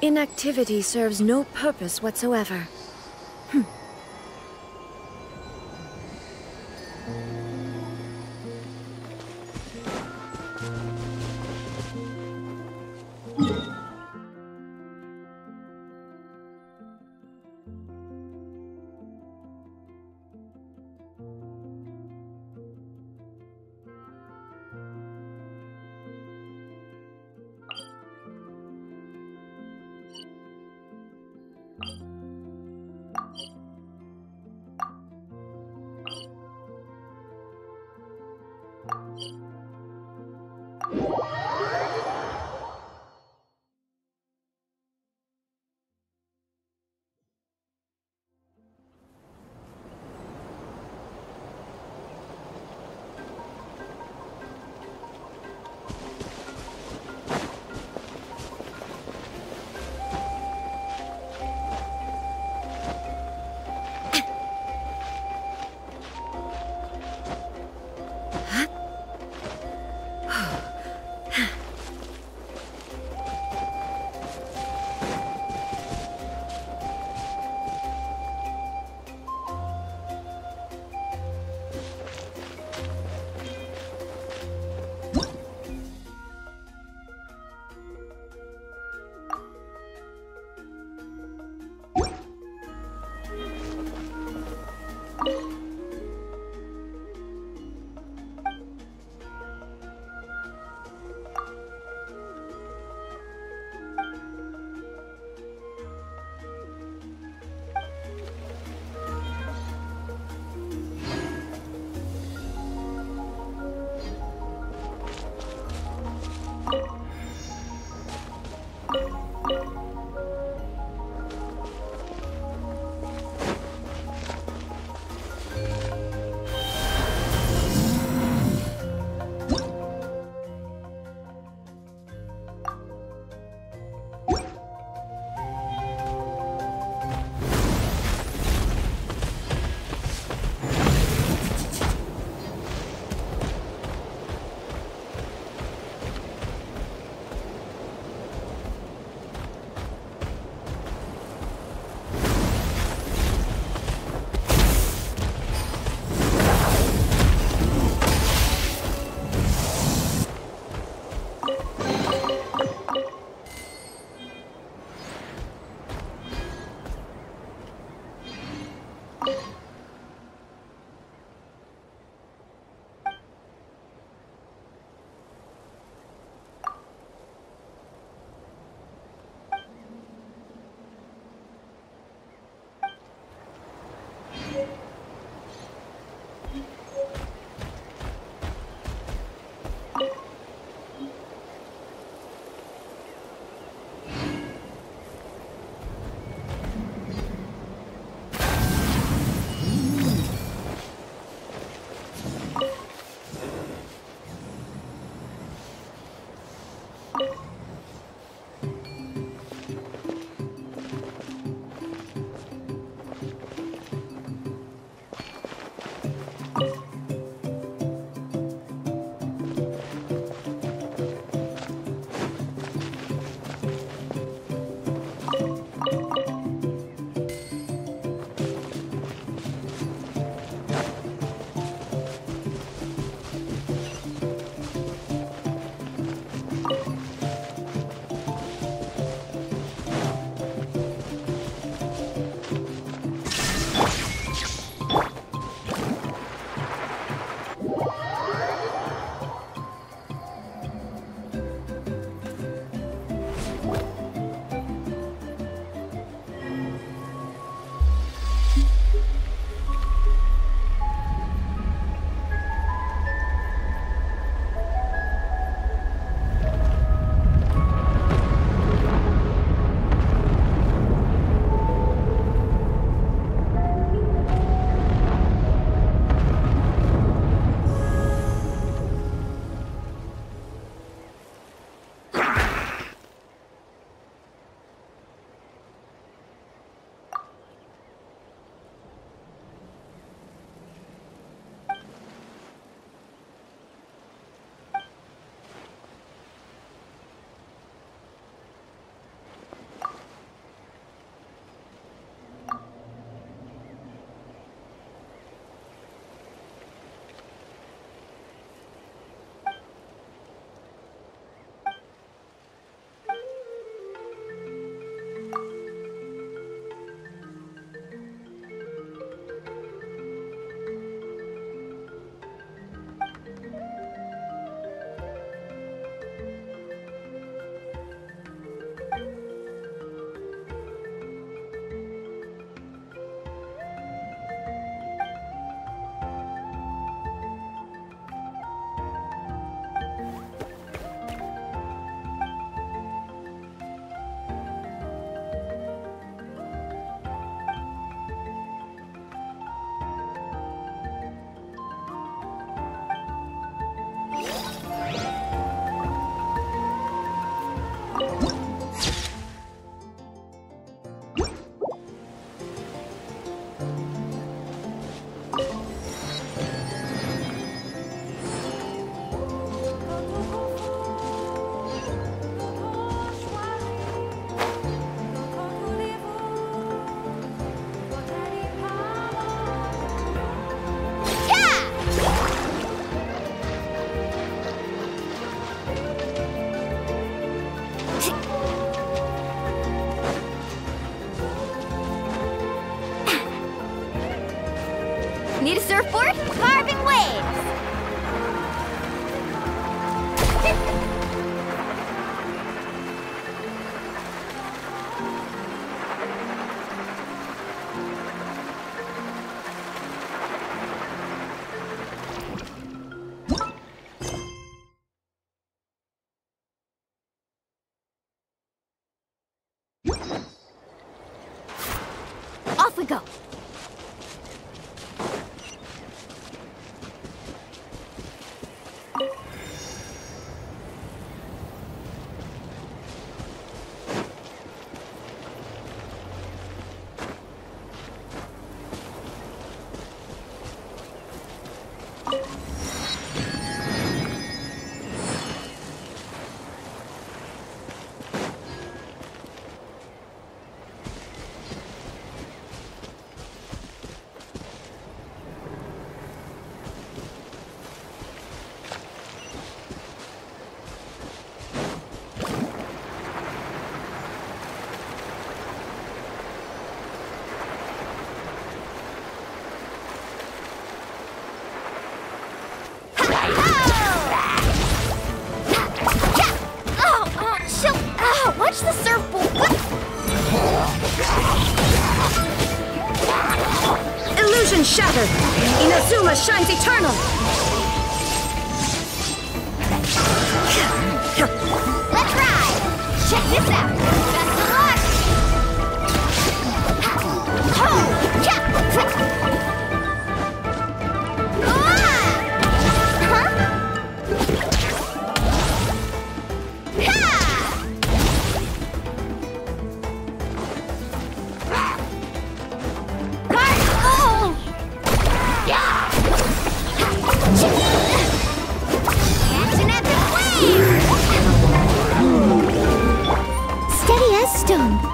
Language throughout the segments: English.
Inactivity serves no purpose whatsoever. Need a surfboard? Carving waves! Off we go! Watch the surfboard! Illusion shattered! Inazuma shines eternal! Let's ride! Check this out! Best of luck! Oh! Yeah!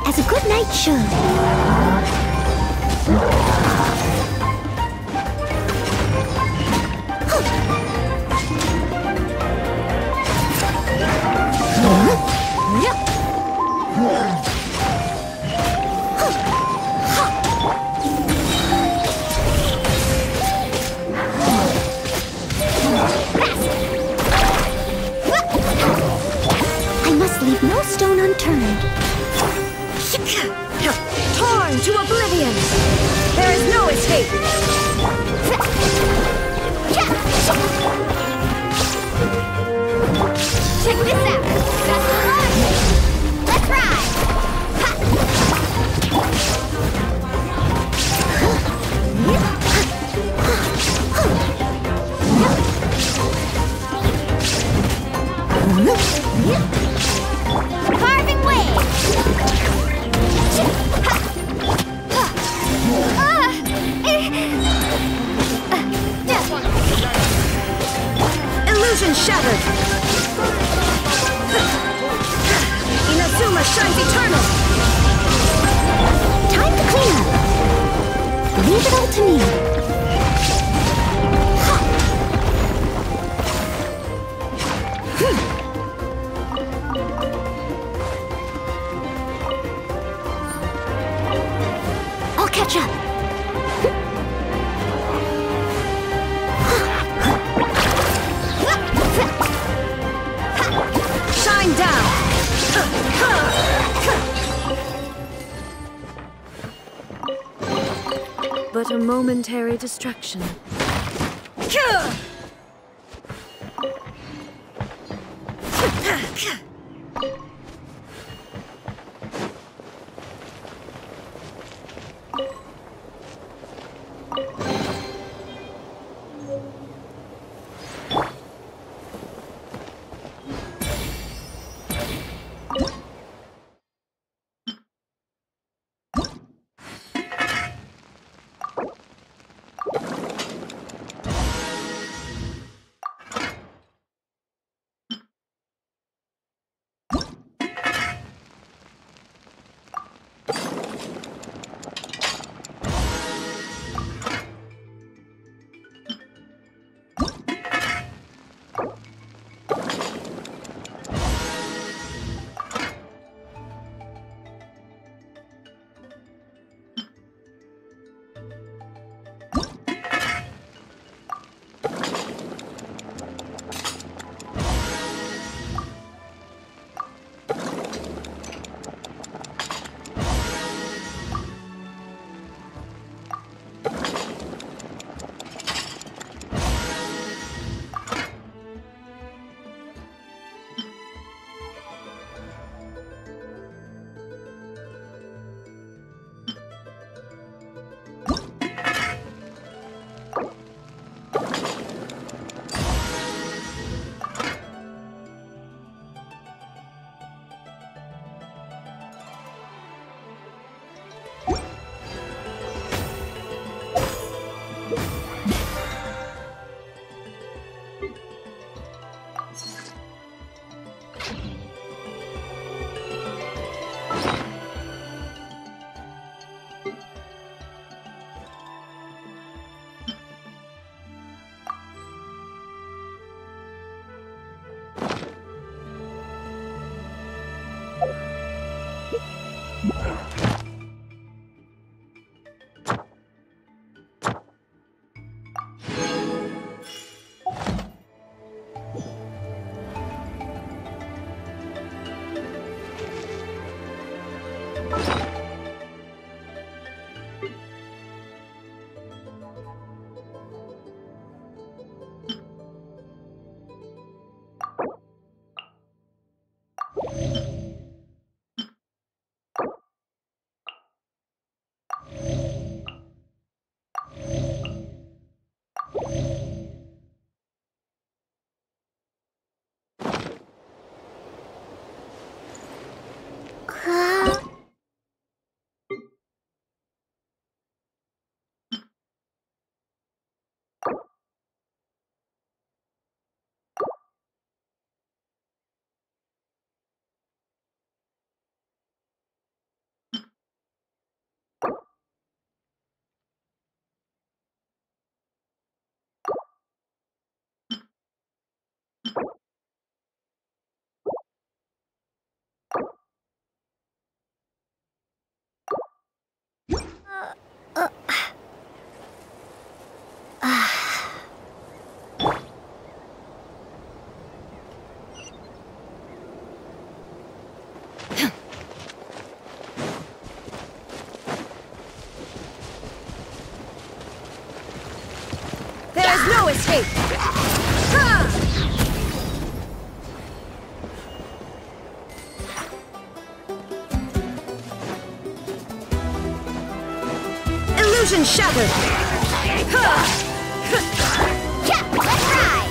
As a good night should. I must leave no stone unturned. Torn to oblivion! There is no escape! Check this out! Best of luck! Let's ride! Carving waves! Illusion shattered! Inazuma shines eternal! Time to clean up. Leave it all to me. I'll catch up. Shine down! But a momentary distraction. There is no escape! Ha! Illusion shattered! Ha! Yeah, let's ride!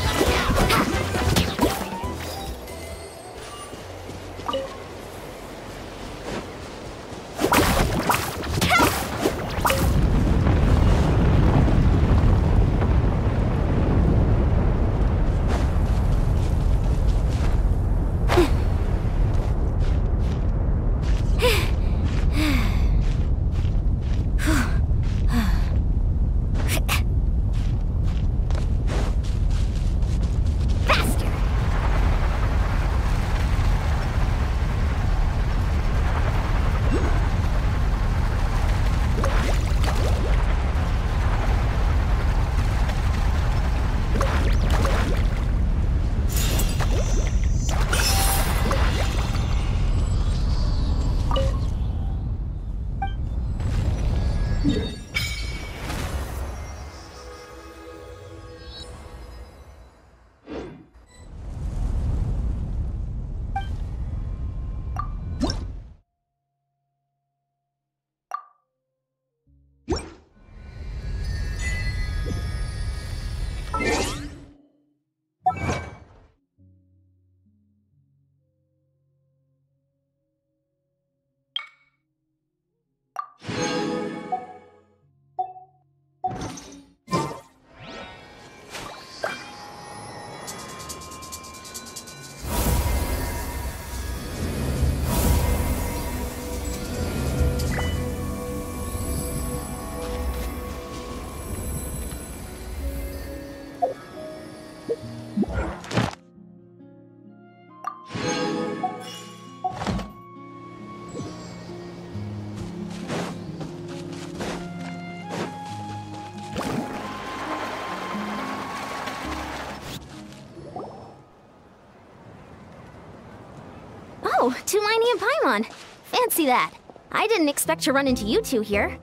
Oh, Tumini and Paimon. Fancy that. I didn't expect to run into you two here.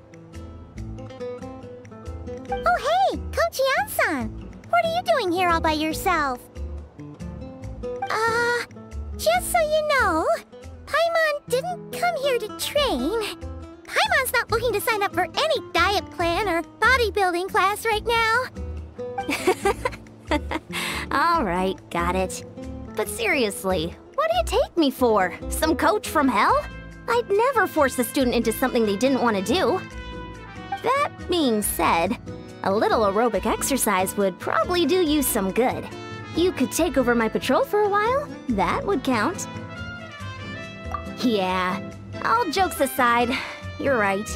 Oh, hey, Coach Yan-san. What are you doing here all by yourself? Just so you know, Paimon didn't come here to train. Paimon's not looking to sign up for any diet plan or bodybuilding class right now. All right, got it. But seriously, what do you take me for? Some coach from hell? I'd never force a student into something they didn't want to do. That being said, a little aerobic exercise would probably do you some good. You could take over my patrol for a while. That would count. Yeah, all jokes aside, you're right.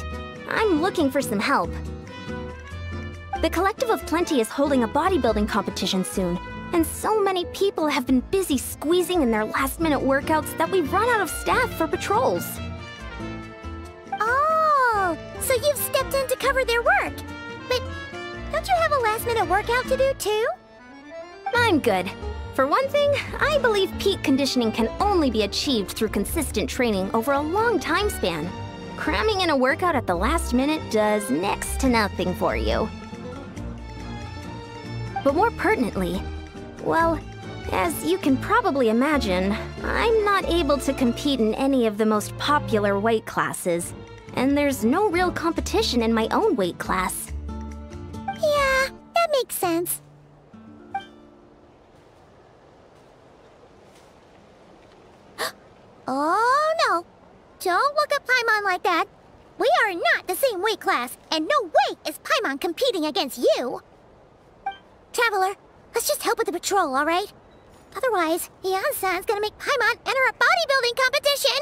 I'm looking for some help. The Collective of Plenty is holding a bodybuilding competition soon, and so many people have been busy squeezing in their last-minute workouts that we've run out of staff for patrols. Oh, so you've stepped in to cover their work. But don't you have a last-minute workout to do too? I'm good. For one thing, I believe peak conditioning can only be achieved through consistent training over a long time span. Cramming in a workout at the last minute does next to nothing for you. But more pertinently, well, as you can probably imagine, I'm not able to compete in any of the most popular weight classes, and there's no real competition in my own weight class. Yeah, that makes sense. Oh no! Don't look at Paimon like that. We are not the same weight class, and no way is Paimon competing against you. Traveler, let's just help with the patrol, all right? Otherwise, Yan-san's gonna make Paimon enter a bodybuilding competition!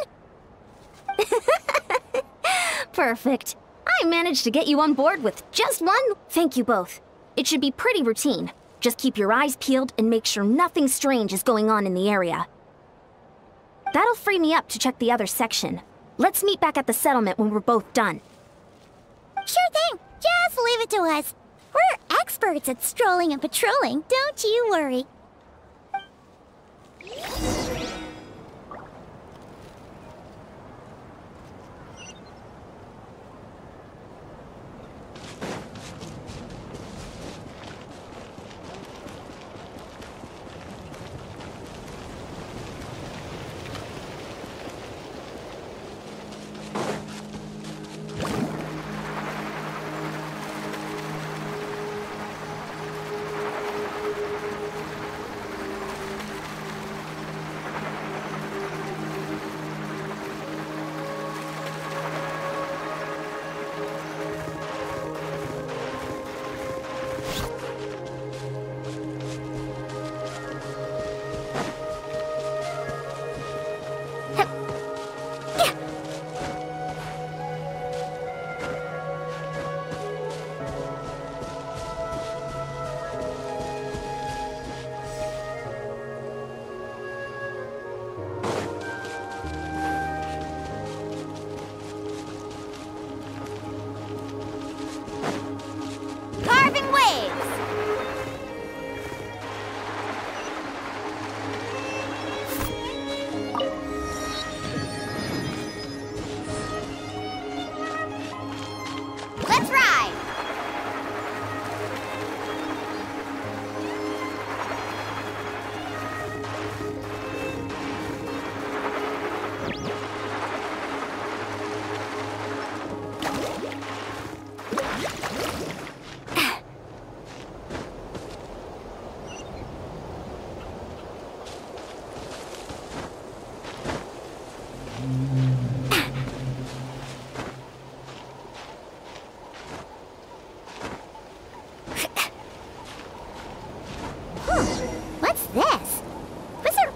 Perfect. I managed to get you on board with just one. Thank you both. It should be pretty routine. Just keep your eyes peeled and make sure nothing strange is going on in the area. That'll free me up to check the other section. Let's meet back at the settlement when we're both done. Sure thing. Just leave it to us. We're experts at strolling and patrolling, don't you worry.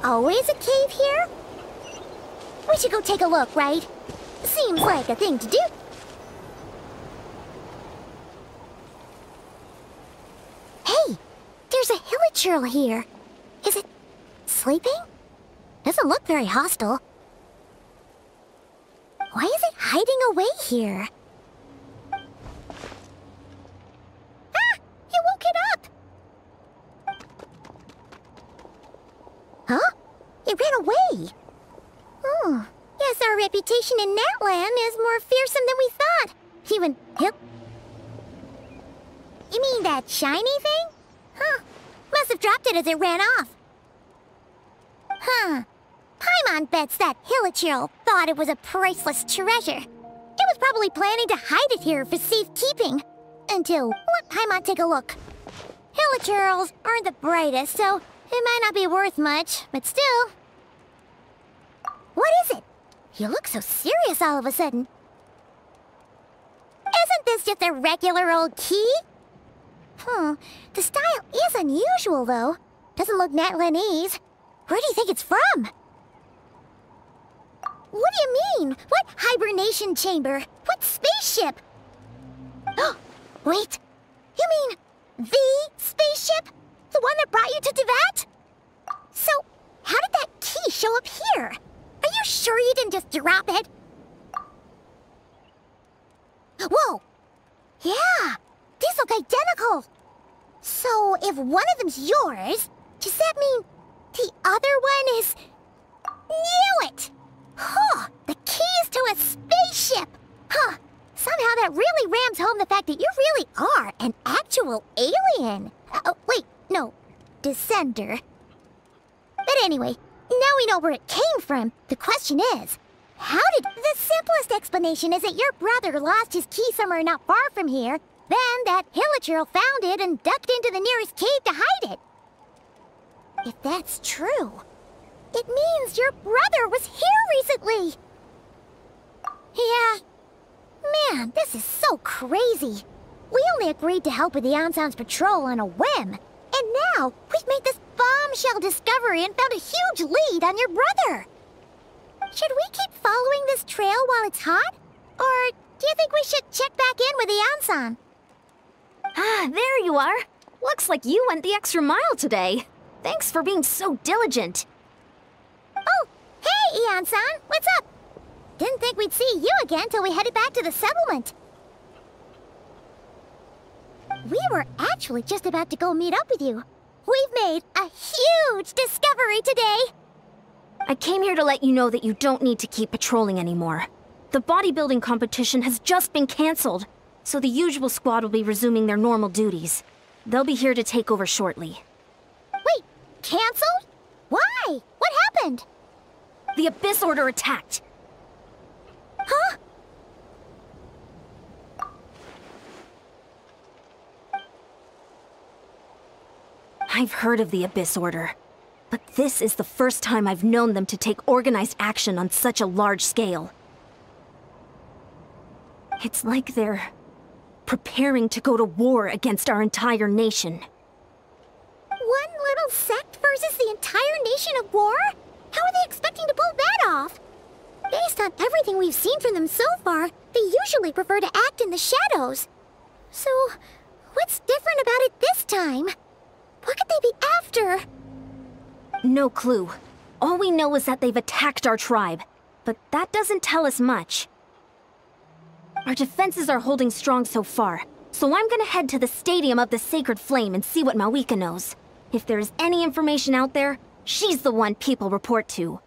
always a cave here? We should go take a look, right? Seems like a thing to do. Hey, there's a hilichurl here. Is it sleeping? Doesn't look very hostile. Why is it hiding away here? Ah! You woke it up! Huh? It ran away. Oh, yes, our reputation in Natlan is more fearsome than we thought. Even hip. You mean that shiny thing? Huh. Must have dropped it as it ran off. Huh. Paimon bets that hilichurl thought it was a priceless treasure. It was probably planning to hide it here for safekeeping. Until, let Paimon take a look. Hilichurls aren't the brightest, so it might not be worth much, but still. What is it? You look so serious all of a sudden. Isn't this just a regular old key? The style is unusual, though. Doesn't look Natlanese. Where do you think it's from? What do you mean? What hibernation chamber? What spaceship? Oh, wait. You mean the spaceship? The one that brought you to Teyvat? So, how did that key show up here? Are you sure you didn't just drop it? Whoa! Yeah! These look identical! So, if one of them's yours, does that mean the other one is... Knew it! Huh! The keys to a spaceship! Huh! Somehow that really rams home the fact that you really are an actual alien! Oh, wait, no. Descender. But anyway, now we know where it came from. The question is, how did... The simplest explanation is that your brother lost his key somewhere not far from here. Then that hilichurl found it and ducked into the nearest cave to hide it. If that's true, it means your brother was here recently. Yeah. Man, this is so crazy. We only agreed to help with the Ensign's patrol on a whim. And now, we've made this bombshell discovery and found a huge lead on your brother. Should we keep following this trail while it's hot? Or do you think we should check back in with the Ensign? Ah, there you are. Looks like you went the extra mile today. Thanks for being so diligent. Oh, hey, Eon-san, what's up? Didn't think we'd see you again till we headed back to the settlement. We were actually just about to go meet up with you. We've made a huge discovery today. I came here to let you know that you don't need to keep patrolling anymore. The bodybuilding competition has just been canceled, so the usual squad will be resuming their normal duties. They'll be here to take over shortly. Wait, canceled? Why? What happened? The Abyss Order attacked. Huh? I've heard of the Abyss Order, but this is the first time I've known them to take organized action on such a large scale. It's like they're preparing to go to war against our entire nation. One little sect versus the entire nation of war? How are they expecting to pull that off? Based on everything we've seen from them so far, they usually prefer to act in the shadows. So, what's different about it this time? What could they be after? No clue. All we know is that they've attacked our tribe, but that doesn't tell us much. Our defenses are holding strong so far, so I'm gonna head to the Stadium of the Sacred Flame and see what Mawika knows. If there's any information out there, she's the one people report to.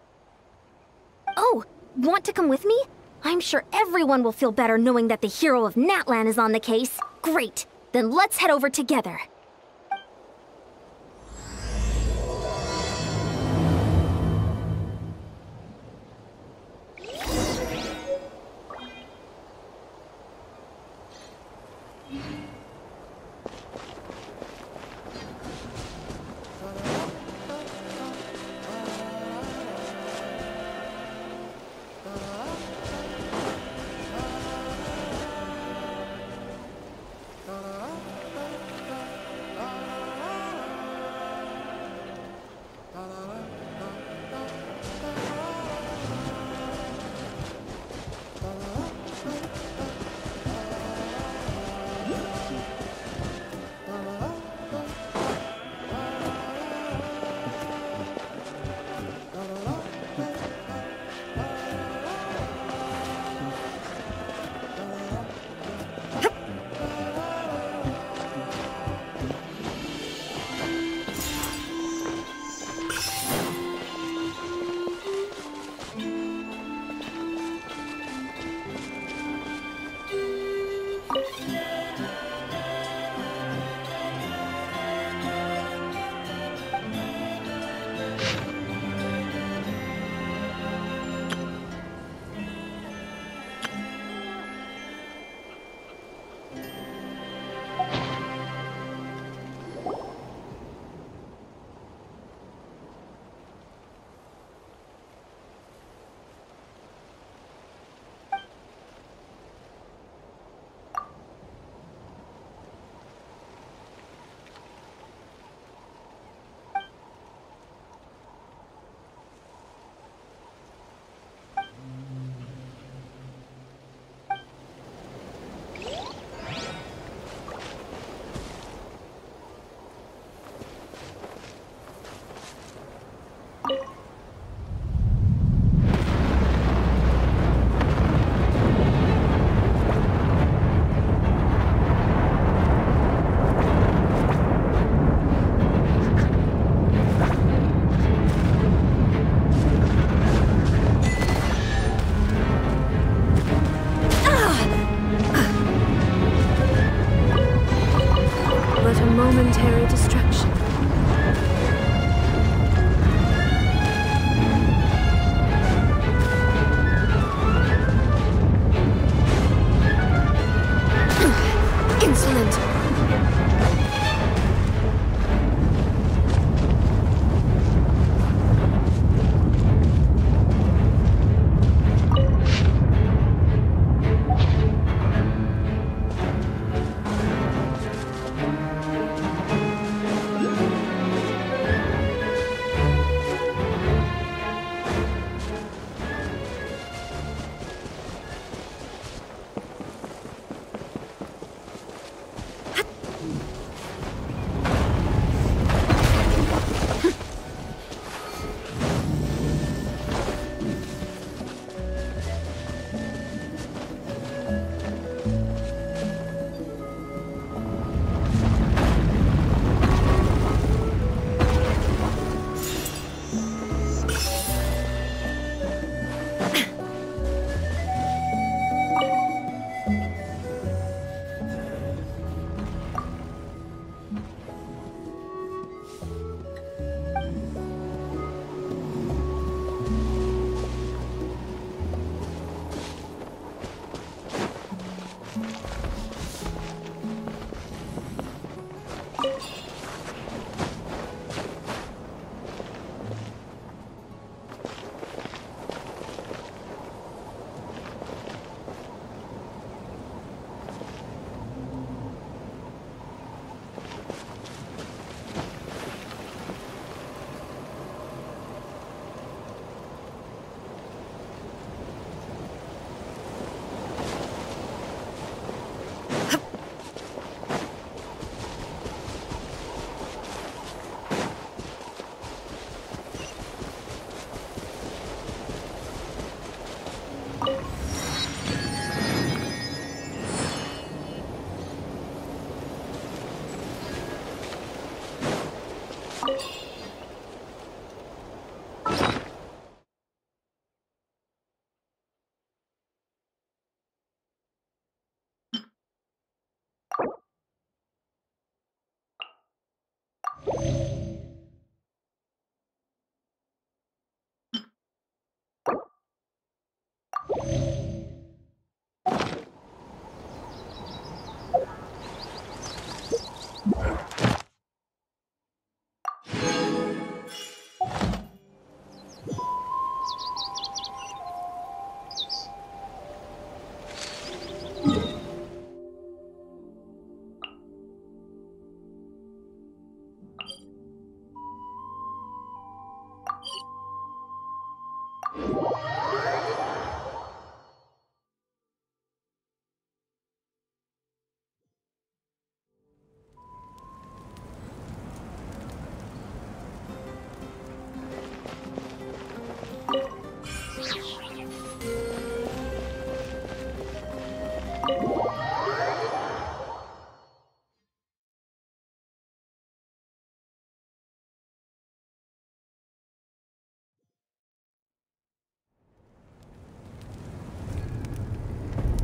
Oh, want to come with me? I'm sure everyone will feel better knowing that the hero of Natlan is on the case. Great, then let's head over together. Planetary destruction. Insolent.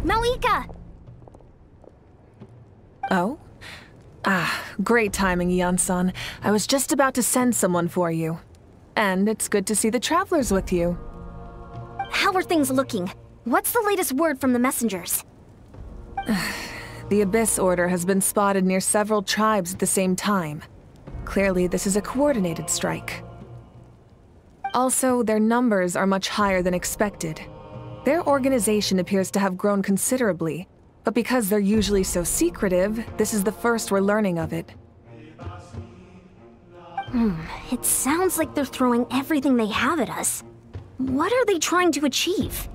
Malika! Oh? Ah, great timing, Ian-san. I was just about to send someone for you. And it's good to see the travelers with you. How are things looking? What's the latest word from the messengers? The Abyss Order has been spotted near several tribes at the same time. Clearly, this is a coordinated strike. Also, their numbers are much higher than expected. Their organization appears to have grown considerably, but because they're usually so secretive, this is the first we're learning of it. It sounds like they're throwing everything they have at us. What are they trying to achieve?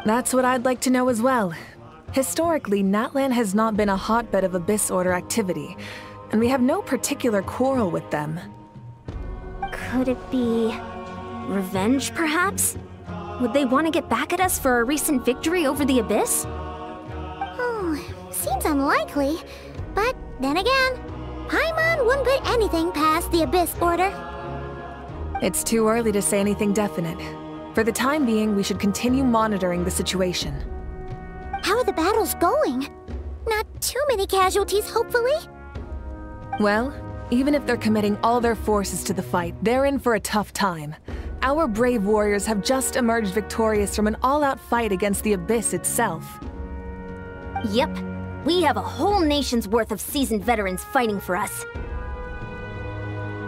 That's what I'd like to know as well. Historically, Natlan has not been a hotbed of Abyss Order activity, and we have no particular quarrel with them. Could it be revenge, perhaps? Would they want to get back at us for our recent victory over the Abyss? Seems unlikely. But then again, Paimon wouldn't put anything past the Abyss Order. It's too early to say anything definite. For the time being, we should continue monitoring the situation. How are the battles going? Not too many casualties, hopefully? Well, even if they're committing all their forces to the fight, they're in for a tough time. Our brave warriors have just emerged victorious from an all-out fight against the Abyss itself. Yep. We have a whole nation's worth of seasoned veterans fighting for us.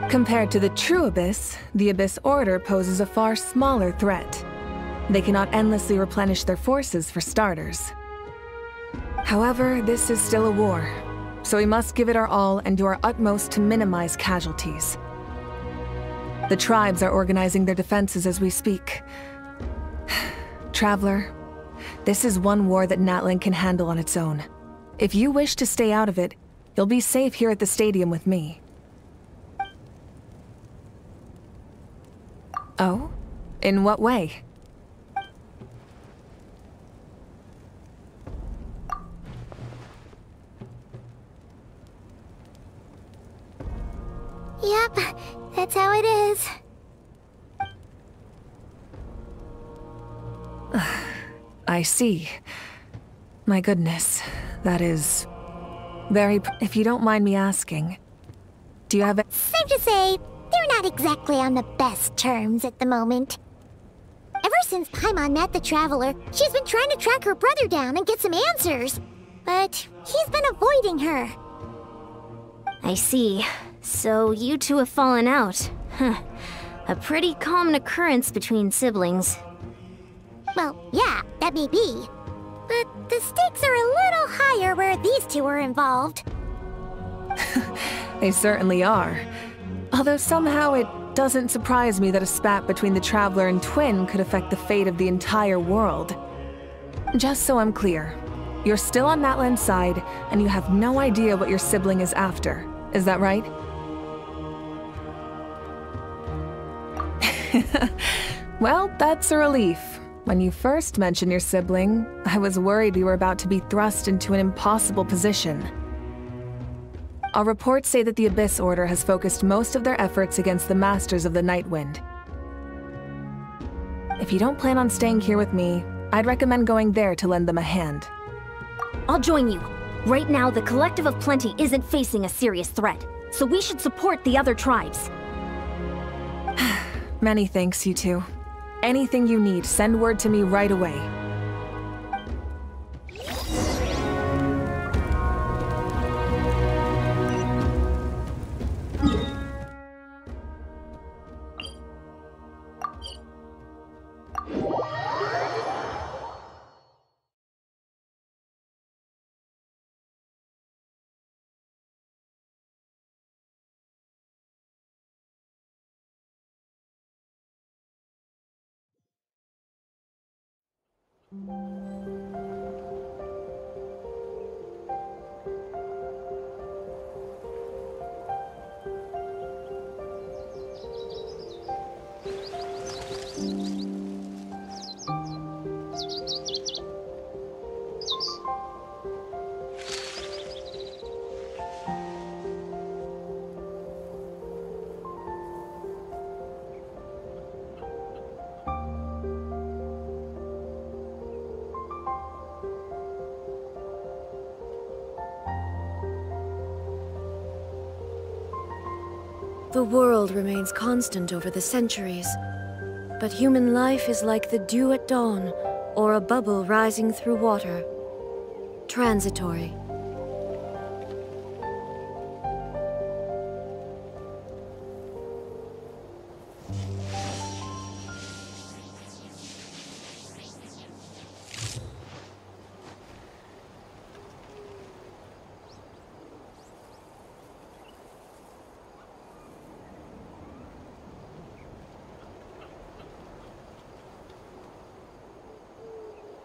Compared to the true Abyss, the Abyss Order poses a far smaller threat. They cannot endlessly replenish their forces, for starters. However, this is still a war, so we must give it our all and do our utmost to minimize casualties. The tribes are organizing their defenses as we speak. Traveler, this is one war that Natlan can handle on its own. If you wish to stay out of it, you'll be safe here at the stadium with me. Oh? In what way? Yep, that's how it is. I see. My goodness, that is if you don't mind me asking, do you have a— Safe to say, they're not exactly on the best terms at the moment. Ever since Paimon met the Traveler, she's been trying to track her brother down and get some answers. But he's been avoiding her. I see. So you two have fallen out. Huh. A pretty common occurrence between siblings. Well, yeah, that may be. But the stakes are a little higher where these two are involved. They certainly are. Although somehow it doesn't surprise me that a spat between the Traveler and Twin could affect the fate of the entire world. Just so I'm clear, you're still on Natlan's side, and you have no idea what your sibling is after. Is that right? Well, that's a relief. When you first mentioned your sibling, I was worried we were about to be thrust into an impossible position. Our reports say that the Abyss Order has focused most of their efforts against the Masters of the Nightwind. If you don't plan on staying here with me, I'd recommend going there to lend them a hand. I'll join you. Right now, the Collective of Plenty isn't facing a serious threat, so we should support the other tribes. Many thanks, you two. Anything you need, send word to me right away. The world remains constant over the centuries, but human life is like the dew at dawn, or a bubble rising through water. Transitory.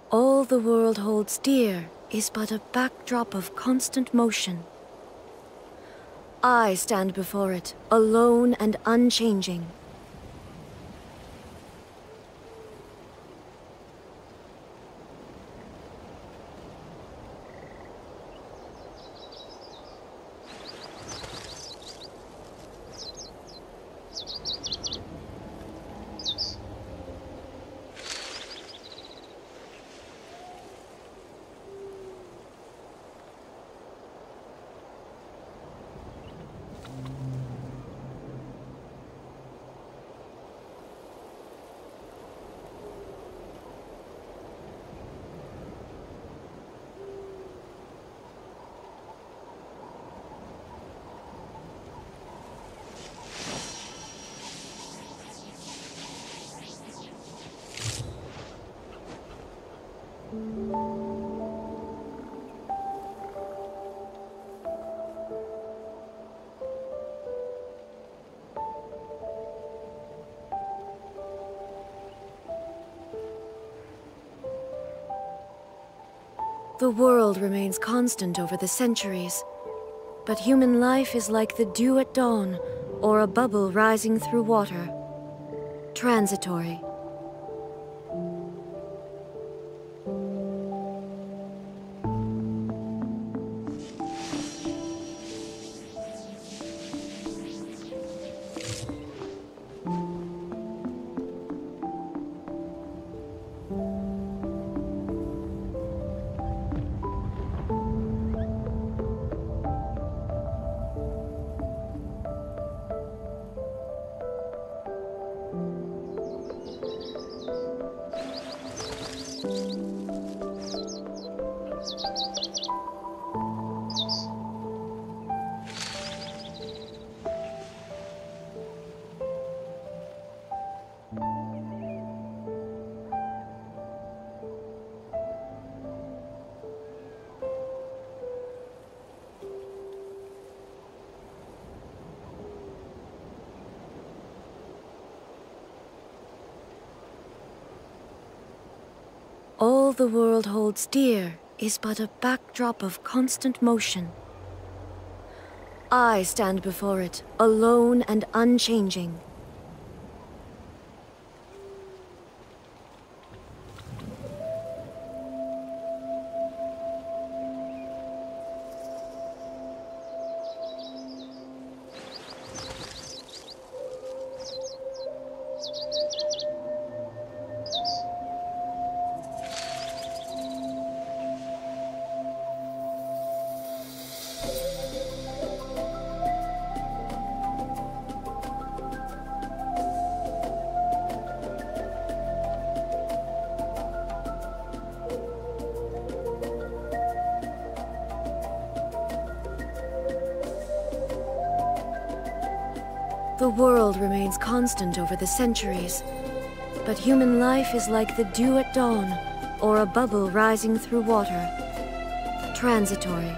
All the world holds dear is but a backdrop of constant motion. I stand before it, alone and unchanging. The world remains constant over the centuries, but human life is like the dew at dawn, or a bubble rising through water. Transitory. All the world holds dear is but a backdrop of constant motion. I stand before it, alone and unchanging. The world remains constant over the centuries, but human life is like the dew at dawn, or a bubble rising through water. Transitory.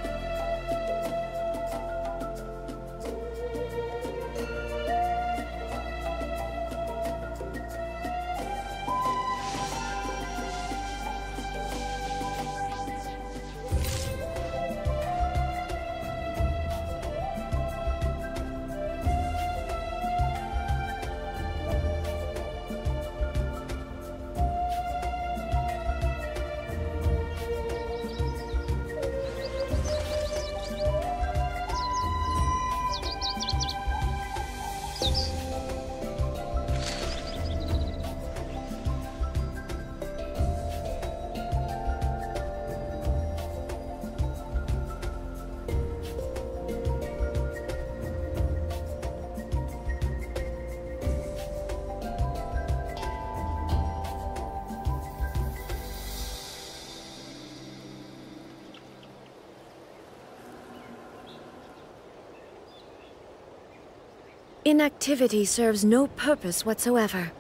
Inactivity serves no purpose whatsoever.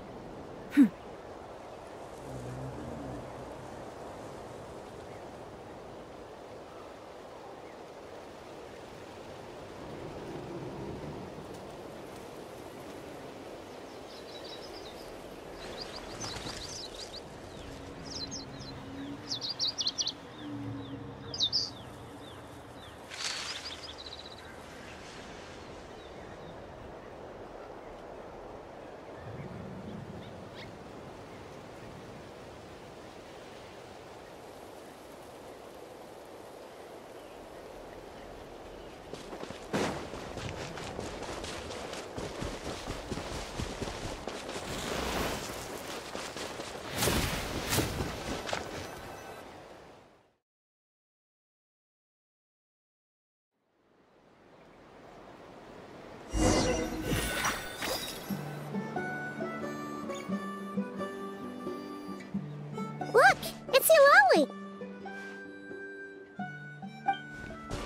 Look! It's Eulalie!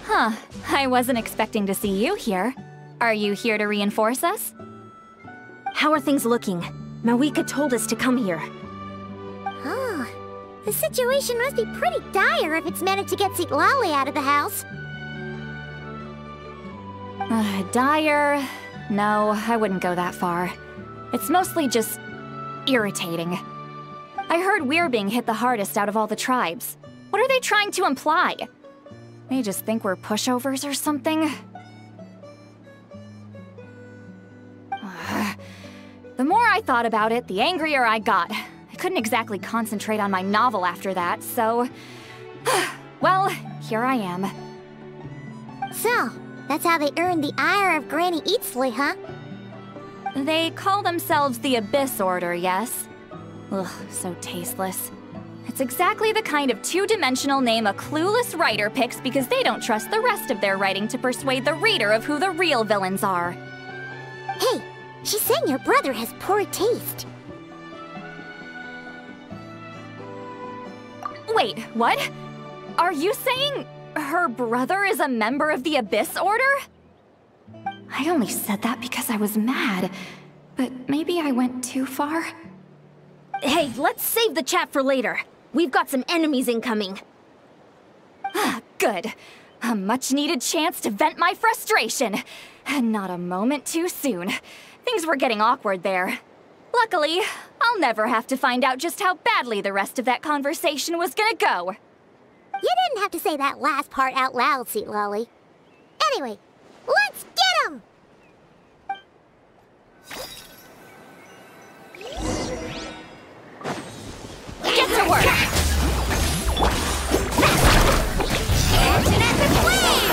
Huh. I wasn't expecting to see you here. Are you here to reinforce us? How are things looking? Mawika told us to come here. Oh, the situation must be pretty dire if it's managed to get Eulalie out of the house. Dire? No, I wouldn't go that far. It's mostly just irritating. I heard we're being hit the hardest out of all the tribes. What are they trying to imply? They just think we're pushovers or something? The more I thought about it, the angrier I got. I couldn't exactly concentrate on my novel after that, so... well, here I am. So, that's how they earned the ire of Granny Eatsley, huh? They call themselves the Abyss Order, yes? Ugh, so tasteless. It's exactly the kind of two-dimensional name a clueless writer picks because they don't trust the rest of their writing to persuade the reader of who the real villains are. Hey, she's saying your brother has poor taste. Wait, what? Are you saying her brother is a member of the Abyss Order? I only said that because I was mad, but maybe I went too far. Hey, let's save the chat for later. We've got some enemies incoming. Good. A much-needed chance to vent my frustration. And not a moment too soon. Things were getting awkward there. Luckily, I'll never have to find out just how badly the rest of that conversation was gonna go. You didn't have to say that last part out loud, Sweet Lolly. Anyway, let's get him! Get to work! Action at the flame!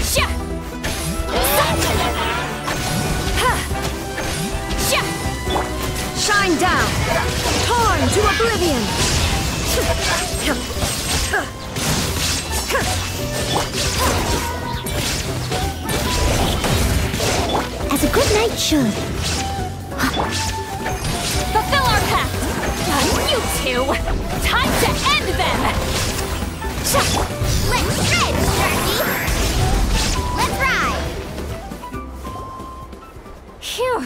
Sha! Sha! Shine down! Torn to oblivion! As a good knight should. Fulfill our pact! You two! Time to end them! Let's shred, Sharky! Let's ride! Phew.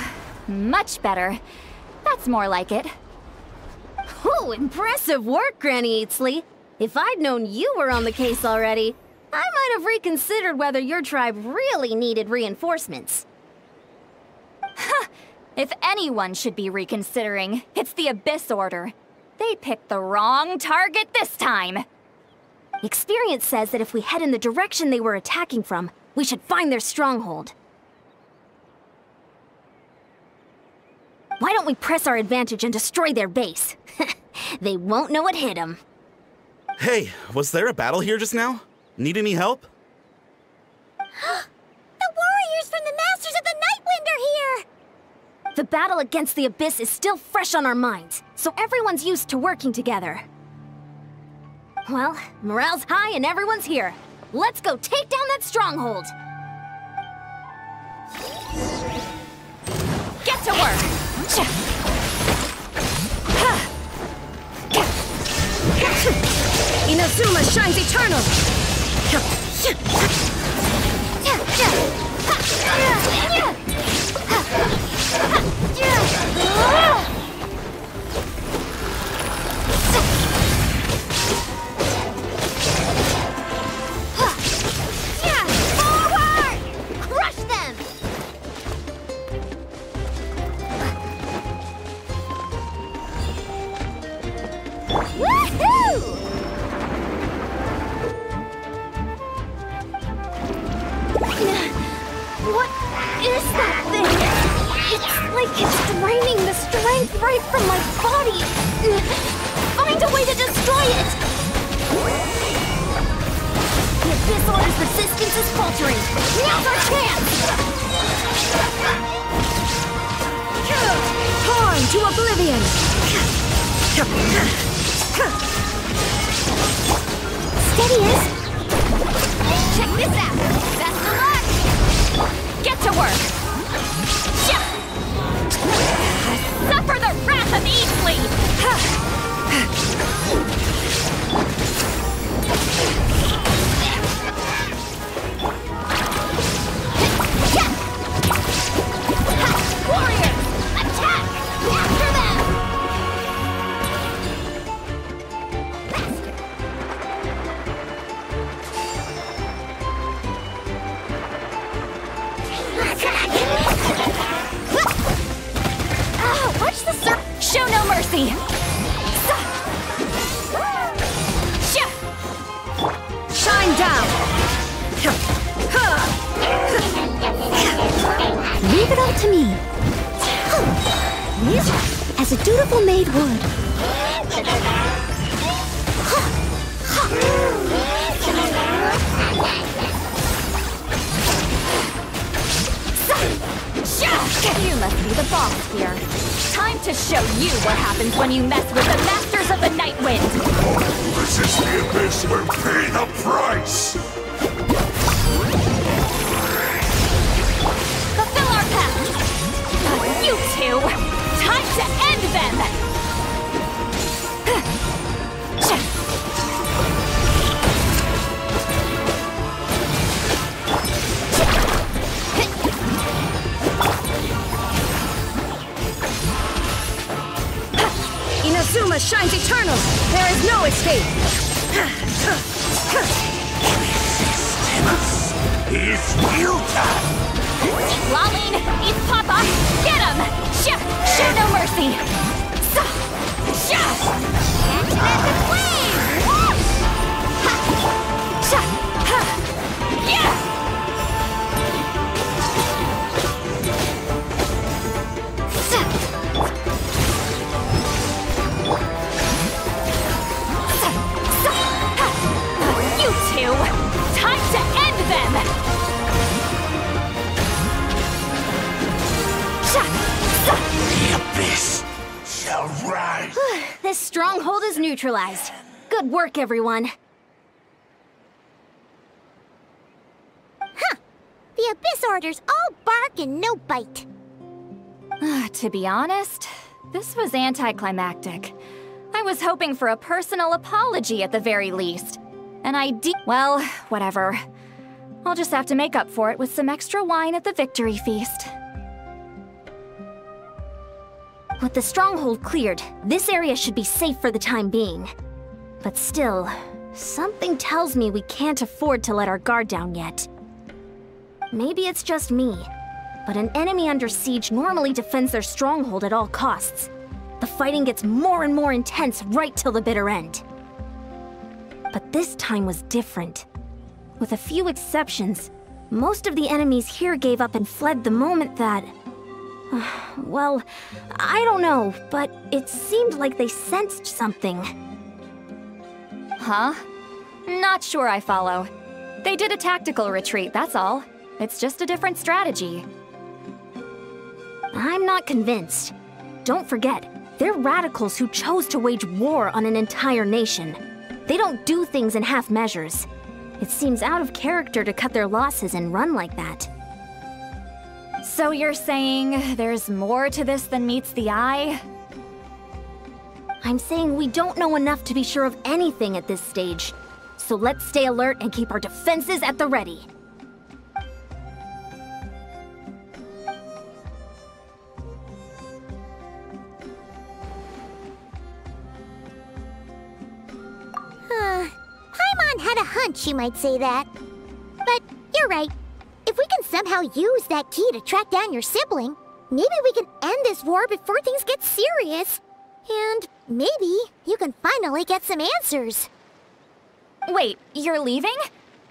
Much better. That's more like it. Ooh, impressive work, Granny Eatsley. If I'd known you were on the case already, I might have reconsidered whether your tribe really needed reinforcements. If anyone should be reconsidering, it's the Abyss Order. They picked the wrong target this time. Experience says that if we head in the direction they were attacking from, we should find their stronghold. Why don't we press our advantage and destroy their base? They won't know what hit them. Hey, was there a battle here just now? Need any help? The warriors from the Masters of the Nightwind are here! The battle against the Abyss is still fresh on our minds, so everyone's used to working together. Well, morale's high and everyone's here. Let's go take down that stronghold! Get to work! Inazuma shines eternal! Forward! Crush them! Woohoo! What is that thing? It's like it's draining the strength right from my body. Find a way to destroy it! The Abyss Order's resistance is faltering. Now's our chance! Torn to oblivion! Steady as... Check this out! Best of luck! Get to work! Suffer the wrath of Eatsley! Warriors! Attack! After them! Watch the Show no mercy! down! Leave it all to me. As a dutiful maid would. You must be the boss here. Time to show you what happens when you mess with the masters of the Night Wind. Resist the abyss will pay the price! Fulfill our pact! You two! Time to end them! Inazuma shines eternal! There is no escape! Is futile! Laline, eat Papa! Get him! Show no mercy! You two! Time to end them! The abyss shall rise! This stronghold is neutralized. Good work, everyone. The Abyss Order's all bark and no bite. To be honest, this was anticlimactic. I was hoping for a personal apology at the very least. And well, whatever. I'll just have to make up for it with some extra wine at the victory feast. With the stronghold cleared, this area should be safe for the time being. But still, something tells me we can't afford to let our guard down yet. Maybe it's just me, but an enemy under siege normally defends their stronghold at all costs. The fighting gets more and more intense right till the bitter end. But this time was different. With a few exceptions, most of the enemies here gave up and fled the moment that... well, I don't know, but it seemed like they sensed something. Huh? Not sure I follow. They did a tactical retreat, that's all. It's just a different strategy. I'm not convinced. Don't forget, they're radicals who chose to wage war on an entire nation. They don't do things in half measures. It seems out of character to cut their losses and run like that. So you're saying there's more to this than meets the eye? I'm saying we don't know enough to be sure of anything at this stage. So let's stay alert and keep our defenses at the ready. Paimon had a hunch you might say that. But you're right. If we can somehow use that key to track down your sibling, maybe we can end this war before things get serious. And maybe you can finally get some answers. Wait, you're leaving?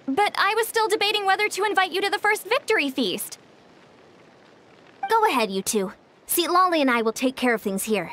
But I was still debating whether to invite you to the first victory feast. Go ahead, you two. See, Lolly and I will take care of things here.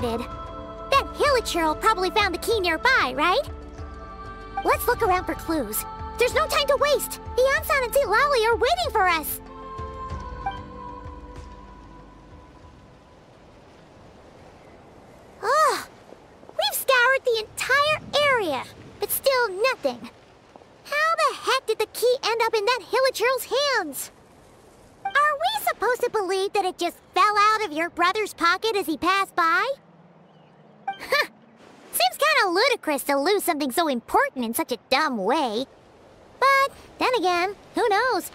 started. That Hilichurl probably found the key nearby, right? Let's look around for clues. There's no time to waste. The Ansan and Zilali are waiting for us. Ugh. We've scoured the entire area, but still nothing. How the heck did the key end up in that Hilichurl's hands? Are we supposed to believe that it just fell out of your brother's pocket as he passed by? Huh. Seems kinda ludicrous to lose something so important in such a dumb way. But then again, who knows?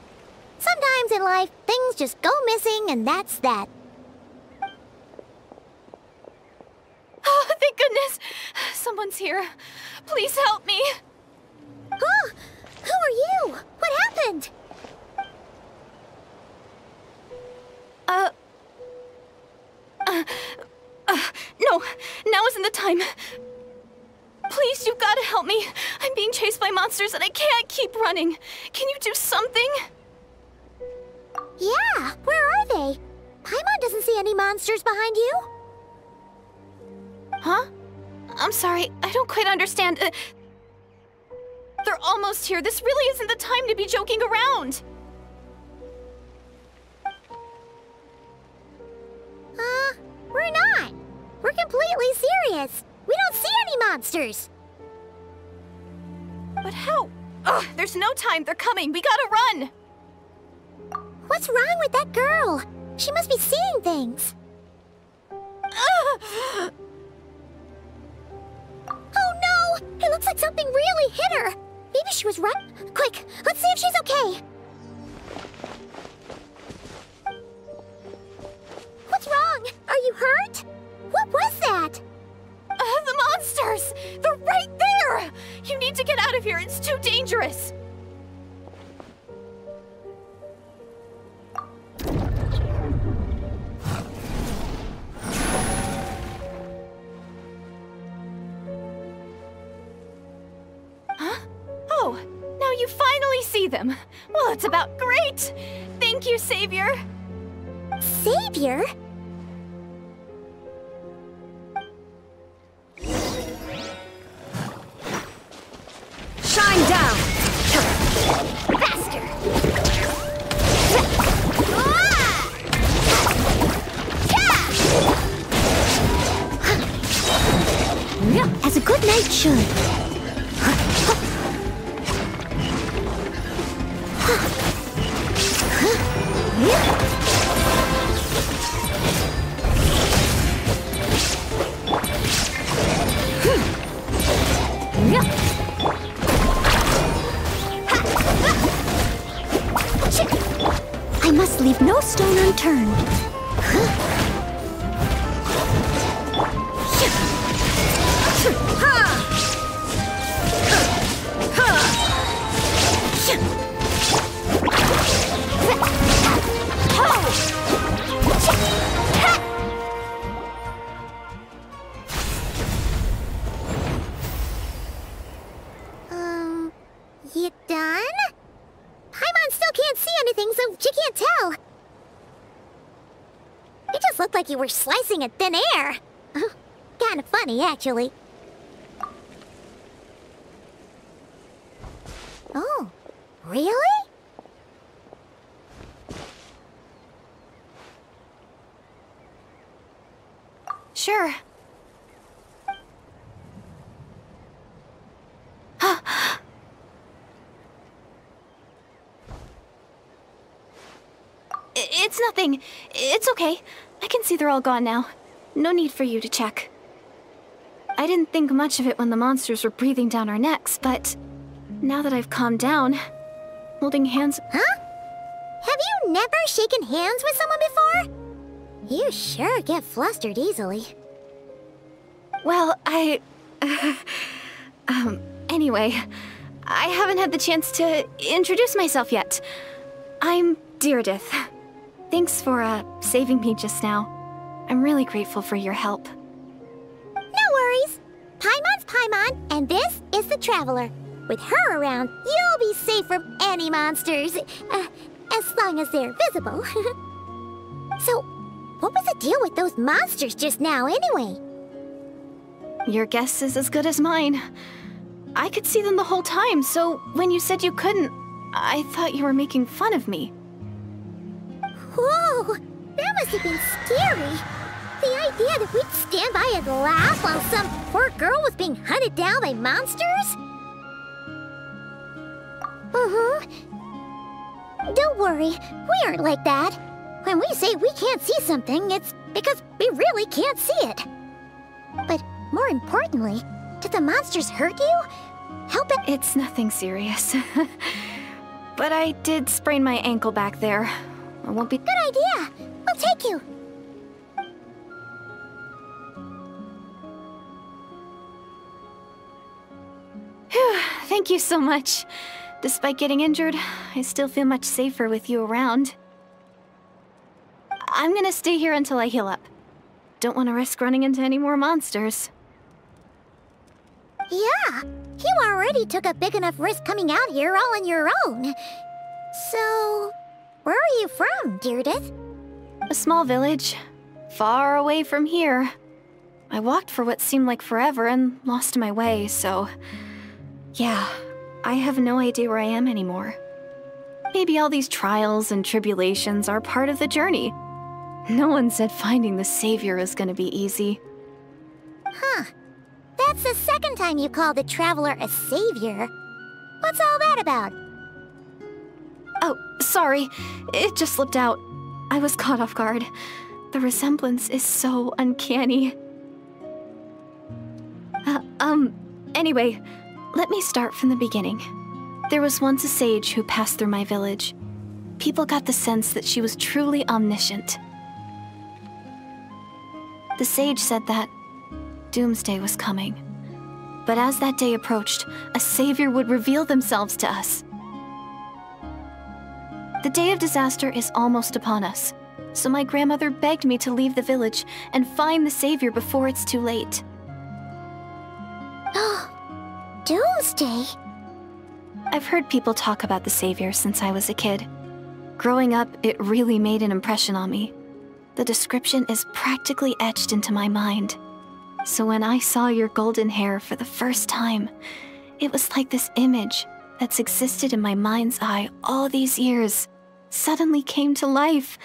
Sometimes in life, things just go missing and that's that. Oh, thank goodness! Someone's here. Please help me. Oh, who are you? What happened? No, now isn't the time. Please, you've got to help me. I'm being chased by monsters and I can't keep running. Can you do something? Yeah, where are they? Paimon doesn't see any monsters behind you. Huh? I'm sorry, I don't quite understand. They're almost here. This really isn't the time to be joking around. We're not. We're completely serious. We don't see any monsters. But how? Ugh, there's no time. They're coming. We gotta run. What's wrong with that girl? She must be seeing things. Oh no! It looks like something really hit her. Maybe she was run. Quick, let's see if she's okay. What's wrong? Are you hurt? What was that? The monsters! They're right there! You need to get out of here. It's too dangerous. Huh? Oh, now you finally see them. Well, it's about great. Thank you, Savior. Savior? Shine down! Faster! As a good knight should. I must leave no stone unturned. You done? Paimon still can't see anything, so she can't tell. It just looked like you were slicing at thin air. Kinda funny, actually. Oh, really? Sure. It's nothing. It's okay. I can see they're all gone now. No need for you to check. I didn't think much of it when the monsters were breathing down our necks, but now that I've calmed down, holding hands... Huh? Have you never shaken hands with someone before? You sure get flustered easily. Well, anyway, I haven't had the chance to introduce myself yet. I'm Deirdith. Thanks for, saving me just now. I'm really grateful for your help. No worries. Paimon's Paimon, and this is the Traveler. With her around, you'll be safe from any monsters. As long as they're visible. So, what was the deal with those monsters just now, anyway? Your guess is as good as mine. I could see them the whole time, so when you said you couldn't, I thought you were making fun of me. Whoa! That must have been scary. The idea that we'd stand by and laugh while some poor girl was being hunted down by monsters? Don't worry, we aren't like that. When we say we can't see something, it's because we really can't see it. But more importantly, did the monsters hurt you? Help it. It's nothing serious. But I did sprain my ankle back there. I won't be— Good idea. We'll take you. Phew, thank you so much. Despite getting injured, I still feel much safer with you around. I'm gonna stay here until I heal up. Don't want to risk running into any more monsters. Yeah, you already took a big enough risk coming out here all on your own. So, where are you from, Deirdith? A small village, far away from here. I walked for what seemed like forever and lost my way, so... yeah, I have no idea where I am anymore. Maybe all these trials and tribulations are part of the journey. No one said finding the savior is gonna be easy. Huh. That's the second time you called the traveler a savior. What's all that about? Oh, sorry. It just slipped out. I was caught off guard. The resemblance is so uncanny. Anyway, let me start from the beginning. There was once a sage who passed through my village. People got the sense that she was truly omniscient. The sage said that doomsday was coming. But as that day approached, a savior would reveal themselves to us. The day of disaster is almost upon us, so my grandmother begged me to leave the village and find the savior before it's too late. Doomsday? I've heard people talk about the savior since I was a kid. Growing up, it really made an impression on me. The description is practically etched into my mind. So when I saw your golden hair for the first time, it was like this image that's existed in my mind's eye all these years suddenly came to life.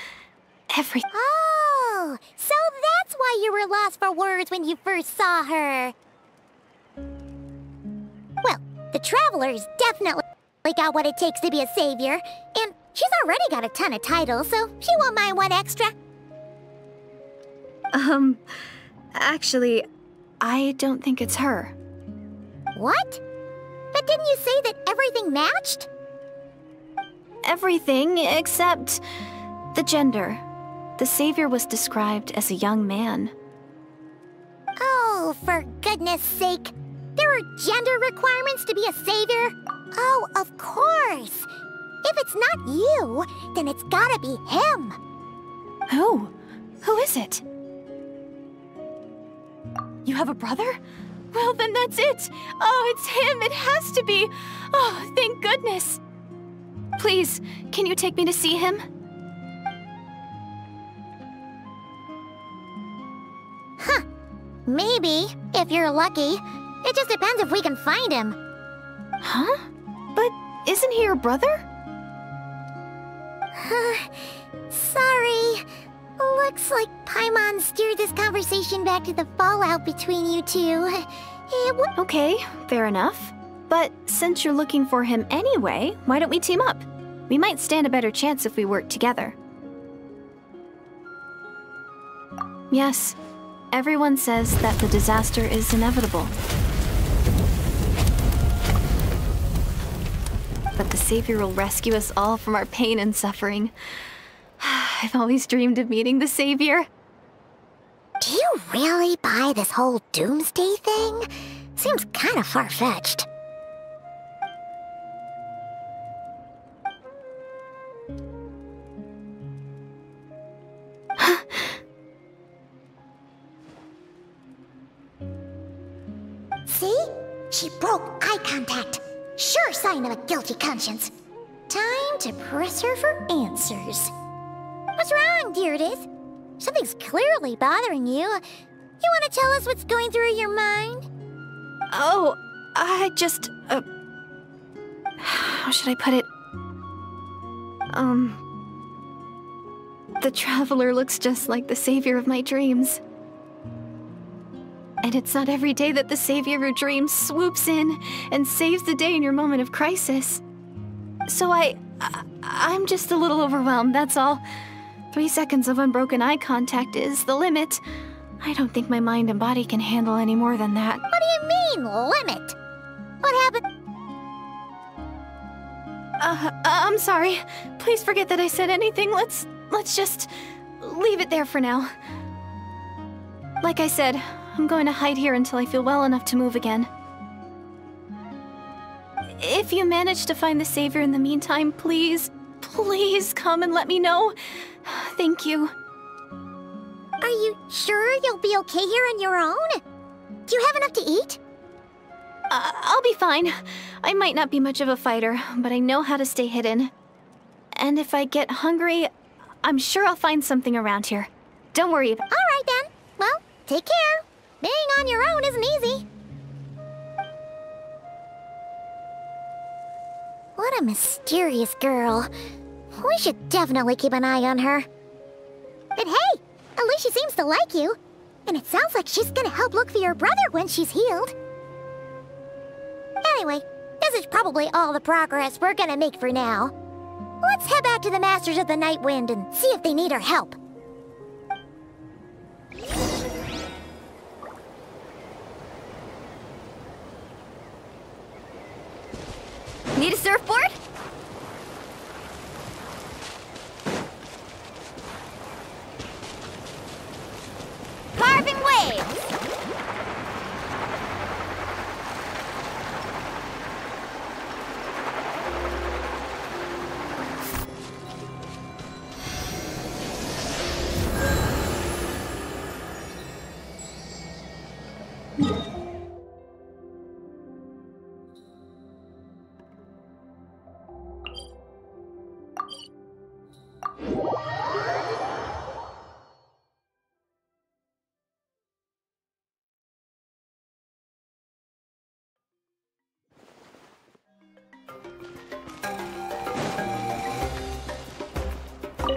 Oh, so that's why you were lost for words when you first saw her. Well, the traveler's definitely got what it takes to be a savior, and she's already got a ton of titles, so she won't mind one extra. Actually, I don't think it's her. What? But didn't you say that everything matched? Everything except the gender. The savior was described as a young man. Oh, for goodness sake. There are gender requirements to be a savior? Oh, of course. If it's not you, then it's gotta be him. Who? Who is it? You have a brother? Well, then that's it. Oh, it's him. It has to be. Oh, thank goodness. Please, can you take me to see him? Huh. Maybe, if you're lucky. It just depends if we can find him. Huh? But isn't he your brother? Sorry. Looks like Paimon steered this conversation back to the fallout between you two. Okay, fair enough. But since you're looking for him anyway, why don't we team up? We might stand a better chance if we work together. Yes, everyone says that the disaster is inevitable. But the savior will rescue us all from our pain and suffering. I've always dreamed of meeting the savior. Do you really buy this whole doomsday thing? Seems kind of far-fetched. See? She broke eye contact. Sure sign of a guilty conscience. Time to press her for answers. What's wrong, Deirdith? Something's clearly bothering you. You want to tell us what's going through your mind? Oh, I just, how should I put it? The Traveler looks just like the savior of my dreams. And it's not every day that the savior of your dreams swoops in and saves the day in your moment of crisis. So I'm just a little overwhelmed, that's all. 3 seconds of unbroken eye contact is the limit. I don't think my mind and body can handle any more than that. What do you mean, limit? What happened? I'm sorry. Please forget that I said anything. Let's just leave it there for now. Like I said, I'm going to hide here until I feel well enough to move again. If you manage to find the savior in the meantime, please come and let me know. Thank you. Are you sure you'll be okay here on your own? Do you have enough to eat? I'll be fine. I might not be much of a fighter, but I know how to stay hidden. And if I get hungry, I'm sure I'll find something around here. Don't worry about it. All right then. Well, take care. Being on your own isn't easy. What a mysterious girl. We should definitely keep an eye on her. But hey, at least she seems to like you. And it sounds like she's gonna help look for your brother when she's healed. Anyway, this is probably all the progress we're gonna make for now. Let's head back to the Masters of the Night Wind and see if they need our help. Need a surfboard? Carving waves!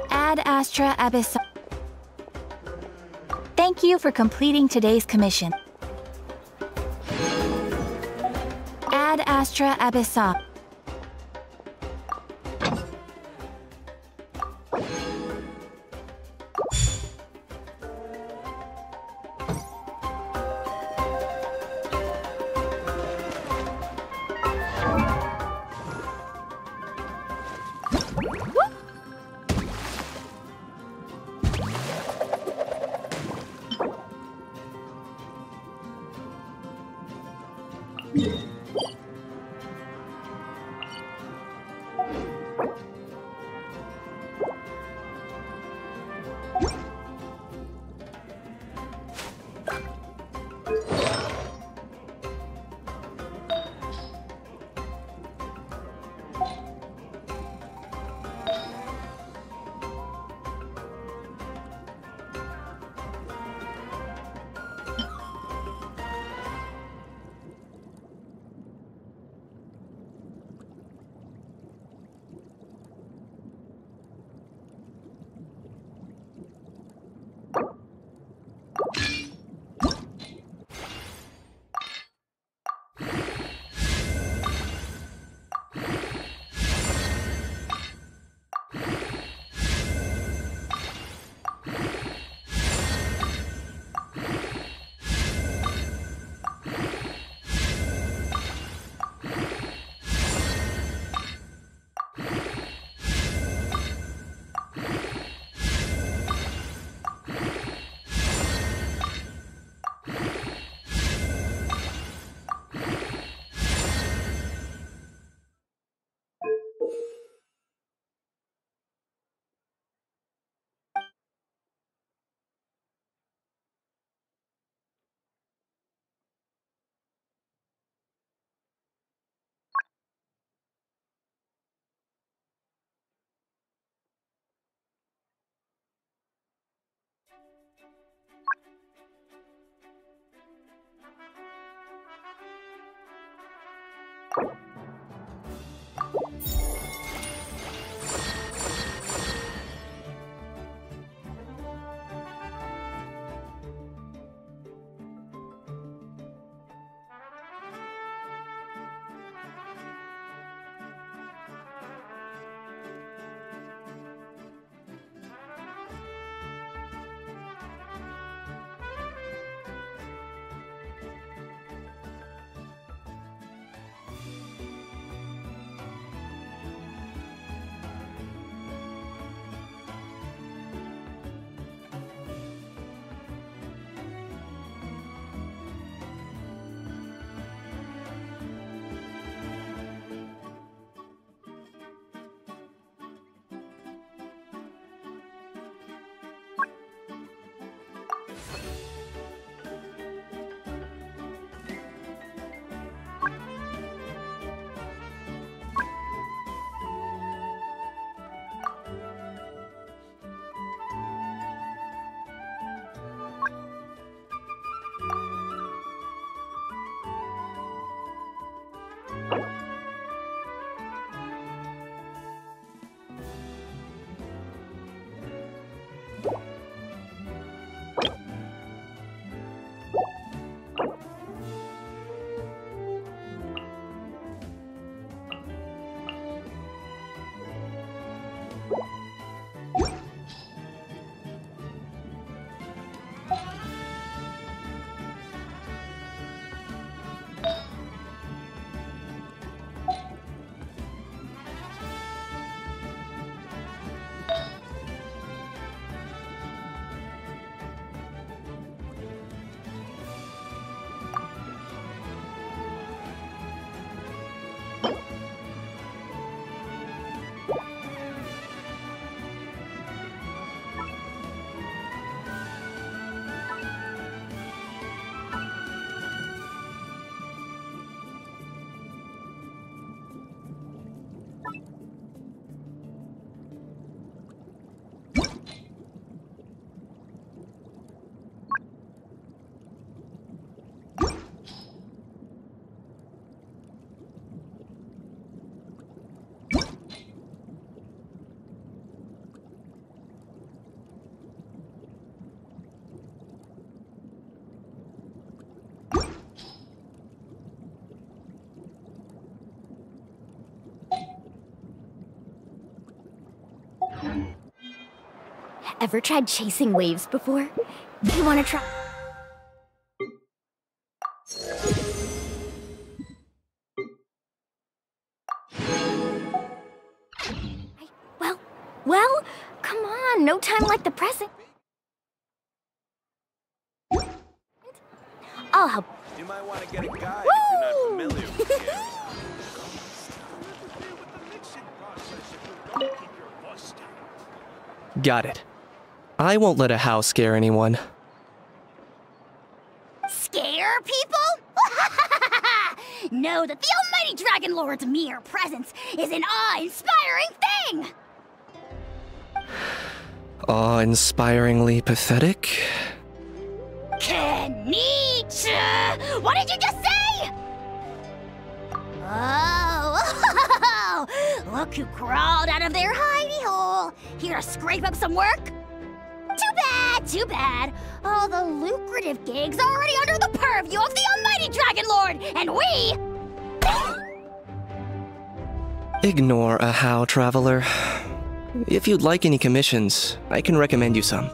Ad Astra Abyss. Thank you for completing today's commission. Ad Astra Abyssal. Ever tried chasing waves before? You wanna try? Well, come on, no time like the present. I'll help. You might want to get a guide if you're not familiar with the areas. Got it. I won't let a house scare anyone. Scare people? Know that the almighty Dragon Lord's mere presence is an awe-inspiring thing! Awe-inspiringly pathetic? Kenichi! What did you just say? Oh, look who crawled out of their hidey hole. Here to scrape up some work? Too bad, too bad. All the lucrative gigs already under the purview of the almighty Dragon Lord, and we... Ignore a how, traveler. If you'd like any commissions, I can recommend you some.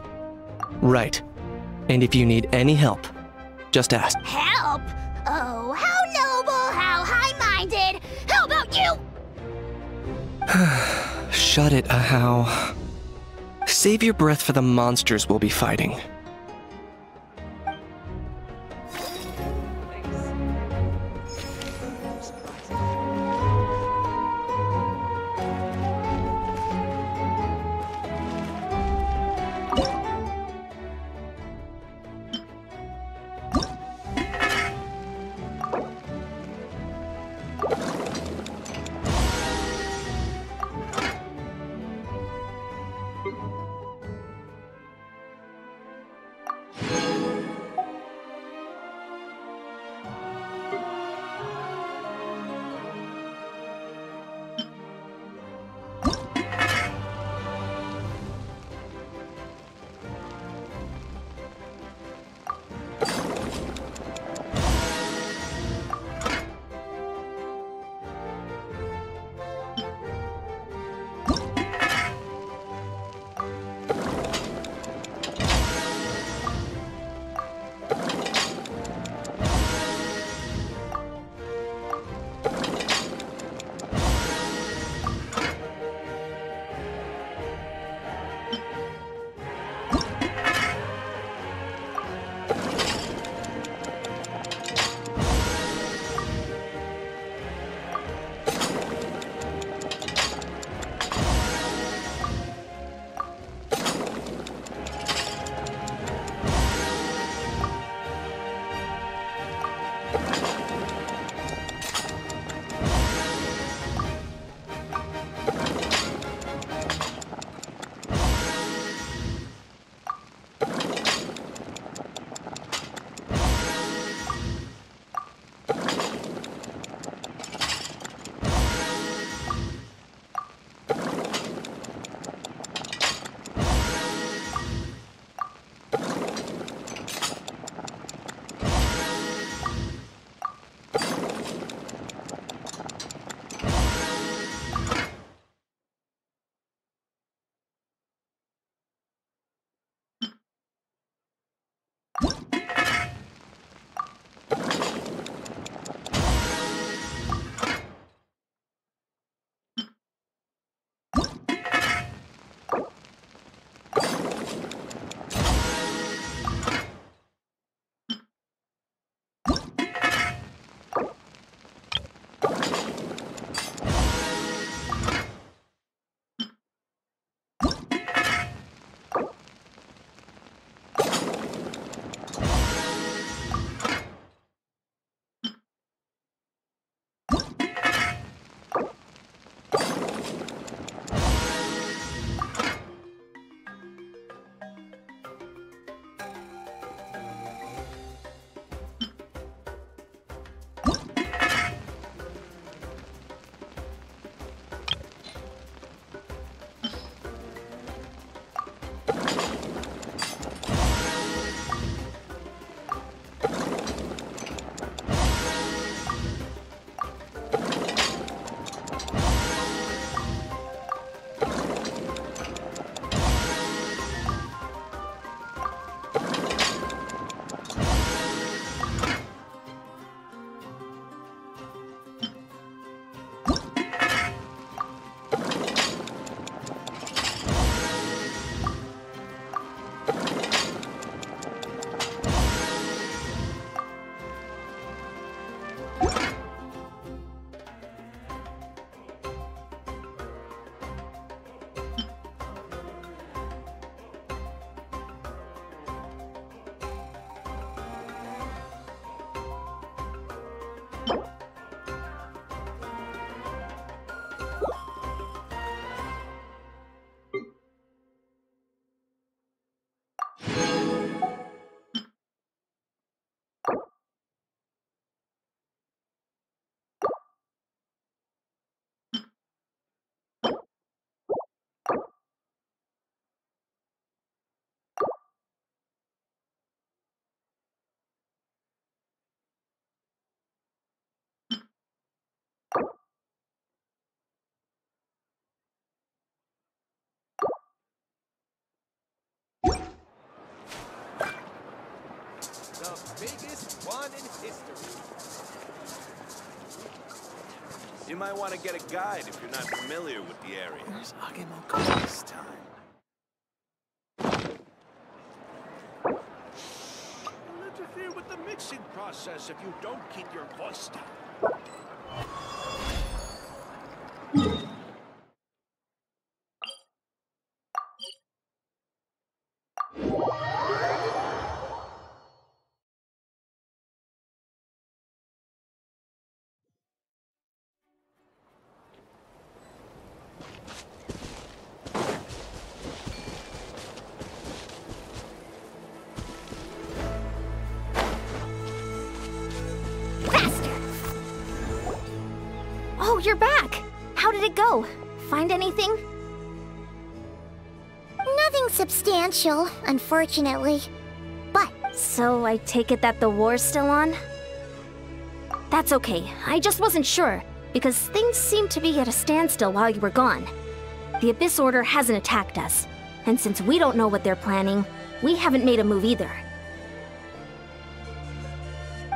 Right. And if you need any help, just ask. Help? Oh, how noble, how high-minded. How about you? Shut it, Ahau. Save your breath for the monsters we'll be fighting. one in history. You might want to get a guide if you're not familiar with the area. Where's Agemo going this time? You'll interfere with the mixing process if you don't keep your voice down. Oh, you're back! How did it go? Find anything? Nothing substantial, unfortunately. But... So I take it that the war's still on? That's okay. I just wasn't sure, because things seemed to be at a standstill while you were gone. The Abyss Order hasn't attacked us, and since we don't know what they're planning, we haven't made a move either.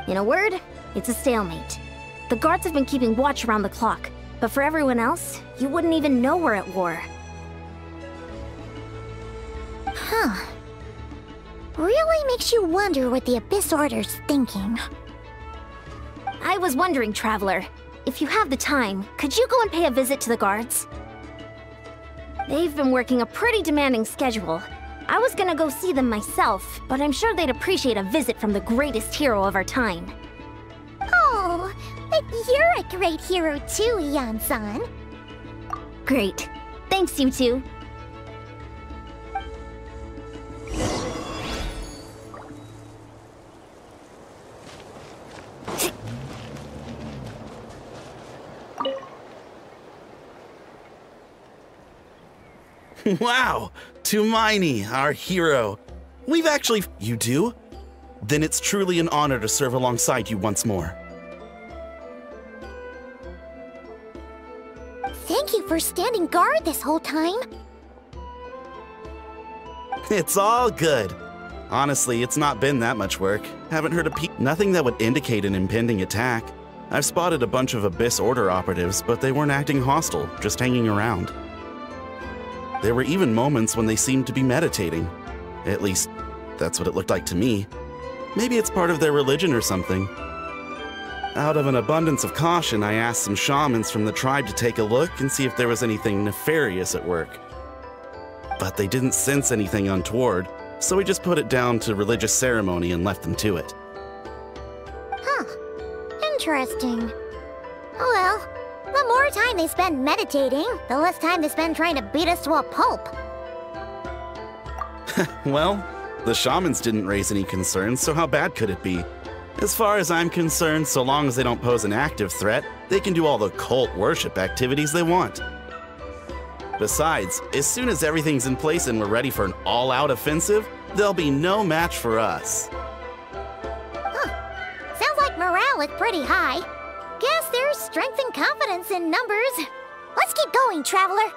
In a word, it's a stalemate. The guards have been keeping watch around the clock, but for everyone else, you wouldn't even know we're at war. Huh. Really makes you wonder what the Abyss Order's thinking. I was wondering, Traveler, if you have the time, could you go and pay a visit to the guards? They've been working a pretty demanding schedule. I was gonna go see them myself, but I'm sure they'd appreciate a visit from the greatest hero of our time. Oh, but you're a great hero too, Yan-san. Great. Thanks, you two. Wow! Tumaini, our hero. We've actually... You do? Then it's truly an honor to serve alongside you once more. Thank you for standing guard this whole time. It's all good. Honestly, it's not been that much work. Haven't heard nothing that would indicate an impending attack. I've spotted a bunch of Abyss Order operatives, but they weren't acting hostile, just hanging around. There were even moments when they seemed to be meditating. At least, that's what it looked like to me. Maybe it's part of their religion or something. Out of an abundance of caution, I asked some shamans from the tribe to take a look and see if there was anything nefarious at work. But they didn't sense anything untoward, so we just put it down to religious ceremony and left them to it. Huh. Interesting. Oh well. The more time they spend meditating, the less time they spend trying to beat us to a pulp. Well, the shamans didn't raise any concerns, so how bad could it be? As far as I'm concerned, so long as they don't pose an active threat, they can do all the cult worship activities they want. Besides, as soon as everything's in place and we're ready for an all-out offensive, there'll be no match for us. Huh. Sounds like morale is pretty high. Guess there's strength and confidence in numbers. Let's keep going, Traveler.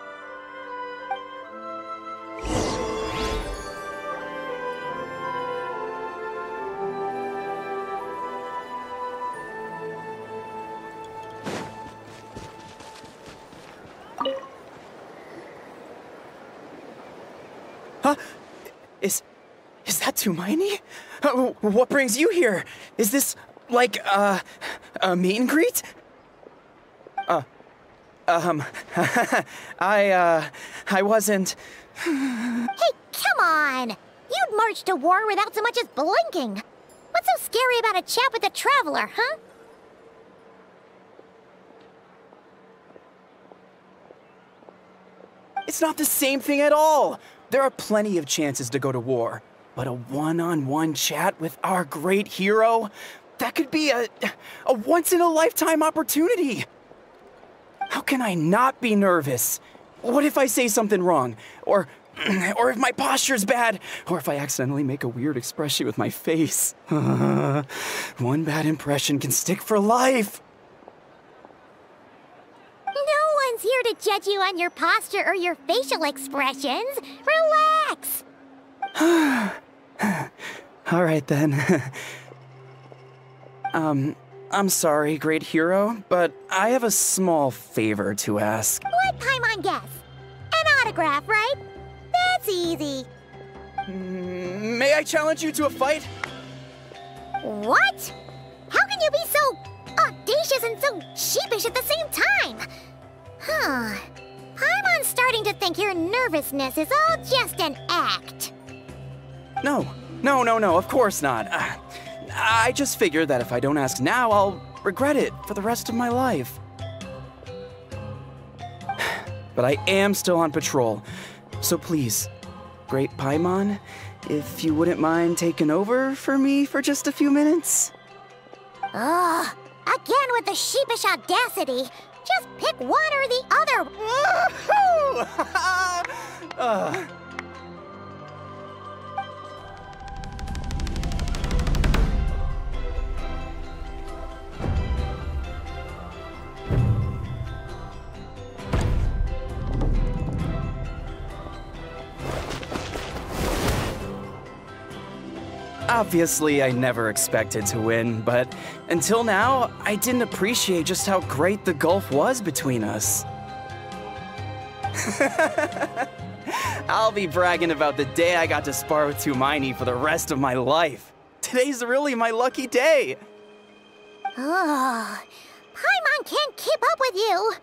Huh? Is that Tumaini? What brings you here? Is this, like, a meet and greet? I wasn't... Hey, come on! You'd march to war without so much as blinking! What's so scary about a chat with a traveler, huh? It's not the same thing at all! There are plenty of chances to go to war, but a one-on-one chat with our great hero? That could be a once-in-a-lifetime opportunity! How can I not be nervous? What if I say something wrong? Or if my posture's bad? Or if I accidentally make a weird expression with my face? One bad impression can stick for life! No one's here to judge you on your posture or your facial expressions. Relax! All right, then. I'm sorry, great hero, but I have a small favor to ask. Let Paimon guess. An autograph, right? That's easy. May I challenge you to a fight? What? How can you be so audacious and so sheepish at the same time? Huh. Paimon's starting to think your nervousness is all just an act. No, of course not. I just figured that if I don't ask now, I'll regret it for the rest of my life. But I am still on patrol, so please, Great Paimon, if you wouldn't mind taking over for me for just a few minutes? Ugh, again with the sheepish audacity. Just pick one or the other. Obviously, I never expected to win, but until now, I didn't appreciate just how great the gulf was between us. I'll be bragging about the day I got to spar with Tumaini for the rest of my life. Today's really my lucky day. Ugh, Paimon can't keep up with you.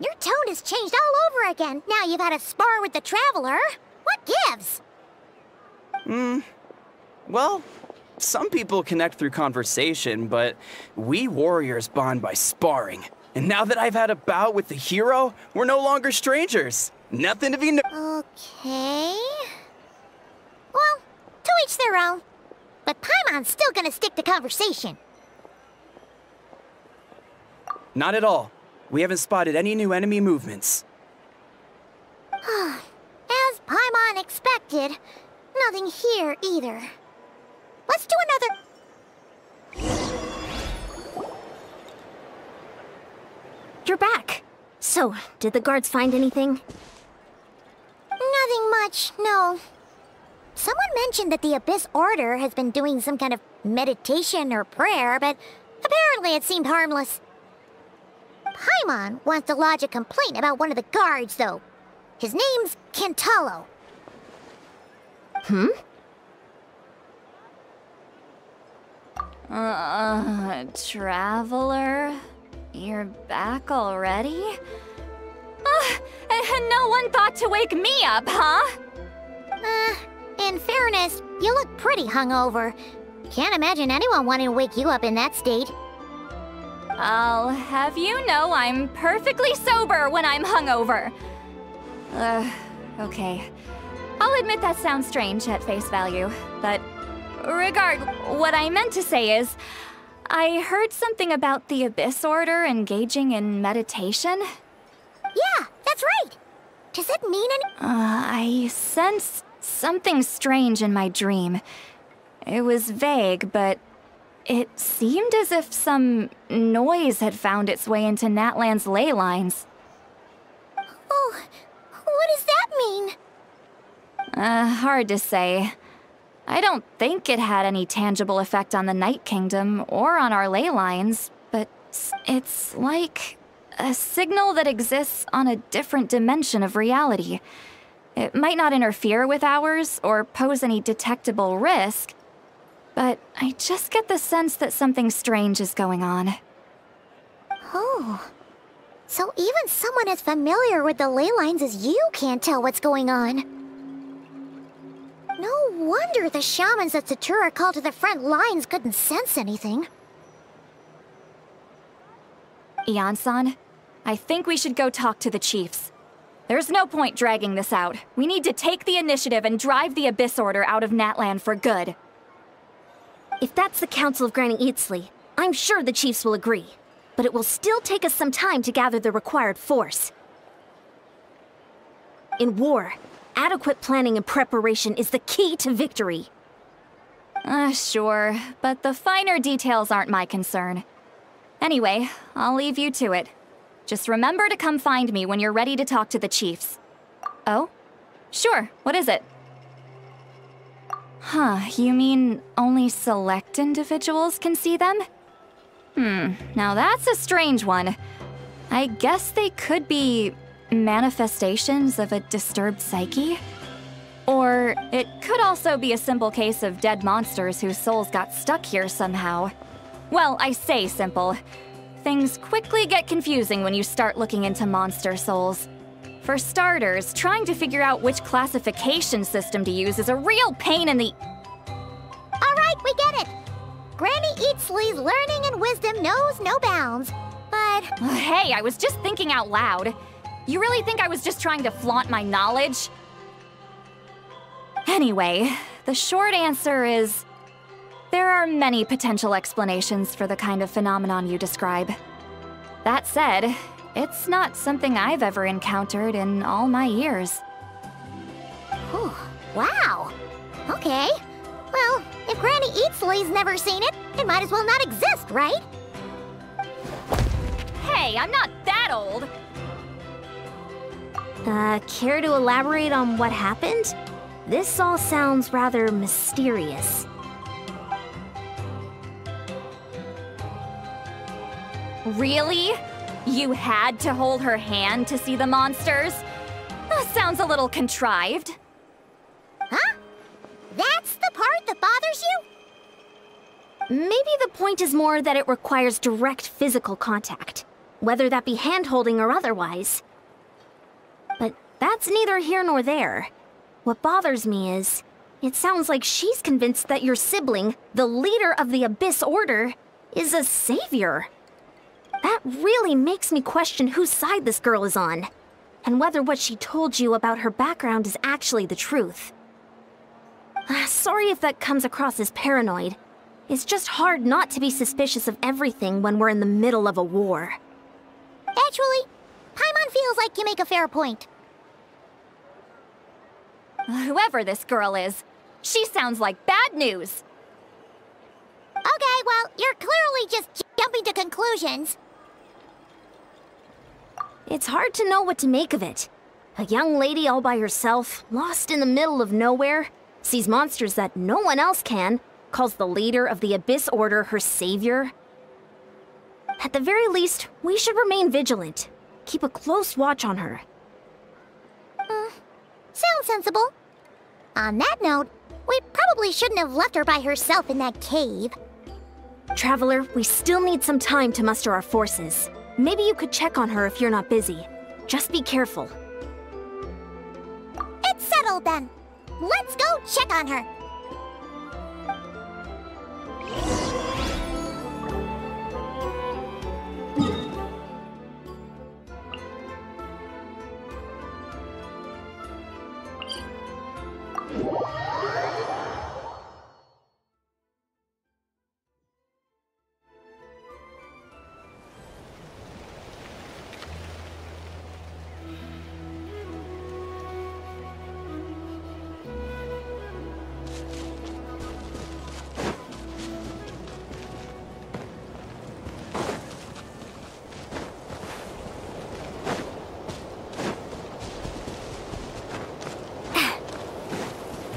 Your tone has changed all over again. Now you've had a spar with the Traveler. What gives? Well, some people connect through conversation, but we warriors bond by sparring. And now that I've had a bout with the hero, we're no longer strangers. Nothing to be Okay. Well, to each their own. But Paimon's still gonna stick to conversation. Not at all. We haven't spotted any new enemy movements. As Paimon expected, nothing here either. Let's do another... You're back. So, did the guards find anything? Nothing much, no. Someone mentioned that the Abyss Order has been doing some kind of meditation or prayer, but apparently it seemed harmless. Paimon wants to lodge a complaint about one of the guards, though. His name's Kentalo. Traveler? You're back already? And no one thought to wake me up, huh? In fairness, you look pretty hungover. Can't imagine anyone wanting to wake you up in that state. I'll have you know I'm perfectly sober when I'm hungover. Okay. I'll admit that sounds strange at face value, but what I meant to say is, I heard something about the Abyss Order engaging in meditation. Yeah, that's right. Does it mean any— I sensed something strange in my dream. It was vague, but it seemed as if some noise had found its way into Natlan's ley lines. Oh, what does that mean? Hard to say. I don't think it had any tangible effect on the Night Kingdom or on our ley lines, but it's like a signal that exists on a different dimension of reality. It might not interfere with ours or pose any detectable risk, but I just get the sense that something strange is going on. Oh, so even someone as familiar with the ley lines as you can't tell what's going on. No wonder the shamans that Satura called to the front lines couldn't sense anything. Ian-san, I think we should go talk to the chiefs. There's no point dragging this out. We need to take the initiative and drive the Abyss Order out of Natlan for good. If that's the Council of Granny Eatsley, I'm sure the chiefs will agree. But it will still take us some time to gather the required force. In war, adequate planning and preparation is the key to victory. Sure, but the finer details aren't my concern. Anyway, I'll leave you to it. Just remember to come find me when you're ready to talk to the chiefs. Oh? Sure, what is it? You mean only select individuals can see them? Now that's a strange one. I guess they could be manifestations of a disturbed psyche? Or it could also be a simple case of dead monsters whose souls got stuck here somehow. Well, I say simple. Things quickly get confusing when you start looking into monster souls. For starters, trying to figure out which classification system to use is a real pain in the... Alright, we get it! Granny Eatsley's learning and wisdom knows no bounds, but... Hey, I was just thinking out loud. You really think I was just trying to flaunt my knowledge? Anyway, the short answer is... there are many potential explanations for the kind of phenomenon you describe. That said, it's not something I've ever encountered in all my years. Whew, wow. Okay. Well, if Granny Eatsley's never seen it, it might as well not exist, right? Hey, I'm not that old! Care to elaborate on what happened? This all sounds rather mysterious. Really? You had to hold her hand to see the monsters? That sounds a little contrived. Huh? That's the part that bothers you? Maybe the point is more that it requires direct physical contact, whether that be hand-holding or otherwise. But that's neither here nor there. What bothers me is, it sounds like she's convinced that your sibling, the leader of the Abyss Order, is a savior. That really makes me question whose side this girl is on, and whether what she told you about her background is actually the truth. Sorry if that comes across as paranoid. It's just hard not to be suspicious of everything when we're in the middle of a war. Actually, Paimon feels like you make a fair point. Whoever this girl is, she sounds like bad news. Okay, well, you're clearly just jumping to conclusions. It's hard to know what to make of it. A young lady all by herself, lost in the middle of nowhere, sees monsters that no one else can, calls the leader of the Abyss Order her savior. At the very least, we should remain vigilant. Keep a close watch on her. Sounds sensible. On that note, we probably shouldn't have left her by herself in that cave. Traveler, we still need some time to muster our forces. Maybe you could check on her if you're not busy. Just be careful. It's settled then. Let's go check on her.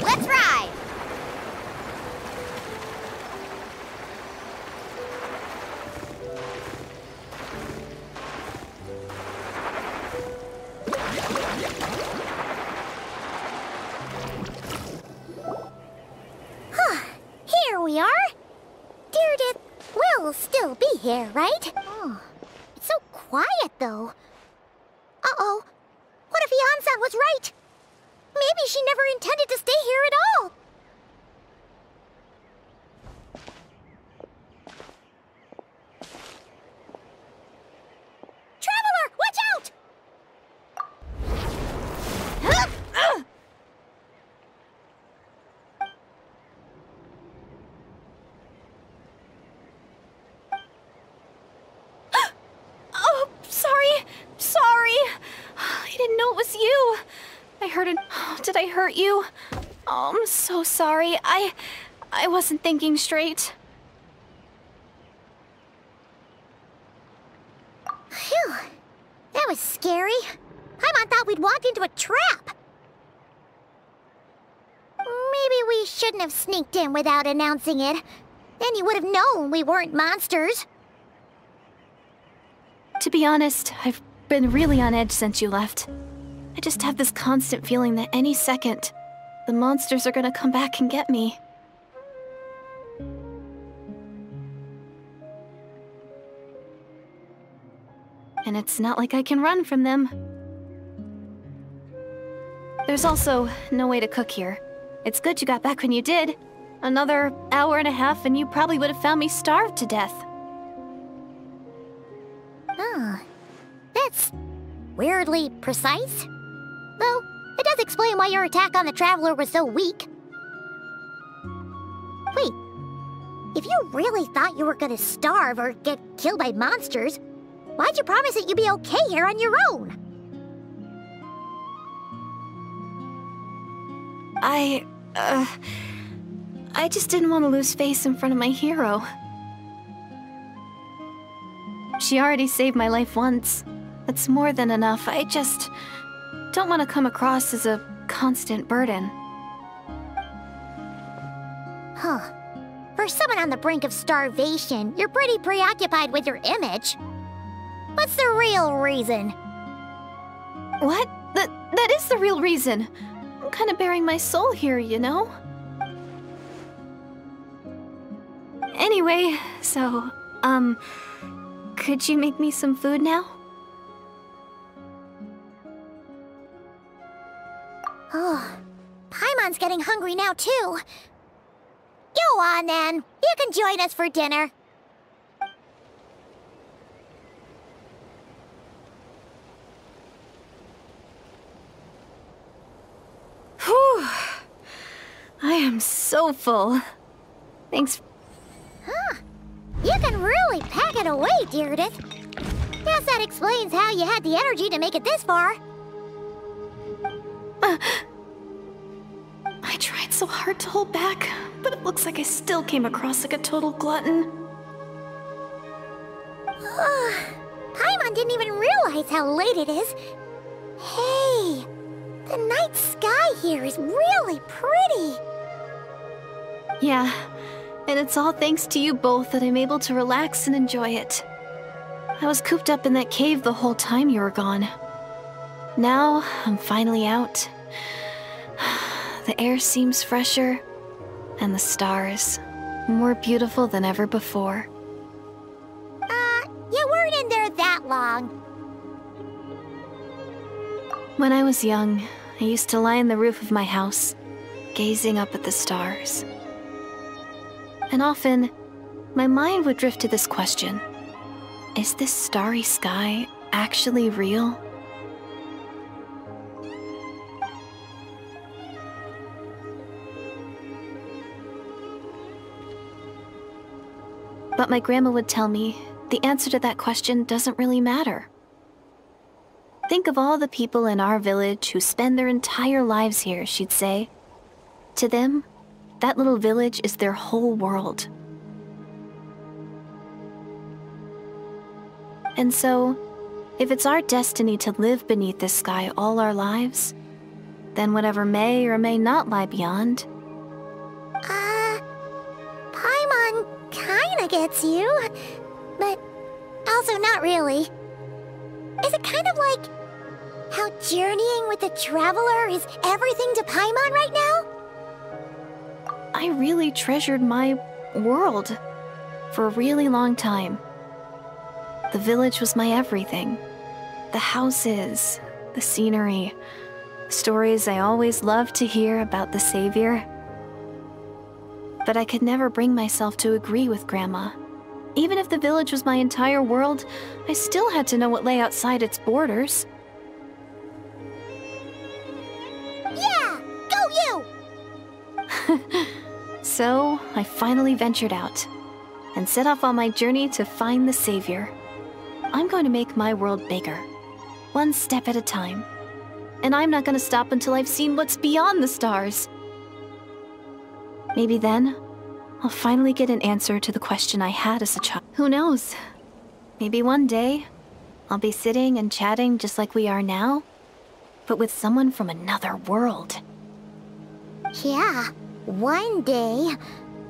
Let's ride! Here we are. Deirdre will still be here, right? Oh, it's so quiet, though. Uh-oh. What if Yan-san was right? Maybe she never intended to stay here at all. Traveler, watch out! Oh, sorry. I didn't know it was you. I heard it. Did I hurt you? Oh, I'm so sorry. I wasn't thinking straight. Phew. That was scary. Paimon thought we'd walked into a trap. Maybe we shouldn't have sneaked in without announcing it. Then you would have known we weren't monsters. To be honest, I've been really on edge since you left. I just have this constant feeling that any second, the monsters are gonna come back and get me. And it's not like I can run from them. There's also no way to cook here. It's good you got back when you did. Another hour and a half and you probably would have found me starved to death. Oh, that's weirdly precise. Though, it does explain why your attack on the Traveler was so weak. Wait, if you really thought you were gonna starve or get killed by monsters, why'd you promise that you'd be okay here on your own? I just didn't want to lose face in front of my hero. She already saved my life once. That's more than enough. I just don't want to come across as a constant burden. Huh. For someone on the brink of starvation, you're pretty preoccupied with your image. What's the real reason? What? That is the real reason. I'm kind of bearing my soul here, you know? Anyway, so, could you make me some food now? Oh, Paimon's getting hungry now too. Go on then, you can join us for dinner. Whew. I am so full. Thanks. Huh. You can really pack it away, Deirdith. Guess that explains how you had the energy to make it this far. I tried so hard to hold back, but it looks like I still came across like a total glutton. Paimon didn't even realize how late it is. Hey, the night sky here is really pretty. Yeah, and it's all thanks to you both that I'm able to relax and enjoy it. I was cooped up in that cave the whole time you were gone. Now, I'm finally out. The air seems fresher, and the stars more beautiful than ever before. You weren't in there that long. When I was young, I used to lie on the roof of my house, gazing up at the stars. And often, my mind would drift to this question. Is this starry sky actually real? But my grandma would tell me the answer to that question doesn't really matter. Think of all the people in our village who spend their entire lives here, she'd say. To them, that little village is their whole world. And so, if it's our destiny to live beneath this sky all our lives, then whatever may or may not lie beyond... Paimon kinda gets you, but also not really. Is it kind of like how journeying with the Traveler is everything to Paimon right now? I really treasured my world for a really long time. The village was my everything. The houses, the scenery, stories I always loved to hear about the Savior. But I could never bring myself to agree with Grandma. Even if the village was my entire world, I still had to know what lay outside its borders. Yeah! Go you! So, I finally ventured out, and set off on my journey to find the Savior. I'm going to make my world bigger, one step at a time. And I'm not going to stop until I've seen what's beyond the stars. Maybe then, I'll finally get an answer to the question I had as a child. Who knows? Maybe one day, I'll be sitting and chatting just like we are now, but with someone from another world. Yeah, one day.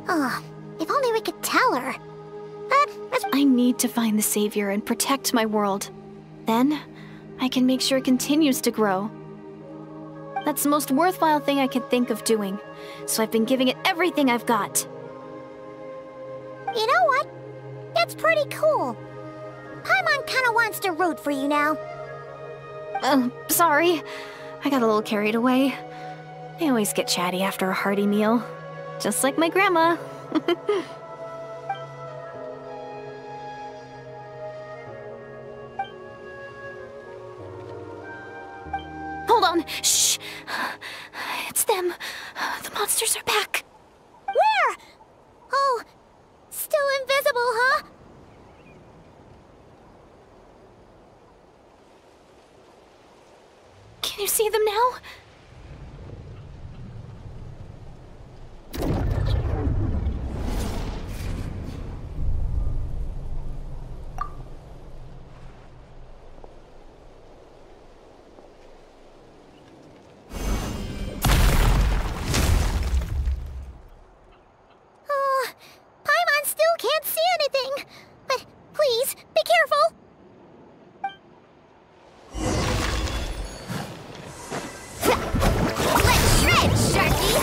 Oh, if only we could tell her. I need to find the savior and protect my world. Then, I can make sure it continues to grow. That's the most worthwhile thing I could think of doing, so I've been giving it everything I've got. You know what? That's pretty cool. Paimon kinda wants to root for you now. Sorry. I got a little carried away. I always get chatty after a hearty meal. Just like my grandma. Hold on! Shh! It's them. The monsters are back. Where? Oh, still invisible, huh? Can you see them now? Paimon still can't see anything. But please, be careful. Let's shred, Sharky!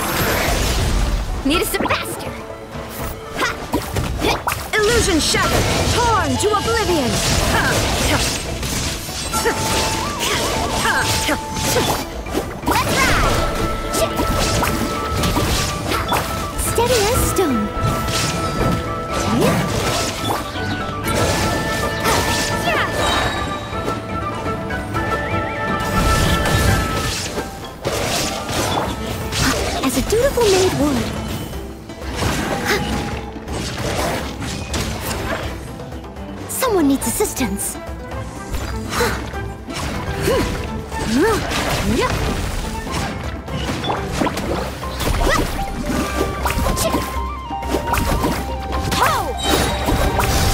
Need us faster! Illusion shattered! Torn to oblivion! Let's ride! Steady as stone. As a dutiful maid would. Someone needs assistance.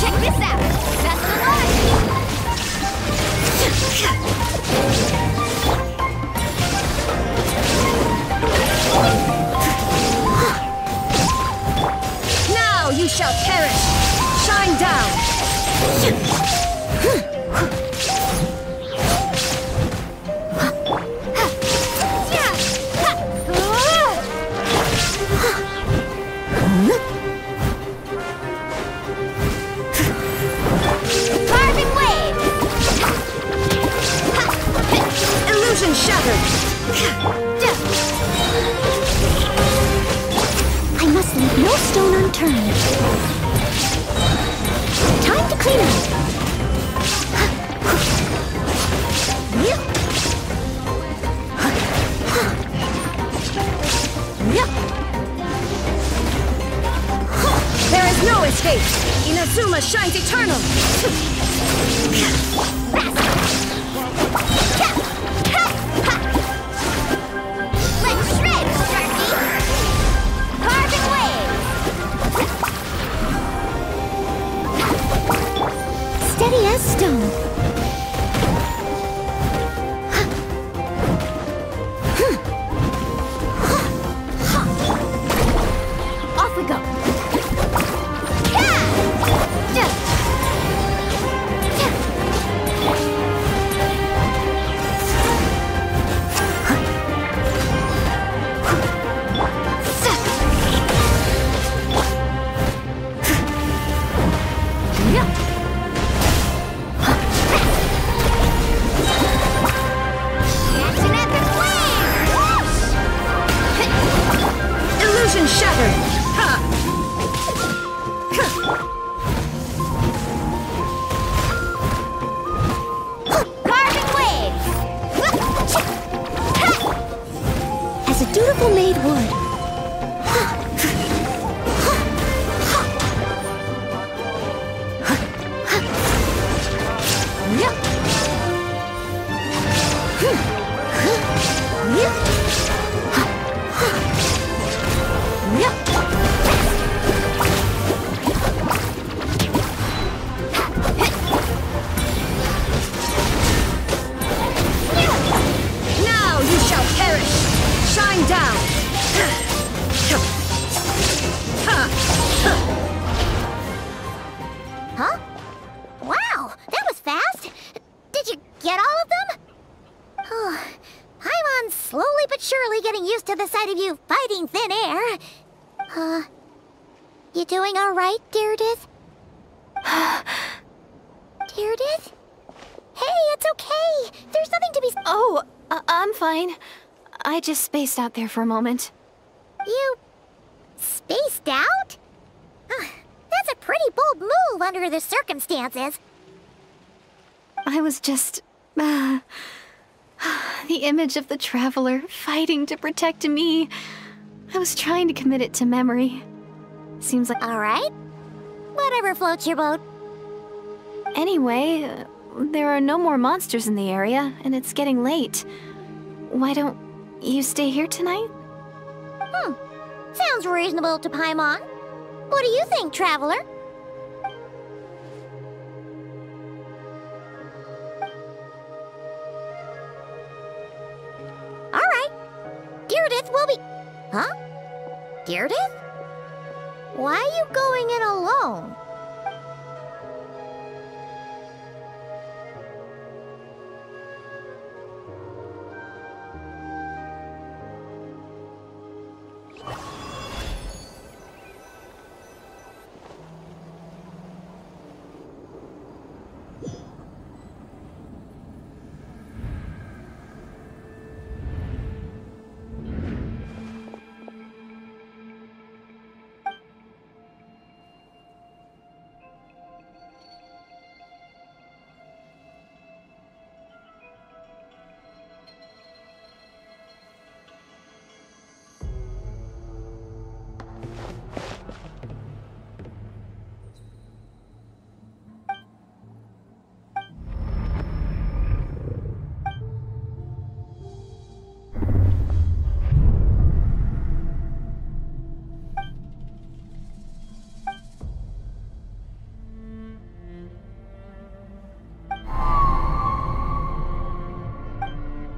Check this out! That's the line! Now you shall perish! Shine down! Carving wave! Illusion shattered! I must leave no stone unturned. Time to clean up. There is no escape! Inazuma shines eternal! Let's shred, Sharky! Carving wave! Steady as stone. Off we go! Illusion shattered! Carving waves! As a dutiful maid would. slowly but surely getting used to the sight of you fighting thin air. You doing all right, Deirdith? Deirdith? Hey, it's okay. There's nothing to be... Oh, I'm fine. I just spaced out there for a moment. You... spaced out? That's a pretty bold move under the circumstances. I was just... the image of the traveler fighting to protect me. I was trying to commit it to memory. Seems like... All right. Whatever floats your boat. Anyway, there are no more monsters in the area, and it's getting late. Why don't you stay here tonight? Sounds reasonable to Paimon. What do you think, Traveler? All right. Deirdith will be... Huh? Deirdith? Why are you going in alone?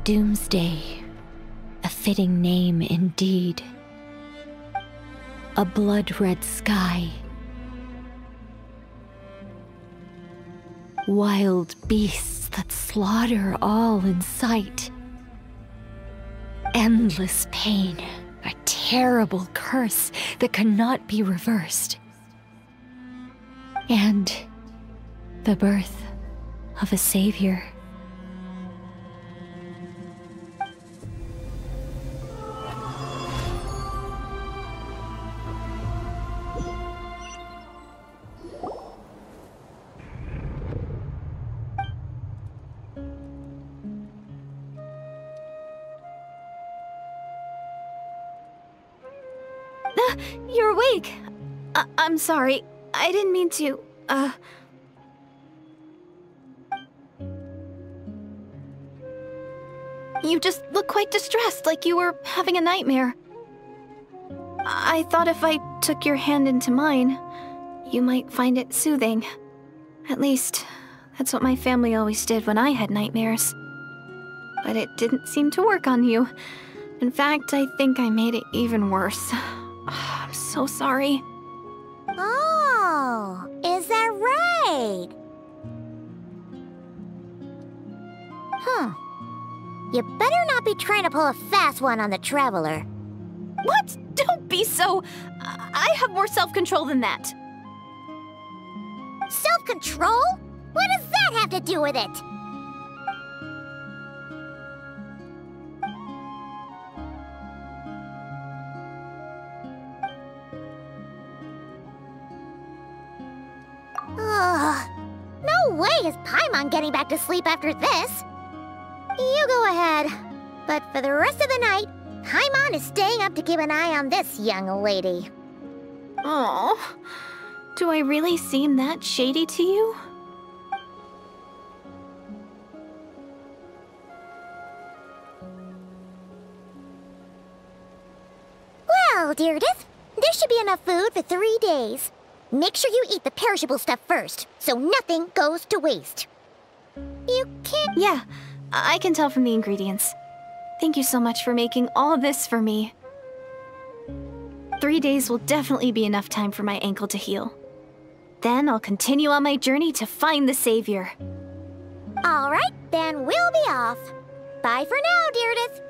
Doomsday, a fitting name indeed. A blood-red sky. Wild beasts that slaughter all in sight. Endless pain, a terrible curse that cannot be reversed. And the birth of a savior. You're awake! I'm sorry. I didn't mean to, You just look quite distressed, like you were having a nightmare. I thought if I took your hand into mine, you might find it soothing. At least, that's what my family always did when I had nightmares. But it didn't seem to work on you. In fact, I think I made it even worse. I'm so sorry. Oh, is that right? You better not be trying to pull a fast one on the Traveler. What? Don't be so... I have more self-control than that. Self-control? What does that have to do with it? No way is Paimon getting back to sleep after this. You go ahead. But for the rest of the night, Paimon is staying up to keep an eye on this young lady. Oh, do I really seem that shady to you? Well, Deirdith, there should be enough food for 3 days. Make sure you eat the perishable stuff first, so nothing goes to waste. You can't... Yeah, I can tell from the ingredients. Thank you so much for making all this for me. 3 days will definitely be enough time for my ankle to heal. Then I'll continue on my journey to find the savior. All right, then we'll be off. Bye for now, Deirdith.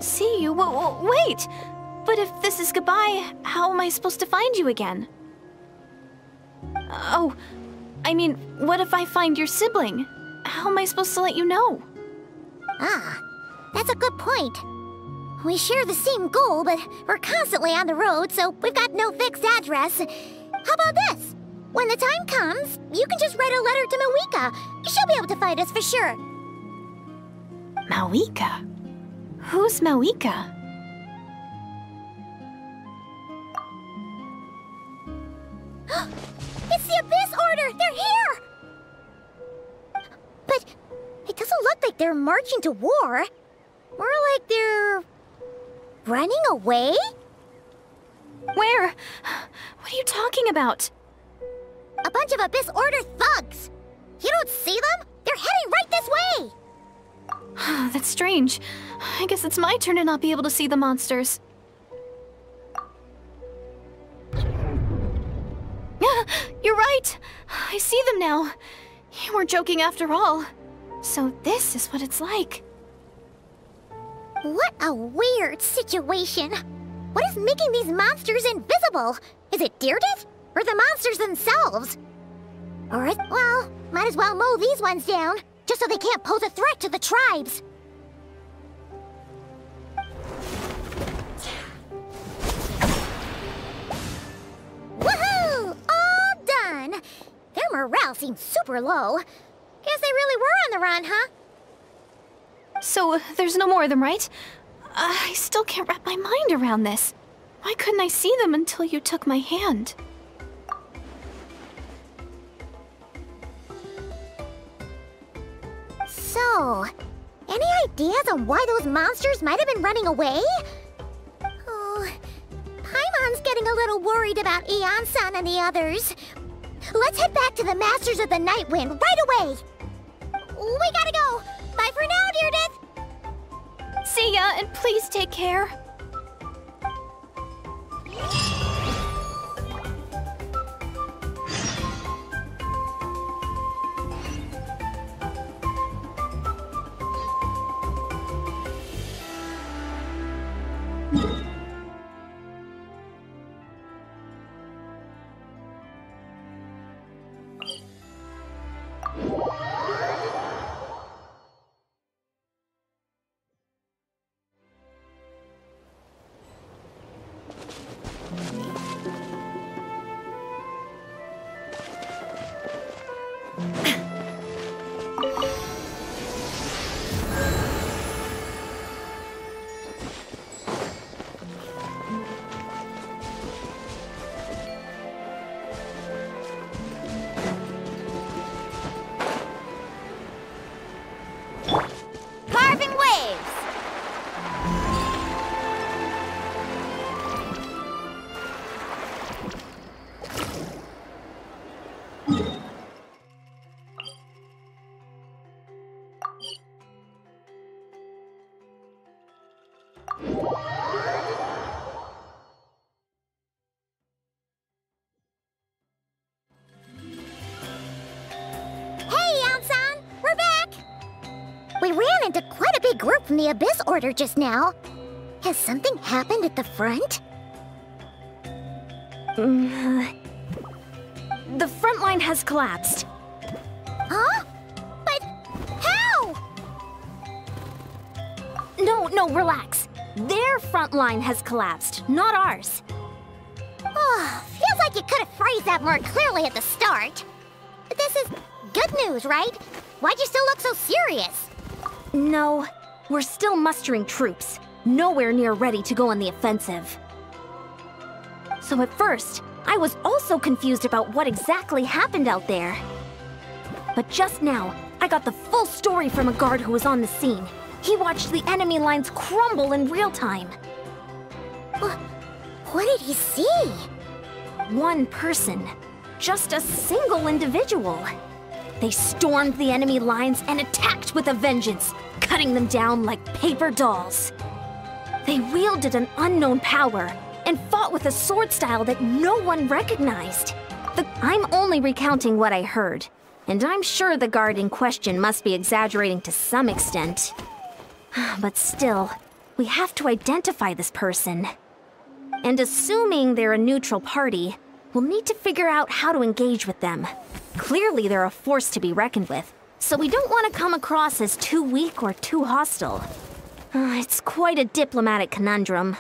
see you. Wait! But if this is goodbye, how am I supposed to find you again? Oh, I mean, what if I find your sibling? How am I supposed to let you know? Ah, that's a good point. We share the same goal, but we're constantly on the road, so we've got no fixed address. How about this? When the time comes, you can just write a letter to Mawika. She'll be able to find us for sure. Mawika? Who's Mawika? It's the Abyss Order! They're here! But it doesn't look like they're marching to war. More like they're running away? Where? What are you talking about? A bunch of Abyss Order thugs! You don't see them? They're heading right this way! That's strange. I guess it's my turn to not be able to see the monsters. You're right! I see them now. You weren't joking after all. So this is what it's like. What a weird situation. What is making these monsters invisible? Is it Deerdit? Or the monsters themselves? Or, well, might as well mow these ones down, just so they can't pose a threat to the tribes. Woohoo! All done! Their morale seems super low. Guess they really were on the run, huh? So, there's no more of them, right? I still can't wrap my mind around this. Why couldn't I see them until you took my hand? So, any ideas on why those monsters might have been running away? Oh, Paimon's getting a little worried about Eon-san and the others. Let's head back to the Masters of the Night Wind right away! We gotta go! Bye for now, Deerdith! See ya, and please take care. Into quite a big group from the Abyss Order just now. Has something happened at the front? The front line has collapsed. Huh? But how? No, relax. Their front line has collapsed, not ours. Oh, feels like you could have phrased that more clearly at the start. But this is good news, right? Why'd you still look so serious? No, we're still mustering troops, nowhere near ready to go on the offensive. So at first, I was also confused about what exactly happened out there. But just now, I got the full story from a guard who was on the scene. He watched the enemy lines crumble in real time. What did he see? One person. Just a single individual. They stormed the enemy lines and attacked with a vengeance, cutting them down like paper dolls. They wielded an unknown power and fought with a sword style that no one recognized. I'm only recounting what I heard, and I'm sure the guard in question must be exaggerating to some extent. But still, we have to identify this person. And assuming they're a neutral party, we'll need to figure out how to engage with them. Clearly they're a force to be reckoned with, so we don't want to come across as too weak or too hostile. It's quite a diplomatic conundrum.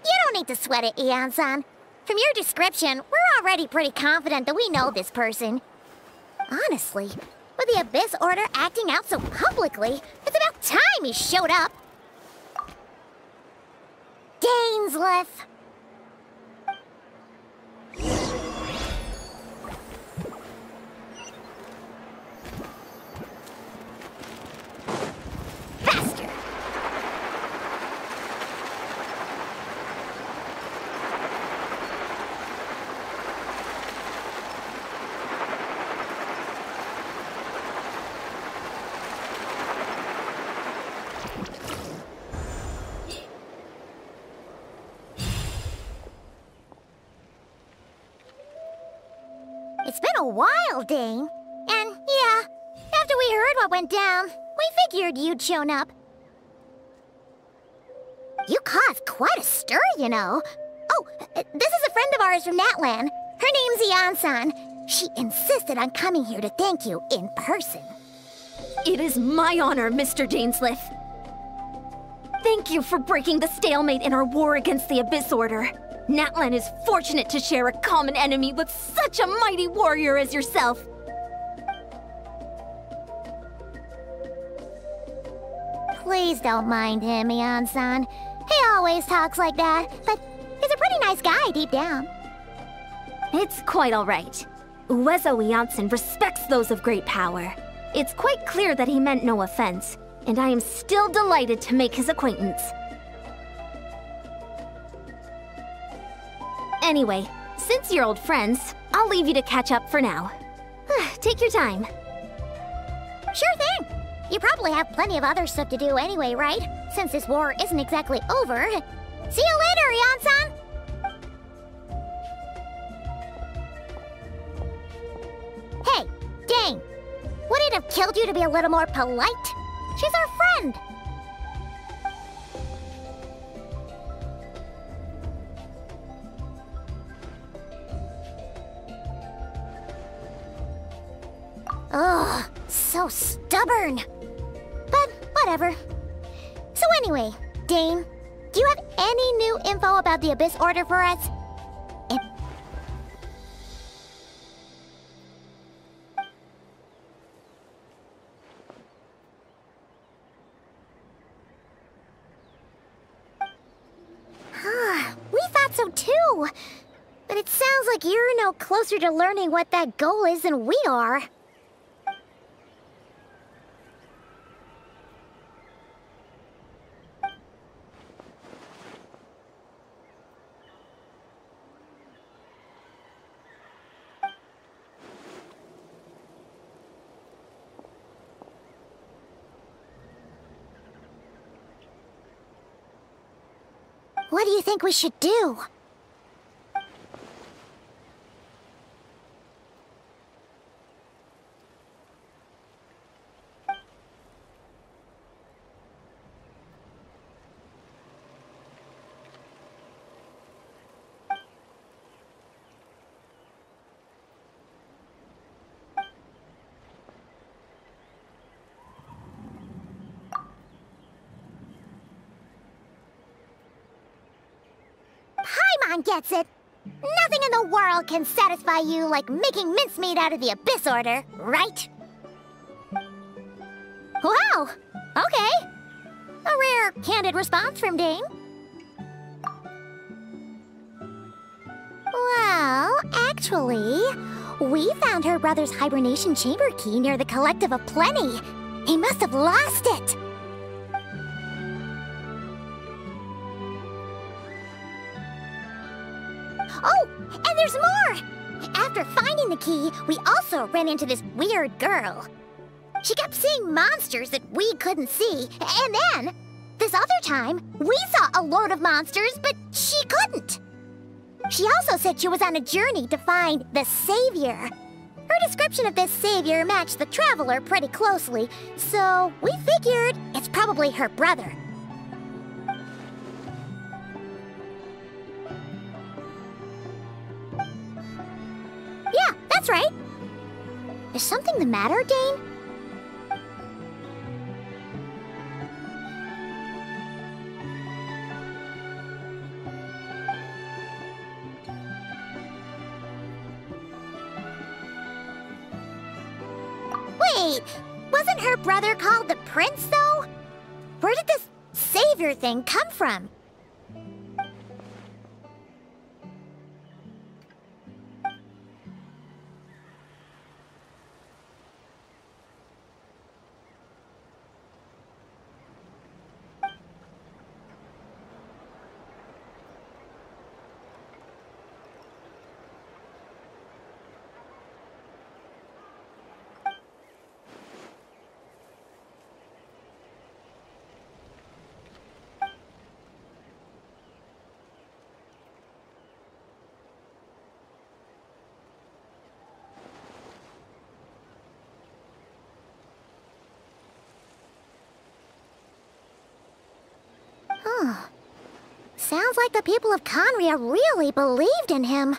You don't need to sweat it, Ian-san. From your description, we're already pretty confident that we know this person. Honestly, with the Abyss Order acting out so publicly, it's about time he showed up. Dainsleif. Faster. It's been a while, Dane. And yeah, after we heard what went down, we figured you'd shown up. You caused quite a stir, you know. Oh, this is a friend of ours from Natlan. Her name's Ian-san. She insisted on coming here to thank you in person. It is my honor, Mr. Dainsleif. Thank you for breaking the stalemate in our war against the Abyss Order. Natlan is fortunate to share a common enemy with such a mighty warrior as yourself. Please don't mind him, Ian-san. He always talks like that, but he's a pretty nice guy deep down. It's quite all right. Uezo Iansen respects those of great power. It's quite clear that he meant no offense, and I am still delighted to make his acquaintance. Anyway, since you're old friends, I'll leave you to catch up for now. Take your time. Sure thing. You probably have plenty of other stuff to do anyway, right? Since this war isn't exactly over. See you later, Ian-san! Hey, Dane! Would it have killed you to be a little more polite? She's our friend! Ugh, so stubborn. But whatever. So anyway, Dane, do you have any new info about the Abyss Order for us? We thought so too. But it sounds like you're no closer to learning what that goal is than we are. What do you think we should do? Paimon gets it. Nothing in the world can satisfy you like making mincemeat out of the Abyss Order, right? Wow, okay. A rare, candid response from Dane. Well, actually, we found her brother's hibernation chamber key near the Collective of Plenty. He must have lost it. Oh, and there's more! After finding the key, we also ran into this weird girl. She kept seeing monsters that we couldn't see, and then, this other time, we saw a load of monsters, but she couldn't. She also said she was on a journey to find the Savior. Her description of this savior matched the traveler pretty closely, so we figured it's probably her brother. Yeah, that's right. Is something the matter, Dane? Wait, wasn't her brother called the prince, though? Where did this savior thing come from? Sounds like the people of Conria really believed in him.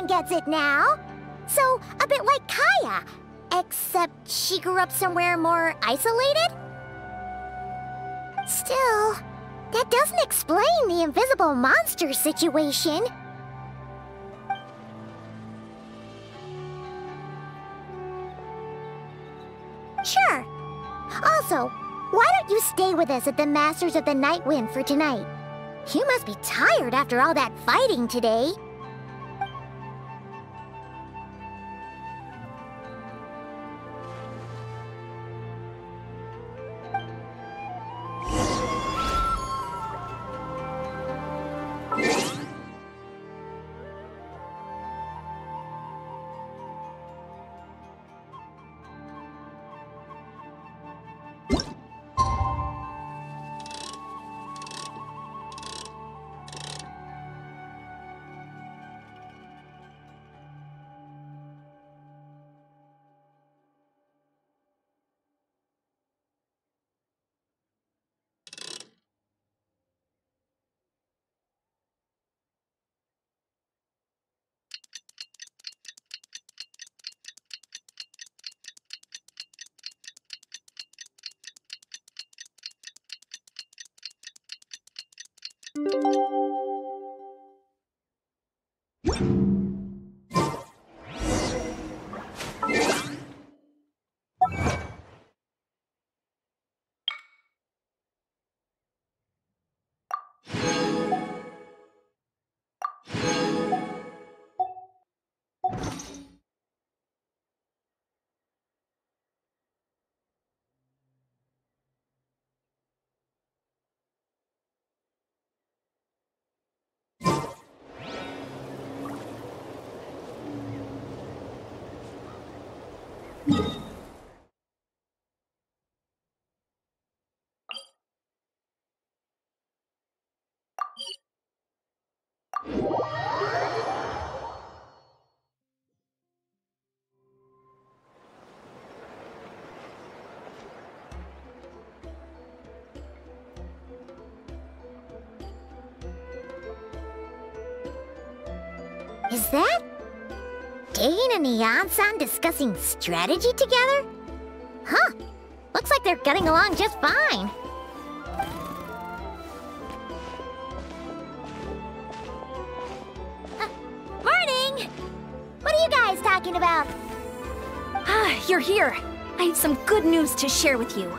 Gets it now. So, a bit like Kaya, except she grew up somewhere more isolated? Still, that doesn't explain the invisible monster situation. Sure. Also, why don't you stay with us at the Masters of the Night Wind for tonight? You must be tired after all that fighting today. Is that Dane and Neon-san discussing strategy together? Huh. Looks like they're getting along just fine. Morning! are you guys talking about? You're here. I have some good news to share with you.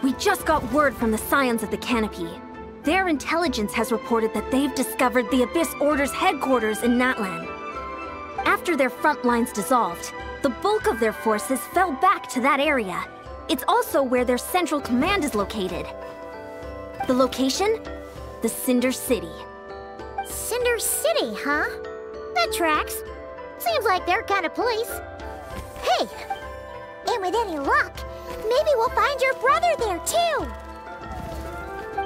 We just got word from the Scions of the Canopy. Their intelligence has reported that they've discovered the Abyss Order's headquarters in Natlan. After their front lines dissolved, the bulk of their forces fell back to that area. It's also where their central command is located. The location? The Cinder City. Cinder City, huh? That tracks. Seems like their kind of place. Hey! And with any luck, maybe we'll find your brother there, too!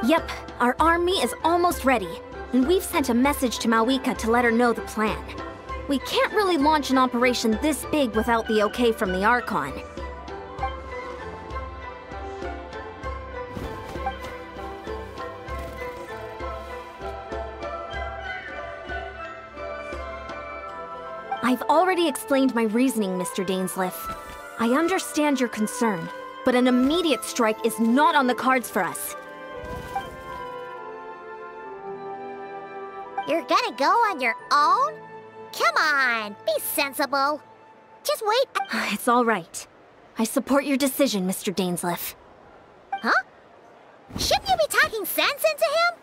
Yep, our army is almost ready, and we've sent a message to Malwika to let her know the plan. We can't really launch an operation this big without the okay from the Archon. I've already explained my reasoning, Mr. Dainsleif. I understand your concern, but an immediate strike is not on the cards for us. You're gonna go on your own? Come on, be sensible. Just wait. It's all right. I support your decision, Mr. Dainsleif. Huh? Shouldn't you be talking sense into him?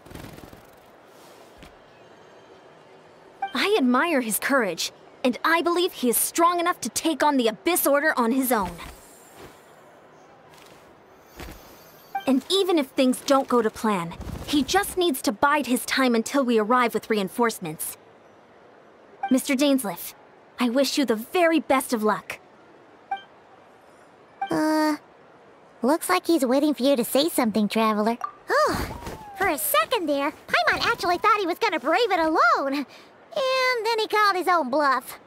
I admire his courage, and I believe he is strong enough to take on the Abyss Order on his own. And even if things don't go to plan, he just needs to bide his time until we arrive with reinforcements. Mr. Dainsleif, I wish you the very best of luck. Looks like he's waiting for you to say something, Traveler. Oh, for a second there, Paimon actually thought he was gonna brave it alone. And then he called his own bluff.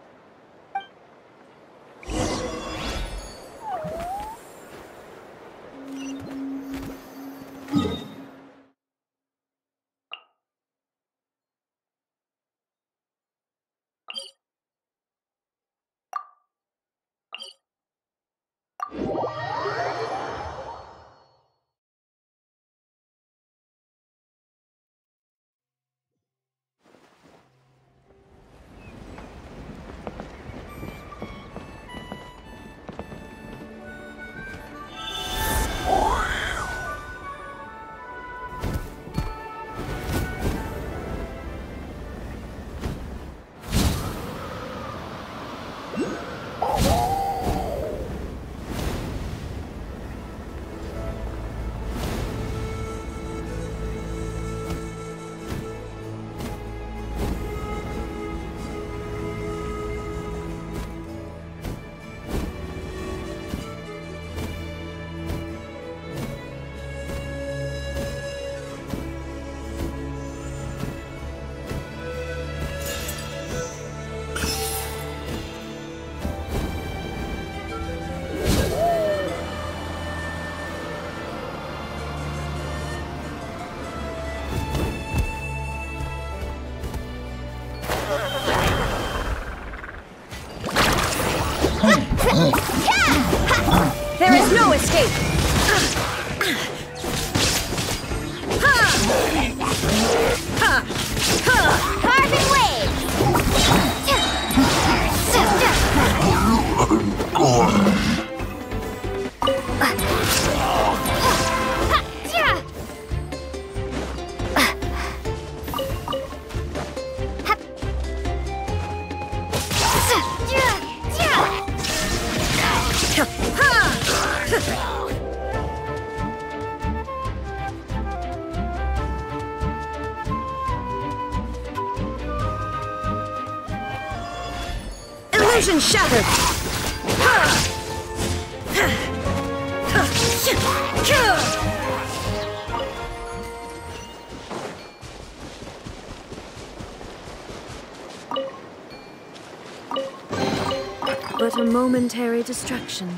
There is no escape! Carving waves! Illusion shattered! But a momentary distraction.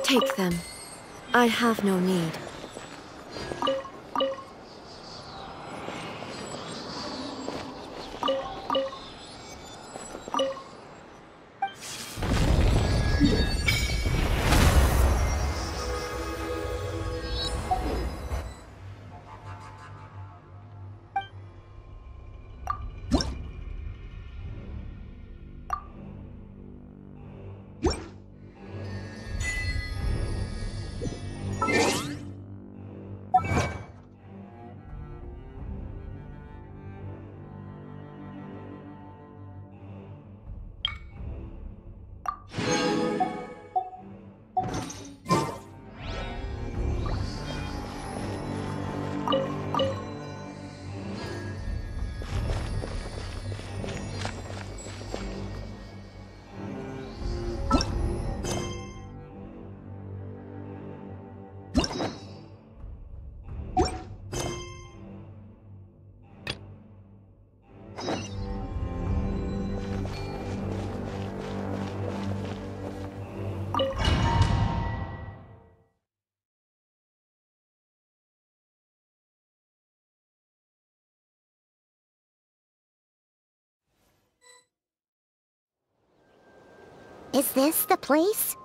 Take them. I have no need. Is this the place?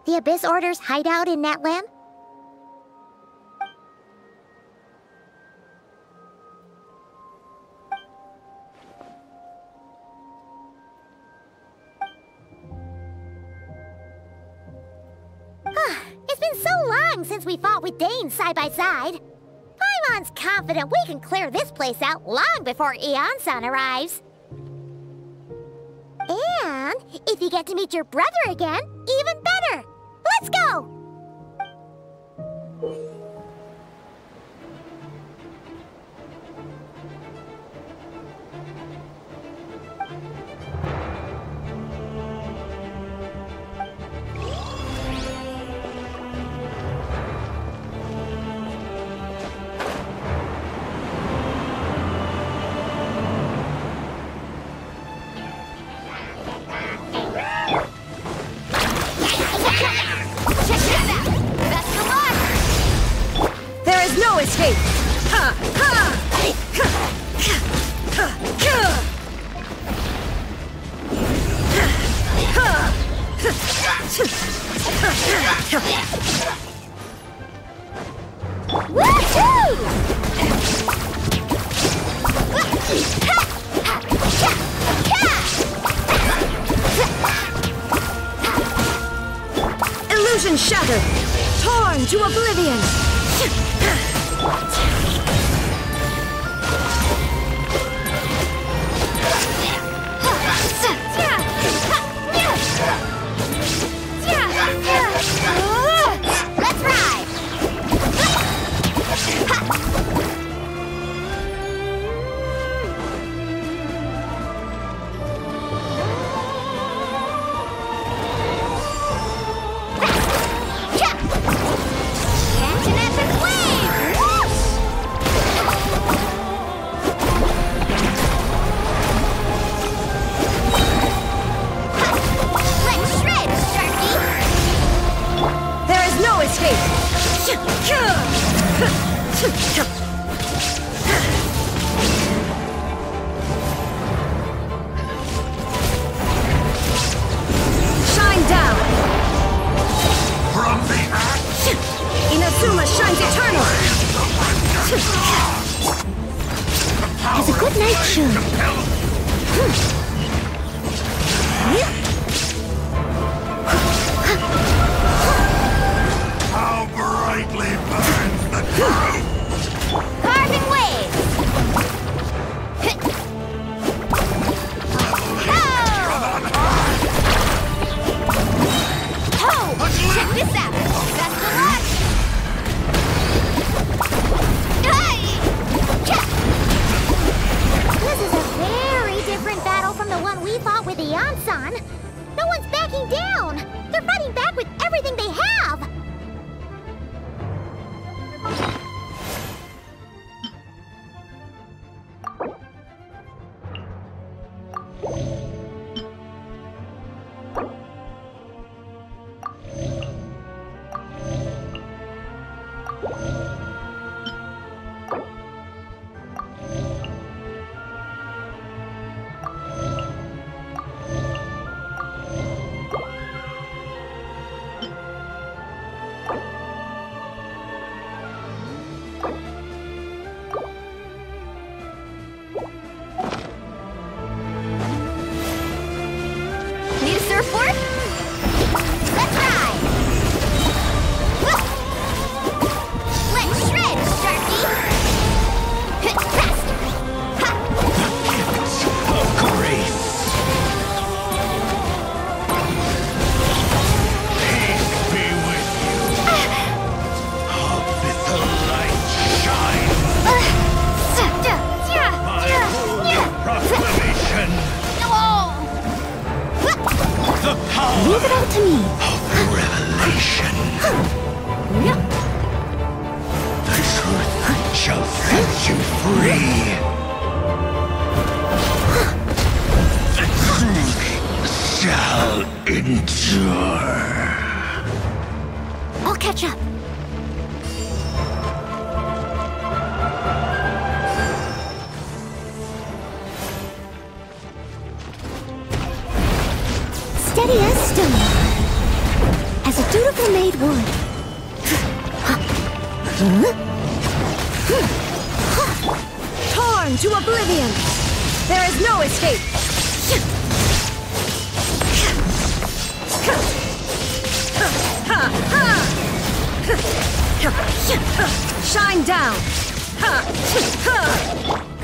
The Abyss Order's hideout in Natlan? It's been so long since we fought with Dane side by side. Paimon's confident we can clear this place out long before Eon-san arrives. And if you get to meet your brother again, even better. Let's go! No escape! Ha! Ha! Illusion shattered! Torn to oblivion! Let's ride! Shine down! From the axe! Inazuma shines eternal! It's a good night show. How brightly burns the truth! Carving waves! Check this out! Best of luck! This is a very different battle from the one we fought with Eon-san. No one's backing down! They're fighting back with everything they have! Need a surfboard? Let's ride! Let's shred, Sharky! Faster! Of grace! Peace be with you! How did the light shine? My holy proclamation! The power Leave it all to me. of revelation! The truth shall set you free! The truth shall endure! I'll catch up. Steady as stone, as a dutiful maid would. Torn to oblivion! There is no escape! Shine down!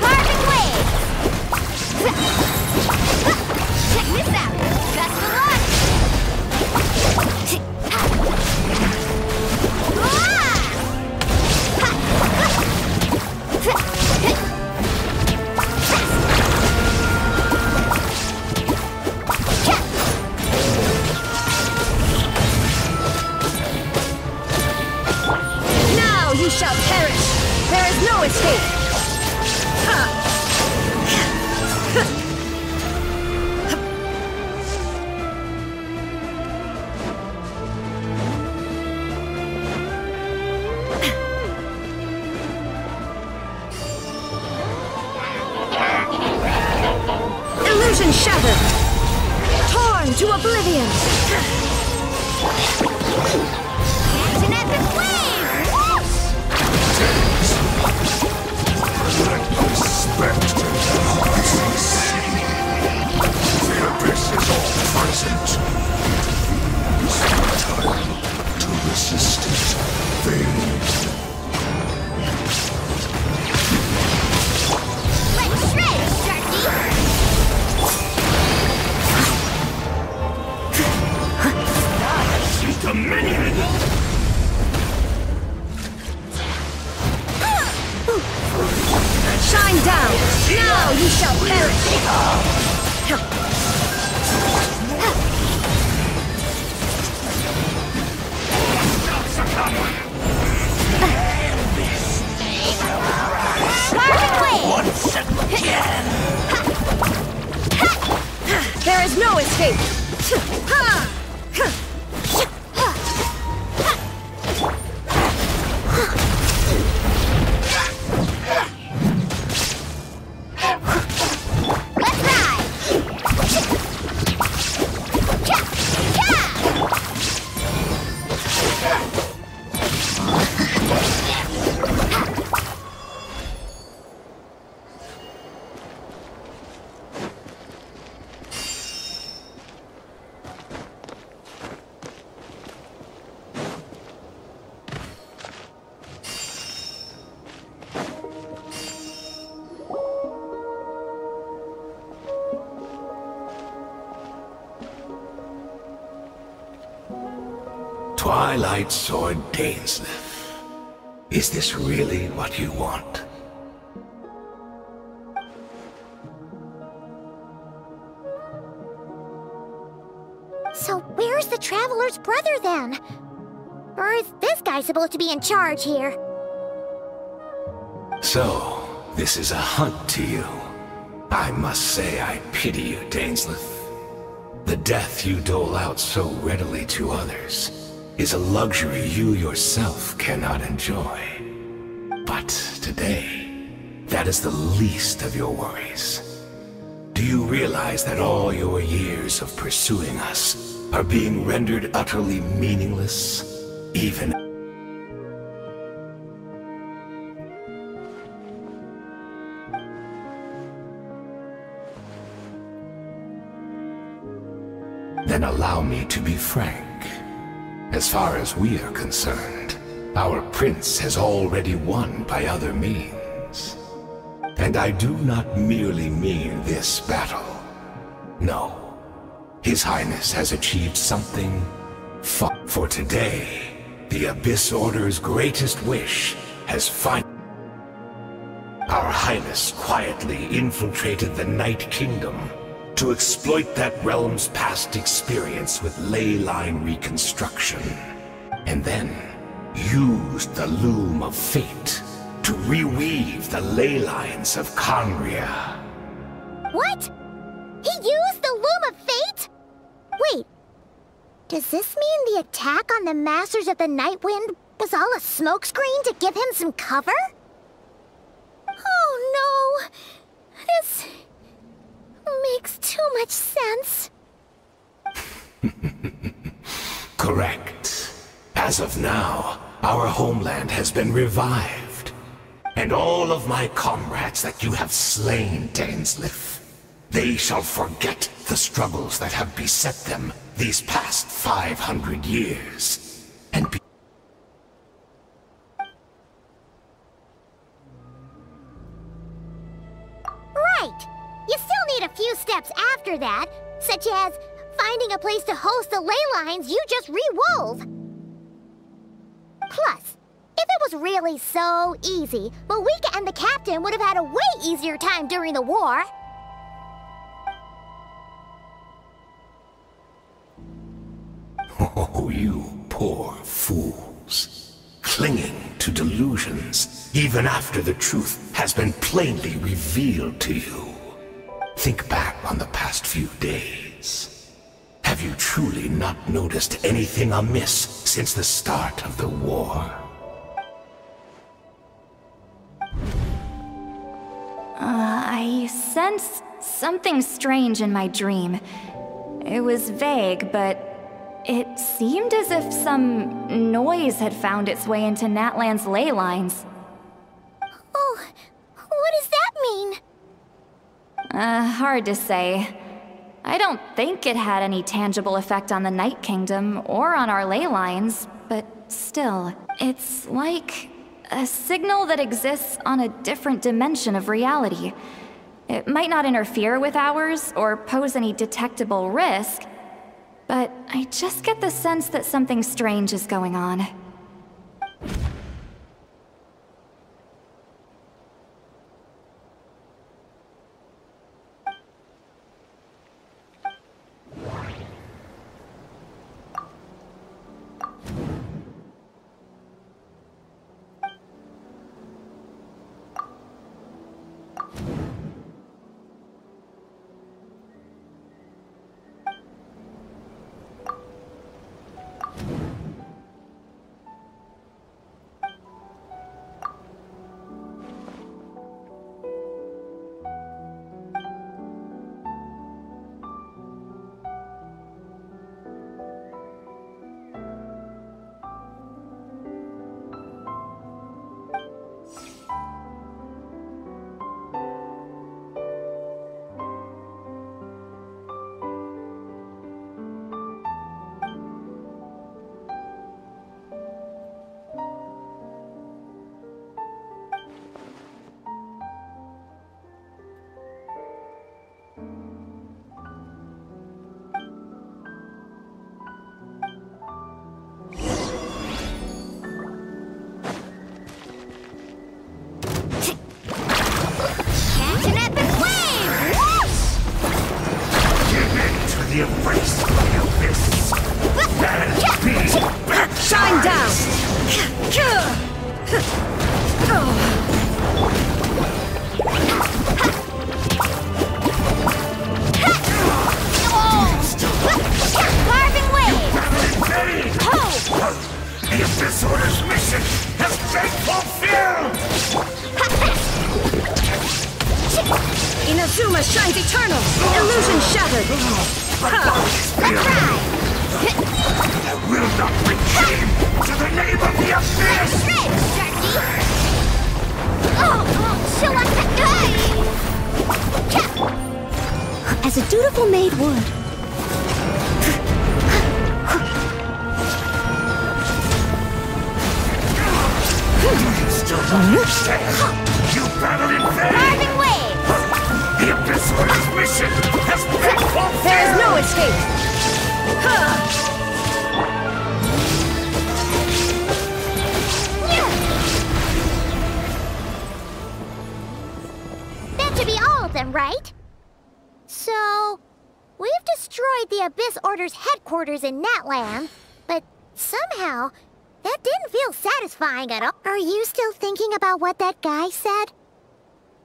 Carving waves! Check this out! Best of luck! Now you shall perish! There is no escape! Illusion shattered! Torn to oblivion! Action at the flame! Respect to the abyss is all present. It's time to resist it. Fade. Let's shred, Sharky! Dominion! Shine down! Now you shall perish! Carving waves! Once again! There is no escape! Let's ride! Twilight Sword Dainsleif. Is this really what you want? So where's the Traveler's brother then? Or is this guy supposed to be in charge here? So, this is a hunt to you. I must say I pity you, Dainsleif. The death you dole out so readily to others is a luxury you yourself cannot enjoy. But today, that is the least of your worries. Do you realize that all your years of pursuing us are being rendered utterly meaningless, even Then allow me to be frank. As far as we are concerned, our prince has already won by other means. And I do not merely mean this battle. No. His Highness has achieved something far. For today, the Abyss Order's greatest wish has finally... Our Highness quietly infiltrated the Night Kingdom to exploit that realm's past experience with ley line reconstruction, and then used the loom of fate to reweave the ley lines of Conria. What? He used the Loom of Fate? Wait, does this mean the attack on the Masters of the Night Wind was all a smokescreen to give him some cover? Oh no! This makes too much sense. Correct. As of now, our homeland has been revived. And all of my comrades that you have slain, Dainslif, they shall forget the struggles that have beset them these past 500 years. And be Right! You still need a few steps after that, such as finding a place to host the ley lines you just re-wove. Plus, if it was really so easy, Malika and the captain would have had a way easier time during the war. oh, you poor fools. Clinging to delusions, even after the truth has been plainly revealed to you. Think back on the past few days. Have you truly not noticed anything amiss since the start of the war? I sensed something strange in my dream. It was vague, but it seemed as if some noise had found its way into Natlan's ley lines. Oh, what does that mean? Hard to say. I don't think it had any tangible effect on the Night Kingdom or on our ley lines, but still, it's like a signal that exists on a different dimension of reality. It might not interfere with ours or pose any detectable risk, but I just get the sense that something strange is going on. Shine down! Carving wave! The Abyss Order's mission has been fulfilled! Inazuma shines eternal! Illusion shattered! Let's ride! I will not bring shame to the name of the Abyss! As a dutiful maid would. You still don't understand? You battled in vain! Carving wave! The Abyss Order's mission has been fulfilled! There is no escape! That should be all of them, right? So, we've destroyed the Abyss Order's headquarters in Natlan, but somehow, that didn't feel satisfying at all. Are you still thinking about what that guy said?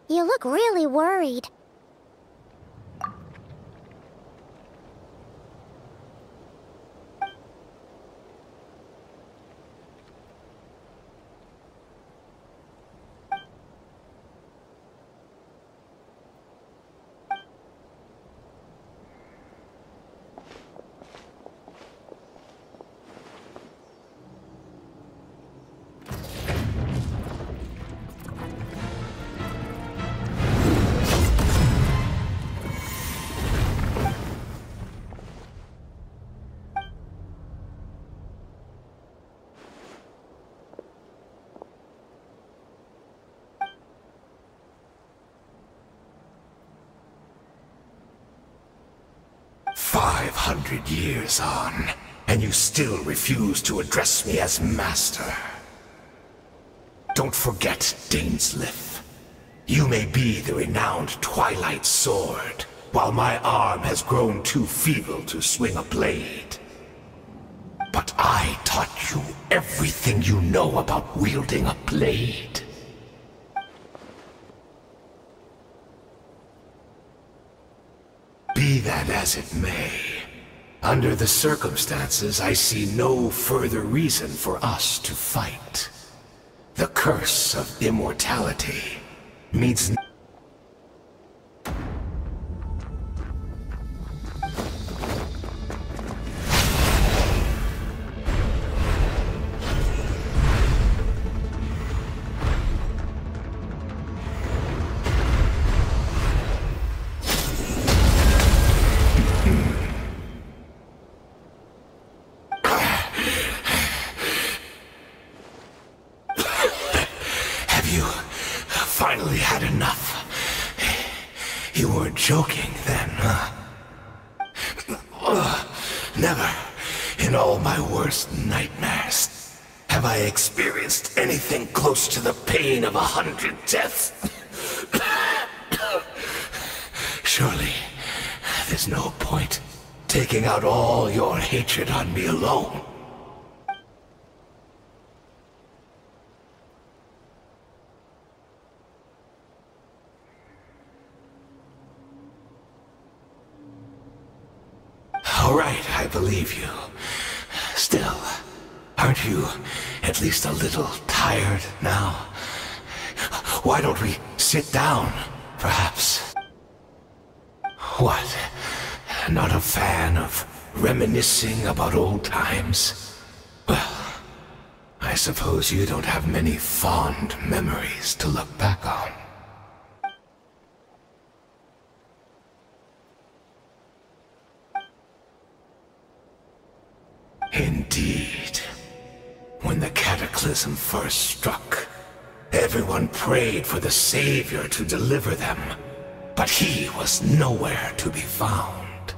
You look really worried. 100 years on, and you still refuse to address me as master. Don't forget, Dainsleif. You may be the renowned Twilight Sword, while my arm has grown too feeble to swing a blade. But I taught you everything you know about wielding a blade. Be that as it may, under the circumstances, I see no further reason for us to fight. The curse of immortality means finally had enough. You weren't joking then, huh? Never, in all my worst nightmares, have I experienced anything close to the pain of 100 deaths. Surely, there's no point taking out all your hatred on me alone. All right, I believe you. Still, aren't you at least a little tired now? Why don't we sit down, perhaps? What? Not a fan of reminiscing about old times? Well, I suppose you don't have many fond memories to look back on. Indeed. When the cataclysm first struck, everyone prayed for the Savior to deliver them, but he was nowhere to be found.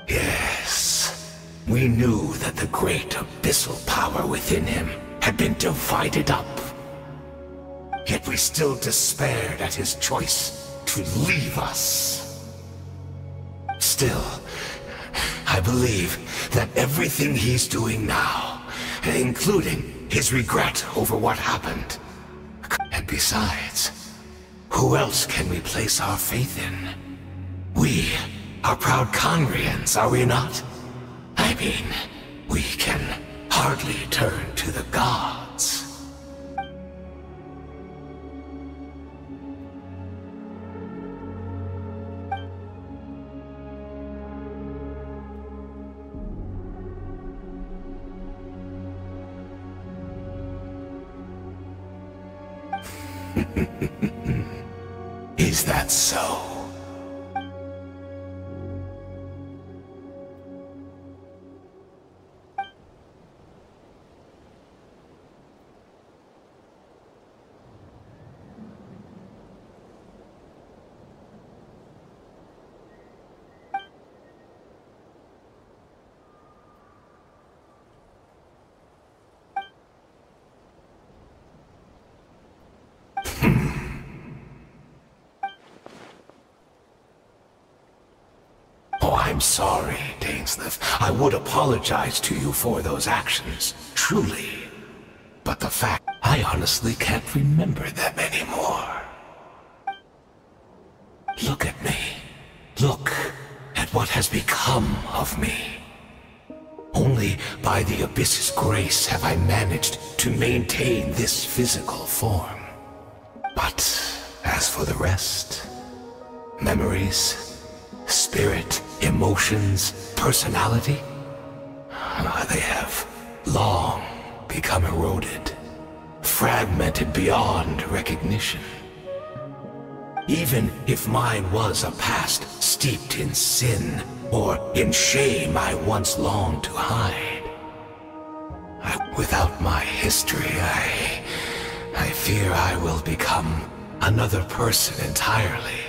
Yes, we knew that the great abyssal power within him had been divided up. Yet we still despaired at his choice to leave us. Still, I believe that everything he's doing now, including his regret over what happened. And besides, who else can we place our faith in? We are proud Conrians, are we not? I mean, we can hardly turn to the gods. Is that so? I'm sorry, Dainsleif. I would apologize to you for those actions, truly. But the fact, I honestly can't remember them anymore. Look at me. Look at what has become of me. Only by the Abyss's grace have I managed to maintain this physical form. But as for the rest, memories, spirit, emotions, personality, they have long become eroded, fragmented beyond recognition. Even if mine was a past steeped in sin, or in shame I once longed to hide, without my history, I fear I will become another person entirely.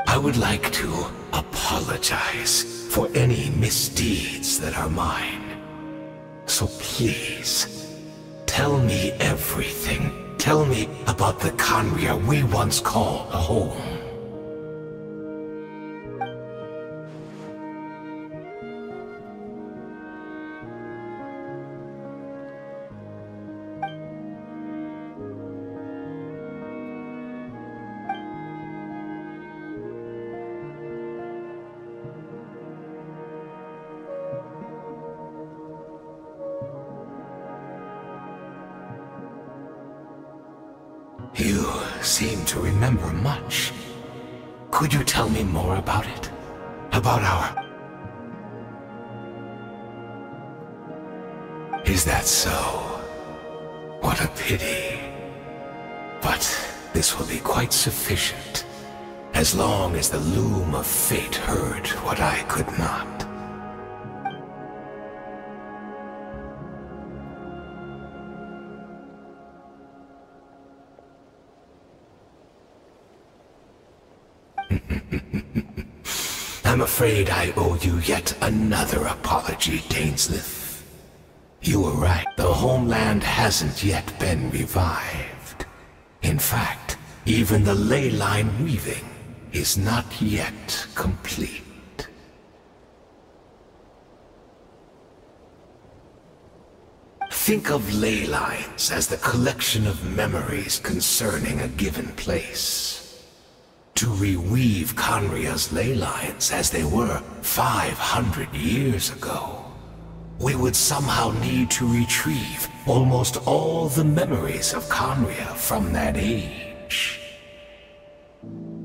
I would like to apologize for any misdeeds that are mine. So please, tell me everything. Tell me about the Khaenri'ah we once called home. You seem to remember much. Could you tell me more about it? About our... Is that so? What a pity. But this will be quite sufficient, as long as the loom of fate heard what I could not. I'm afraid I owe you yet another apology, Dainsleif. You were right. The homeland hasn't yet been revived. In fact, even the ley line weaving is not yet complete. Think of ley lines as the collection of memories concerning a given place. To reweave Khaenri'ah's ley lines as they were 500 years ago, we would somehow need to retrieve almost all the memories of Khaenri'ah from that age.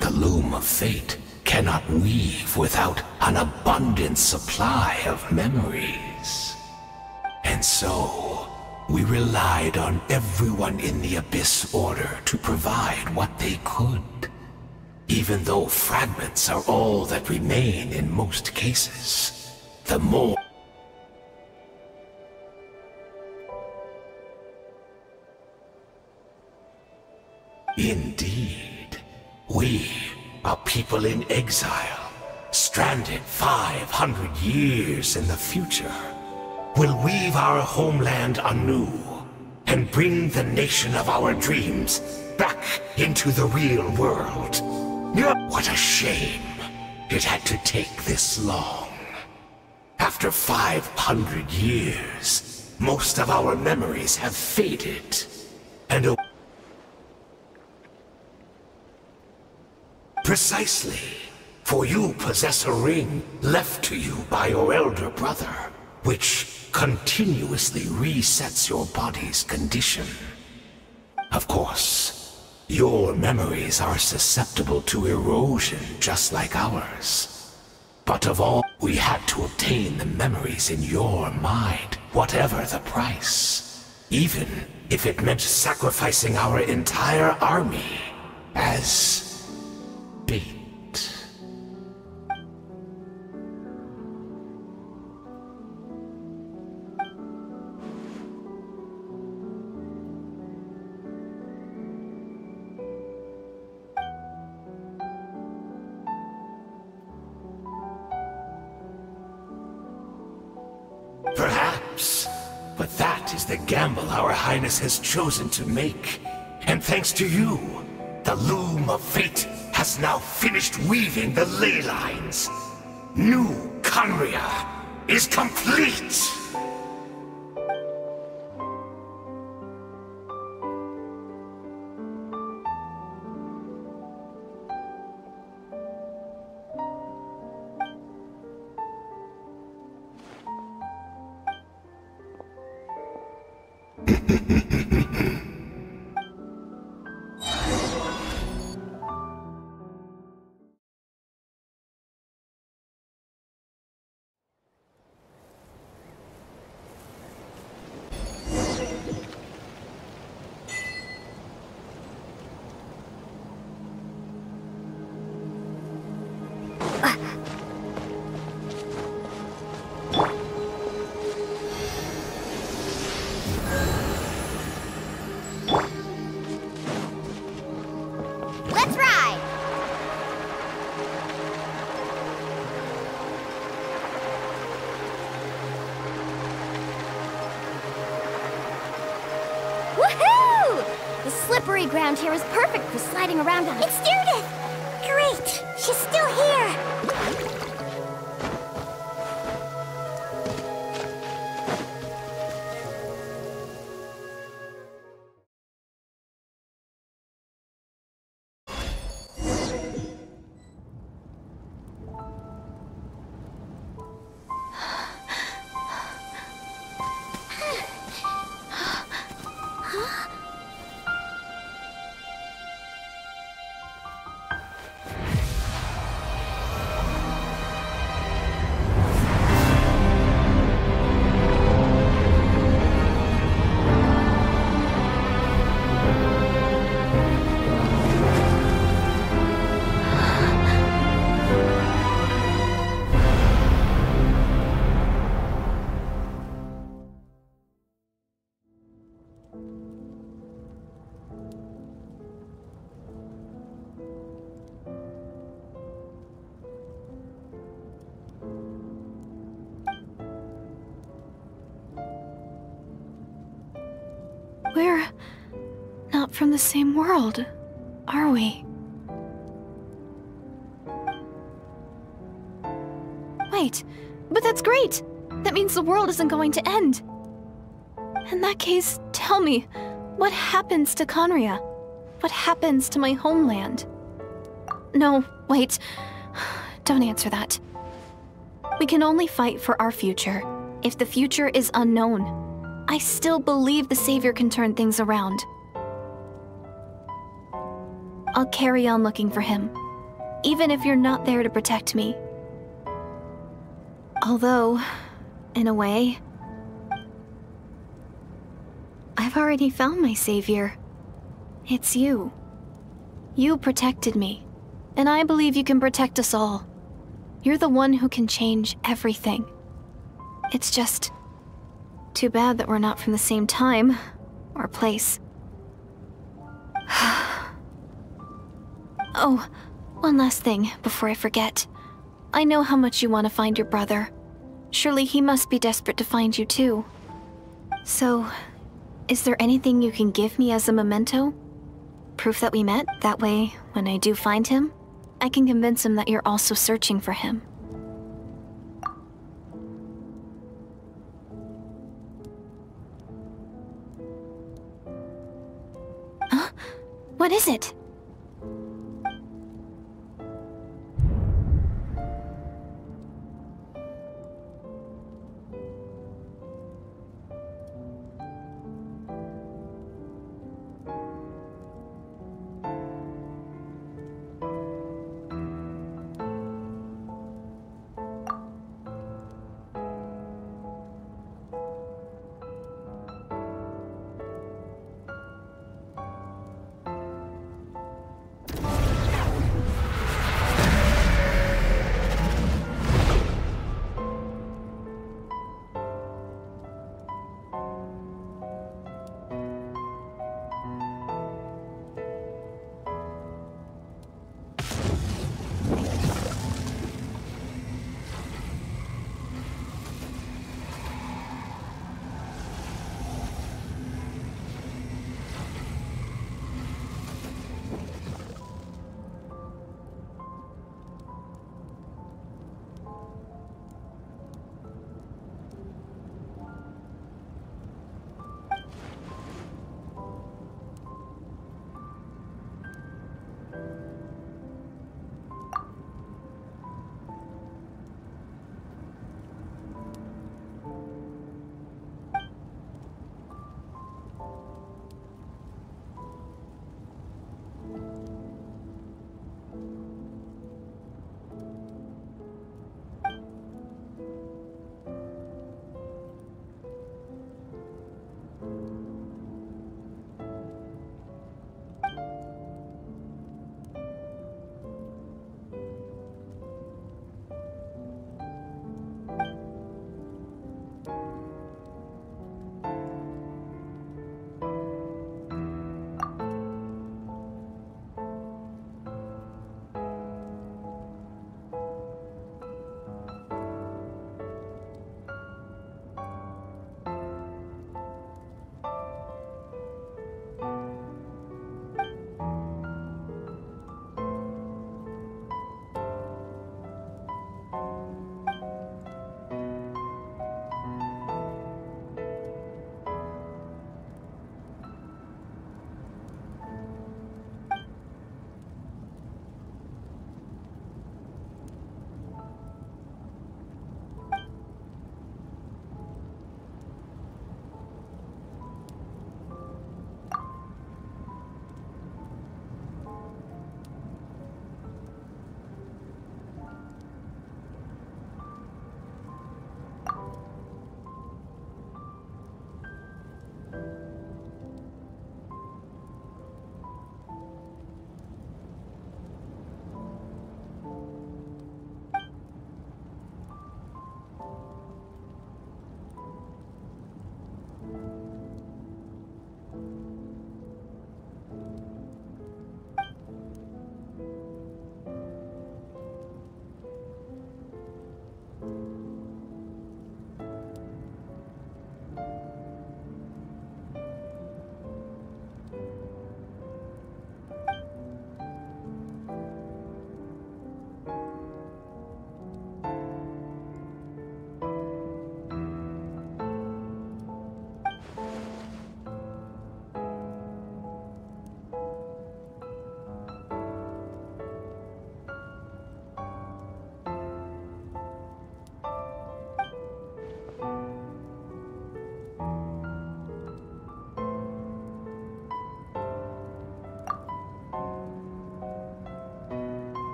The loom of fate cannot weave without an abundant supply of memories. And so, we relied on everyone in the Abyss Order to provide what they could. Even though fragments are all that remain in most cases, the more... Indeed, we, a people in exile, stranded 500 years in the future, will weave our homeland anew and bring the nation of our dreams back into the real world. What a shame it had to take this long. After 500 years, most of our memories have faded, and precisely, for you possess a ring left to you by your elder brother, which continuously resets your body's condition. Of course, your memories are susceptible to erosion just like ours. But of all, we had to obtain the memories in your mind, whatever the price. Even if it meant sacrificing our entire army as bait. Perhaps, but that is the gamble our Highness has chosen to make. And thanks to you, the loom of fate has now finished weaving the ley lines. New Khaenri'ah is complete! slippery ground here is perfect for sliding around on. It's Judith! Great! She's still here! We're not from the same world, are we? Wait, but that's great! That means the world isn't going to end. In that case, tell me, what happens to Conria? What happens to my homeland? No, wait. Don't answer that. We can only fight for our future. If the future is unknown, I still believe the Savior can turn things around. I'll carry on looking for him, even if you're not there to protect me. Although, in a way, I've already found my Savior. It's you. You protected me, and I believe you can protect us all. You're the one who can change everything. It's just too bad that we're not from the same time or place. Oh, one last thing before I forget. I know how much you want to find your brother. Surely he must be desperate to find you too. So, is there anything you can give me as a memento? Proof that we met? That way, when I do find him, I can convince him that you're also searching for him. Huh? What is it?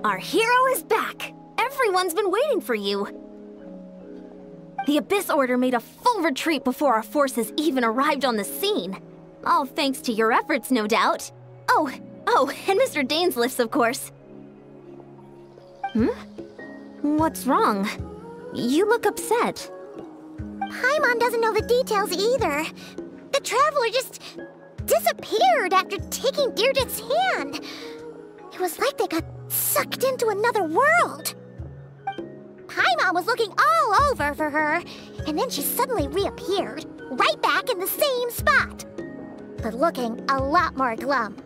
Our hero is back! Everyone's been waiting for you! The Abyss Order made a full retreat before our forces even arrived on the scene. All thanks to your efforts, no doubt. Oh, and Mr. Dainsliff's, of course. What's wrong? You look upset. Paimon doesn't know the details either. The Traveler just disappeared after taking Deirdre's hand. It was like they got sucked into another world. Paimon was looking all over for her, and then she suddenly reappeared, right back in the same spot. But looking a lot more glum.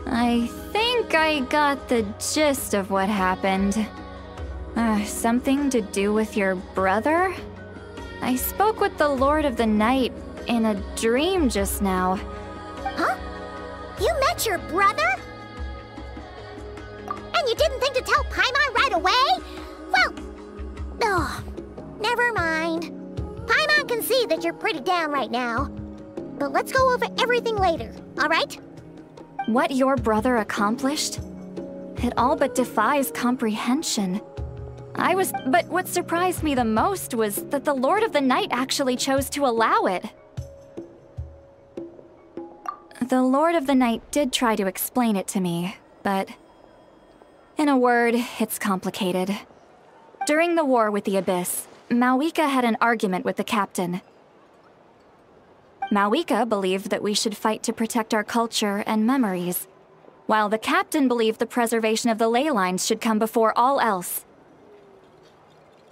I think I got the gist of what happened. Something to do with your brother? I spoke with the Lord of the Night in a dream just now. Huh? You met your brother? And you didn't think to tell Paimon right away? Well, never mind. Paimon can see that you're pretty down right now. But let's go over everything later, alright? What your brother accomplished? It all but defies comprehension. But what surprised me the most was that the Lord of the Night actually chose to allow it. The Lord of the Night did try to explain it to me, but in a word, it's complicated. During the war with the Abyss, Mawika had an argument with the captain. Mawika believed that we should fight to protect our culture and memories, while the captain believed the preservation of the ley lines should come before all else.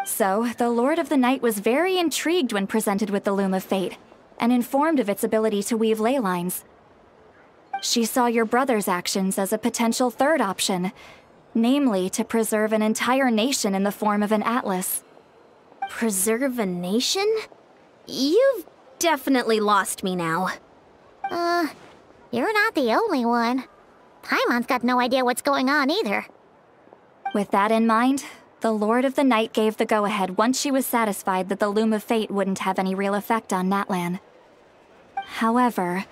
So, the Lord of the Night was very intrigued when presented with the Loom of Fate, and informed of its ability to weave ley lines. She saw your brother's actions as a potential third option, namely to preserve an entire nation in the form of an atlas. Preserve a nation? You've definitely lost me now. You're not the only one. Paimon's got no idea what's going on either. With that in mind, the Lord of the Night gave the go-ahead once she was satisfied that the Loom of Fate wouldn't have any real effect on Natlan. However,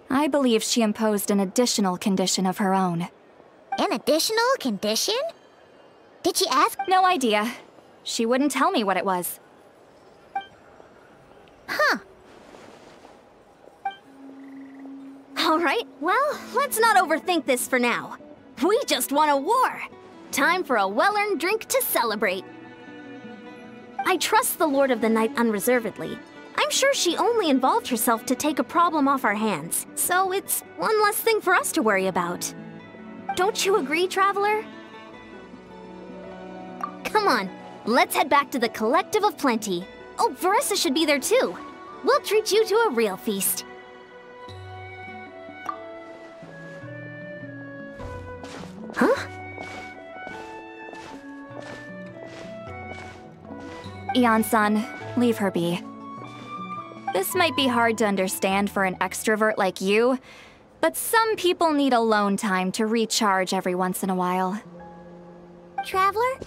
I believe she imposed an additional condition of her own. An additional condition? Did she ask? No idea. She wouldn't tell me what it was. Huh. Alright, well, let's not overthink this for now. We just won a war! Time for a well-earned drink to celebrate. I trust the Lord of the Night unreservedly. I'm sure she only involved herself to take a problem off our hands, so it's one less thing for us to worry about. Don't you agree, Traveler? Come on, let's head back to the Collective of Plenty. Oh, Veressa should be there too. We'll treat you to a real feast. Huh? Ian-san, leave her be. This might be hard to understand for an extrovert like you, but some people need alone time to recharge every once in a while. Traveler?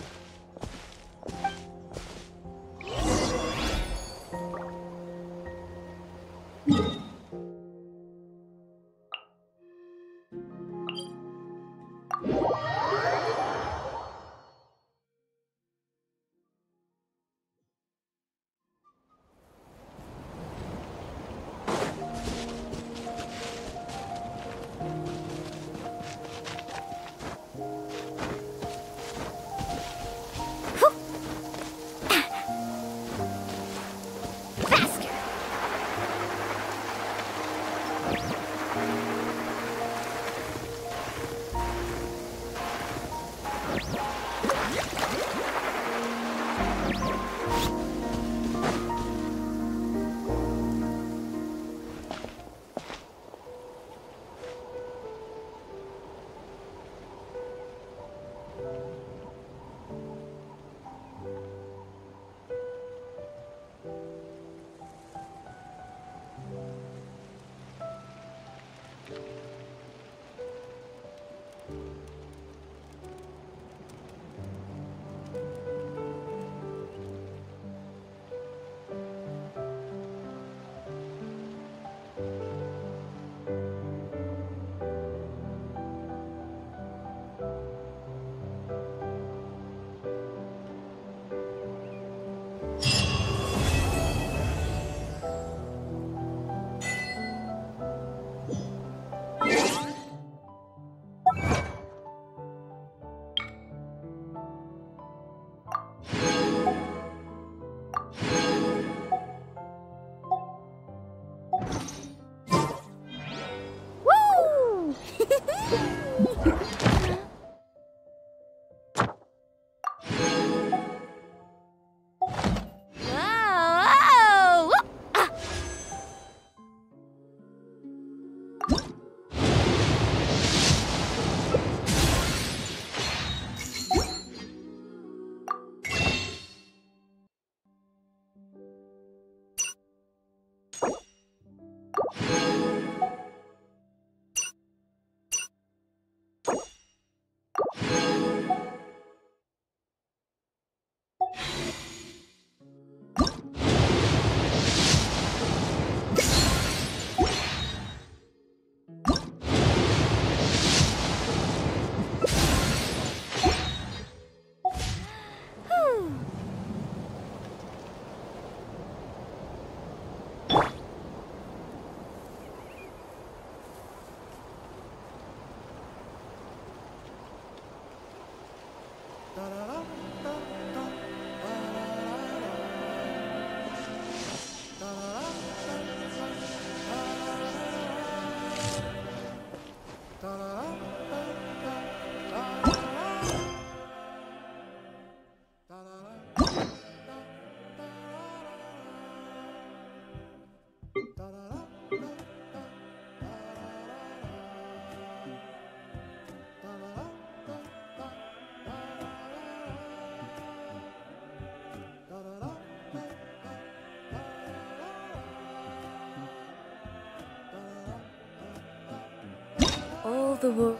All the world.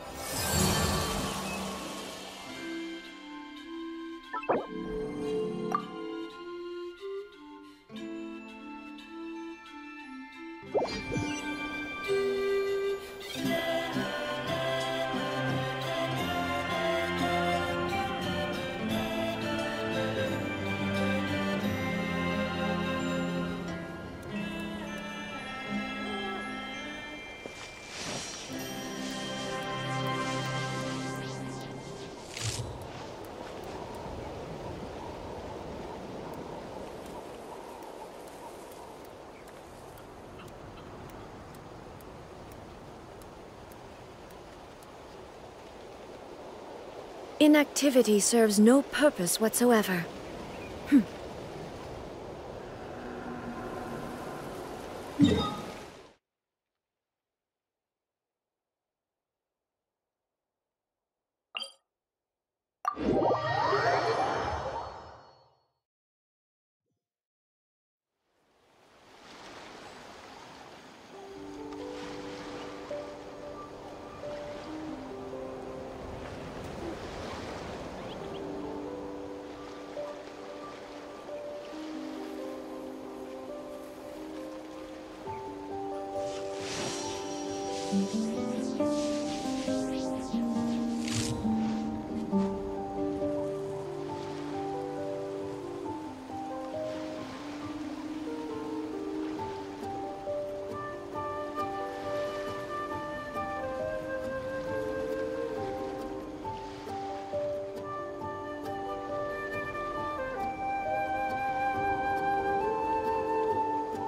Inactivity serves no purpose whatsoever.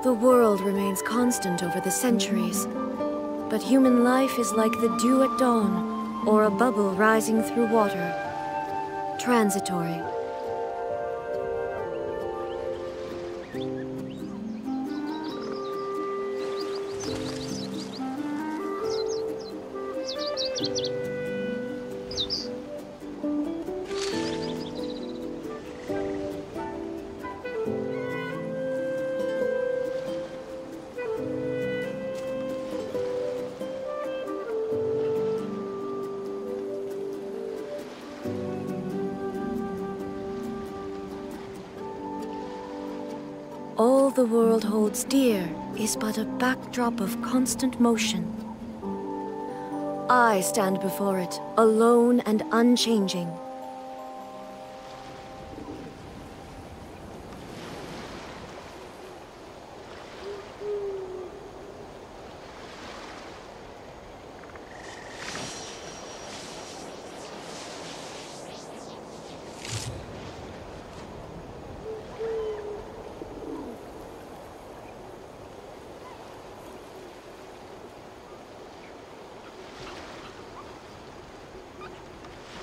The world remains constant over the centuries, but human life is like the dew at dawn, or a bubble rising through water. Transitory. All the world holds dear is but a backdrop of constant motion. I stand before it, alone and unchanging.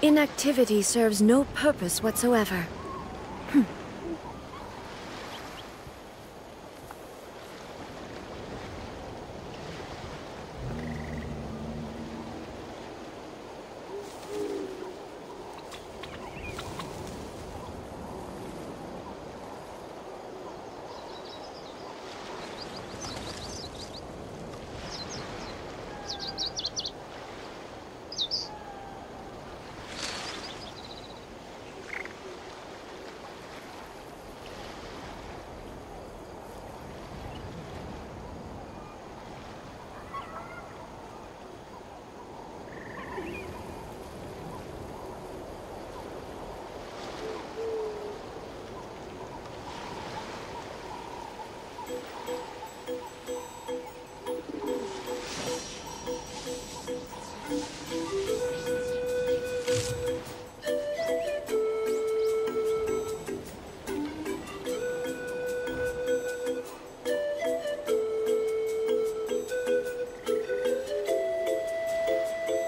Inactivity serves no purpose whatsoever.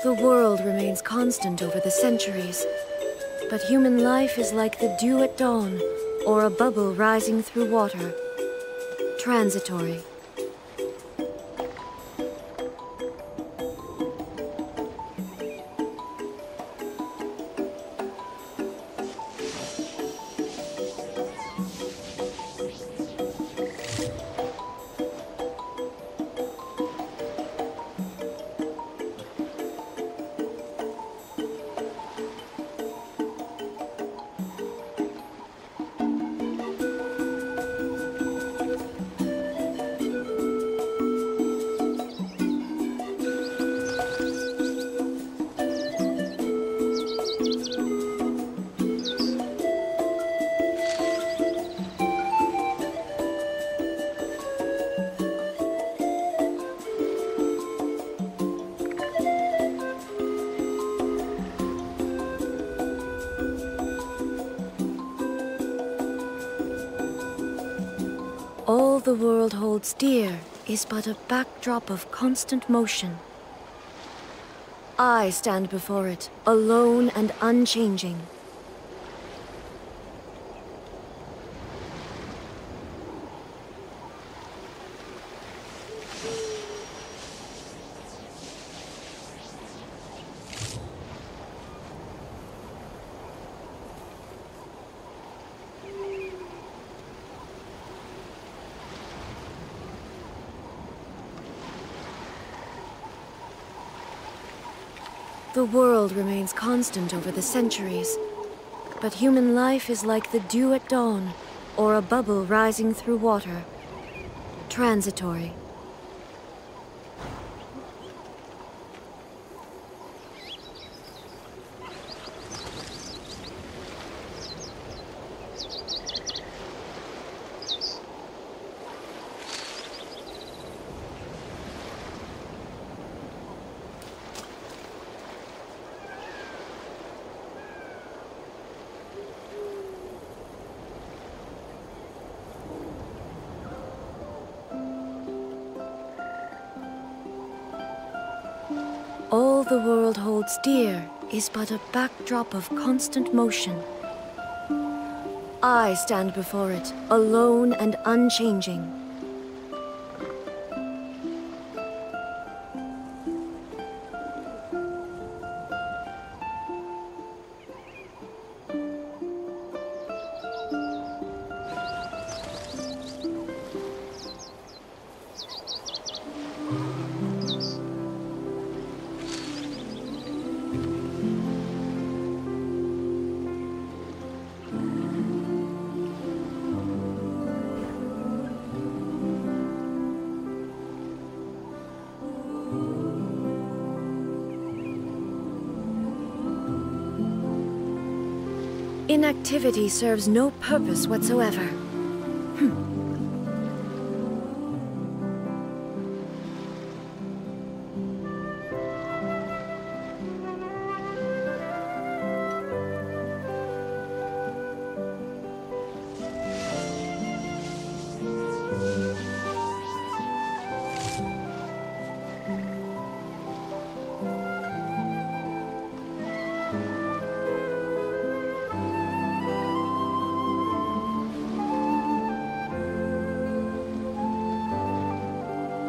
The world remains constant over the centuries, but human life is like the dew at dawn, or a bubble rising through water. Transitory. All the world holds dear is but a backdrop of constant motion. I stand before it, alone and unchanging. The world remains constant over the centuries, but human life is like the dew at dawn, or a bubble rising through water. Transitory. All the world holds dear is but a backdrop of constant motion. I stand before it, alone and unchanging. Inactivity serves no purpose whatsoever.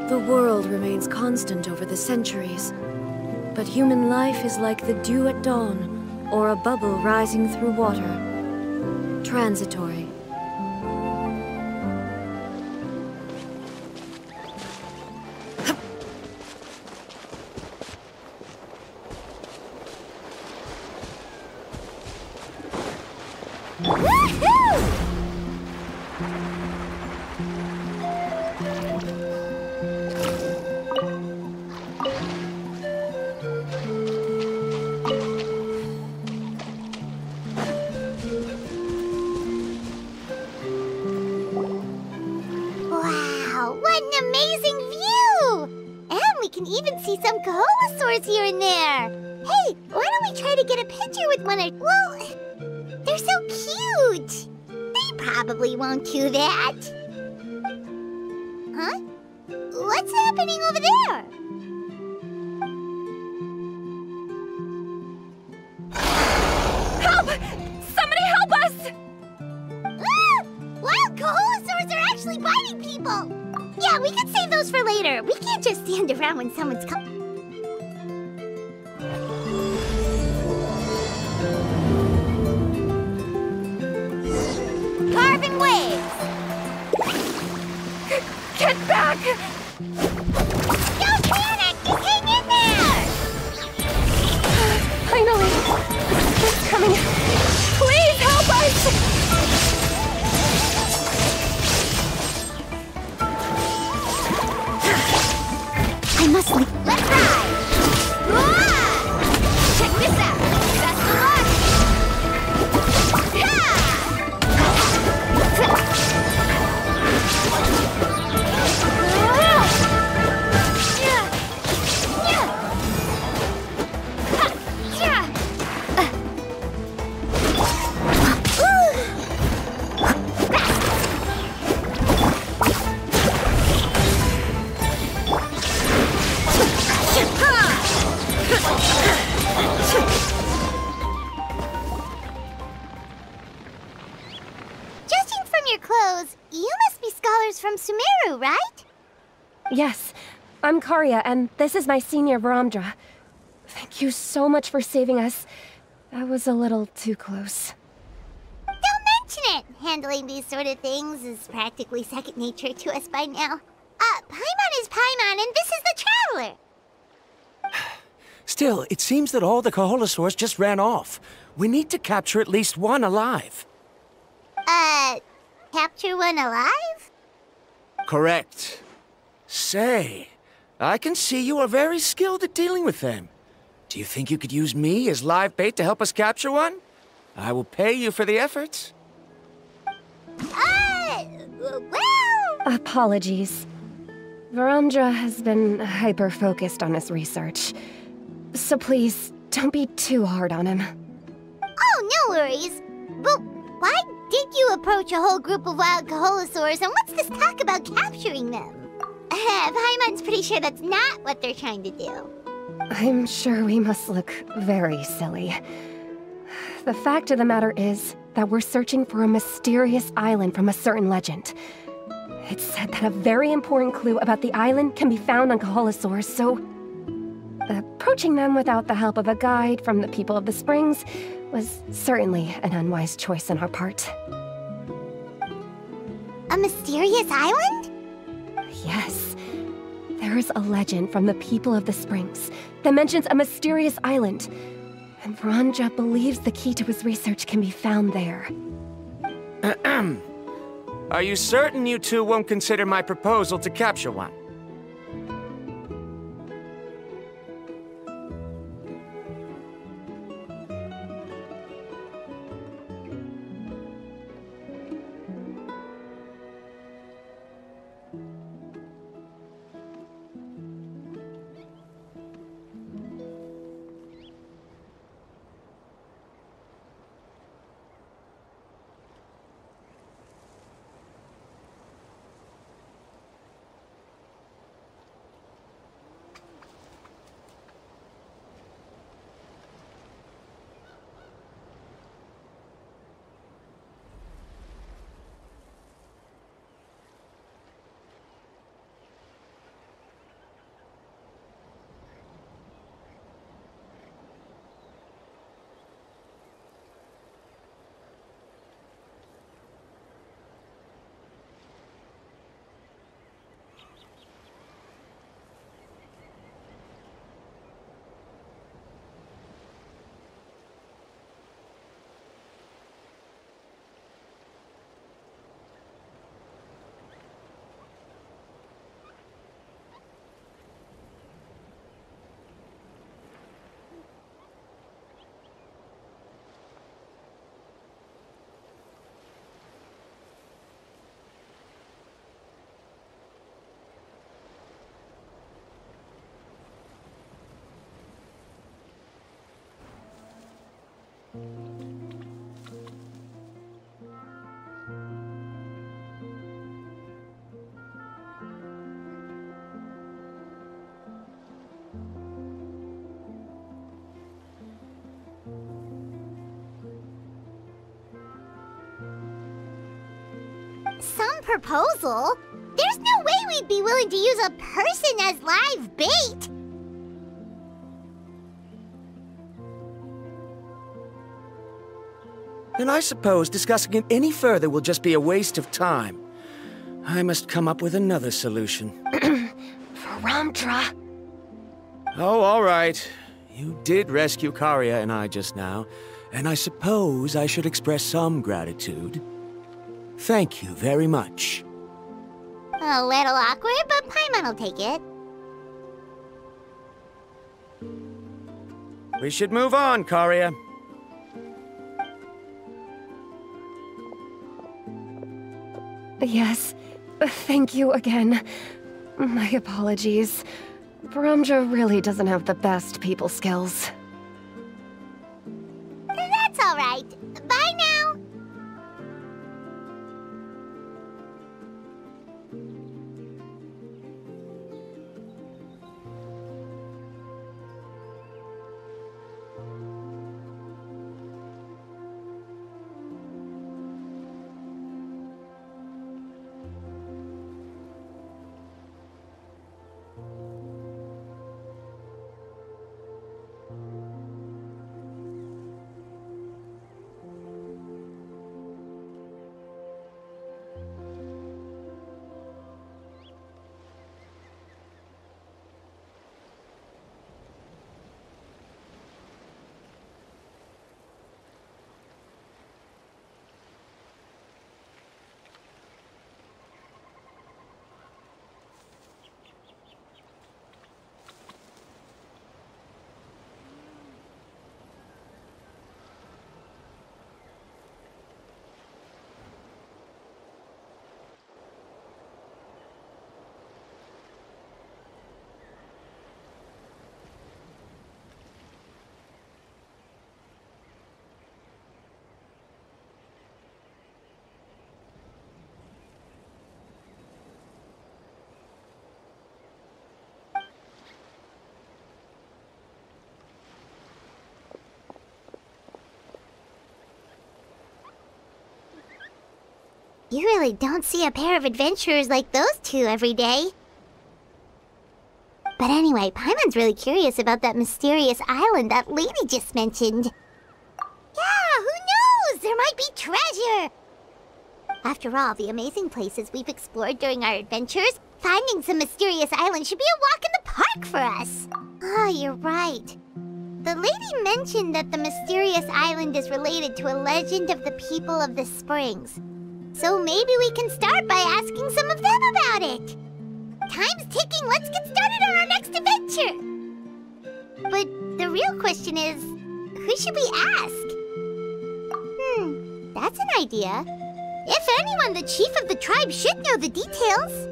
The world remains constant over the centuries, but human life is like the dew at dawn, or a bubble rising through water. Transitory. Here and there. Hey, why don't we try to get a picture with one of... Well, they're so cute. They probably won't do that. Huh? What's happening over there? Help! Somebody help us! Ah! Wild Koholosaurs are actually biting people. Yeah, we could save those for later. We can't just stand around when someone's coming. Carving waves! Get back! Don't panic! Just hang in there! Finally! It's coming! Please help us! I must leave. Let's ride! Whoa! Check this out! That's the luck! your clothes, you must be scholars from Sumeru, right? Yes, I'm Karya, and this is my senior Varamdra. Thank you so much for saving us. That was a little too close. Don't mention it! Handling these sort of things is practically second nature to us by now. Paimon is Paimon, and this is the Traveler! Still, it seems that all the Kaholosaurs just ran off. We need to capture at least one alive. Capture one alive? Correct. Say, I can see you are very skilled at dealing with them. Do you think you could use me as live bait to help us capture one? I will pay you for the efforts. Well... Apologies. Varamdra has been hyper-focused on his research. So please, don't be too hard on him. Oh, no worries. But why did you approach a whole group of wild Kaholosaurs, and what's this talk about capturing them? Paimon's pretty sure that's not what they're trying to do. I'm sure we must look very silly. The fact of the matter is that we're searching for a mysterious island from a certain legend. It's said that a very important clue about the island can be found on Kaholosaurs, so... approaching them without the help of a guide from the people of the Springs was certainly an unwise choice on our part. A mysterious island? Yes. There is a legend from the people of the Springs that mentions a mysterious island, and Varamdra believes the key to his research can be found there. Are you certain you two won't consider my proposal to capture one? Some proposal? There's no way we'd be willing to use a person as live bait! Then I suppose discussing it any further will just be a waste of time. I must come up with another solution. Varamdra! Oh, all right. You did rescue Karya and I just now, and I suppose I should express some gratitude. Thank you very much. A little awkward, but Paimon will take it. We should move on, Karya. Yes, thank you again. My apologies. Varamdra really doesn't have the best people skills. That's all right. Bye now. You really don't see a pair of adventurers like those two every day. But anyway, Paimon's really curious about that mysterious island that lady just mentioned. Yeah, who knows? There might be treasure! After all the amazing places we've explored during our adventures, finding some mysterious island should be a walk in the park for us. Ah, you're right. The lady mentioned that the mysterious island is related to a legend of the people of the springs. So maybe we can start by asking some of them about it. Time's ticking, let's get started on our next adventure! But the real question is, who should we ask? That's an idea. If anyone, the chief of the tribe should know the details.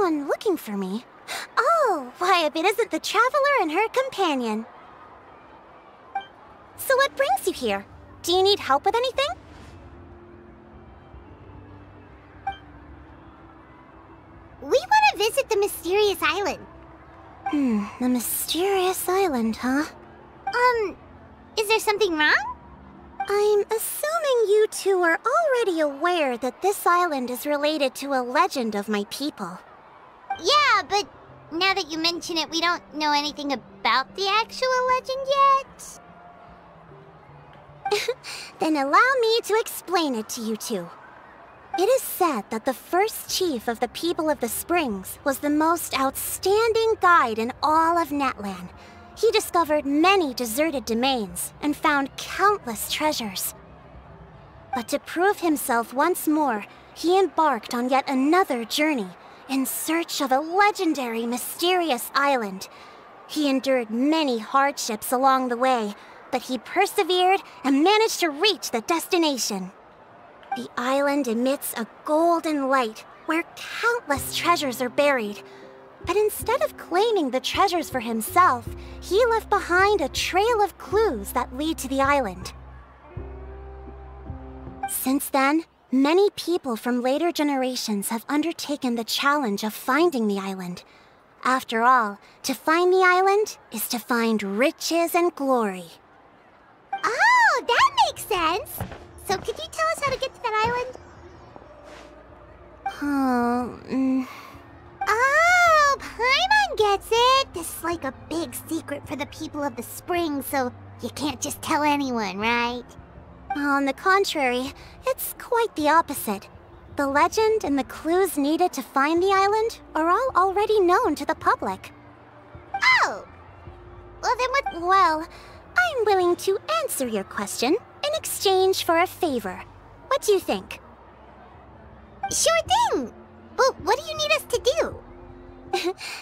Looking for me? Oh, why, if it isn't the traveler and her companion. So what brings you here? Do you need help with anything? We want to visit the mysterious island. The mysterious island, huh? Is there something wrong? I'm assuming you two are already aware that this island is related to a legend of my people. Yeah, but now that you mention it, we don't know anything about the actual legend yet. Then allow me to explain it to you two. It is said that the first chief of the people of the Springs was the most outstanding guide in all of Netland. He discovered many deserted domains and found countless treasures. But to prove himself once more, he embarked on yet another journey in search of a legendary, mysterious island. He endured many hardships along the way, but he persevered and managed to reach the destination. The island emits a golden light where countless treasures are buried. But instead of claiming the treasures for himself, he left behind a trail of clues that lead to the island. Since then, many people from later generations have undertaken the challenge of finding the island. After all, to find the island is to find riches and glory. Oh, that makes sense! So could you tell us how to get to that island? Oh, Paimon gets it! This is like a big secret for the people of the spring, so you can't just tell anyone, right? On the contrary, it's quite the opposite. The legend and the clues needed to find the island are all already known to the public. Oh! Well then what— Well, I'm willing to answer your question in exchange for a favor. What do you think? Sure thing! But what do you need us to do?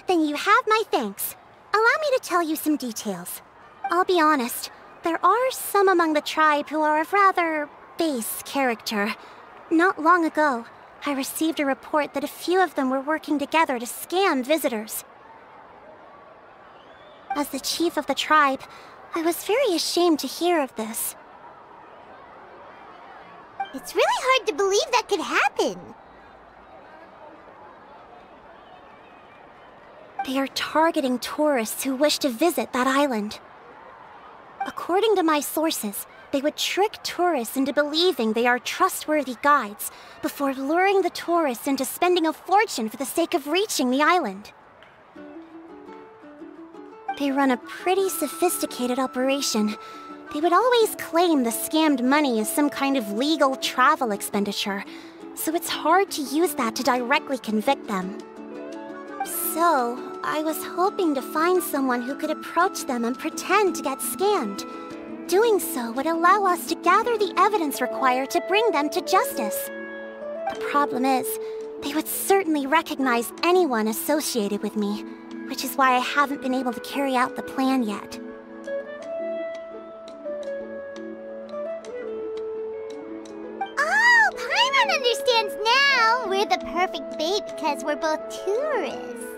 Then you have my thanks. Allow me to tell you some details. I'll be honest. There are some among the tribe who are of rather base character. Not long ago, I received a report that a few of them were working together to scam visitors. As the chief of the tribe, I was very ashamed to hear of this. It's really hard to believe that could happen. They are targeting tourists who wish to visit that island. According to my sources, They would trick tourists into believing they are trustworthy guides before luring the tourists into spending a fortune for the sake of reaching the island. They run a pretty sophisticated operation. They would always claim the scammed money is some kind of legal travel expenditure, so it's hard to use that to directly convict them. So, I was hoping to find someone who could approach them and pretend to get scammed. Doing so would allow us to gather the evidence required to bring them to justice. The problem is, they would certainly recognize anyone associated with me, which is why I haven't been able to carry out the plan yet. Oh, Paimon understands now! We're the perfect bait because we're both tourists.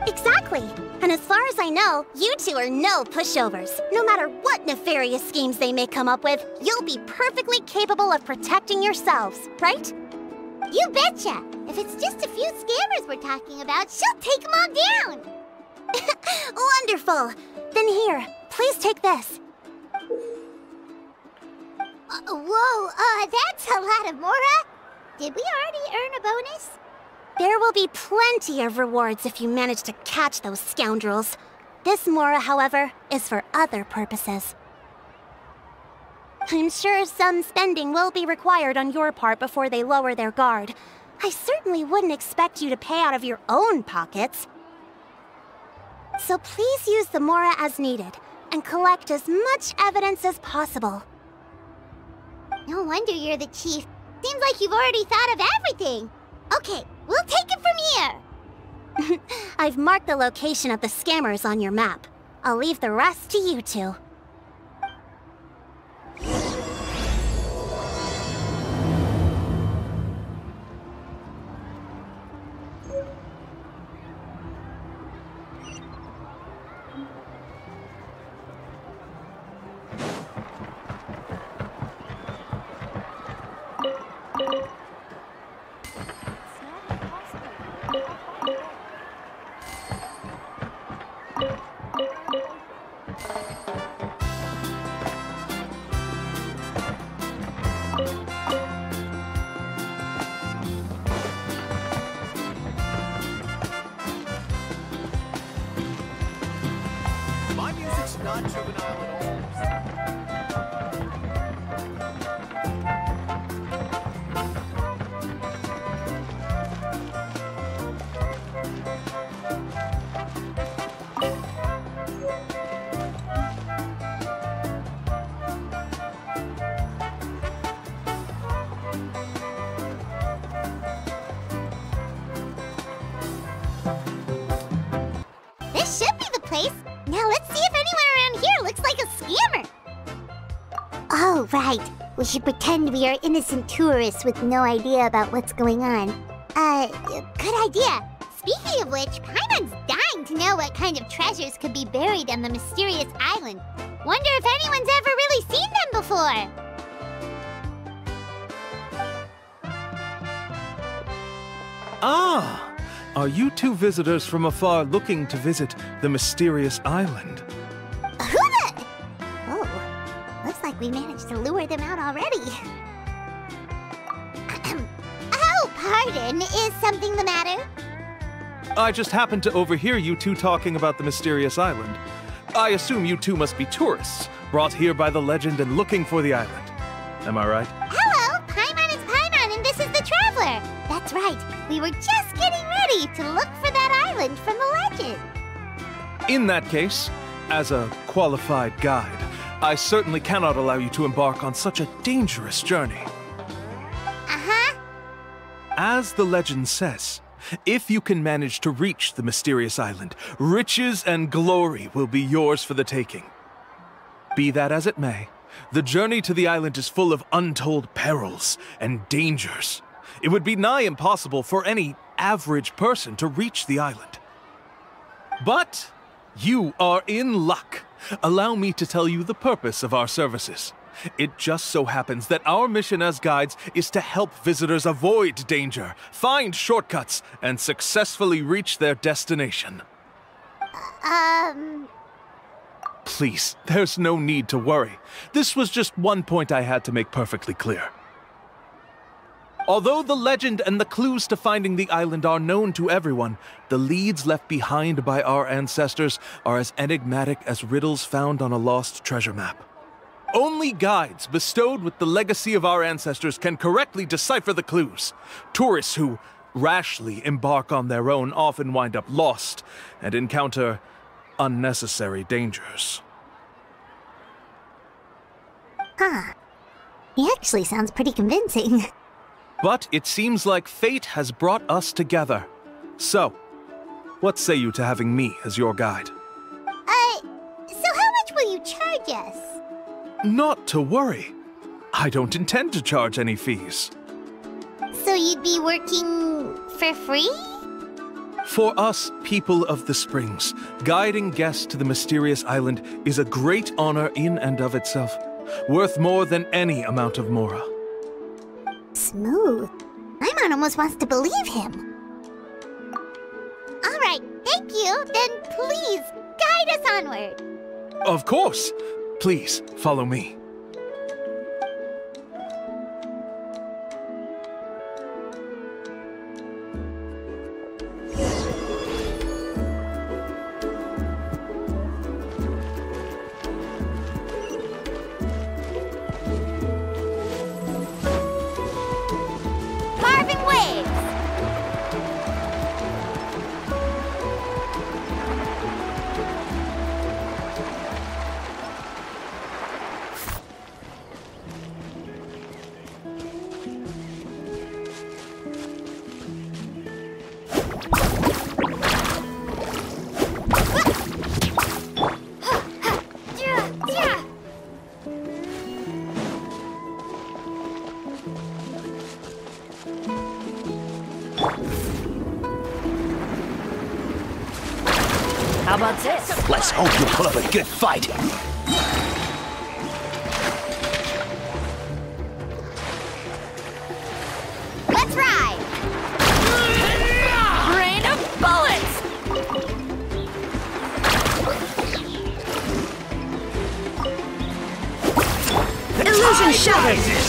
Exactly. And as far as I know, you two are no pushovers. No matter what nefarious schemes they may come up with, you'll be perfectly capable of protecting yourselves, right? You betcha! If it's just a few scammers we're talking about, she'll take them all down! Wonderful! Then here, please take this. Whoa, that's a lot of Mora. Did we already earn a bonus? There will be plenty of rewards if you manage to catch those scoundrels. This Mora, however, is for other purposes. I'm sure some spending will be required on your part before they lower their guard. I certainly wouldn't expect you to pay out of your own pockets. So please use the Mora as needed, and collect as much evidence as possible. No wonder you're the chief. Seems like you've already thought of everything. Okay, we'll take it from here. I've marked the location of the scammers on your map. I'll leave the rest to you two. My music's not juvenile at all. This should be the place. Now let's see if anyone around here looks like a scammer. Oh, right. We should pretend we are innocent tourists with no idea about what's going on. Good idea. Speaking of which, Paimon's dying to know what kind of treasures could be buried on the mysterious island. Wonder if anyone's ever really seen them before. Ah! Are you two visitors from afar looking to visit the mysterious island? Who the? Oh, looks like we managed to lure them out already. Oh, pardon. Is something the matter? I just happened to overhear you two talking about the mysterious island. I assume you two must be tourists, brought here by the legend and looking for the island. Am I right? Hello, Paimon is Paimon, and this is the Traveler. That's right. We were just getting ready to look for that island from the legend. In that case, as a qualified guide, I certainly cannot allow you to embark on such a dangerous journey. Uh-huh. As the legend says, If you can manage to reach the mysterious island, riches and glory will be yours for the taking. Be that as it may, the journey to the island is full of untold perils and dangers. It would be nigh impossible for any average person to reach the island. But you are in luck. Allow me to tell you the purpose of our services. It just so happens that our mission as guides is to help visitors avoid danger, find shortcuts, and successfully reach their destination. Please, there's no need to worry. This was just one point I had to make perfectly clear. Although the legend and the clues to finding the island are known to everyone, the leads left behind by our ancestors are as enigmatic as riddles found on a lost treasure map. Only guides bestowed with the legacy of our ancestors can correctly decipher the clues. Tourists who rashly embark on their own often wind up lost and encounter unnecessary dangers. Huh. He actually sounds pretty convincing. But it seems like fate has brought us together. So, what say you to having me as your guide? So how much will you charge us? Not to worry. I don't intend to charge any fees. So you'd be working for free? For us, people of the Springs, guiding guests to the mysterious island is a great honor in and of itself, worth more than any amount of mora. Smooth. Paimon almost wants to believe him. All right, thank you. Then please, guide us onward. Of course. Please, follow me. Carving waves. How about this? Let's hope you put up a good fight. Let's ride. Rain of bullets! Illusion shatters!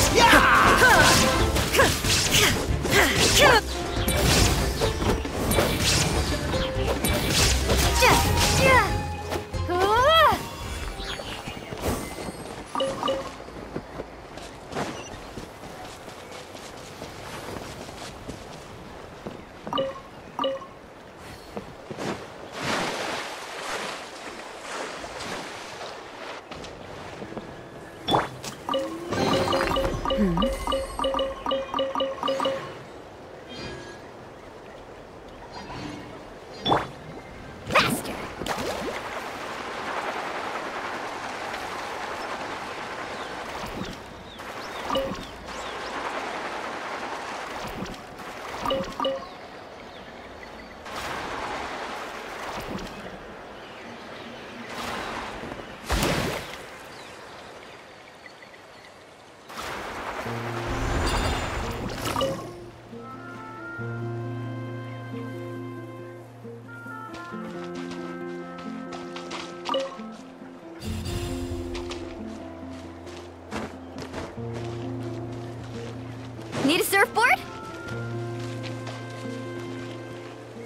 Need a surfboard?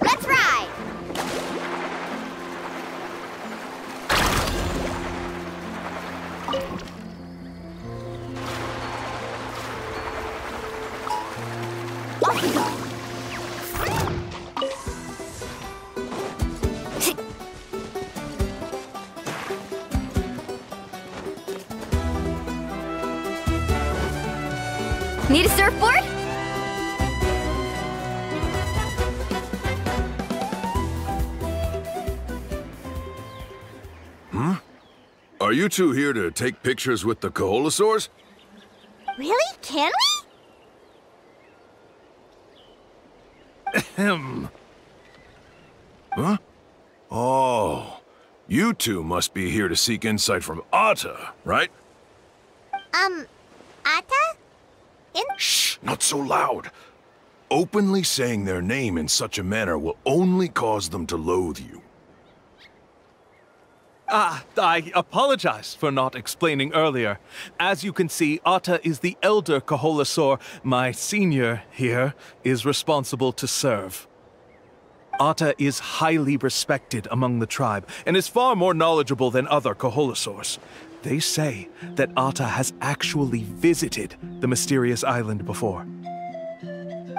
Let's ride. Need a surfboard? Are you two here to take pictures with the Koholosaurs? Really? Can we? Ahem. Huh? Oh, you two must be here to seek insight from Atta, right? Atta? Shh, not so loud. Openly saying their name in such a manner will only cause them to loathe you. I apologize for not explaining earlier. As you can see, Atta is the elder Koholosaur. My senior here is responsible to serve. Atta is highly respected among the tribe and is far more knowledgeable than other Koholosaurs. They say that Atta has actually visited the mysterious island before.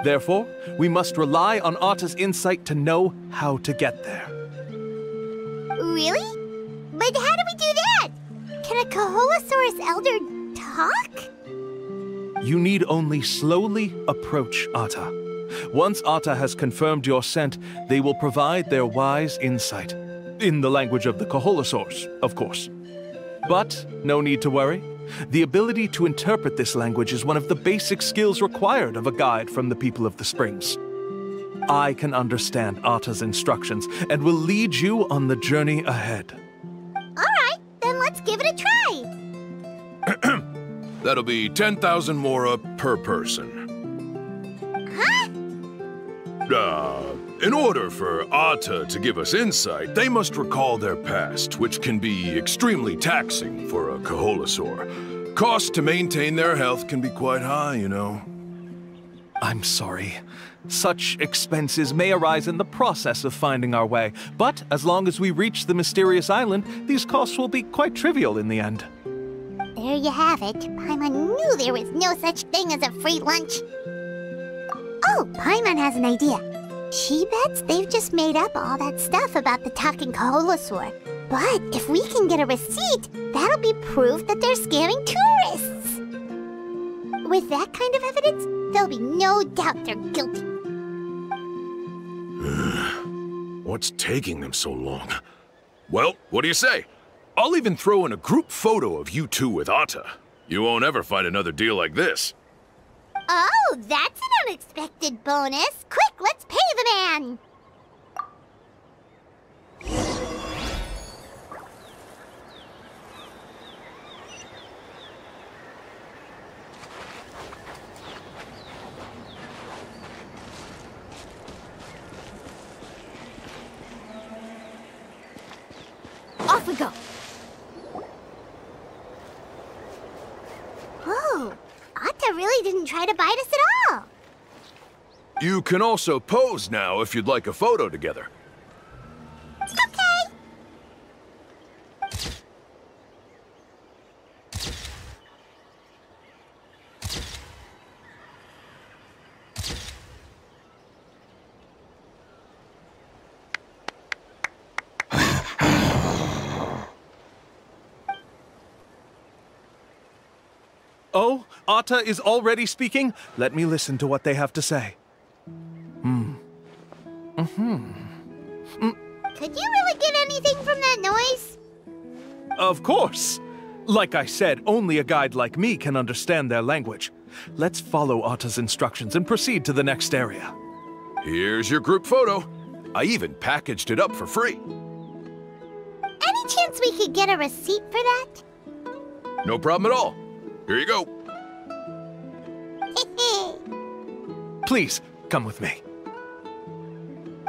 Therefore, we must rely on Atta's insight to know how to get there. Really? But how do we do that? Can a Koholosaurus elder talk? You need only slowly approach Atta. Once Atta has confirmed your scent, they will provide their wise insight. In the language of the Koholosaurs, of course. But no need to worry. The ability to interpret this language is one of the basic skills required of a guide from the people of the Springs. I can understand Atta's instructions and will lead you on the journey ahead. Alright, then let's give it a try. That'll be 10,000 mora per person. Huh? In order for Atta to give us insight, they must recall their past, which can be extremely taxing for a Koholosaur. Costs to maintain their health can be quite high, you know. I'm sorry. Such expenses may arise in the process of finding our way, but as long as we reach the mysterious island, these costs will be quite trivial in the end. There you have it. Paimon knew there was no such thing as a free lunch. Oh, Paimon has an idea. She bets they've just made up all that stuff about the talking Koholosaur. But if we can get a receipt, that'll be proof that they're scamming tourists. With that kind of evidence, there'll be no doubt they're guilty. What's taking them so long? Well, what do you say? I'll even throw in a group photo of you two with Atta. You won't ever find another deal like this. Oh, that's an unexpected bonus. Quick, let's pay the man. Off we go. Whoa, Atta really didn't try to bite us at all. You can also pose now if you'd like a photo together. Okay. Oh, Atta is already speaking? Let me listen to what they have to say. Could you really get anything from that noise? Of course. Like I said, only a guide like me can understand their language. Let's follow Atta's instructions and proceed to the next area. Here's your group photo. I even packaged it up for free. Any chance we could get a receipt for that? No problem at all. Here you go. Please, come with me.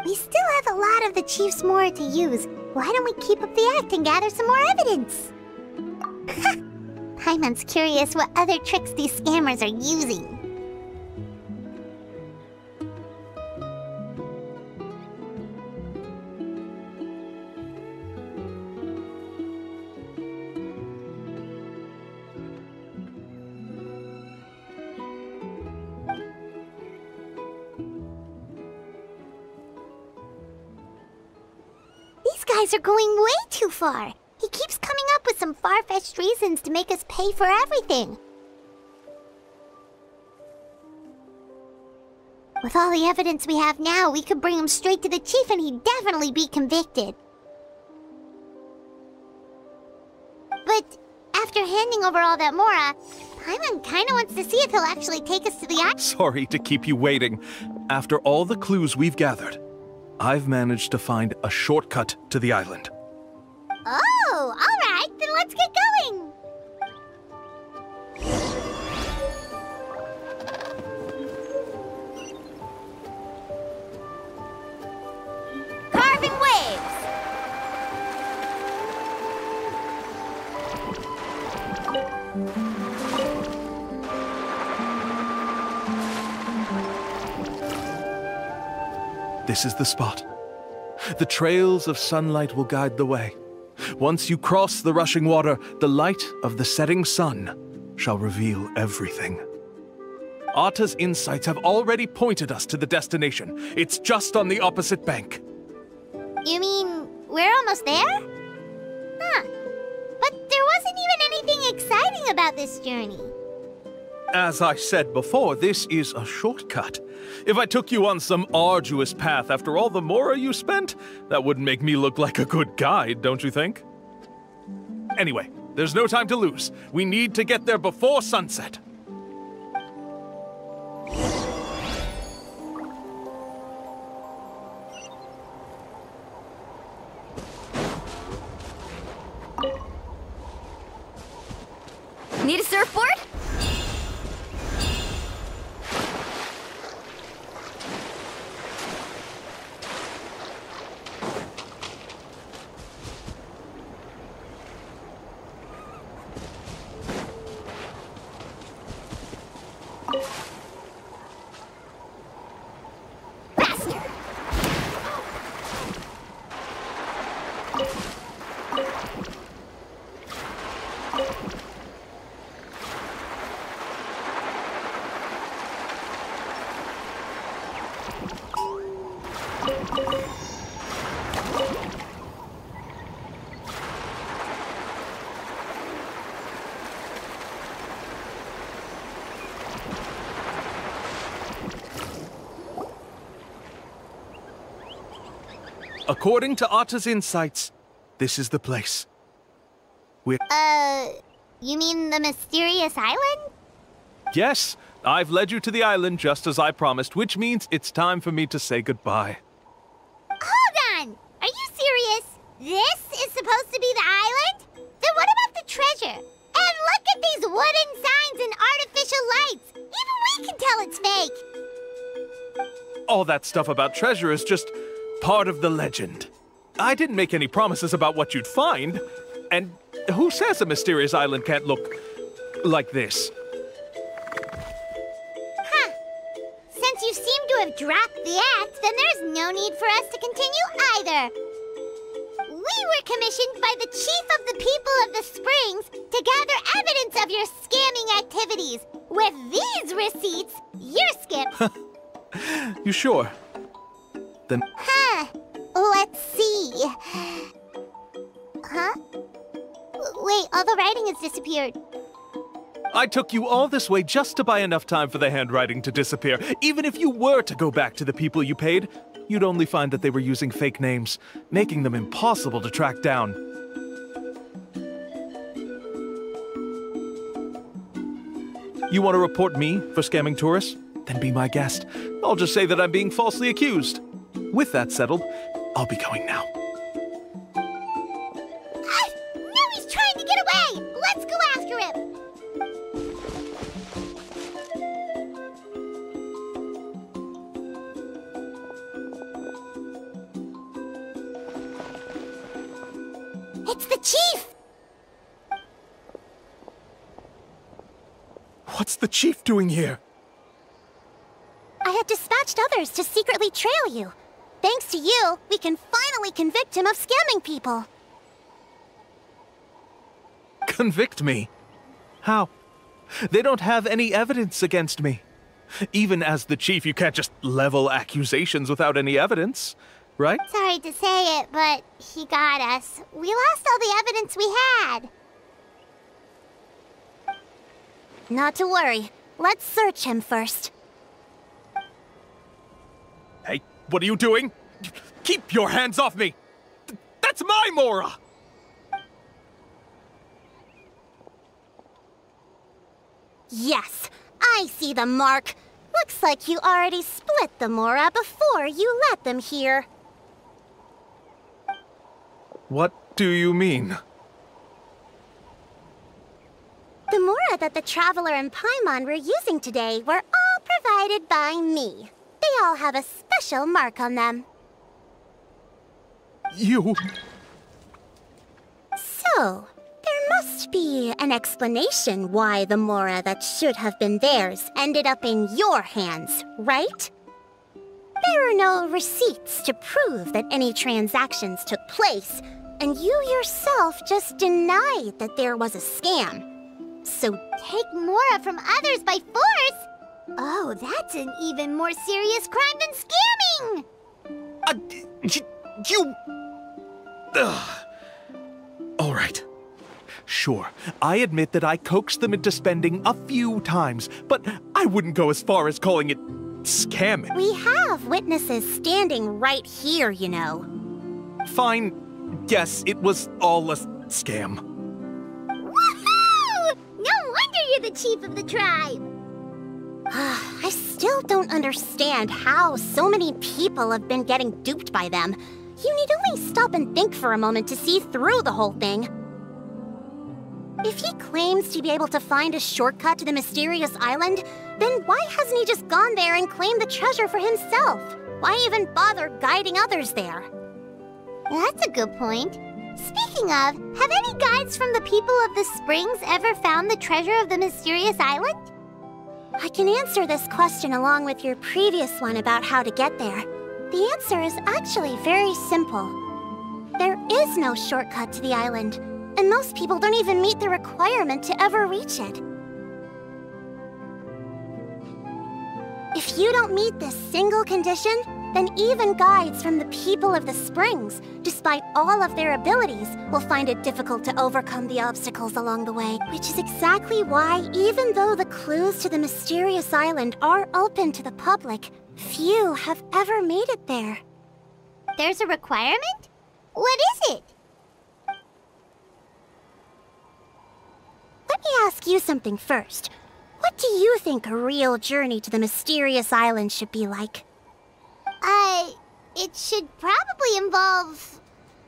We still have a lot of the Chief's more to use. Why don't we keep up the act and gather some more evidence? Paimon's curious what other tricks these scammers are using. These guys are going way too far. He keeps coming up with some far-fetched reasons to make us pay for everything. With all the evidence we have now, we could bring him straight to the chief and he'd definitely be convicted. But looking over all that Mora, Paimon kinda wants to see if he'll actually take us to the island. Sorry to keep you waiting. After all the clues we've gathered, I've managed to find a shortcut to the island. Oh, alright, then let's get going! Carving waves! This is the spot. The trails of sunlight will guide the way. Once you cross the rushing water, the light of the setting sun shall reveal everything. Atta's insights have already pointed us to the destination. It's just on the opposite bank. You mean, we're almost there? Huh. But there wasn't even anything exciting about this journey. As I said before, this is a shortcut. If I took you on some arduous path after all the Mora you spent, that wouldn't make me look like a good guide, don't you think? Anyway, there's no time to lose. We need to get there before sunset. Need a surfboard? According to Atta's insights, this is the place. You mean the mysterious island? Yes, I've led you to the island just as I promised, which means it's time for me to say goodbye. Hold on! Are you serious? This is supposed to be the island? Then what about the treasure? And look at these wooden signs and artificial lights! Even we can tell it's fake! All that stuff about treasure is just part of the legend. I didn't make any promises about what you'd find. And who says a mysterious island can't look like this? Huh. Since you seem to have dropped the act, then there's no need for us to continue either. We were commissioned by the chief of the people of the Springs to gather evidence of your scamming activities. With these receipts, you're skipped. You sure? Then... Huh. Let's see. Huh? Wait, all the writing has disappeared. I took you all this way just to buy enough time for the handwriting to disappear. Even if you were to go back to the people you paid, you'd only find that they were using fake names, making them impossible to track down. You want to report me for scamming tourists? Then be my guest. I'll just say that I'm being falsely accused. With that settled, I'll be going now. Now he's trying to get away! Let's go after him! It's the chief! What's the chief doing here? I had dispatched others to secretly trail you. Thanks to you, we can finally convict him of scamming people. Convict me? How? They don't have any evidence against me. Even as the chief, you can't just level accusations without any evidence, right? Sorry to say it, but he got us. We lost all the evidence we had. Not to worry. Let's search him first. Hey, what are you doing? Keep your hands off me! That's my Mora! Yes, I see the mark. Looks like you already split the Mora before you let them here. What do you mean? The Mora that the Traveler and Paimon were using today were all provided by me. They all have a special mark on them. You... So, there must be an explanation why the Mora that should have been theirs ended up in your hands, right? There are no receipts to prove that any transactions took place, and you yourself just denied that there was a scam. So take Mora from others by force? Oh, that's an even more serious crime than scamming! You... All right. Sure, I admit that I coaxed them into spending a few times, but I wouldn't go as far as calling it scamming. We have witnesses standing right here, you know. Fine. Yes, it was all a scam. Woohoo! No wonder you're the chief of the tribe! I still don't understand how so many people have been getting duped by them. You need only stop and think for a moment to see through the whole thing. If he claims to be able to find a shortcut to the mysterious island, then why hasn't he just gone there and claimed the treasure for himself? Why even bother guiding others there? That's a good point. Speaking of, have any guides from the people of the Springs ever found the treasure of the mysterious island? I can answer this question along with your previous one about how to get there. The answer is actually very simple. There is no shortcut to the island, and most people don't even meet the requirement to ever reach it. If you don't meet this single condition, then even guides from the people of the Springs, despite all of their abilities, will find it difficult to overcome the obstacles along the way. Which is exactly why, even though the clues to the mysterious island are open to the public, few have ever made it there. There's a requirement? What is it? Let me ask you something first. What do you think a real journey to the mysterious island should be like? It should probably involve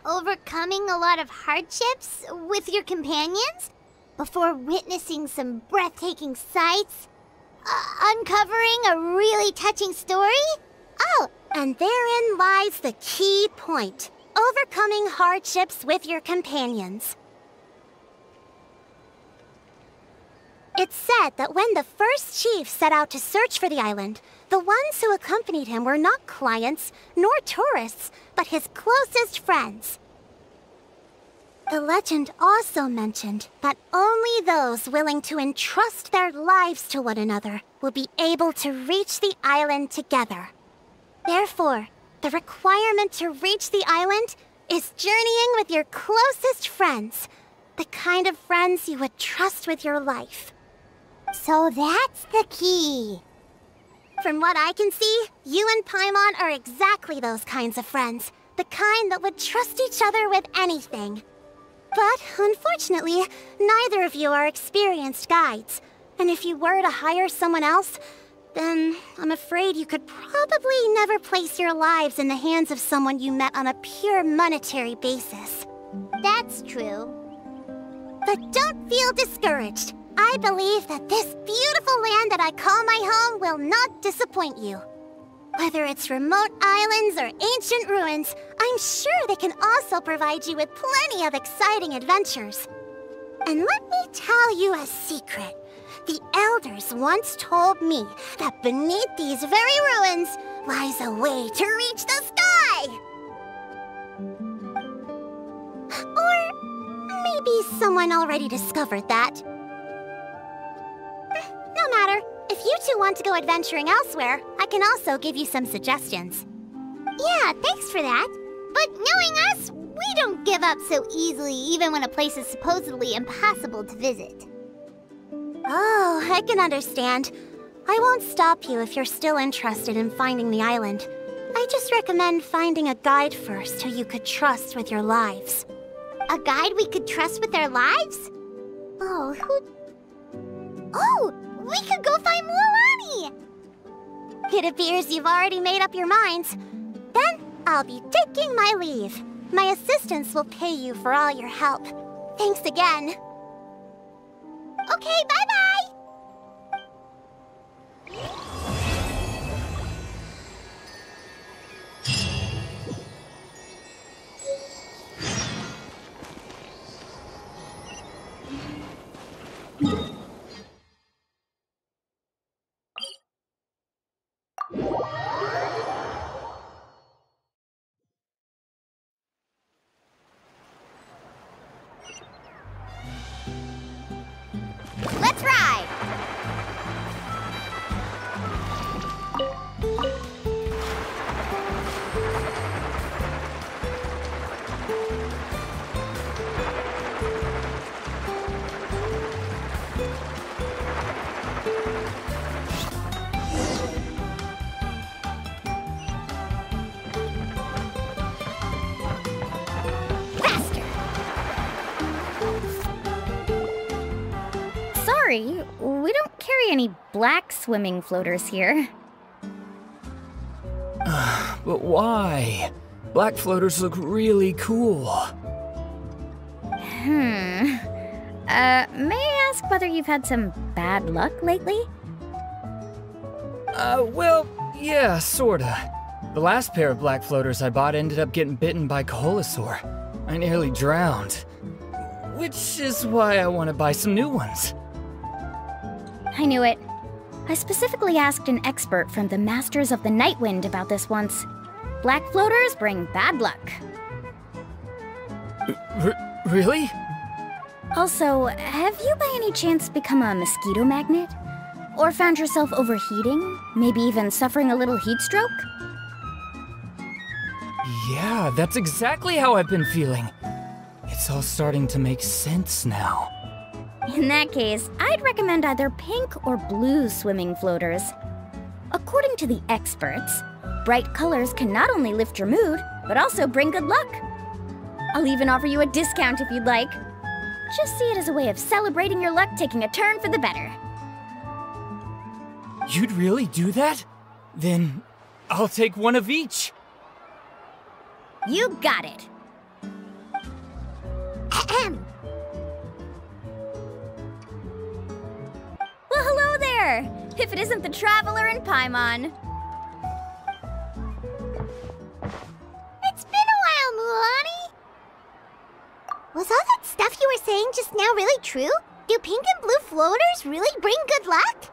overcoming a lot of hardships with your companions before witnessing some breathtaking sights, uncovering a really touching story. Oh, and therein lies the key point. Overcoming hardships with your companions. It's said that when the first chief set out to search for the island, the ones who accompanied him were not clients nor tourists, but his closest friends. The legend also mentioned that only those willing to entrust their lives to one another will be able to reach the island together. Therefore, the requirement to reach the island is journeying with your closest friends, the kind of friends you would trust with your life. So that's the key. From what I can see, you and Paimon are exactly those kinds of friends. The kind that would trust each other with anything. But, unfortunately, neither of you are experienced guides. And if you were to hire someone else, then I'm afraid you could probably never place your lives in the hands of someone you met on a pure monetary basis. That's true. But don't feel discouraged. I believe that this beautiful land that I call my home will not disappoint you. Whether it's remote islands or ancient ruins, I'm sure they can also provide you with plenty of exciting adventures. And let me tell you a secret. The elders once told me that beneath these very ruins lies a way to reach the sky. Or maybe someone already discovered that. No matter. If you two want to go adventuring elsewhere, I can also give you some suggestions. Yeah, thanks for that. But knowing us, we don't give up so easily even when a place is supposedly impossible to visit. Oh, I can understand. I won't stop you if you're still interested in finding the island. I just recommend finding a guide first who you could trust with your lives. A guide we could trust with our lives? Oh, We could go find Mualani! It appears you've already made up your minds. Then, I'll be taking my leave. My assistants will pay you for all your help. Thanks again. Okay, bye-bye! Let's ride! Sorry, we don't carry any black swimming floaters here. But why? Black floaters look really cool. May I ask whether you've had some bad luck lately? Well, yeah, sorta. The last pair of black floaters I bought ended up getting bitten by Kaholasaur. I nearly drowned. Which is why I want to buy some new ones. I knew it. I specifically asked an expert from the Masters of the Night Wind about this once. Black floaters bring bad luck. Really? Also, have you by any chance become a mosquito magnet? Or found yourself overheating? Maybe even suffering a little heat stroke? Yeah, that's exactly how I've been feeling. It's all starting to make sense now. In that case, I'd recommend either pink or blue swimming floaters. According to the experts, bright colors can not only lift your mood, but also bring good luck. I'll even offer you a discount if you'd like. Just see it as a way of celebrating your luck taking a turn for the better. You'd really do that? Then I'll take one of each. You got it. Ahem. Well, hello there! If it isn't the Traveler and Paimon. It's been a while, Mualani. Was all that stuff you were saying just now really true? Do pink and blue floaters really bring good luck?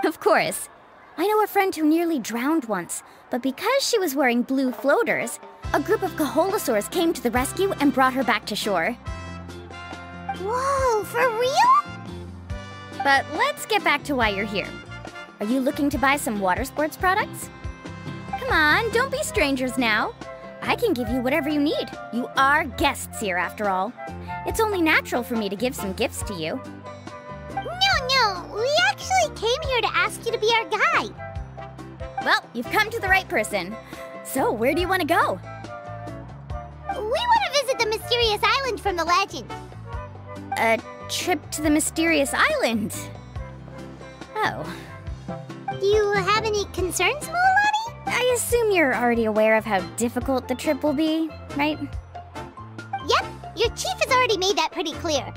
Of course. I know a friend who nearly drowned once, but because she was wearing blue floaters, a group of Kaholasaurs came to the rescue and brought her back to shore. Whoa, for real? But let's get back to why you're here. Are you looking to buy some water sports products? Come on, don't be strangers now. I can give you whatever you need. You are guests here, after all. It's only natural for me to give some gifts to you. No, we actually came here to ask you to be our guide. Well, you've come to the right person. So, where do you want to go? We want to visit the mysterious island from the legend. A trip to the mysterious island? Oh. Do you have any concerns, Mualani? I assume you're already aware of how difficult the trip will be, right? Yep, your chief has already made that pretty clear.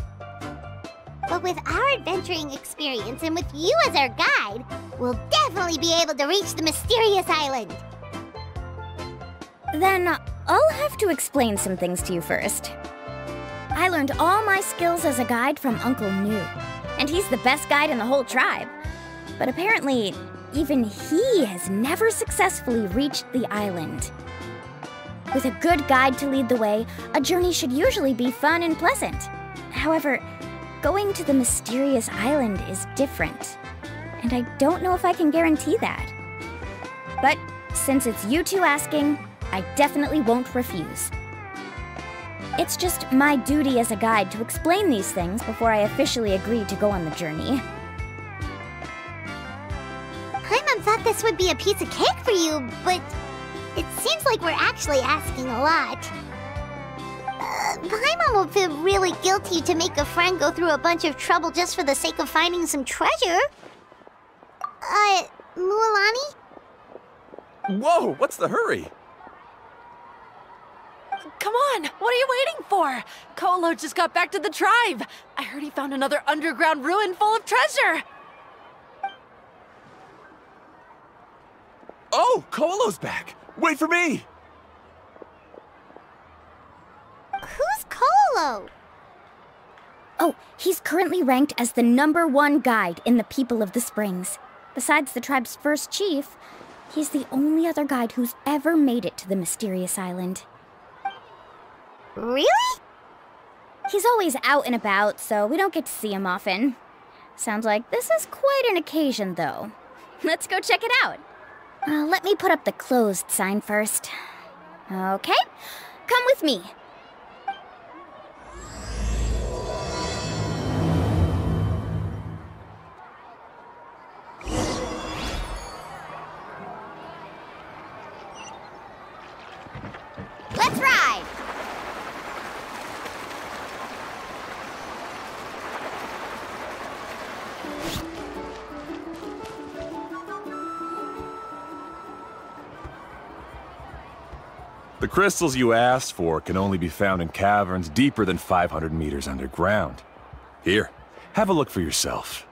But with our adventuring experience and with you as our guide, we'll definitely be able to reach the mysterious island. Then I'll have to explain some things to you first. I learned all my skills as a guide from Uncle Nu, and he's the best guide in the whole tribe. But apparently, even he has never successfully reached the island. With a good guide to lead the way, a journey should usually be fun and pleasant. However, going to the mysterious island is different, and I don't know if I can guarantee that. But since it's you two asking, I definitely won't refuse. It's just my duty as a guide to explain these things before I officially agree to go on the journey. Paimon thought this would be a piece of cake for you, but it seems like we're actually asking a lot. Paimon will feel really guilty to make a friend go through a bunch of trouble just for the sake of finding some treasure. Mualani? Whoa, what's the hurry? Come on, what are you waiting for? Kolo just got back to the tribe. I heard he found another underground ruin full of treasure. Oh, Kolo's back. Wait for me. Who's Kolo? Oh, he's currently ranked as the #1 guide in the People of the Springs. Besides the tribe's first chief, he's the only other guide who's ever made it to the mysterious island. Really? He's always out and about, so we don't get to see him often. Sounds like this is quite an occasion, though. Let's go check it out. Let me put up the closed sign first. Okay, come with me. Let's ride! The crystals you asked for can only be found in caverns deeper than 500 meters underground. Here, have a look for yourself.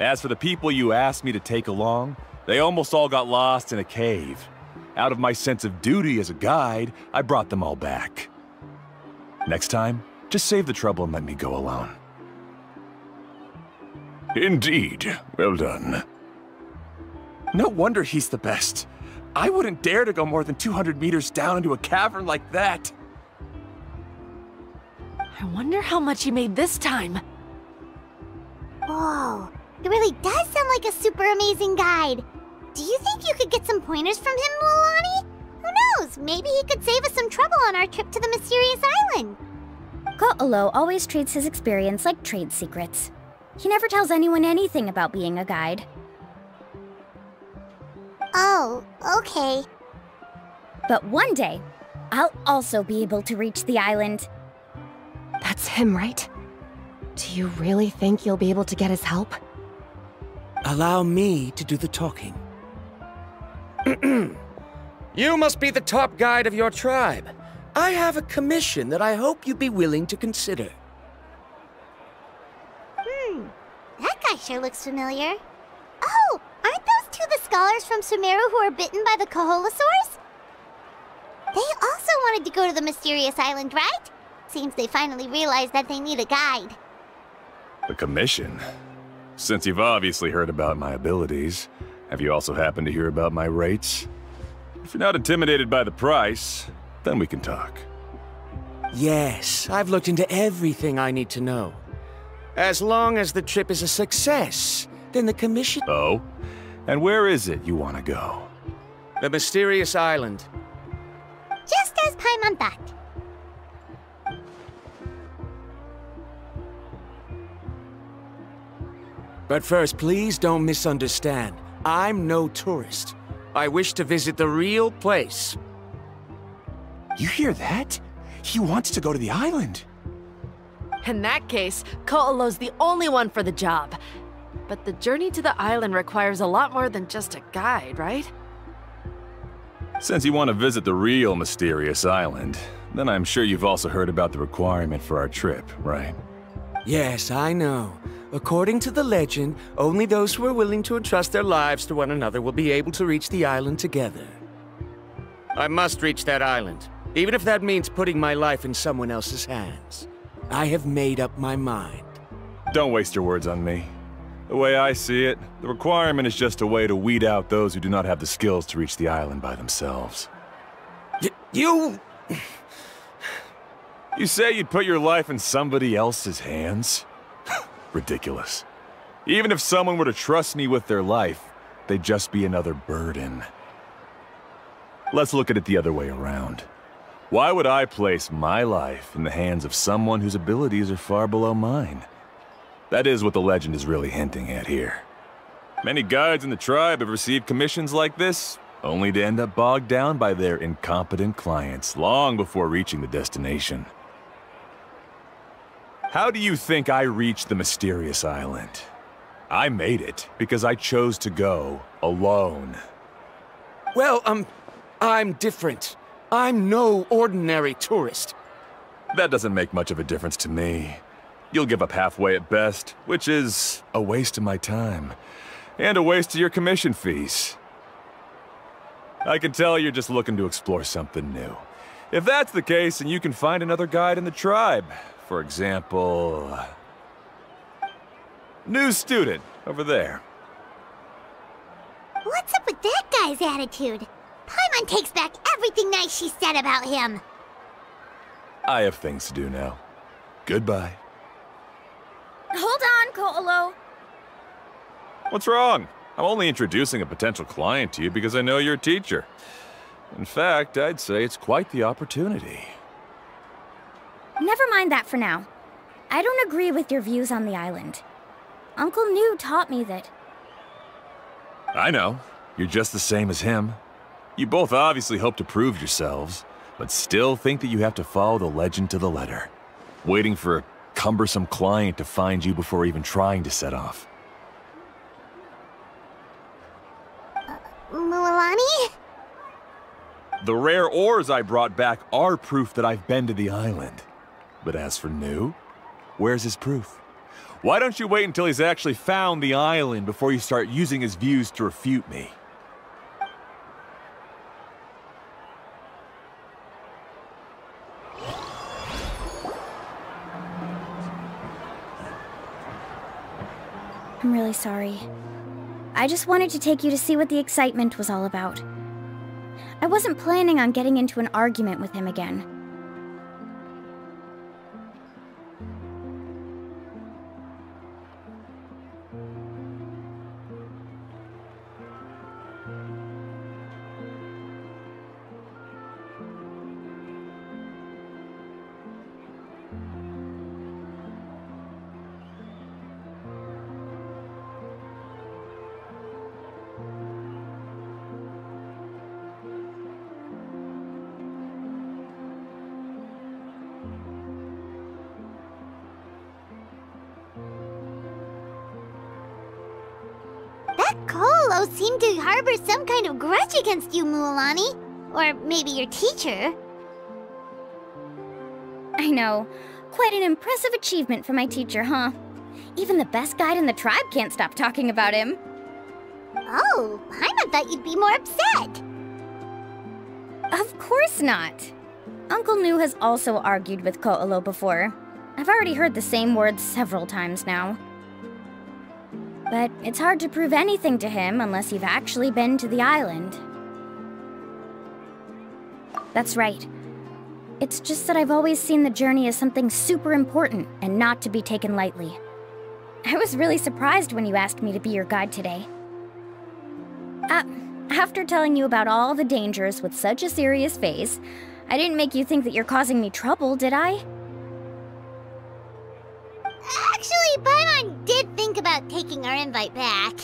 As for the people you asked me to take along, they almost all got lost in a cave. Out of my sense of duty as a guide, I brought them all back. Next time, just save the trouble and let me go alone. Indeed. Well done. No wonder he's the best. I wouldn't dare to go more than 200 meters down into a cavern like that. I wonder how much he made this time. Whoa, it really does sound like a super amazing guide. Do you think you could get some pointers from him, Mualani? Who knows? Maybe he could save us some trouble on our trip to the mysterious island. Ko'olo always treats his experience like trade secrets. He never tells anyone anything about being a guide. Oh, okay. But one day, I'll also be able to reach the island. That's him, right? Do you really think you'll be able to get his help? Allow me to do the talking. You must be the top guide of your tribe. I have a commission that I hope you'd be willing to consider. That guy sure looks familiar. Oh, aren't those two the scholars from Sumeru who are bitten by the Kaholosaurs? They also wanted to go to the mysterious island, right? Seems they finally realized that they need a guide. The commission? Since you've obviously heard about my abilities, have you also happened to hear about my rates? If you're not intimidated by the price, then we can talk. Yes, I've looked into everything I need to know. As long as the trip is a success, then the commission... Oh? And where is it you want to go? The mysterious island. Just as Pаймон thought. But first, please don't misunderstand. I'm no tourist. I wish to visit the real place. You hear that? He wants to go to the island. In that case, Ko'olo's the only one for the job. But the journey to the island requires a lot more than just a guide, right? Since you want to visit the real mysterious island, then I'm sure you've also heard about the requirement for our trip, right? Yes, I know. According to the legend, only those who are willing to entrust their lives to one another will be able to reach the island together. I must reach that island, even if that means putting my life in someone else's hands. I have made up my mind. Don't waste your words on me. The way I see it, the requirement is just a way to weed out those who do not have the skills to reach the island by themselves. You say you'd put your life in somebody else's hands? Ridiculous. Even if someone were to trust me with their life, they'd just be another burden. Let's look at it the other way around. Why would I place my life in the hands of someone whose abilities are far below mine? That is what the legend is really hinting at here. Many guides in the tribe have received commissions like this, only to end up bogged down by their incompetent clients long before reaching the destination. How do you think I reached the mysterious island? I made it because I chose to go alone. Well, I'm different. I'm no ordinary tourist. That doesn't make much of a difference to me. You'll give up halfway at best, which is a waste of my time. And a waste of your commission fees. I can tell you're just looking to explore something new. If that's the case, then you can find another guide in the tribe. For example... new student, over there. What's up with that guy's attitude? Paimon takes back everything nice she said about him. I have things to do now. Goodbye. Hold on, Ko'olo. What's wrong? I'm only introducing a potential client to you because I know you're a teacher. In fact, I'd say it's quite the opportunity. Never mind that for now. I don't agree with your views on the island. Uncle New taught me that... I know. You're just the same as him. You both obviously hope to prove yourselves, but still think that you have to follow the legend to the letter, waiting for a cumbersome client to find you before even trying to set off. Mualani? The rare ores I brought back are proof that I've been to the island. But as for New, where's his proof? Why don't you wait until he's actually found the island before you start using his views to refute me? I'm really sorry. I just wanted to take you to see what the excitement was all about. I wasn't planning on getting into an argument with him again. Ko'olo seemed to harbor some kind of grudge against you, Mualani. Or maybe your teacher. I know. Quite an impressive achievement for my teacher, huh? Even the best guide in the tribe can't stop talking about him. Oh, Paimon thought you'd be more upset. Of course not. Uncle New has also argued with Ko'olo before. I've already heard the same words several times now. But it's hard to prove anything to him unless you've actually been to the island. That's right. It's just that I've always seen the journey as something super important and not to be taken lightly. I was really surprised when you asked me to be your guide today. After telling you about all the dangers with such a serious face, I didn't make you think that you're causing me trouble, did I? Actually, Paimon did think about taking our invite back.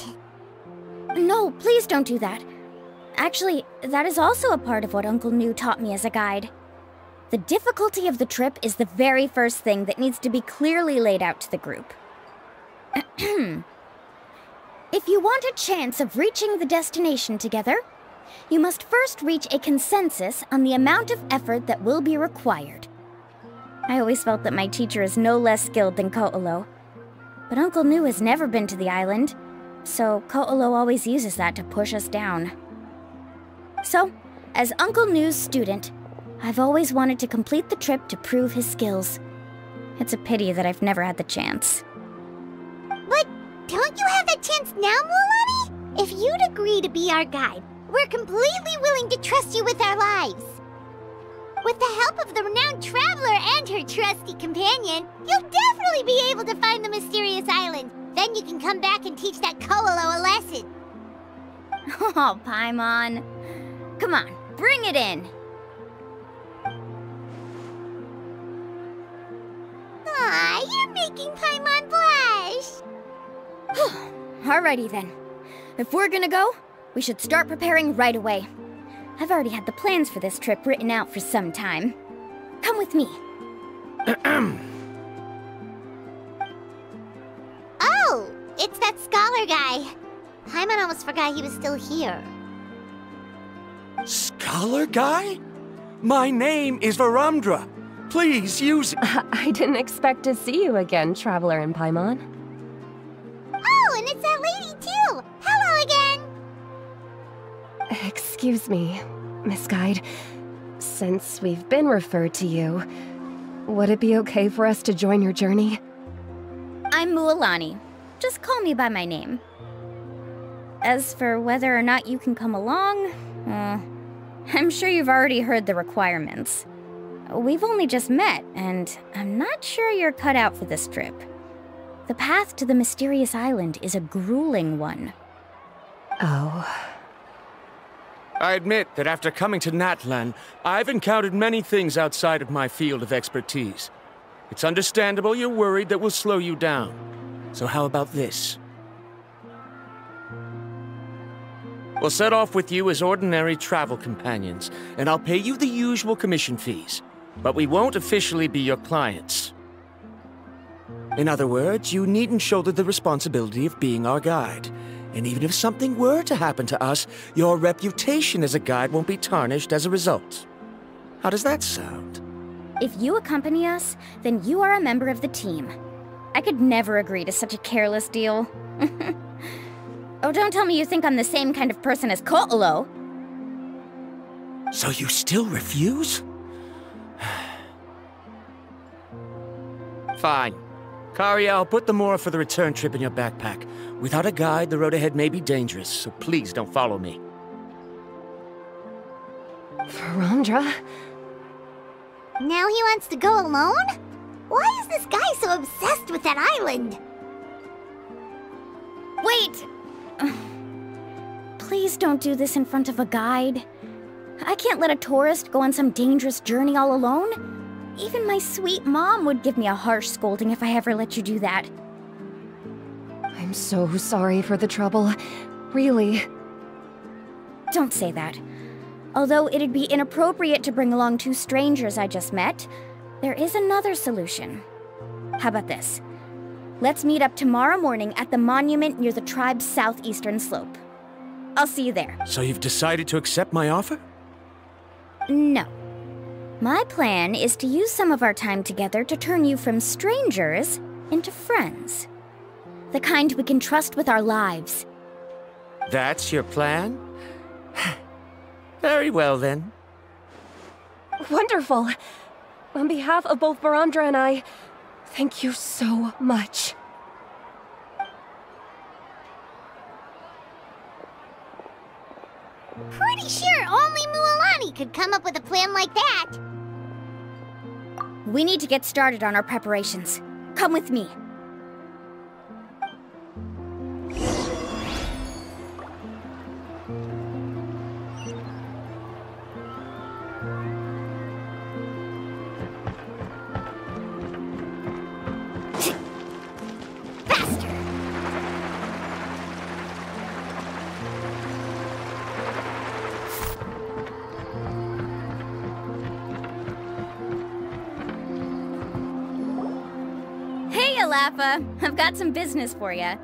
No, please don't do that. Actually, that is also a part of what Uncle New taught me as a guide. The difficulty of the trip is the very first thing that needs to be clearly laid out to the group. If you want a chance of reaching the destination together, you must first reach a consensus on the amount of effort that will be required. I always felt that my teacher is no less skilled than Ko'olo. But Uncle New has never been to the island, so Ko'olo always uses that to push us down. So, as Uncle New's student, I've always wanted to complete the trip to prove his skills. It's a pity that I've never had the chance. But don't you have that chance now, Mualani? If you'd agree to be our guide, we're completely willing to trust you with our lives. With the help of the renowned traveler and her trusty companion, you'll definitely be able to find the mysterious island. Then you can come back and teach that Ko'olo a lesson. Oh, Paimon. Come on, bring it in. Aw, you're making Paimon blush. Alrighty then. If we're gonna go, we should start preparing right away. I've already had the plans for this trip written out for some time. Come with me. Oh, it's that scholar guy. Paimon almost forgot he was still here. Scholar guy? My name is Varumdra. Please use it. I didn't expect to see you again, Traveler and Paimon. Oh, and it's that lady too! Hello again! Excuse me, Miss Guide. Since we've been referred to you, would it be okay for us to join your journey? I'm Mualani. Just call me by my name. As for whether or not you can come along, I'm sure you've already heard the requirements. We've only just met, and I'm not sure you're cut out for this trip. The path to the mysterious island is a grueling one. Oh. I admit that after coming to Natlan, I've encountered many things outside of my field of expertise. It's understandable you're worried that we'll slow you down. So how about this? We'll set off with you as ordinary travel companions, and I'll pay you the usual commission fees. But we won't officially be your clients. In other words, you needn't shoulder the responsibility of being our guide. And even if something were to happen to us, your reputation as a guide won't be tarnished as a result. How does that sound? If you accompany us, then you are a member of the team. I could never agree to such a careless deal. Oh, don't tell me you think I'm the same kind of person as Ko'olo. So you still refuse? Fine. Karia, I'll put the more for the return trip in your backpack. Without a guide, the road ahead may be dangerous, so please don't follow me. Varumdra? Now he wants to go alone? Why is this guy so obsessed with that island? Wait! Please don't do this in front of a guide. I can't let a tourist go on some dangerous journey all alone. Even my sweet mom would give me a harsh scolding if I ever let you do that. I'm so sorry for the trouble. Really. Don't say that. Although it'd be inappropriate to bring along two strangers I just met, there is another solution. How about this? Let's meet up tomorrow morning at the monument near the tribe's southeastern slope. I'll see you there. So you've decided to accept my offer? No. My plan is to use some of our time together to turn you from strangers into friends. The kind we can trust with our lives. That's your plan? Very well, then. Wonderful. On behalf of both Varumdra and I, thank you so much. Pretty sure only Mualani could come up with a plan like that. We need to get started on our preparations. Come with me. I've got some business for you.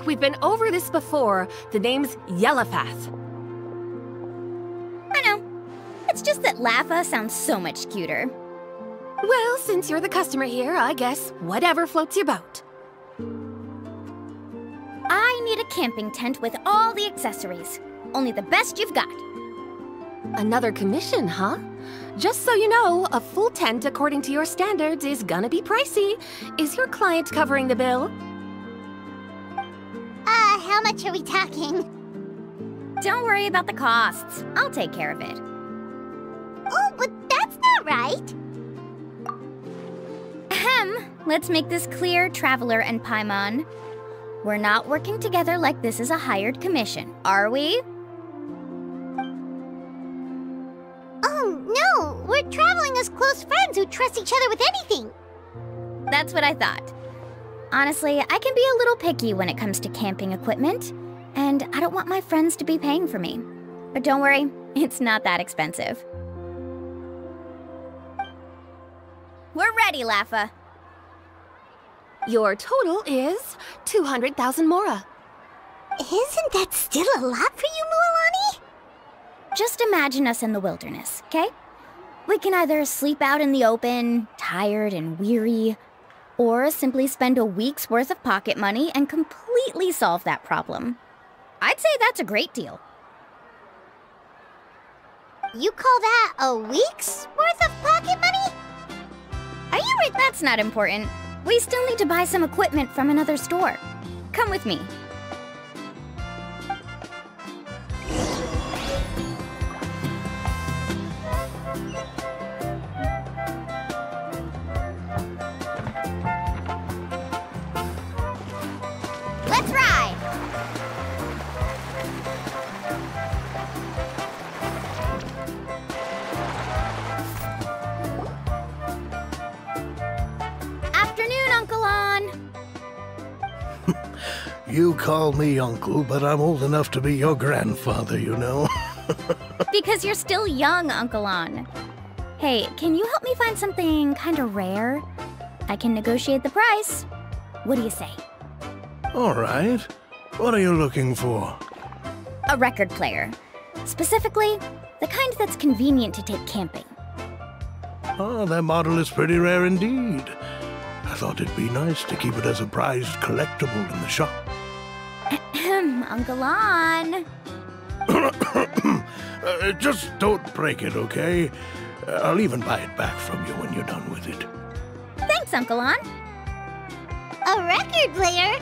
We've been over this before. The name's Yellowfath. I know. It's just that Lafa sounds so much cuter. Well, since you're the customer here, I guess whatever floats your boat. I need a camping tent with all the accessories. Only the best you've got. Another commission, huh? Just so you know, a full tent according to your standards is gonna be pricey. Is your client covering the bill? How much are we talking? Don't worry about the costs. I'll take care of it. Oh, but that's not right. Ahem. Let's make this clear, Traveler and Paimon. We're not working together like this is a hired commission, are we? Oh, no! We're traveling as close friends who trust each other with anything. That's what I thought. Honestly, I can be a little picky when it comes to camping equipment, and I don't want my friends to be paying for me. But don't worry, it's not that expensive. We're ready, Lafa. Your total is 200,000 mora. Isn't that still a lot for you, Mualani? Just imagine us in the wilderness, okay? We can either sleep out in the open, tired and weary, or simply spend a week's worth of pocket money and completely solve that problem. I'd say that's a great deal. You call that a week's worth of pocket money? Are you right? That's not important. We still need to buy some equipment from another store. Come with me. Let's ride! Afternoon, Uncle On. You call me uncle, but I'm old enough to be your grandfather, you know. Because you're still young, Uncle On. Hey, can you help me find something kind of rare? I can negotiate the price. What do you say? All right. What are you looking for? A record player. Specifically, the kind that's convenient to take camping. Oh, that model is pretty rare indeed. I thought it'd be nice to keep it as a prized collectible in the shop. Uncle On. Just don't break it, okay? I'll even buy it back from you when you're done with it. Thanks, Uncle On. A record player?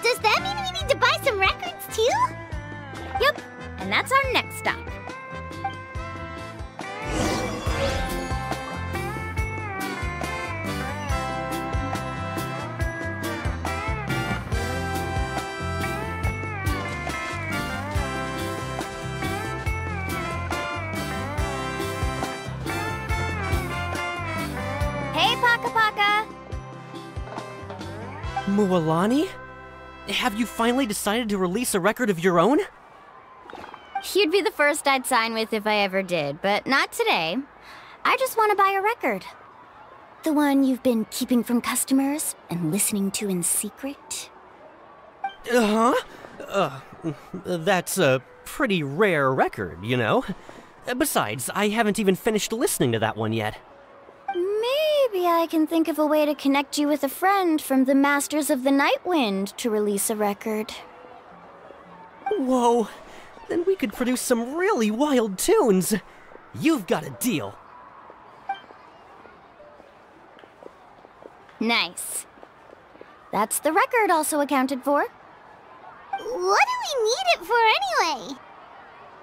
Does that mean we need to buy some records too? Yep, and that's our next stop. Hey, Paka Paka! Mualani? Have you finally decided to release a record of your own? You'd be the first I'd sign with if I ever did, but not today. I just want to buy a record. The one you've been keeping from customers and listening to in secret. That's a pretty rare record, you know? Besides, I haven't even finished listening to that one yet. Maybe I can think of a way to connect you with a friend from the Masters of the Night Wind to release a record. Whoa, then we could produce some really wild tunes. You've got a deal. Nice. That's the record also accounted for. What do we need it for anyway?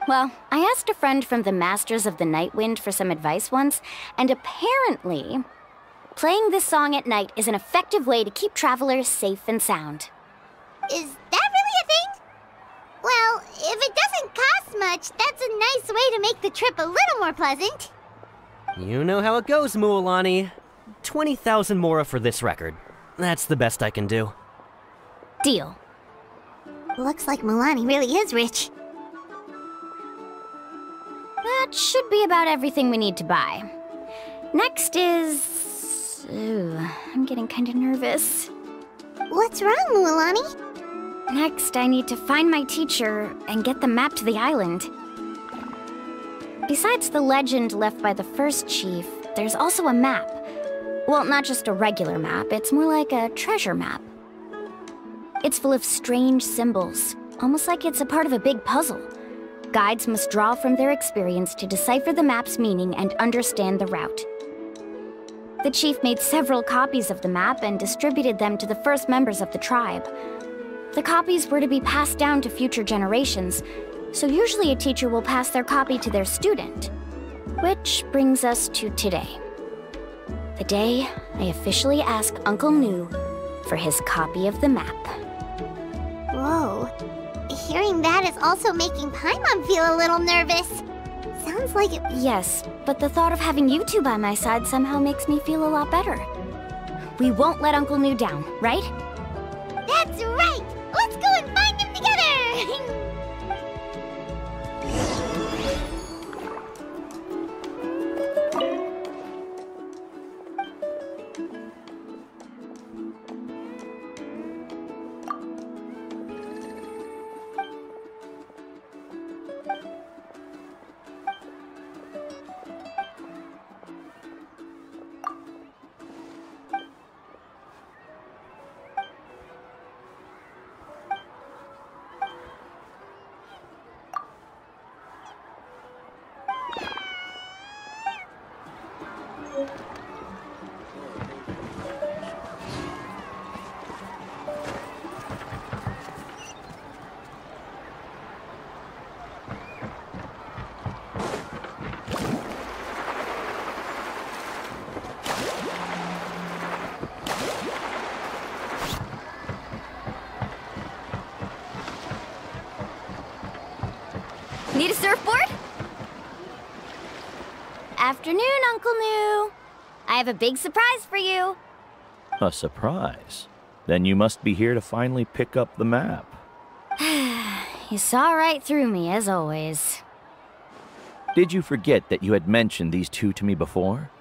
Well, I asked a friend from the Masters of the Night Wind for some advice once, and apparently, playing this song at night is an effective way to keep travelers safe and sound. Is that really a thing? Well, if it doesn't cost much, that's a nice way to make the trip a little more pleasant. You know how it goes, Mualani. 20,000 mora for this record. That's the best I can do. Deal. Looks like Mualani really is rich. That should be about everything we need to buy. Next is... Ooh, I'm getting kind of nervous. What's wrong, Mualani? Next, I need to find my teacher and get the map to the island. Besides the legend left by the first chief, there's also a map. Well, not just a regular map, it's more like a treasure map. It's full of strange symbols, almost like it's a part of a big puzzle. Guides must draw from their experience to decipher the map's meaning and understand the route. The chief made several copies of the map and distributed them to the first members of the tribe. The copies were to be passed down to future generations, so usually a teacher will pass their copy to their student. Which brings us to today. The day I officially ask Uncle Nu for his copy of the map. Whoa. Hearing that is also making Paimon feel a little nervous. Sounds like it... Yes, but the thought of having you two by my side somehow makes me feel a lot better. We won't let Uncle Nu down, right? That's right! Let's go and find him together! Need a surfboard? Afternoon, Uncle New. I have a big surprise for you. A surprise? Then you must be here to finally pick up the map. You saw right through me, as always. Did you forget that you had mentioned these two to me before?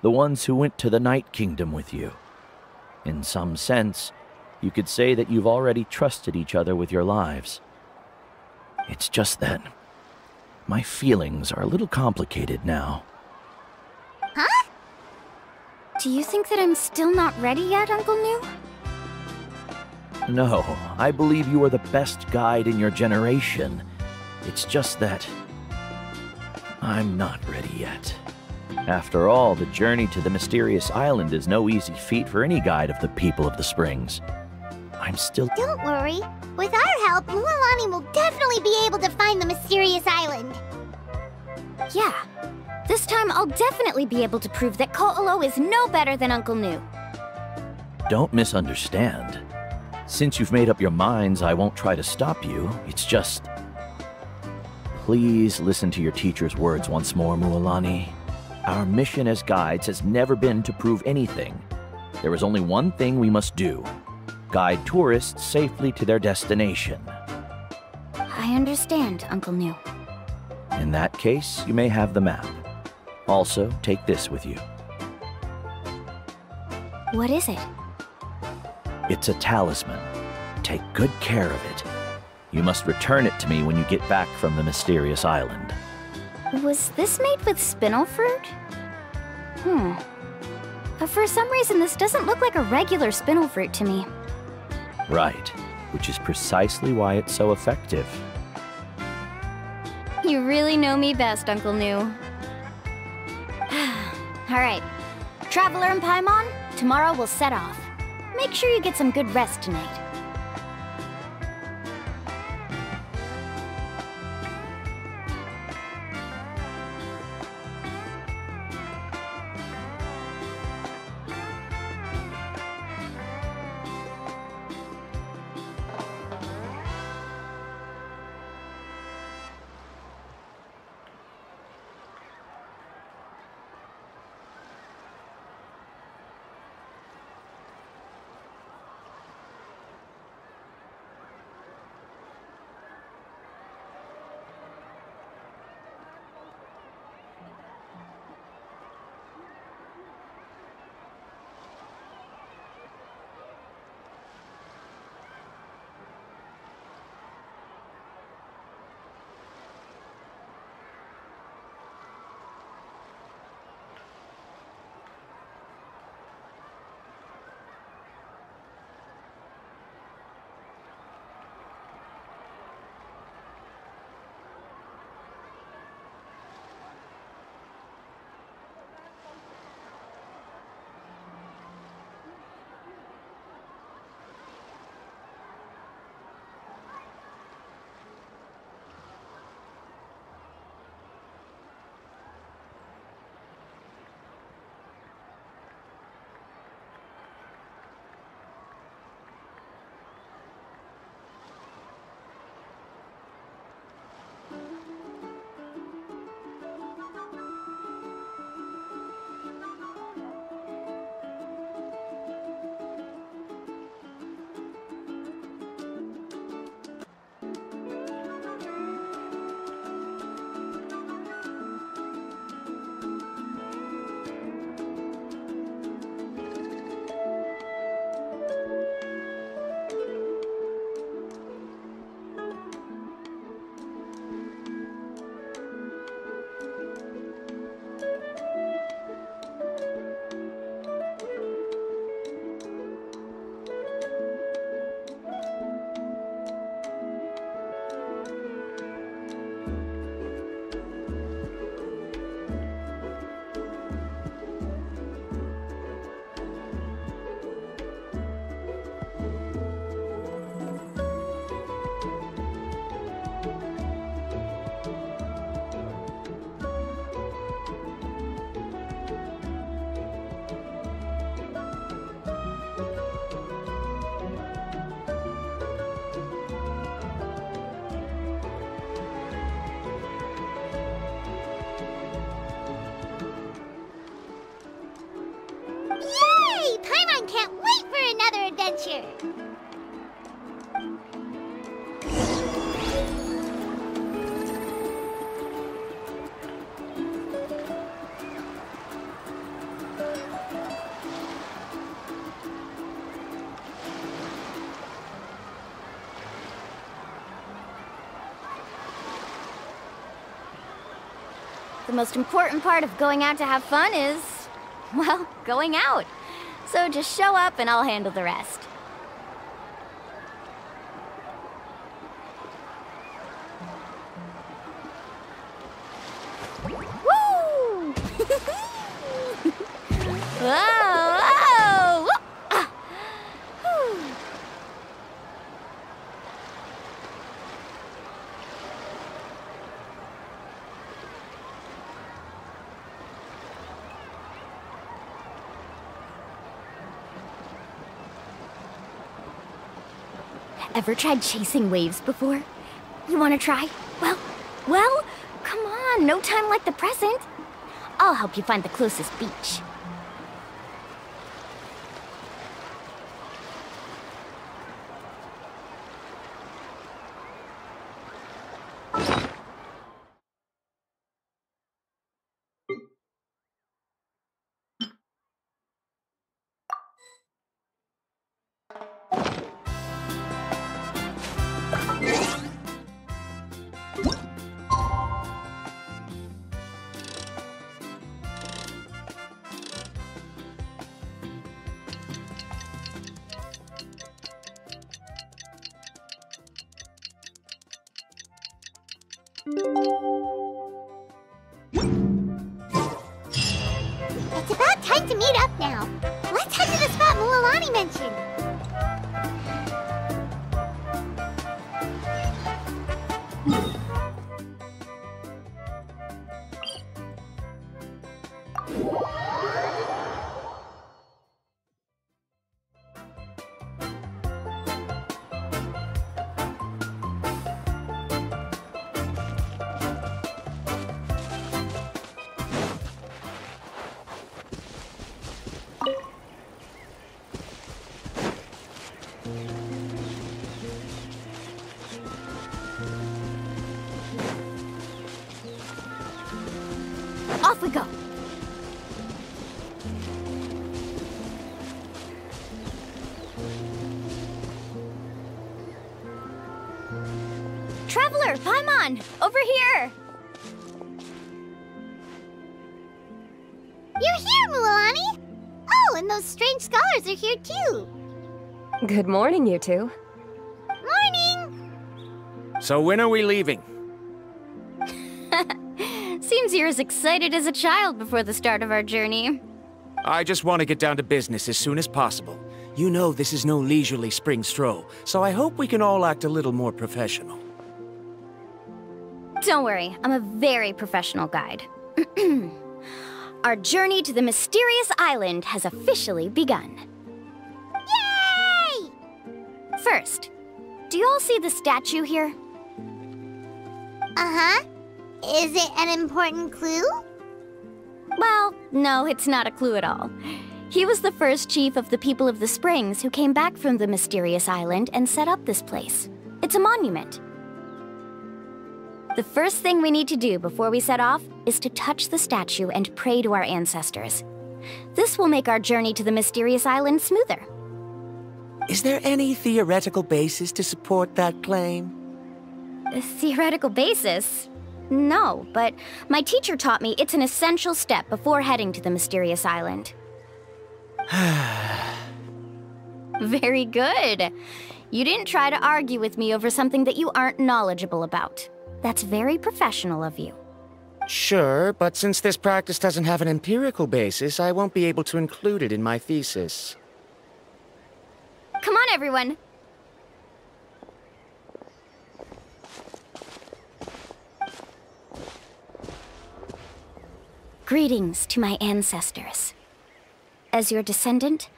The ones who went to the Night Kingdom with you. In some sense, you could say that you've already trusted each other with your lives. It's just that my feelings are a little complicated now. Huh? Do you think that I'm still not ready yet, Uncle New? No, I believe you are the best guide in your generation. It's just that I'm not ready yet. After all, the journey to the mysterious island is no easy feat for any guide of the people of the Springs. I'm still— Don't worry. With our help, Mualani will definitely be able to find the mysterious island. Yeah. This time I'll definitely be able to prove that Ko'olo is no better than Uncle New. Don't misunderstand. Since you've made up your minds, I won't try to stop you. It's just— Please listen to your teacher's words once more, Mualani. Our mission as guides has never been to prove anything. There is only one thing we must do. Guide tourists safely to their destination. I understand, Uncle New. In that case, you may have the map. Also, take this with you. What is it? It's a talisman. Take good care of it. You must return it to me when you get back from the mysterious island. Was this made with spinel fruit? For some reason, this doesn't look like a regular spinel fruit to me. Right, which is precisely why it's so effective. You really know me best, Uncle New. Alright, Traveler and Paimon, tomorrow we'll set off. Make sure you get some good rest tonight. The most important part of going out to have fun is, well, going out. So just show up and I'll handle the rest. Woo! Whoa! Whoa! Ah. Whew. Ever tried chasing waves before? You want to try? Well, come on, no time like the present. I'll help you find the closest beach. It's about time to meet up now. Let's head to the spot Mualani mentioned. Off we go. Traveler, Paimon, over here. You're here, Mualani! Oh, and those strange scholars are here too. Good morning, you two. Morning! So when are we leaving? Seems you're as excited as a child before the start of our journey. I just want to get down to business as soon as possible. You know this is no leisurely spring stroll, so I hope we can all act a little more professional. Don't worry, I'm a very professional guide. Our journey to the mysterious island has officially begun. Yay! First, do you all see the statue here? Uh-huh. Is it an important clue? Well, no, it's not a clue at all. He was the first chief of the people of the Springs who came back from the mysterious island and set up this place. It's a monument. The first thing we need to do before we set off is to touch the statue and pray to our ancestors. This will make our journey to the mysterious island smoother. Is there any theoretical basis to support that claim? A theoretical basis? No, but my teacher taught me it's an essential step before heading to the mysterious island. Very good. You didn't try to argue with me over something that you aren't knowledgeable about. That's very professional of you. Sure, but since this practice doesn't have an empirical basis, I won't be able to include it in my thesis. Come on, everyone. Greetings to my ancestors. As your descendant,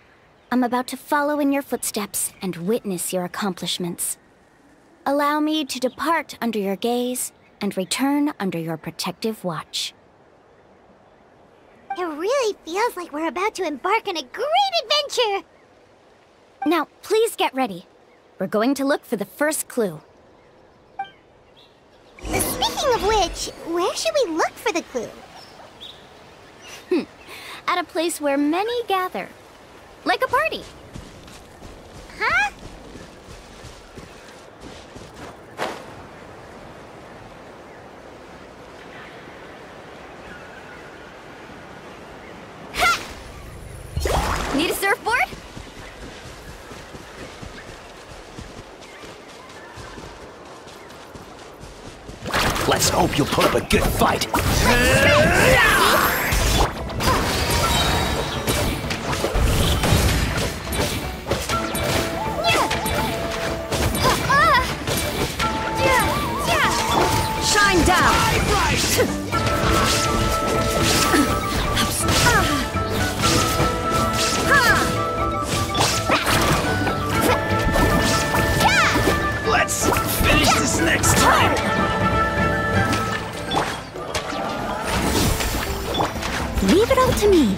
I'm about to follow in your footsteps and witness your accomplishments. Allow me to depart under your gaze and return under your protective watch. It really feels like we're about to embark on a great adventure! Now, please get ready. We're going to look for the first clue. Speaking of which, where should we look for the clue? At a place where many gather. Like a party. Huh? Let's hope you'll put up a good fight. Shine down! Let's finish this next time! Leave it all to me.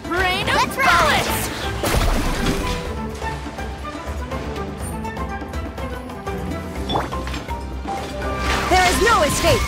Rain of bullets! There is no escape!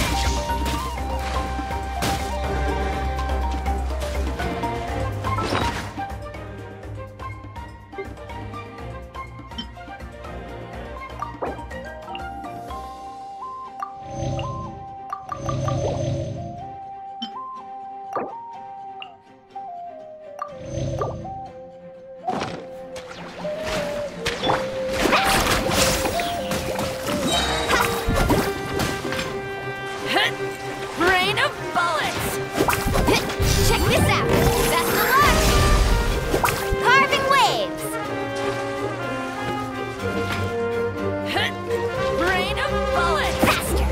Rain of bullets! Check this out! Best of luck! Carving waves! Rain of bullets! Faster!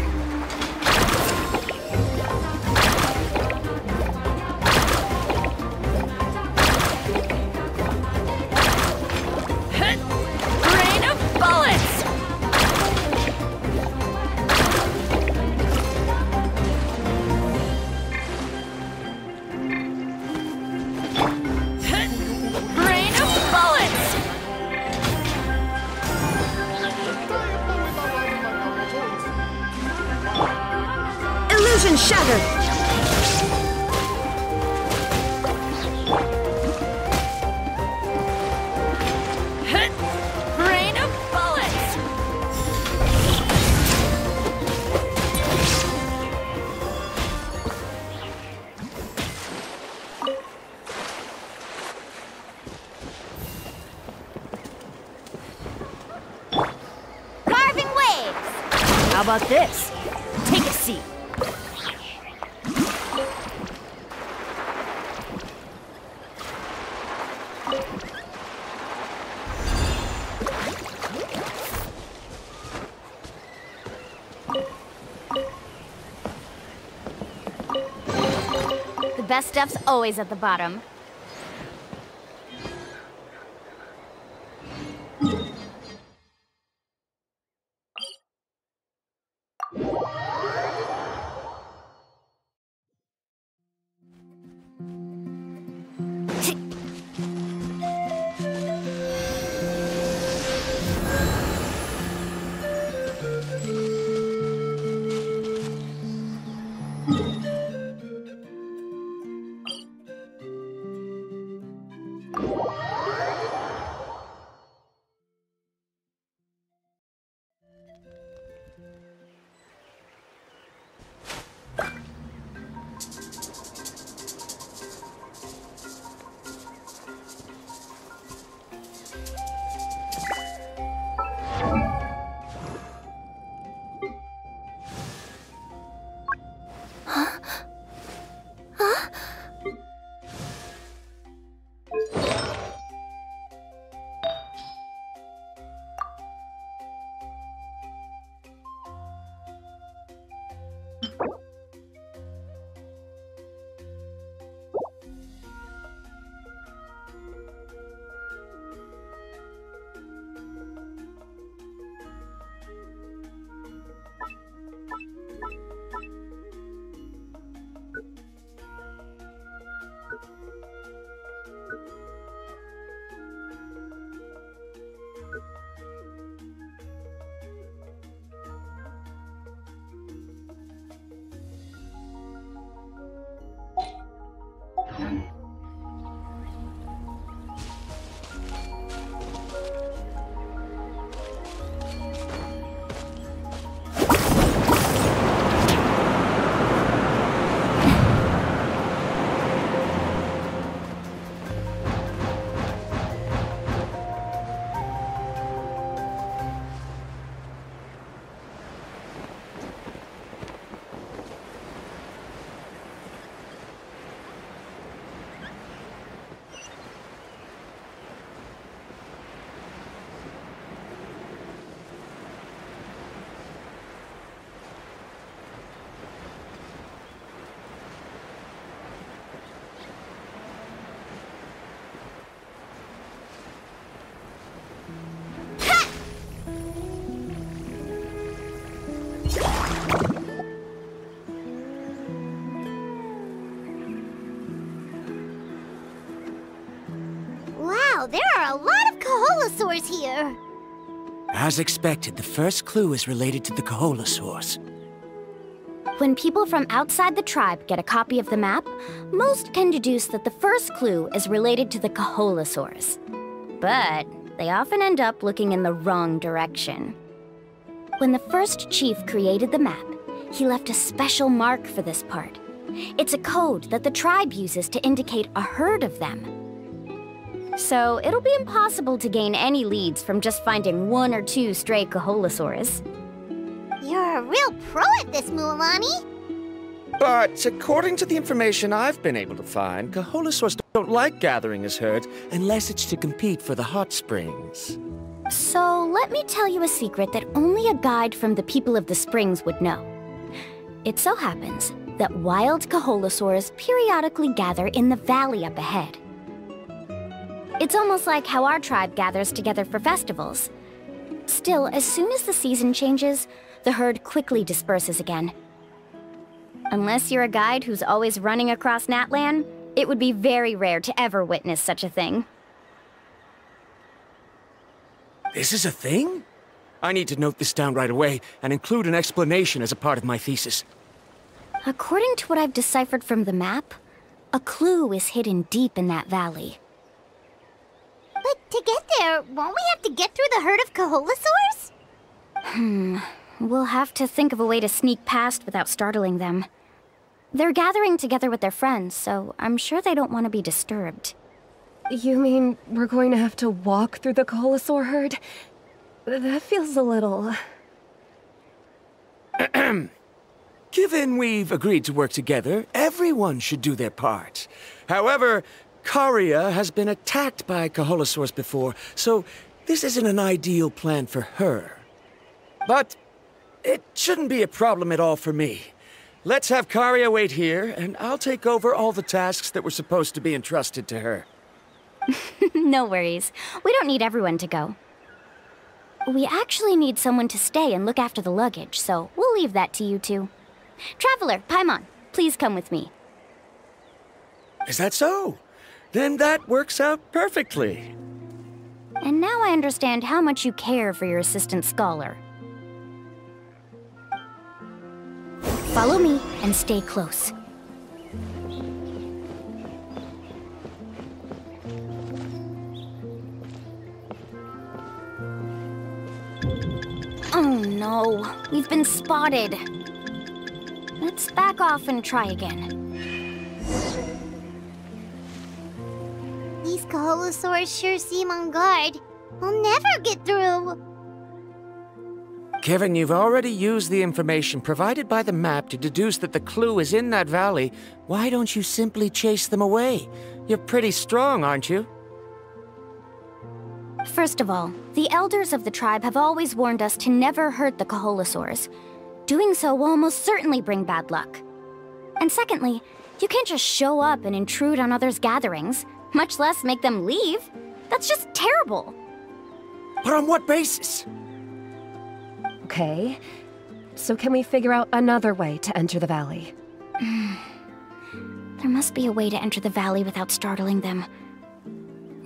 Rain of bullets! Rain of bullets! Illusion shattered! Rain of bullets! Carving waves! How about this? Take a seat. The best stuff's always at the bottom. Wow, there are a lot of Kaholosaurs here. As expected, the first clue is related to the Kaholosaurs. When people from outside the tribe get a copy of the map, most can deduce that the first clue is related to the Kaholosaurs. But they often end up looking in the wrong direction. When the first chief created the map, he left a special mark for this part. It's a code that the tribe uses to indicate a herd of them. So it'll be impossible to gain any leads from just finding one or two stray Kaholosaurs. You're a real pro at this, Mualani. But according to the information I've been able to find, Kaholosaurs don't like gathering as herds unless it's to compete for the hot springs. So let me tell you a secret that only a guide from the people of the springs would know. It so happens that wild Kaholosaurs periodically gather in the valley up ahead. It's almost like how our tribe gathers together for festivals. Still, as soon as the season changes, the herd quickly disperses again. Unless you're a guide who's always running across Natlan, it would be very rare to ever witness such a thing. This is a thing? I need to note this down right away and include an explanation as a part of my thesis. According to what I've deciphered from the map, a clue is hidden deep in that valley. But to get there, won't we have to get through the herd of Kaholosaurs? We'll have to think of a way to sneak past without startling them. They're gathering together with their friends, so I'm sure they don't want to be disturbed. You mean we're going to have to walk through the Kaholosaur herd? That feels a little... Given we've agreed to work together, everyone should do their part. However, Karia has been attacked by Kaholosaurs before, so this isn't an ideal plan for her. But it shouldn't be a problem at all for me. Let's have Karia wait here, and I'll take over all the tasks that were supposed to be entrusted to her. No worries. We don't need everyone to go. We actually need someone to stay and look after the luggage, so we'll leave that to you two. Traveler, Paimon, please come with me. Is that so? Then that works out perfectly. And now I understand how much you care for your assistant scholar. Follow me and stay close. Oh no, we've been spotted. Let's back off and try again. These Kaholosaurs sure seem on guard. We'll never get through. Given you've already used the information provided by the map to deduce that the clue is in that valley, why don't you simply chase them away? You're pretty strong, aren't you? First of all, the elders of the tribe have always warned us to never hurt the Kaholosaurs. Doing so will almost certainly bring bad luck. And secondly, you can't just show up and intrude on others' gatherings, much less make them leave. That's just terrible. But on what basis? Okay, so can we figure out another way to enter the valley? There must be a way to enter the valley without startling them.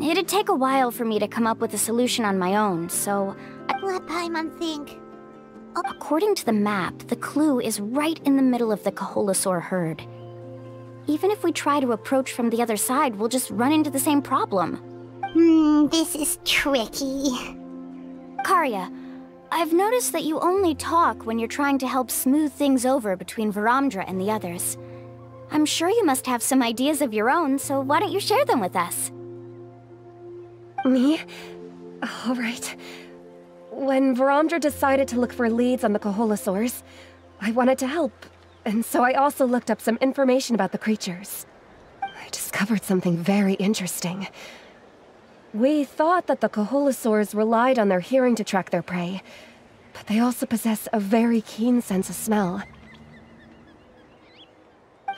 It'd take a while for me to come up with a solution on my own, so... Let Paimon think. According to the map, the clue is right in the middle of the Kaholosaur herd. Even if we try to approach from the other side, we'll just run into the same problem. This is tricky. Karia, I've noticed that you only talk when you're trying to help smooth things over between Varamdra and the others. I'm sure you must have some ideas of your own, so why don't you share them with us? Me? All right. When Varamdra decided to look for leads on the Kaholosaurs, I wanted to help, and so I also looked up some information about the creatures. I discovered something very interesting. We thought that the Kaholosaurs relied on their hearing to track their prey, but they also possess a very keen sense of smell.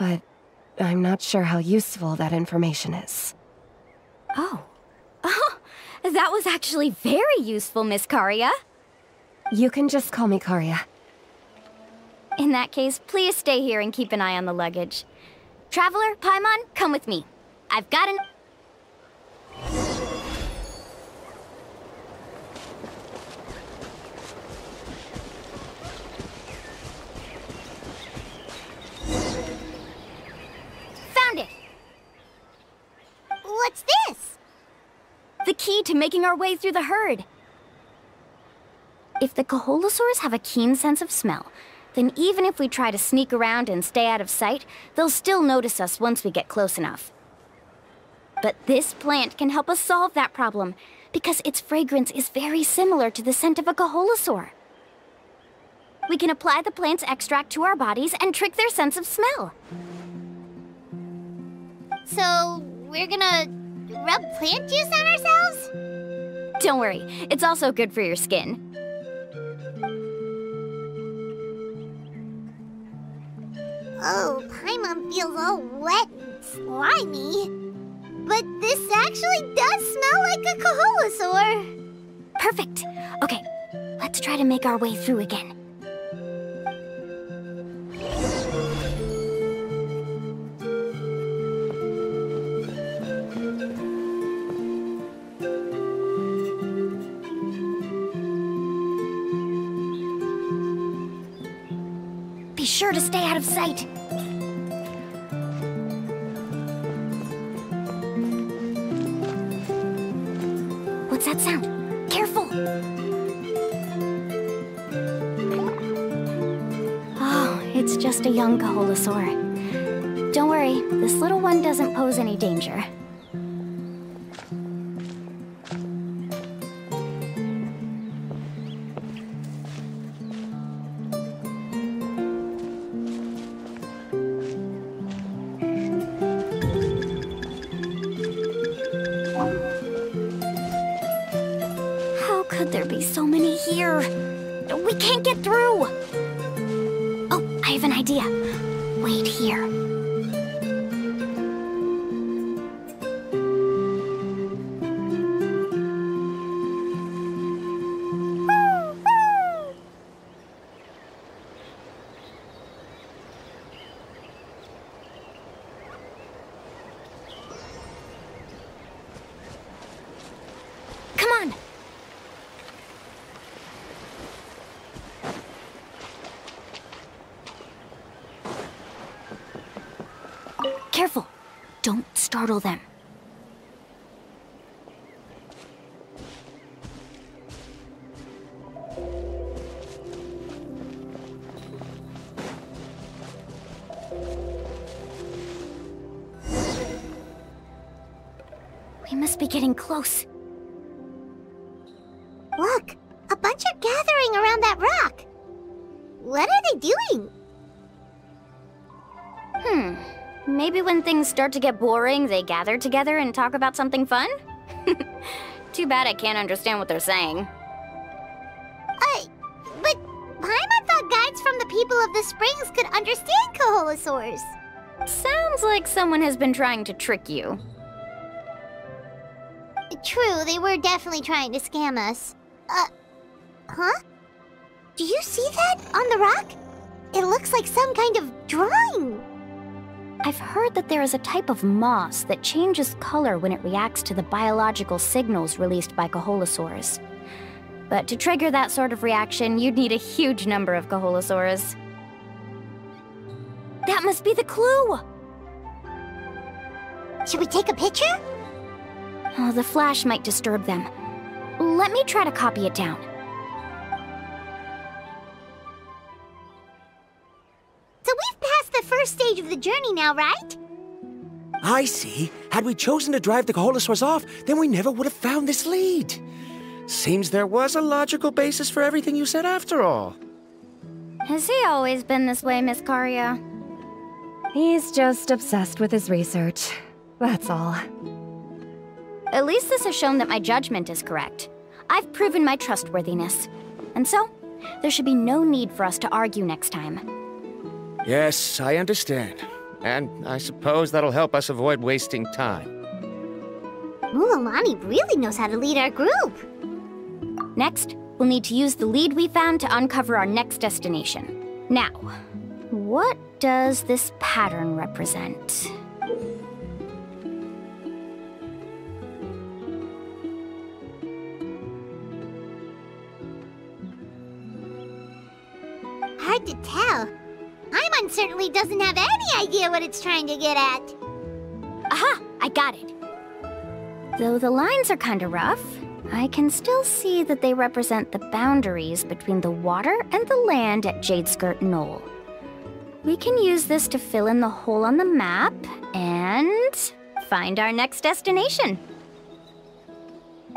But I'm not sure how useful that information is. Oh, that was actually very useful, Miss Karia. You can just call me Karia. In that case, please stay here and keep an eye on the luggage. Traveler, Paimon, come with me. I've got an... key to making our way through the herd. If the Kaholosaurs have a keen sense of smell, then even if we try to sneak around and stay out of sight, they'll still notice us once we get close enough. But this plant can help us solve that problem, because its fragrance is very similar to the scent of a Kaholosaur. We can apply the plant's extract to our bodies and trick their sense of smell. So, we're gonna rub plant juice on ourselves? Don't worry, it's also good for your skin. Oh, Paimon feels all wet and slimy. But this actually does smell like a Kaholosaur. Perfect. Okay, let's try to make our way through again. Be sure to stay out of sight. What's that sound? Careful! Oh, it's just a young Kaholosaur. Don't worry, this little one doesn't pose any danger. Could there be so many here? We can't get through! Oh, I have an idea. Wait here. Come on! Careful! Don't startle them. We must be getting close. Look! A bunch are gathering around that rock. What are they doing? Maybe when things start to get boring, they gather together and talk about something fun? Too bad I can't understand what they're saying. But Paimon thought guides from the people of the springs could understand Kaholosaurs. Sounds like someone has been trying to trick you. True, they were definitely trying to scam us. Huh? Do you see that on the rock? It looks like some kind of drawing. I've heard that there is a type of moss that changes color when it reacts to the biological signals released by Kaholosaurs. But to trigger that sort of reaction, you'd need a huge number of Kaholosaurs. That must be the clue! Should we take a picture? Oh, the flash might disturb them. Let me try to copy it down. So we've passed the first stage of the journey now, right? I see. Had we chosen to drive the Kaholosaurs off, then we never would have found this lead. Seems there was a logical basis for everything you said after all. Has he always been this way, Miss Karia? He's just obsessed with his research. That's all. At least this has shown that my judgment is correct. I've proven my trustworthiness. And so, there should be no need for us to argue next time. Yes, I understand. And I suppose that'll help us avoid wasting time. Mulamani really knows how to lead our group. Next, we'll need to use the lead we found to uncover our next destination. Now, what does this pattern represent? Hard to tell. Paimon certainly doesn't have any idea what it's trying to get at. Aha! I got it. Though the lines are kinda rough, I can still see that they represent the boundaries between the water and the land at Jadeskirt Knoll. We can use this to fill in the hole on the map and find our next destination.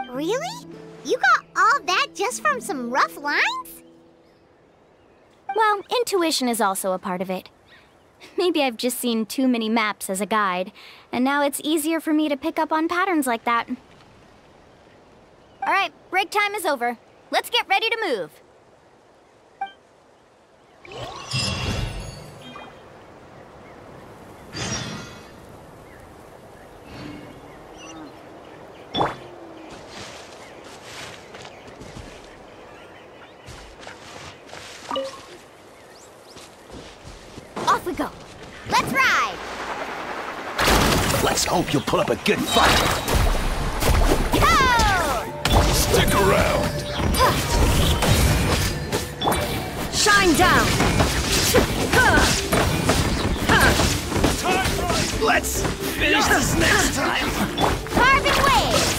Really? You got all that just from some rough lines? Well, intuition is also a part of it. Maybe I've just seen too many maps as a guide, and now it's easier for me to pick up on patterns like that. All right, break time is over. Let's get ready to move. Off we go. Let's ride! Let's hope you'll put up a good fight. Go! Stick around. Shine down! Let's finish this next time. Carving waves!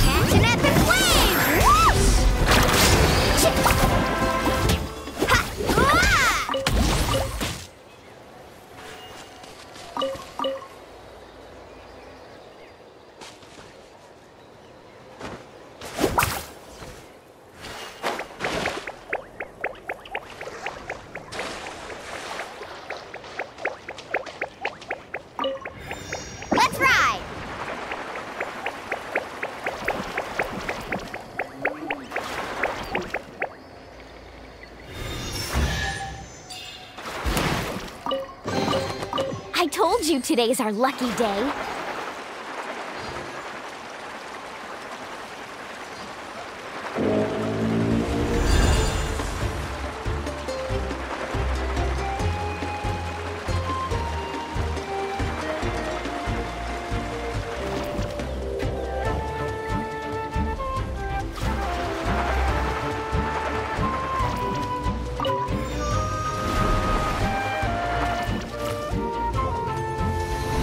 Catch an epic wave! Whoosh! Ha! Ah! Let's ride! I told you today's our lucky day.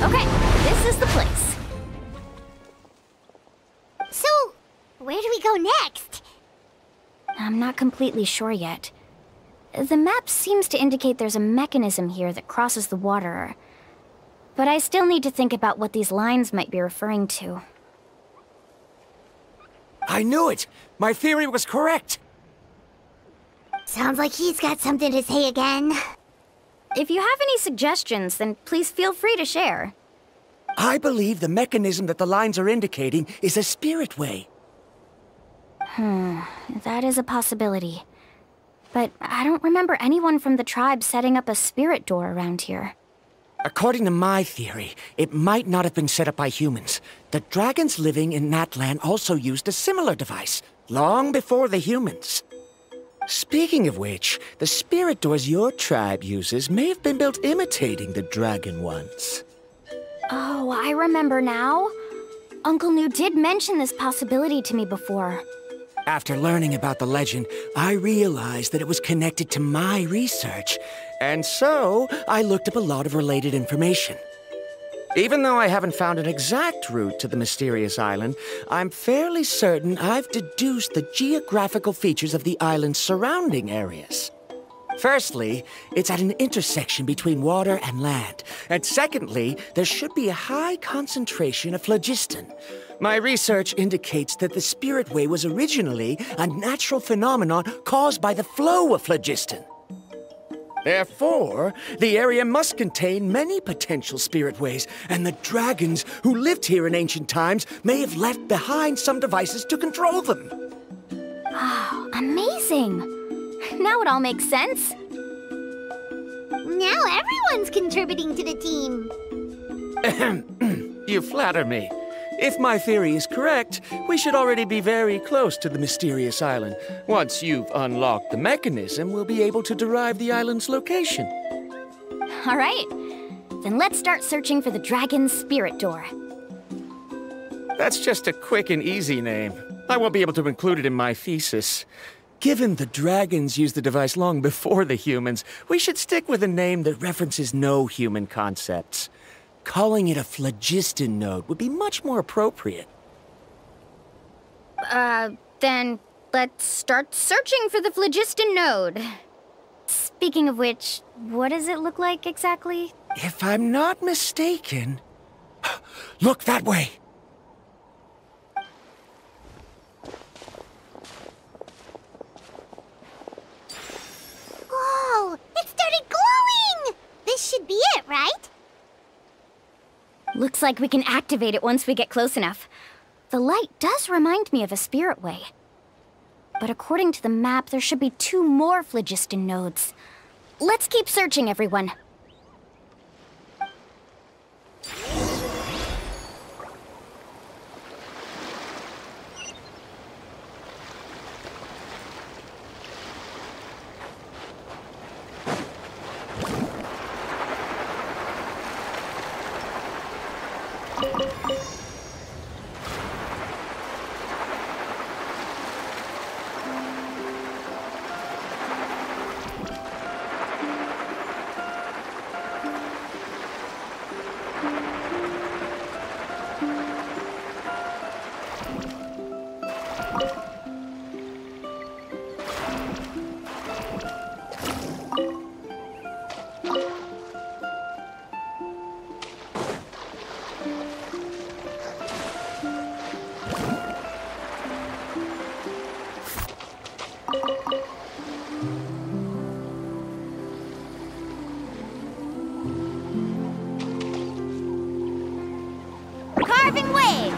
Okay, this is the place. So, where do we go next? I'm not completely sure yet. The map seems to indicate there's a mechanism here that crosses the water. But I still need to think about what these lines might be referring to. I knew it! My theory was correct! Sounds like he's got something to say again. If you have any suggestions, then please feel free to share. I believe the mechanism that the lines are indicating is a spirit way. That is a possibility. But I don't remember anyone from the tribe setting up a spirit door around here. According to my theory, it might not have been set up by humans. The dragons living in that land also used a similar device, long before the humans. Speaking of which, the spirit doors your tribe uses may have been built imitating the dragon ones. Oh, I remember now. Uncle New did mention this possibility to me before. After learning about the legend, I realized that it was connected to my research, and so I looked up a lot of related information. Even though I haven't found an exact route to the mysterious island, I'm fairly certain I've deduced the geographical features of the island's surrounding areas. Firstly, it's at an intersection between water and land. And secondly, there should be a high concentration of phlogiston. My research indicates that the Spirit Way was originally a natural phenomenon caused by the flow of phlogiston. Therefore, the area must contain many potential spirit ways, and the dragons who lived here in ancient times may have left behind some devices to control them. Oh, amazing! Now it all makes sense. Now everyone's contributing to the team. You flatter me. If my theory is correct, we should already be very close to the mysterious island. Once you've unlocked the mechanism, we'll be able to derive the island's location. All right. Then let's start searching for the dragon's spirit door. That's just a quick and easy name. I won't be able to include it in my thesis. Given the dragons used the device long before the humans, we should stick with a name that references no human concepts. Calling it a phlogiston node would be much more appropriate. Then let's start searching for the phlogiston node. Speaking of which, what does it look like exactly? If I'm not mistaken... Look that way! Whoa! It started glowing! This should be it, right? Looks like we can activate it once we get close enough. The light does remind me of a spirit way. But according to the map, there should be 2 more phlogiston nodes. Let's keep searching, everyone. Carving waves!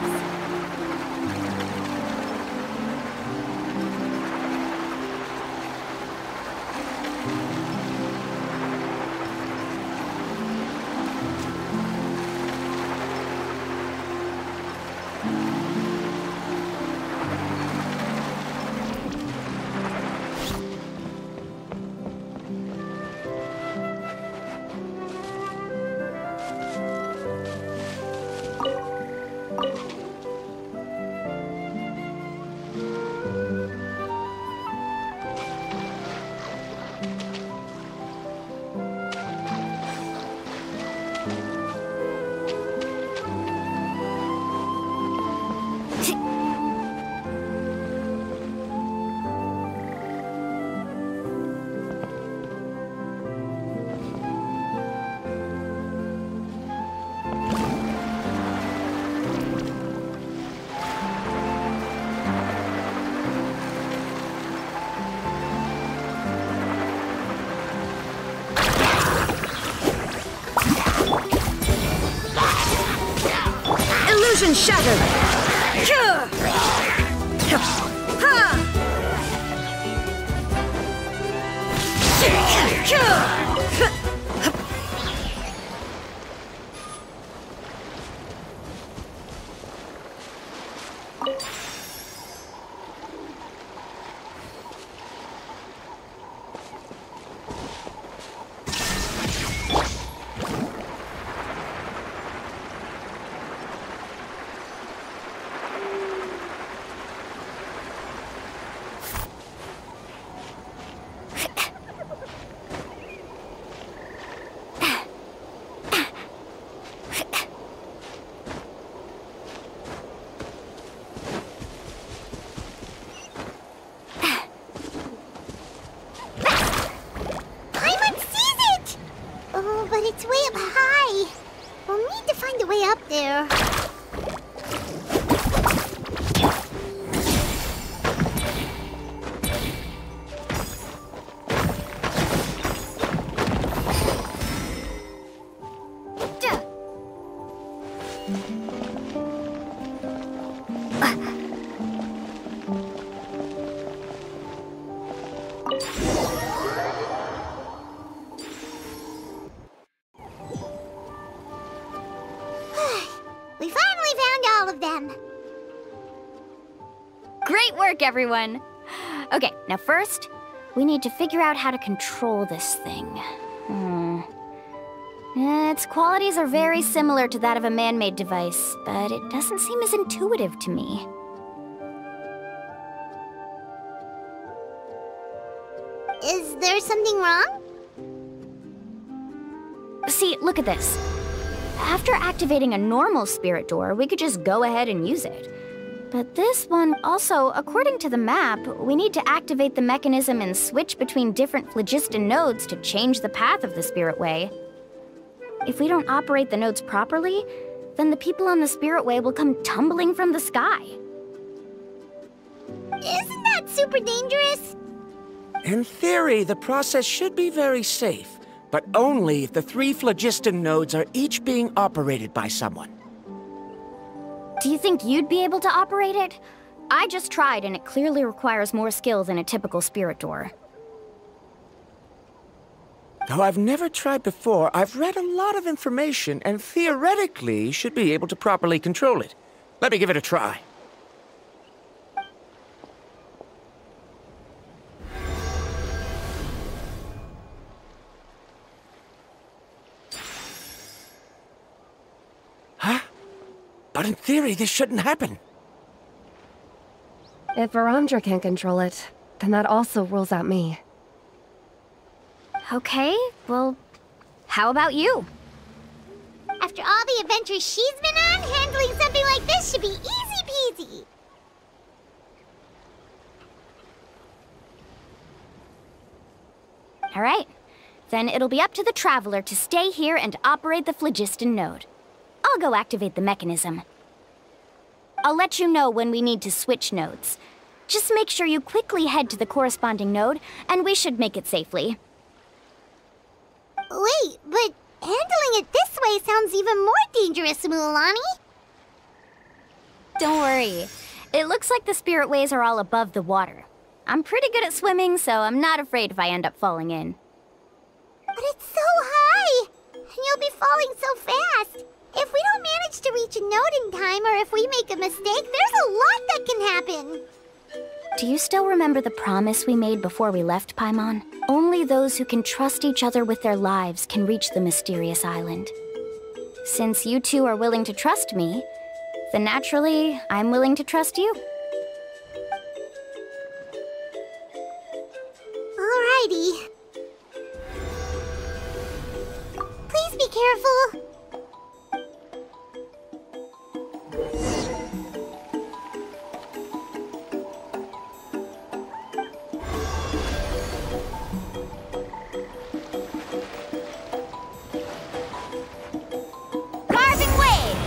Illusion shattered! It's way up high. We'll need to find a way up there. We finally found all of them. Great work, everyone! Okay, now first, we need to figure out how to control this thing. Its qualities are very similar to that of a man-made device, but it doesn't seem as intuitive to me. Is there something wrong? See, look at this. After activating a normal spirit door, we could just go ahead and use it. But this one... Also, according to the map, we need to activate the mechanism and switch between different phlogiston nodes to change the path of the Spirit Way. If we don't operate the nodes properly, then the people on the Spirit Way will come tumbling from the sky. Isn't that super dangerous? In theory, the process should be very safe, but only if the 3 phlogiston nodes are each being operated by someone. Do you think you'd be able to operate it? I just tried, and it clearly requires more skill than a typical spirit door. Though I've never tried before, I've read a lot of information and theoretically should be able to properly control it. Let me give it a try. Huh? But in theory, this shouldn't happen. If Varamdra can control it, then that also rules out me. Okay, well, how about you? After all the adventures she's been on, handling something like this should be easy peasy. All right, then it'll be up to the Traveler to stay here and operate the phlogiston node. I'll go activate the mechanism. I'll let you know when we need to switch nodes. Just make sure you quickly head to the corresponding node, and we should make it safely. Wait, but handling it this way sounds even more dangerous, Mualani. Don't worry. It looks like the spirit ways are all above the water. I'm pretty good at swimming, so I'm not afraid if I end up falling in. But it's so high! And you'll be falling so fast! If we don't manage to reach a node in time, or if we make a mistake, there's a lot that can happen! Do you still remember the promise we made before we left, Paimon? Only those who can trust each other with their lives can reach the mysterious island. Since you two are willing to trust me, then naturally, I'm willing to trust you. Alrighty. Please be careful. Carving waves!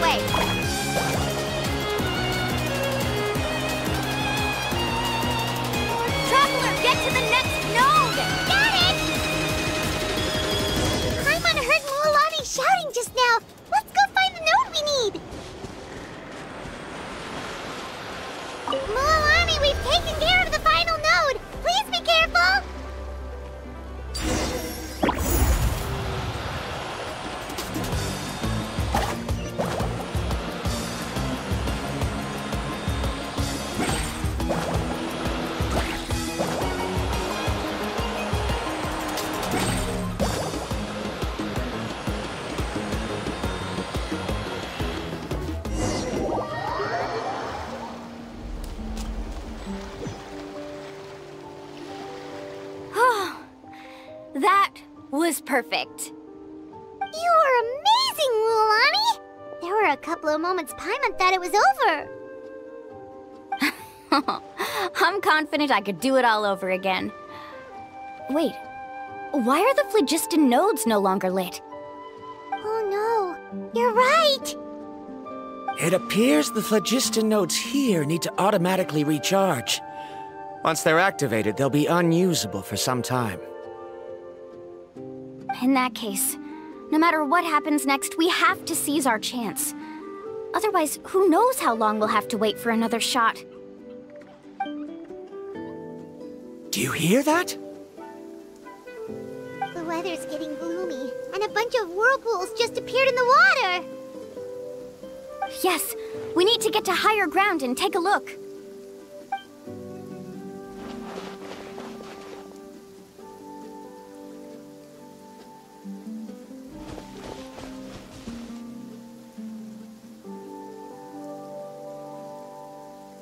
way. Traveler, get to the next node! Got it! Paimon heard Mualani shouting just now. Let's go find the node we need. Mualani, we've taken care of the final node. Please be careful. That was perfect. You were amazing, Mualani! There were a couple of moments Paimon thought it was over. I'm confident I could do it all over again. Wait, why are the phlogiston nodes no longer lit? Oh no, you're right! It appears the phlogiston nodes here need to automatically recharge. Once they're activated, they'll be unusable for some time. In that case, no matter what happens next, we have to seize our chance. Otherwise, who knows how long we'll have to wait for another shot. Do you hear that? The weather's getting gloomy, and a bunch of whirlpools just appeared in the water! Yes, we need to get to higher ground and take a look.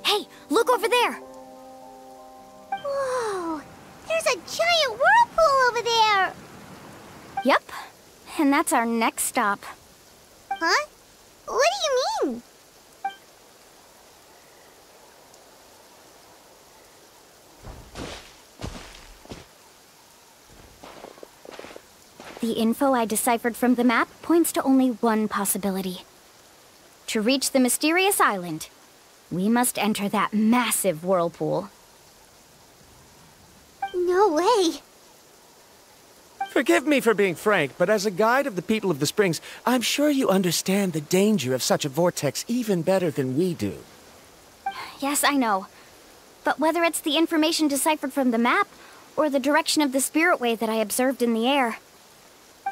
Hey, look over there! Whoa! There's a giant whirlpool over there! Yep, and that's our next stop. Huh? What do you mean? The info I deciphered from the map points to only one possibility. To reach the mysterious island, we must enter that massive whirlpool. No way! Forgive me for being frank, but as a guide of the people of the Springs, I'm sure you understand the danger of such a vortex even better than we do. Yes, I know. But whether it's the information deciphered from the map, or the direction of the spirit wave that I observed in the air,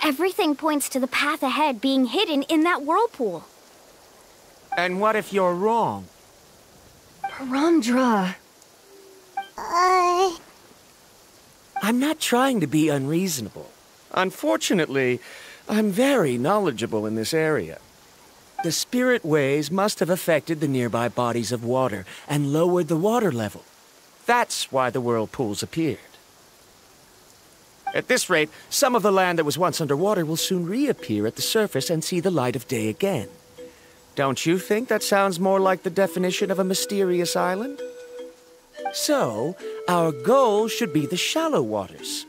everything points to the path ahead being hidden in that whirlpool. And what if you're wrong? Parandra. I'm not trying to be unreasonable. Unfortunately, I'm very knowledgeable in this area. The spirit waves must have affected the nearby bodies of water and lowered the water level. That's why the whirlpools appeared. At this rate, some of the land that was once underwater will soon reappear at the surface and see the light of day again. Don't you think that sounds more like the definition of a mysterious island? So, our goal should be the shallow waters.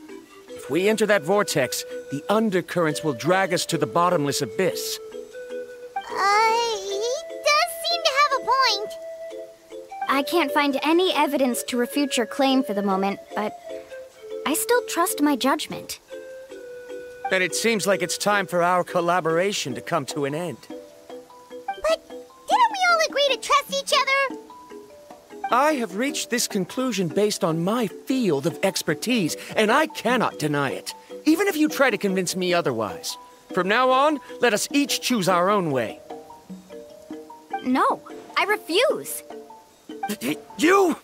If we enter that vortex, the undercurrents will drag us to the bottomless abyss. He does seem to have a point. I can't find any evidence to refute your claim for the moment, but I still trust my judgment. Then it seems like it's time for our collaboration to come to an end. But didn't we all agree to trust each other? I have reached this conclusion based on my field of expertise, and I cannot deny it, even if you try to convince me otherwise. From now on, let us each choose our own way. No, I refuse. You!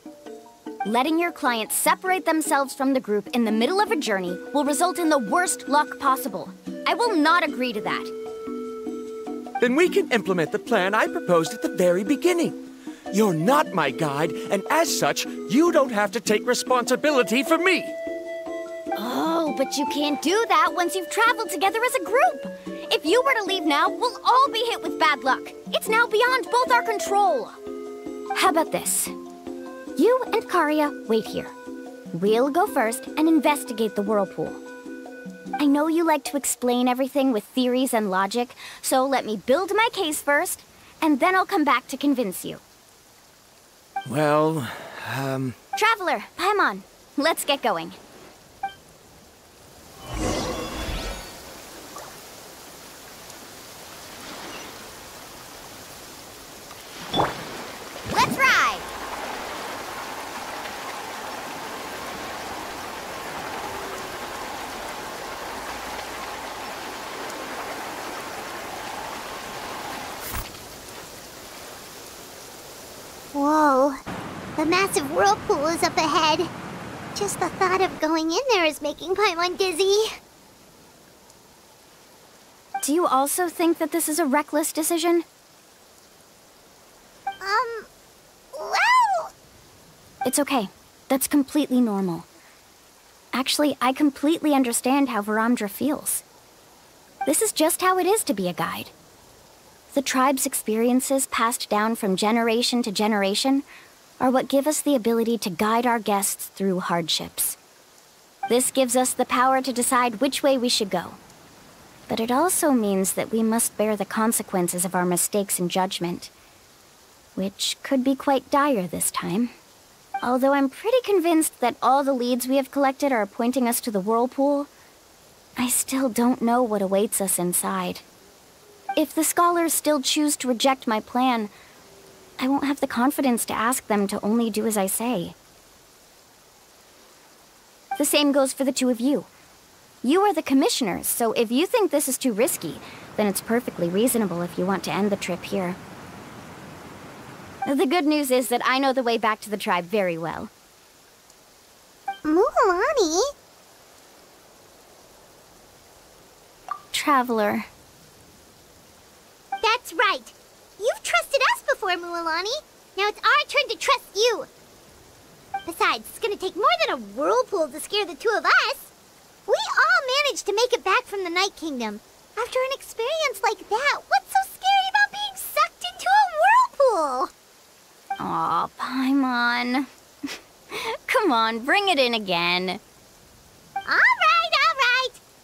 Letting your clients separate themselves from the group in the middle of a journey will result in the worst luck possible. I will not agree to that. Then we can implement the plan I proposed at the very beginning. You're not my guide, and as such, you don't have to take responsibility for me. Oh, but you can't do that once you've traveled together as a group. If you were to leave now, we'll all be hit with bad luck. It's now beyond both our control. How about this? You and Karia wait here. We'll go first and investigate the whirlpool. I know you like to explain everything with theories and logic, so let me build my case first, and then I'll come back to convince you. Well, Traveler, Paimon, let's get going. Let's ride! Whoa. The massive whirlpool is up ahead. Just the thought of going in there is making Paimon dizzy. Do you also think that this is a reckless decision? Well... It's okay. That's completely normal. Actually, I completely understand how Varamdra feels. This is just how it is to be a guide. The tribe's experiences passed down from generation to generation are what give us the ability to guide our guests through hardships. This gives us the power to decide which way we should go. But it also means that we must bear the consequences of our mistakes and judgment, which could be quite dire this time. Although I'm pretty convinced that all the leads we have collected are pointing us to the whirlpool, I still don't know what awaits us inside. If the scholars still choose to reject my plan, I won't have the confidence to ask them to only do as I say. The same goes for the two of you. You are the commissioners, so if you think this is too risky, then it's perfectly reasonable if you want to end the trip here. The good news is that I know the way back to the tribe very well. Mualani? Traveler. That's right. You've trusted us before, Mualani. Now it's our turn to trust you. Besides, it's gonna take more than a whirlpool to scare the two of us. We all managed to make it back from the Night Kingdom. After an experience like that, what's so scary about being sucked into a whirlpool? Aw, Paimon. Come on, bring it in again. All right.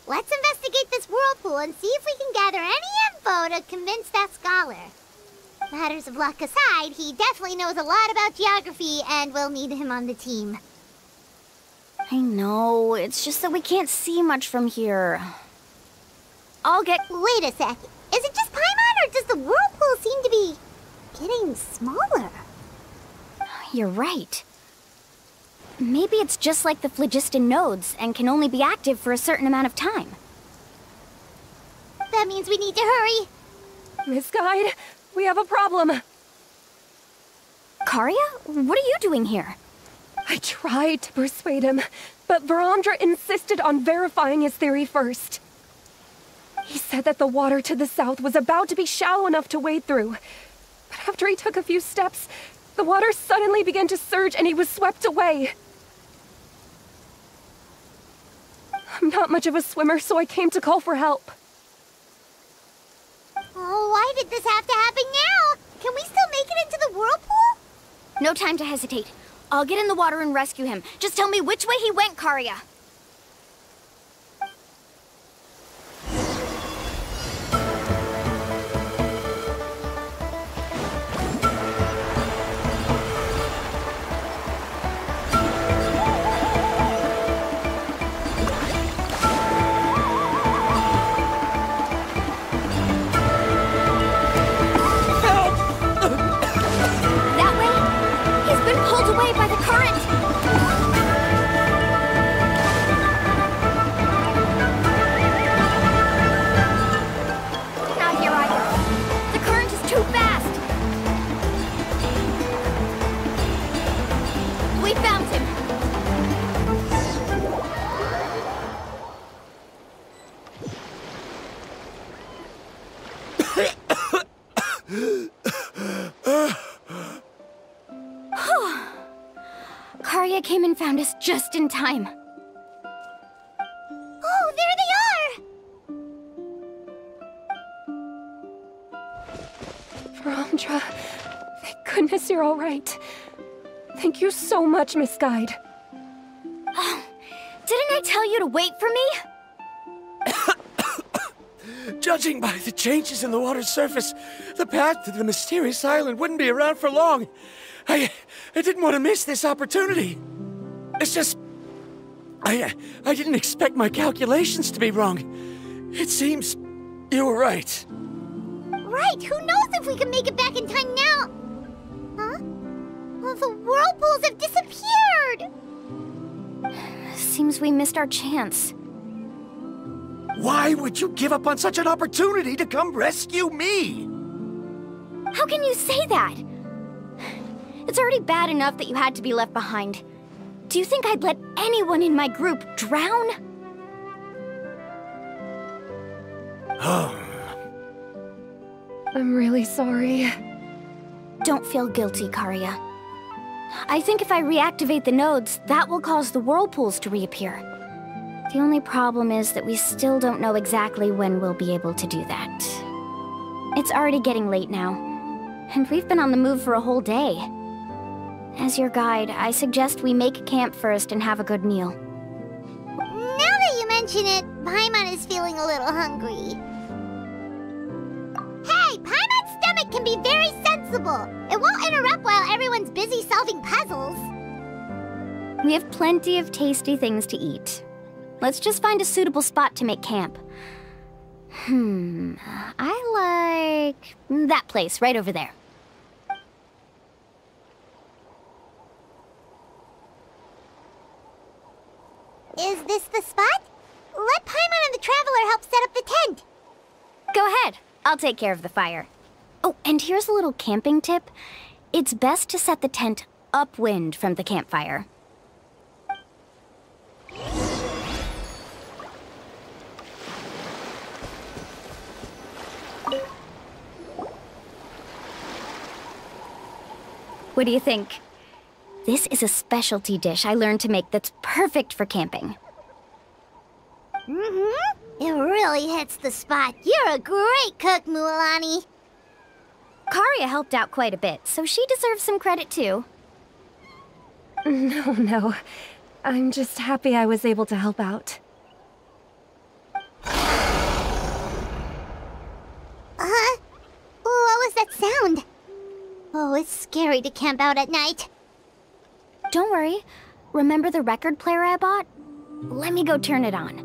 Let's investigate this whirlpool and see if we can gather any info to convince that scholar. Matters of luck aside, he definitely knows a lot about geography, and we'll need him on the team. I know, it's just that we can't see much from here. I'll get... Wait a sec. Is it just Paimon, or does the whirlpool seem to be getting smaller? You're right. Maybe it's just like the phlogiston nodes and can only be active for a certain amount of time. That means we need to hurry. Miss Guide, we have a problem. Karia? What are you doing here? I tried to persuade him, but Varamdra insisted on verifying his theory first. He said that the water to the south was about to be shallow enough to wade through. But after he took a few steps, the water suddenly began to surge and he was swept away. I'm not much of a swimmer, so I came to call for help. Oh, why did this have to happen now? Can we still make it into the whirlpool? No time to hesitate. I'll get in the water and rescue him. Just tell me which way he went, Karia. Karia came and found us just in time. Oh, there they are! Varamdra, thank goodness you're all right. Thank you so much, Miss Guide. Didn't I tell you to wait for me? Judging by the changes in the water's surface, the path to the mysterious island wouldn't be around for long. I didn't want to miss this opportunity. It's just... I didn't expect my calculations to be wrong. It seems you were right. Right, who knows if we can make it back in time now? Huh? Well, the whirlpools have disappeared! Seems we missed our chance. Why would you give up on such an opportunity to come rescue me? How can you say that? It's already bad enough that you had to be left behind. Do you think I'd let anyone in my group drown? I'm really sorry. Don't feel guilty, Karia. I think if I reactivate the nodes, that will cause the whirlpools to reappear. The only problem is that we still don't know exactly when we'll be able to do that. It's already getting late now, and we've been on the move for a whole day. As your guide, I suggest we make camp first and have a good meal. Now that you mention it, Paimon is feeling a little hungry. Hey, Paimon's stomach can be very sensible. It won't interrupt while everyone's busy solving puzzles. We have plenty of tasty things to eat. Let's just find a suitable spot to make camp. I like that place right over there. Is this the spot? Let Paimon and the Traveler help set up the tent. Go ahead. I'll take care of the fire. Oh, and here's a little camping tip. It's best to set the tent upwind from the campfire. What do you think? This is a specialty dish I learned to make that's perfect for camping. It really hits the spot. You're a great cook, Mualani. Karia helped out quite a bit, so she deserves some credit too. No. I'm just happy I was able to help out. What was that sound? Oh, it's scary to camp out at night. Don't worry. Remember the record player I bought? Let me go turn it on.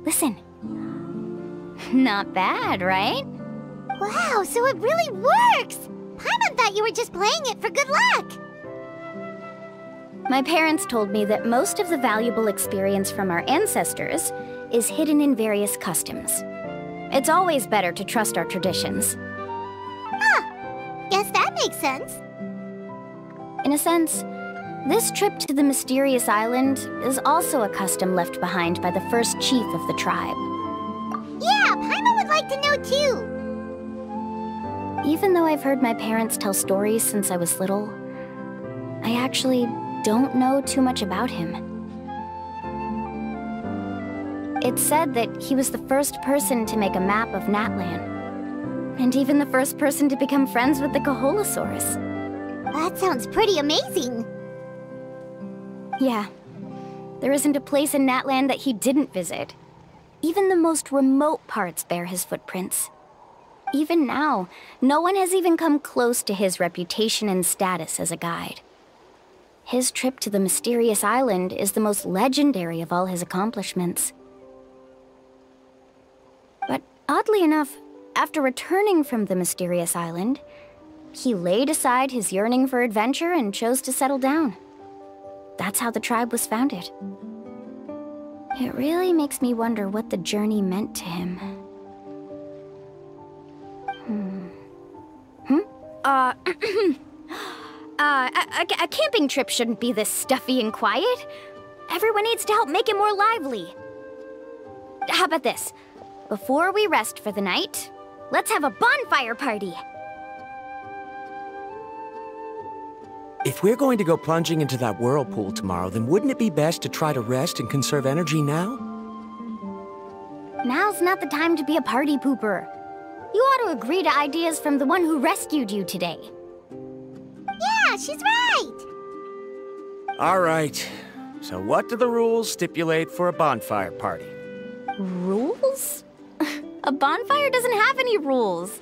Listen. Not bad, right? Wow, so it really works! Paimon thought you were just playing it for good luck! My parents told me that most of the valuable experience from our ancestors is hidden in various customs. It's always better to trust our traditions. Guess that makes sense. In a sense, this trip to the mysterious island is also a custom left behind by the first chief of the tribe. Yeah, Paimon would like to know too! Even though I've heard my parents tell stories since I was little, I actually don't know too much about him. It's said that he was the first person to make a map of Natlan, and even the first person to become friends with the Kaholosaurus. That sounds pretty amazing. Yeah, there isn't a place in Natlan that he didn't visit. Even the most remote parts bear his footprints. Even now, no one has even come close to his reputation and status as a guide. His trip to the mysterious island is the most legendary of all his accomplishments. But oddly enough, after returning from the mysterious island, he laid aside his yearning for adventure and chose to settle down. That's how the tribe was founded. It really makes me wonder what the journey meant to him. A camping trip shouldn't be this stuffy and quiet. Everyone needs to help make it more lively. How about this? Before we rest for the night, let's have a bonfire party. If we're going to go plunging into that whirlpool tomorrow, then wouldn't it be best to try to rest and conserve energy now? Now's not the time to be a party pooper. You ought to agree to ideas from the one who rescued you today. Yeah, she's right! All right. So what do the rules stipulate for a bonfire party? Rules? A bonfire doesn't have any rules.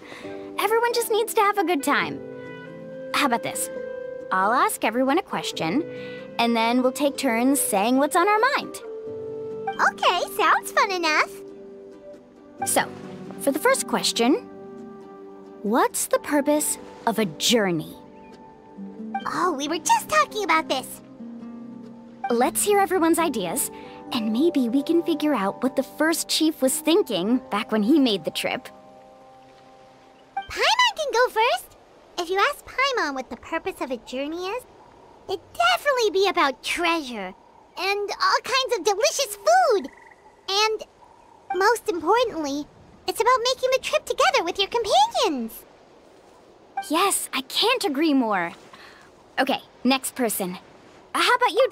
Everyone just needs to have a good time. How about this? I'll ask everyone a question, and then we'll take turns saying what's on our mind. Okay, sounds fun enough. So, for the first question, what's the purpose of a journey? Oh, we were just talking about this. Let's hear everyone's ideas, and maybe we can figure out what the first chief was thinking back when he made the trip. Paimon can go first. If you ask Paimon what the purpose of a journey is, it'd definitely be about treasure, and all kinds of delicious food. And, most importantly, it's about making the trip together with your companions. Yes, I can't agree more. Okay, next person. How about you,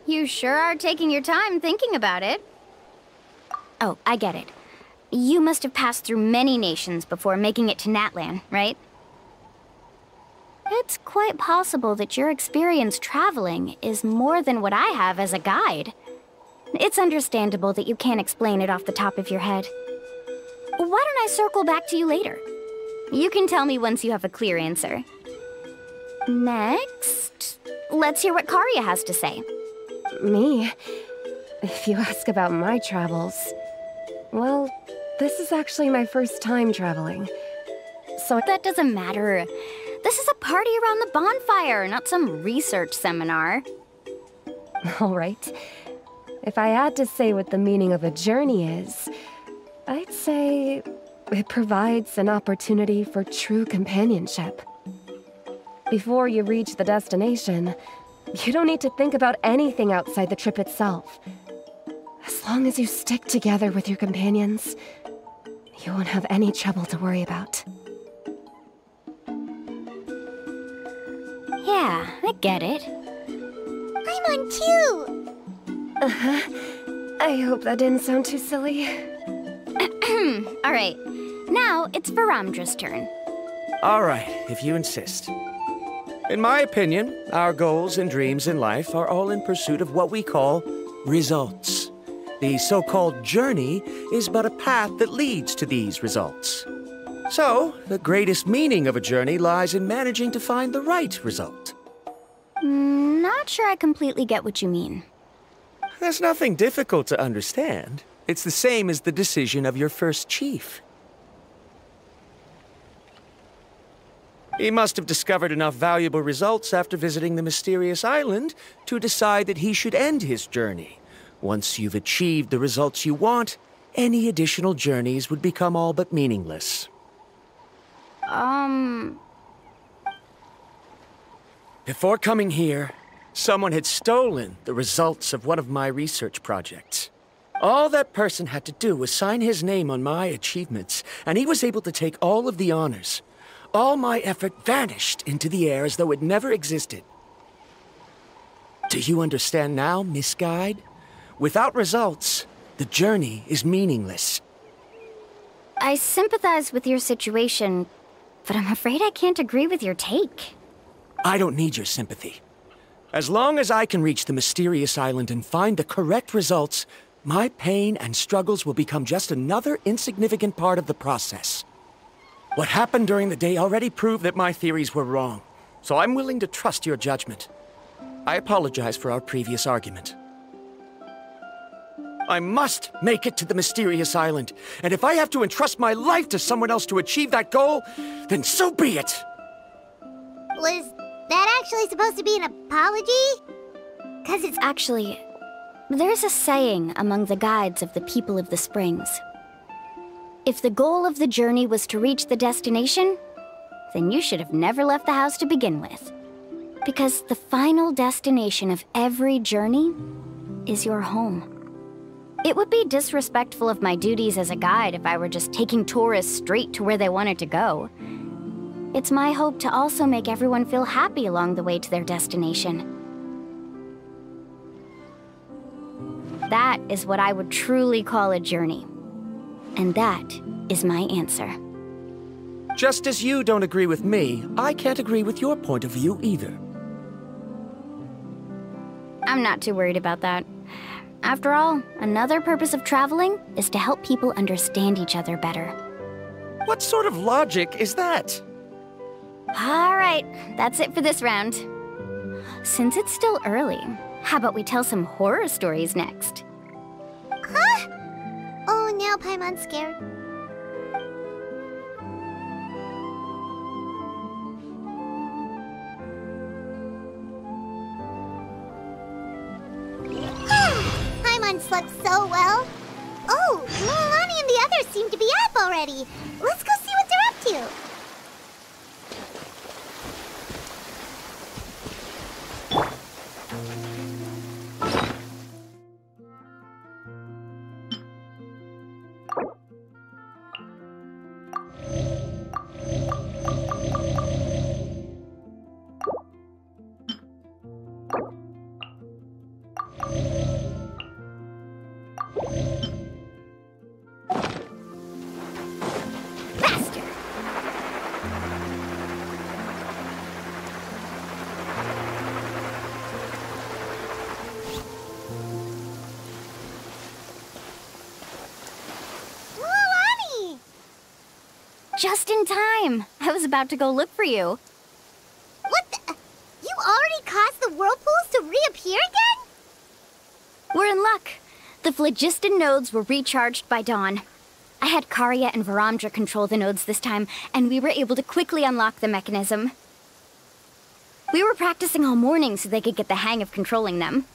You sure are taking your time thinking about it. Oh, I get it. You must have passed through many nations before making it to Natlan, right? It's quite possible that your experience traveling is more than what I have as a guide. It's understandable that you can't explain it off the top of your head. Why don't I circle back to you later? You can tell me once you have a clear answer. Next, let's hear what Karya has to say. Me? If you ask about my travels, well, this is actually my first time traveling. So that doesn't matter. This is a party around the bonfire, not some research seminar. All right. If I had to say what the meaning of a journey is, I'd say it provides an opportunity for true companionship. Before you reach the destination, you don't need to think about anything outside the trip itself. As long as you stick together with your companions, you won't have any trouble to worry about. Yeah, I get it. I'm on too! Uh-huh. I hope that didn't sound too silly. Alright, now it's Varamdra's turn. Alright, if you insist. In my opinion, our goals and dreams in life are all in pursuit of what we call results. The so-called journey is but a path that leads to these results. So, the greatest meaning of a journey lies in managing to find the right result. Not sure I completely get what you mean. There's nothing difficult to understand. It's the same as the decision of your first chief. He must have discovered enough valuable results after visiting the mysterious island to decide that he should end his journey. Once you've achieved the results you want, any additional journeys would become all but meaningless. Before coming here, someone had stolen the results of one of my research projects. All that person had to do was sign his name on my achievements, and he was able to take all of the honors. All my effort vanished into the air as though it never existed. Do you understand now, Miss Guide? Without results, the journey is meaningless. I sympathize with your situation, but I'm afraid I can't agree with your take. I don't need your sympathy. As long as I can reach the mysterious island and find the correct results, my pain and struggles will become just another insignificant part of the process. What happened during the day already proved that my theories were wrong, so I'm willing to trust your judgment. I apologize for our previous argument. I must make it to the mysterious island, and if I have to entrust my life to someone else to achieve that goal, then so be it! Was that actually supposed to be an apology? 'Cause it's Actually, there's a saying among the guides of the people of the springs. If the goal of the journey was to reach the destination, then you should have never left the house to begin with. Because the final destination of every journey is your home. It would be disrespectful of my duties as a guide if I were just taking tourists straight to where they wanted to go. It's my hope to also make everyone feel happy along the way to their destination. That is what I would truly call a journey. And that is my answer. Just as you don't agree with me, I can't agree with your point of view either. I'm not too worried about that. After all, another purpose of traveling is to help people understand each other better. What sort of logic is that? All right, that's it for this round. Since it's still early, how about we tell some horror stories next? Huh? Oh, now Paimon's scared. Paimon slept so well. Oh, Mulan and the others seem to be up already. Let's go see what they're up to. Just in time. I was about to go look for you. What the? You already caused the whirlpools to reappear again? We're in luck. The phlogiston nodes were recharged by dawn. I had Karya and Varamdra control the nodes this time, and we were able to quickly unlock the mechanism. We were practicing all morning so they could get the hang of controlling them.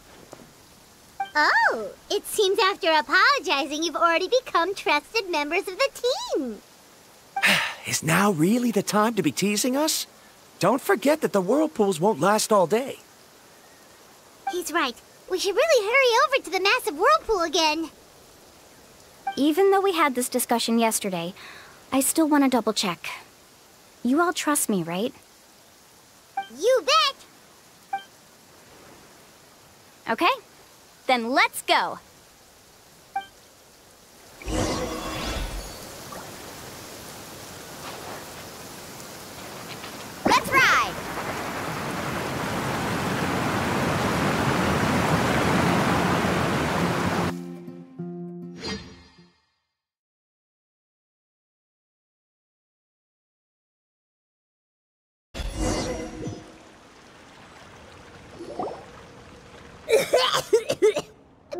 Oh, it seems after apologizing, you've already become trusted members of the team. Is now really the time to be teasing us? Don't forget that the whirlpools won't last all day. He's right. We should really hurry over to the massive whirlpool again. Even though we had this discussion yesterday, I still want to double check. You all trust me, right? You bet! Okay, then let's go! Let's ride!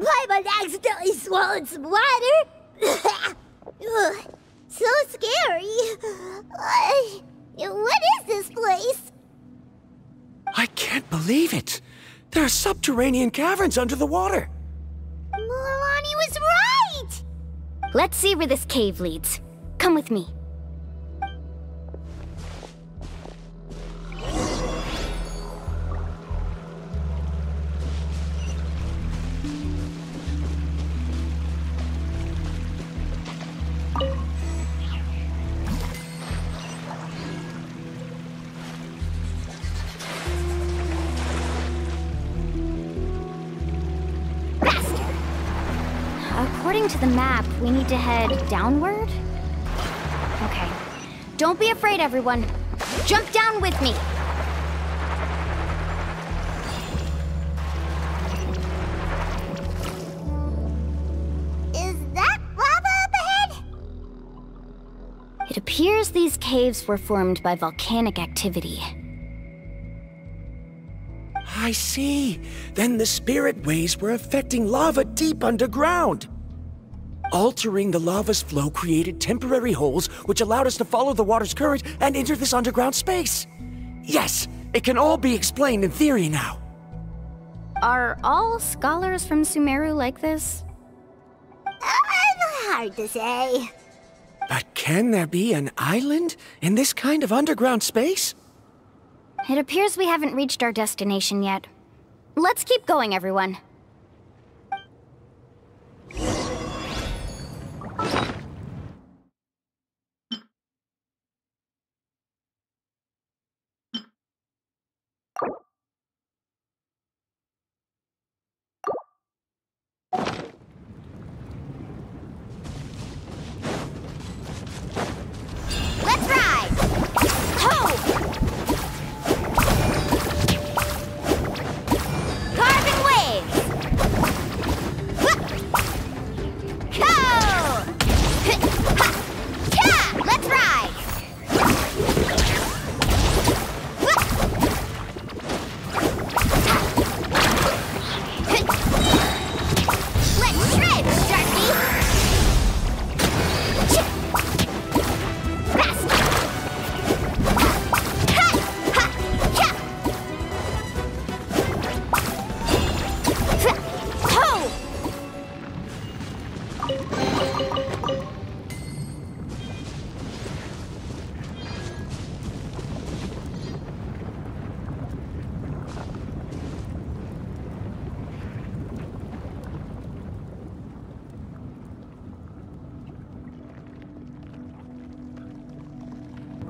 Paimon accidentally swallowed some water. Ugh, so scary. What is this place? I can't believe it. There are subterranean caverns under the water. Milani was right! Let's see where this cave leads. Come with me. According to the map, we need to head downward? Okay. Don't be afraid, everyone. Jump down with me! Is that lava up ahead? It appears these caves were formed by volcanic activity. I see. Then the spirit waves were affecting lava deep underground. Altering the lava's flow created temporary holes which allowed us to follow the water's current and enter this underground space. Yes, it can all be explained in theory now. Are all scholars from Sumeru like this? Hard to say. But can there be an island in this kind of underground space? It appears we haven't reached our destination yet. Let's keep going, everyone. Let's ride! Ho! Carving waves! Ho! Ha! Let's ride! Let's shred, Sharky!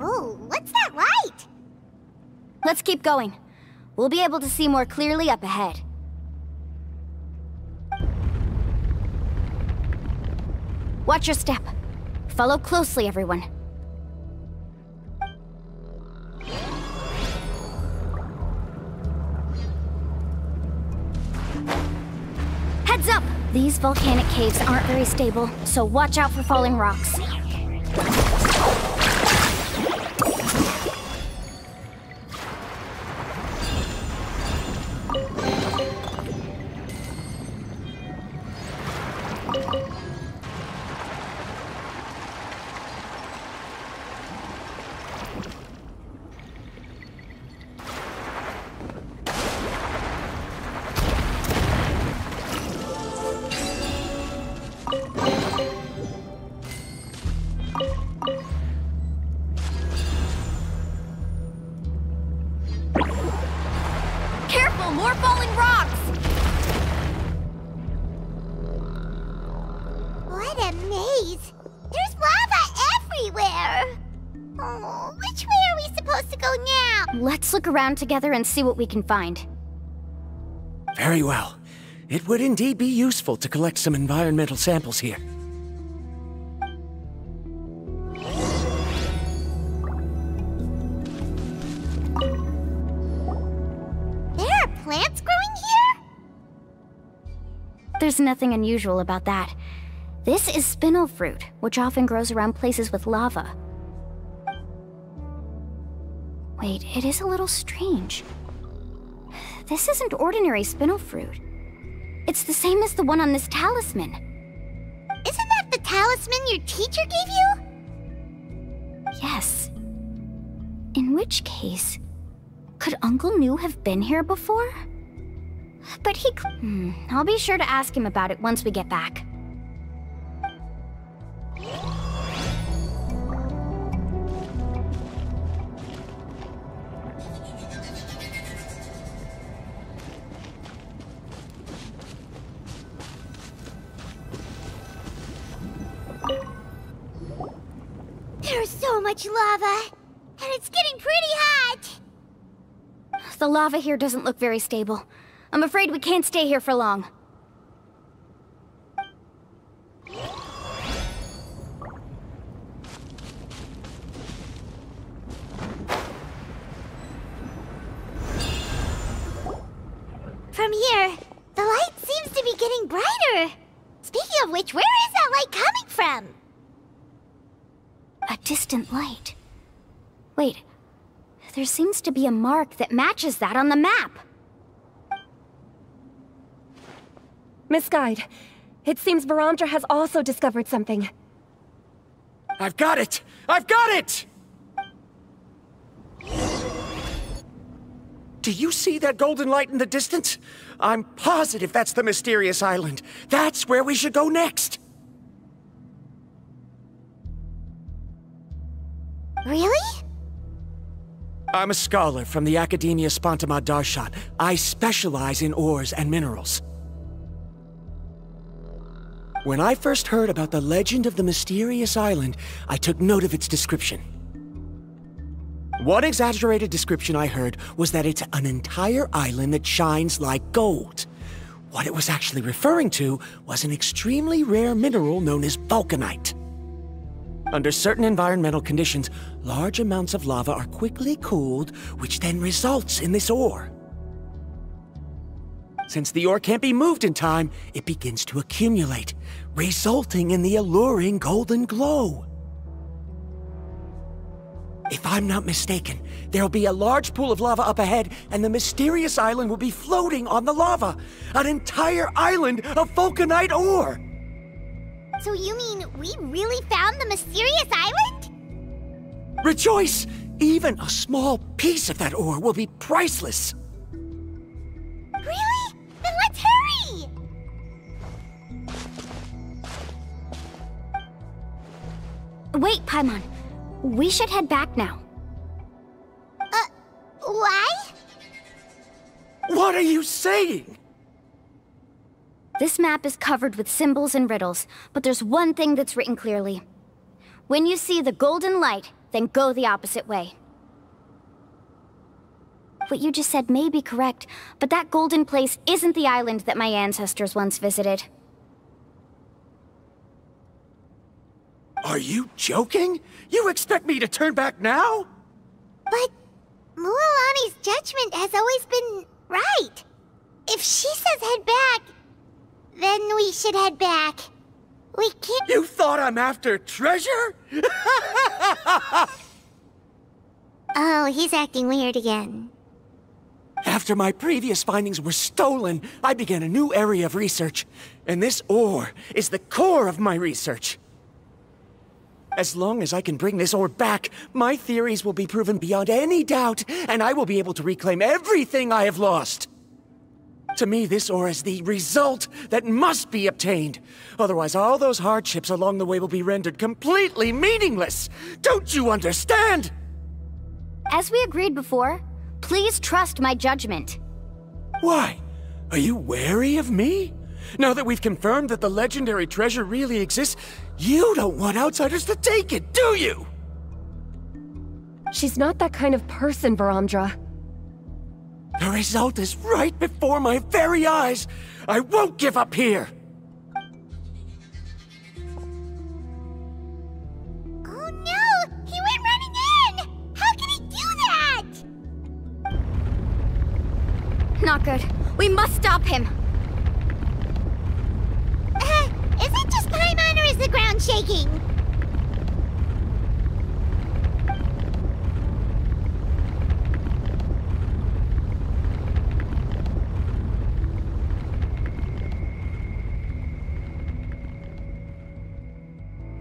Ooh, what's that light? Let's keep going. We'll be able to see more clearly up ahead. Watch your step. Follow closely, everyone. Heads up! These volcanic caves aren't very stable, so watch out for falling rocks. Careful, more falling rocks! What a maze! There's lava everywhere! Oh, which way are we supposed to go now? Let's look around together and see what we can find. Very well. It would indeed be useful to collect some environmental samples here. There are plants growing here? There's nothing unusual about that. This is spinel fruit, which often grows around places with lava. Wait, it is a little strange. This isn't ordinary spinel fruit. It's the same as the one on this talisman. Isn't that the talisman your teacher gave you? Yes. In which case, could Uncle New have been here before? But he... I'll be sure to ask him about it once we get back. There's so much lava, and it's getting pretty hot. The lava here doesn't look very stable. I'm afraid we can't stay here for long. From here, the light seems to be getting brighter. Speaking of which, where is that light coming from? A distant light. Wait, there seems to be a mark that matches that on the map. Miss Guide, it seems Varamdra has also discovered something. I've got it! I've got it! Do you see that golden light in the distance? I'm positive that's the mysterious island. That's where we should go next. Really? I'm a scholar from the Academia Spontamad Darshan. I specialize in ores and minerals. When I first heard about the legend of the mysterious island, I took note of its description. One exaggerated description I heard was that it's an entire island that shines like gold. What it was actually referring to was an extremely rare mineral known as vulcanite. Under certain environmental conditions, large amounts of lava are quickly cooled, which then results in this ore. Since the ore can't be moved in time, it begins to accumulate, resulting in the alluring golden glow. If I'm not mistaken, there'll be a large pool of lava up ahead, and the mysterious island will be floating on the lava. An entire island of vulcanite ore! So you mean we really found the mysterious island? Rejoice! Even a small piece of that ore will be priceless. Really? Then let's hurry! Wait, Paimon. We should head back now. Why? What are you saying? This map is covered with symbols and riddles, but there's one thing that's written clearly. When you see the golden light, then go the opposite way. What you just said may be correct, but that golden place isn't the island that my ancestors once visited. Are you joking? You expect me to turn back now? But Mualani's judgment has always been right. If she says head back, then we should head back. We can't— You thought I'm after treasure? Oh, he's acting weird again. After my previous findings were stolen, I began a new area of research. And this ore is the core of my research. As long as I can bring this ore back, my theories will be proven beyond any doubt, and I will be able to reclaim everything I have lost. To me, this ore is the result that must be obtained. Otherwise, all those hardships along the way will be rendered completely meaningless. Don't you understand? As we agreed before, please trust my judgment. Why? Are you wary of me? Now that we've confirmed that the legendary treasure really exists, you don't want outsiders to take it, do you? She's not that kind of person, Varamdra. The result is right before my very eyes. I won't give up here. Oh no! He went running in! How can he do that? Not good. We must stop him. Is it just Paimon or is the ground shaking?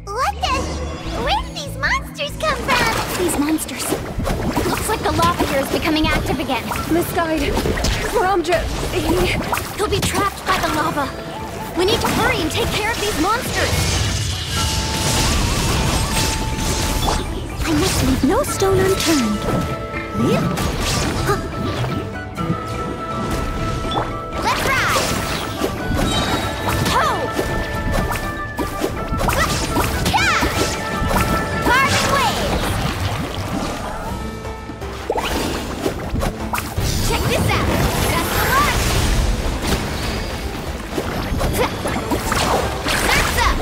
What the? Where did these monsters come from? These monsters. Looks like the lava here is becoming active again. Miss Guide, Varamdra, He'll be trapped by the lava. We need to hurry and take care of these monsters! I must leave no stone unturned. Let's ride! Ho! Parting waves! Check this out! That's the launch! Surf's up!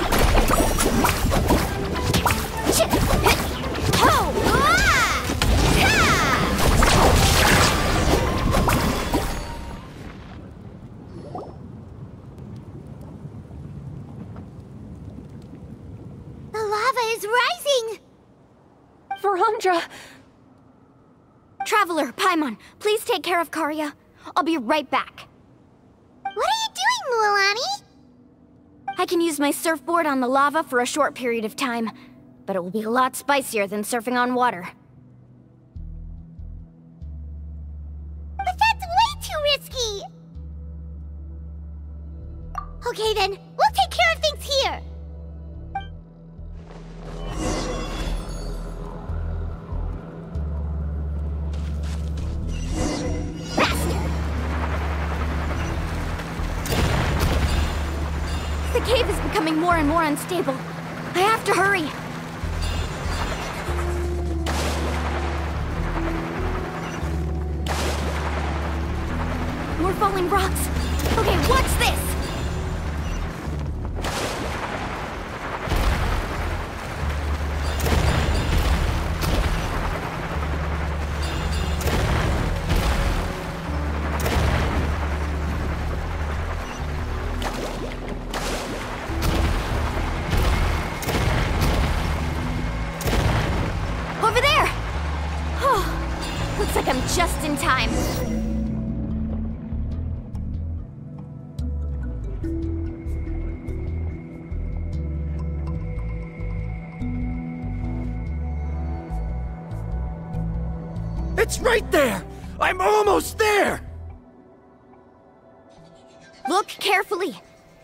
Ho! The lava is rising! Varamdra! Traveler, Paimon, please take care of Karya. I'll be right back. What are you doing, Mualani? I can use my surfboard on the lava for a short period of time, but it will be a lot spicier than surfing on water. But that's way too risky! Okay then, we'll take care of things here! The cave is becoming more and more unstable. I have to hurry. More falling rocks. Okay, what's this? Just in time. It's right there! I'm almost there! Look carefully.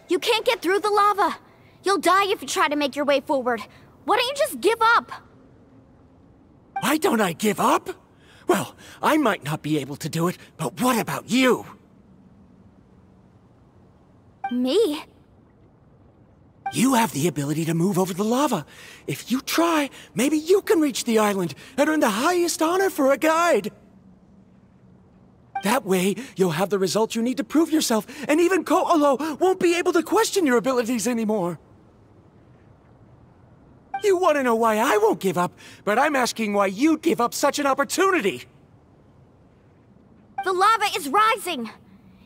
You can't get through the lava. You'll die if you try to make your way forward. Why don't you just give up? Why don't I give up? Well, I might not be able to do it, but what about you? Me? You have the ability to move over the lava. If you try, maybe you can reach the island and earn the highest honor for a guide. That way, you'll have the results you need to prove yourself, and even Ko'olo won't be able to question your abilities anymore. You want to know why I won't give up, but I'm asking why you'd give up such an opportunity. The lava is rising.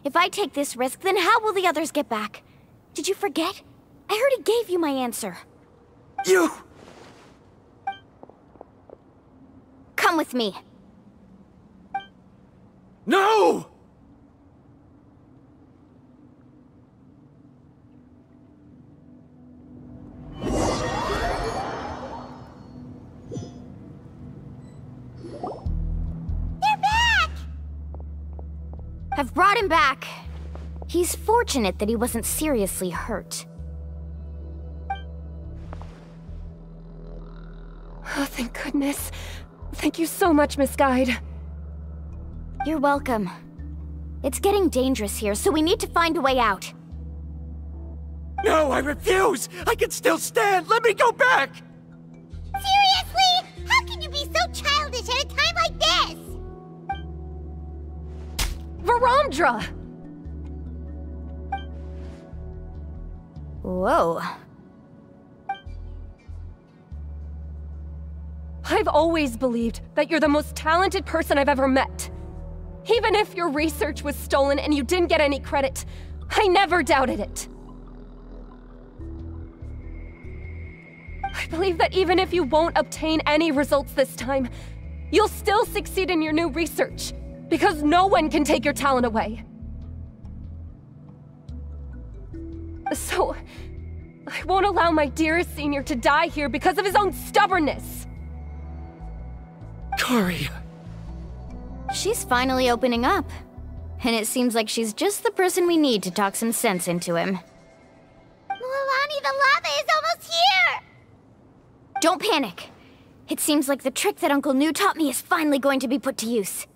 If I take this risk, then how will the others get back? Did you forget? I already gave you my answer. You... Come with me. No! I've brought him back. He's fortunate that he wasn't seriously hurt. Oh, thank goodness. Thank you so much, Miss Guide. You're welcome. It's getting dangerous here, so we need to find a way out. No, I refuse! I can still stand! Let me go back! Seriously? How can you be so childish at a time like this? Varamdra! Whoa. I've always believed that you're the most talented person I've ever met. Even if your research was stolen and you didn't get any credit, I never doubted it. I believe that even if you won't obtain any results this time, you'll still succeed in your new research, because no one can take your talent away. So, I won't allow my dearest senior to die here because of his own stubbornness. Kari. She's finally opening up. And it seems like she's just the person we need to talk some sense into him. Milani, the lava is almost here! Don't panic. It seems like the trick that Uncle New taught me is finally going to be put to use.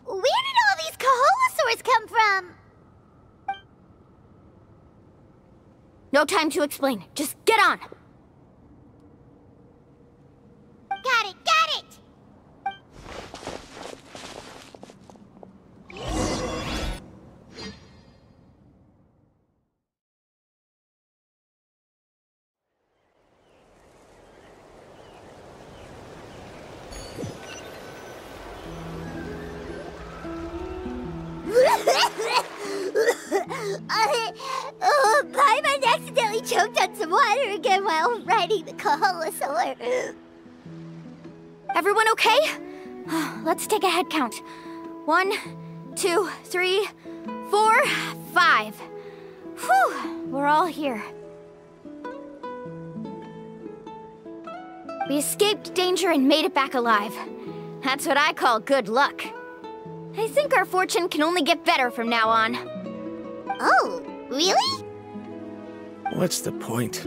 Where did all these Kaholosaurs come from? No time to explain. Just get on. Got it, got it! Pаймon accidentally choked on some water again while riding the Kaholosaur. Everyone okay? Let's take a head count. 1, 2, 3, 4, 5. Whew, we're all here. We escaped danger and made it back alive. That's what I call good luck. I think our fortune can only get better from now on. Oh, really? What's the point?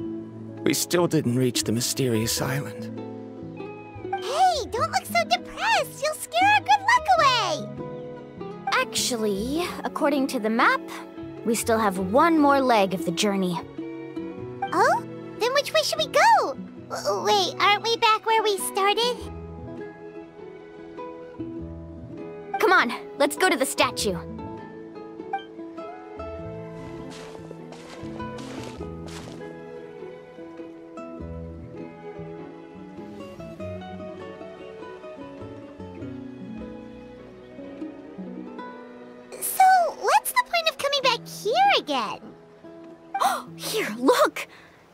We still didn't reach the mysterious island. Hey, don't look so depressed. You'll scare our good luck away. Actually, according to the map, we still have one more leg of the journey. Oh? Then which way should we go? Wait, aren't we back where we started? Come on, let's go to the statue. So, what's the point of coming back here again? Oh, here, look!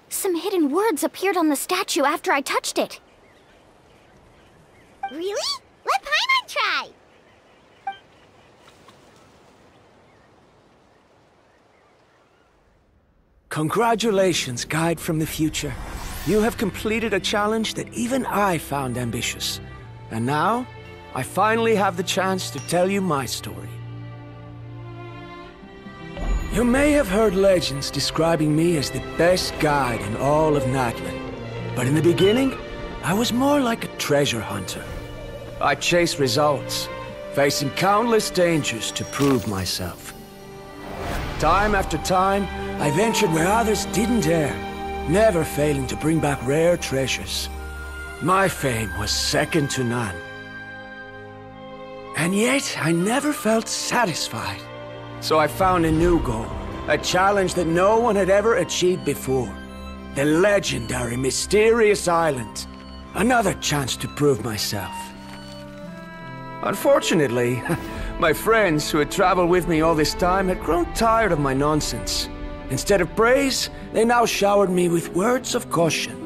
Some hidden words appeared on the statue after I touched it. Really? Let Pаймon try! Congratulations, guide from the future. You have completed a challenge that even I found ambitious. And now, I finally have the chance to tell you my story. You may have heard legends describing me as the best guide in all of Natlan. But in the beginning, I was more like a treasure hunter. I chased results, facing countless dangers to prove myself. Time after time, I ventured where others didn't dare, never failing to bring back rare treasures. My fame was second to none. And yet, I never felt satisfied. So I found a new goal, a challenge that no one had ever achieved before. The legendary Mysterious Island. Another chance to prove myself. Unfortunately, my friends who had traveled with me all this time had grown tired of my nonsense. Instead of praise, they now showered me with words of caution.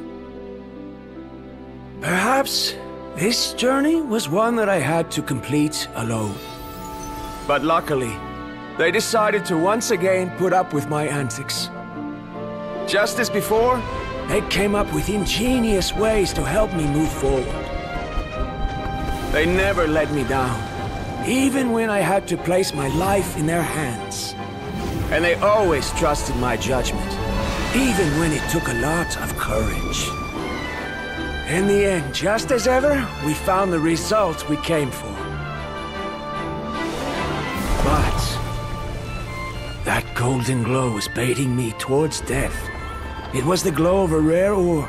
Perhaps this journey was one that I had to complete alone. But luckily, they decided to once again put up with my antics. Just as before, they came up with ingenious ways to help me move forward. They never let me down, even when I had to place my life in their hands. And they always trusted my judgment, even when it took a lot of courage. In the end, just as ever, we found the result we came for. But that golden glow was baiting me towards death. It was the glow of a rare ore,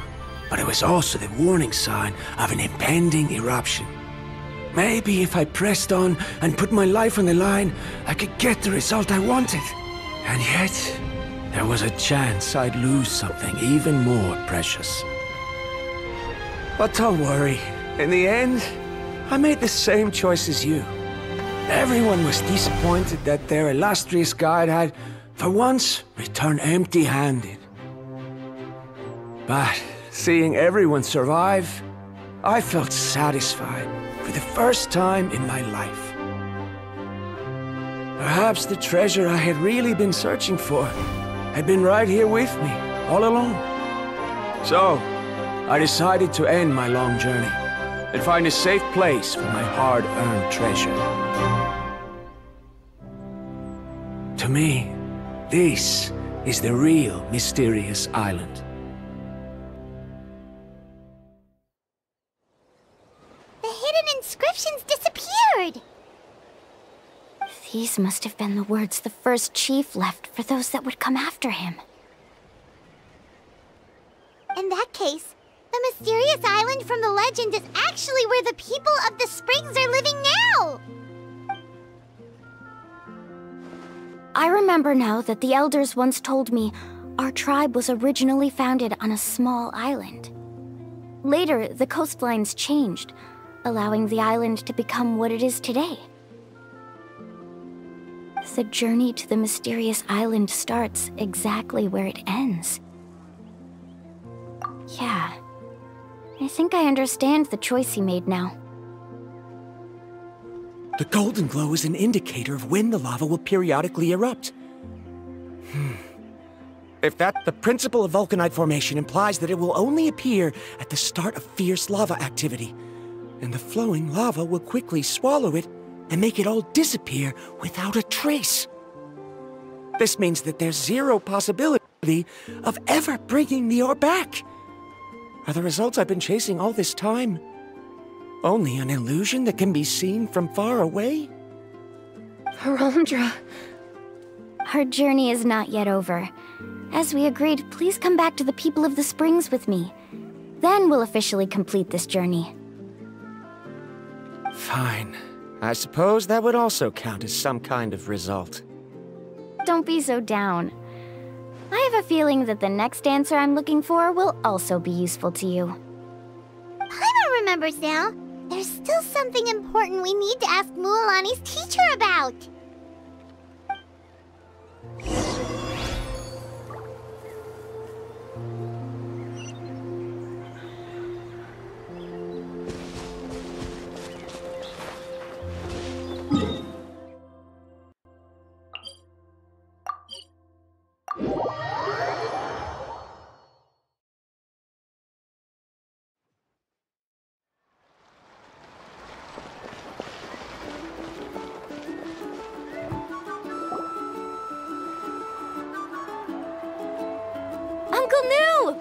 but it was also the warning sign of an impending eruption. Maybe if I pressed on and put my life on the line, I could get the result I wanted. And yet, there was a chance I'd lose something even more precious. But don't worry, in the end, I made the same choice as you. Everyone was disappointed that their illustrious guide had, for once, returned empty-handed. But seeing everyone survive, I felt satisfied for the first time in my life. Perhaps the treasure I had really been searching for had been right here with me, all along. So, I decided to end my long journey and find a safe place for my hard-earned treasure. To me, this is the real Mysterious Island. The hidden inscriptions disappeared! These must have been the words the first chief left for those that would come after him. In that case, the mysterious island from the legend is actually where the people of the springs are living now! I remember now that the elders once told me our tribe was originally founded on a small island. Later, the coastlines changed, allowing the island to become what it is today. The journey to the mysterious island starts exactly where it ends. Yeah. I think I understand the choice he made now. The golden glow is an indicator of when the lava will periodically erupt. If that, the principle of vulcanite formation implies that it will only appear at the start of fierce lava activity, and the flowing lava will quickly swallow it and make it all disappear without a trace. This means that there's zero possibility of ever bringing the ore back. Are the results I've been chasing all this time only an illusion that can be seen from far away? Harandra. Our journey is not yet over. As we agreed, please come back to the People of the Springs with me. Then we'll officially complete this journey. Fine. I suppose that would also count as some kind of result. Don't be so down. I have a feeling that the next answer I'm looking for will also be useful to you. Paimon remembers now. There's still something important we need to ask Mualani's teacher about.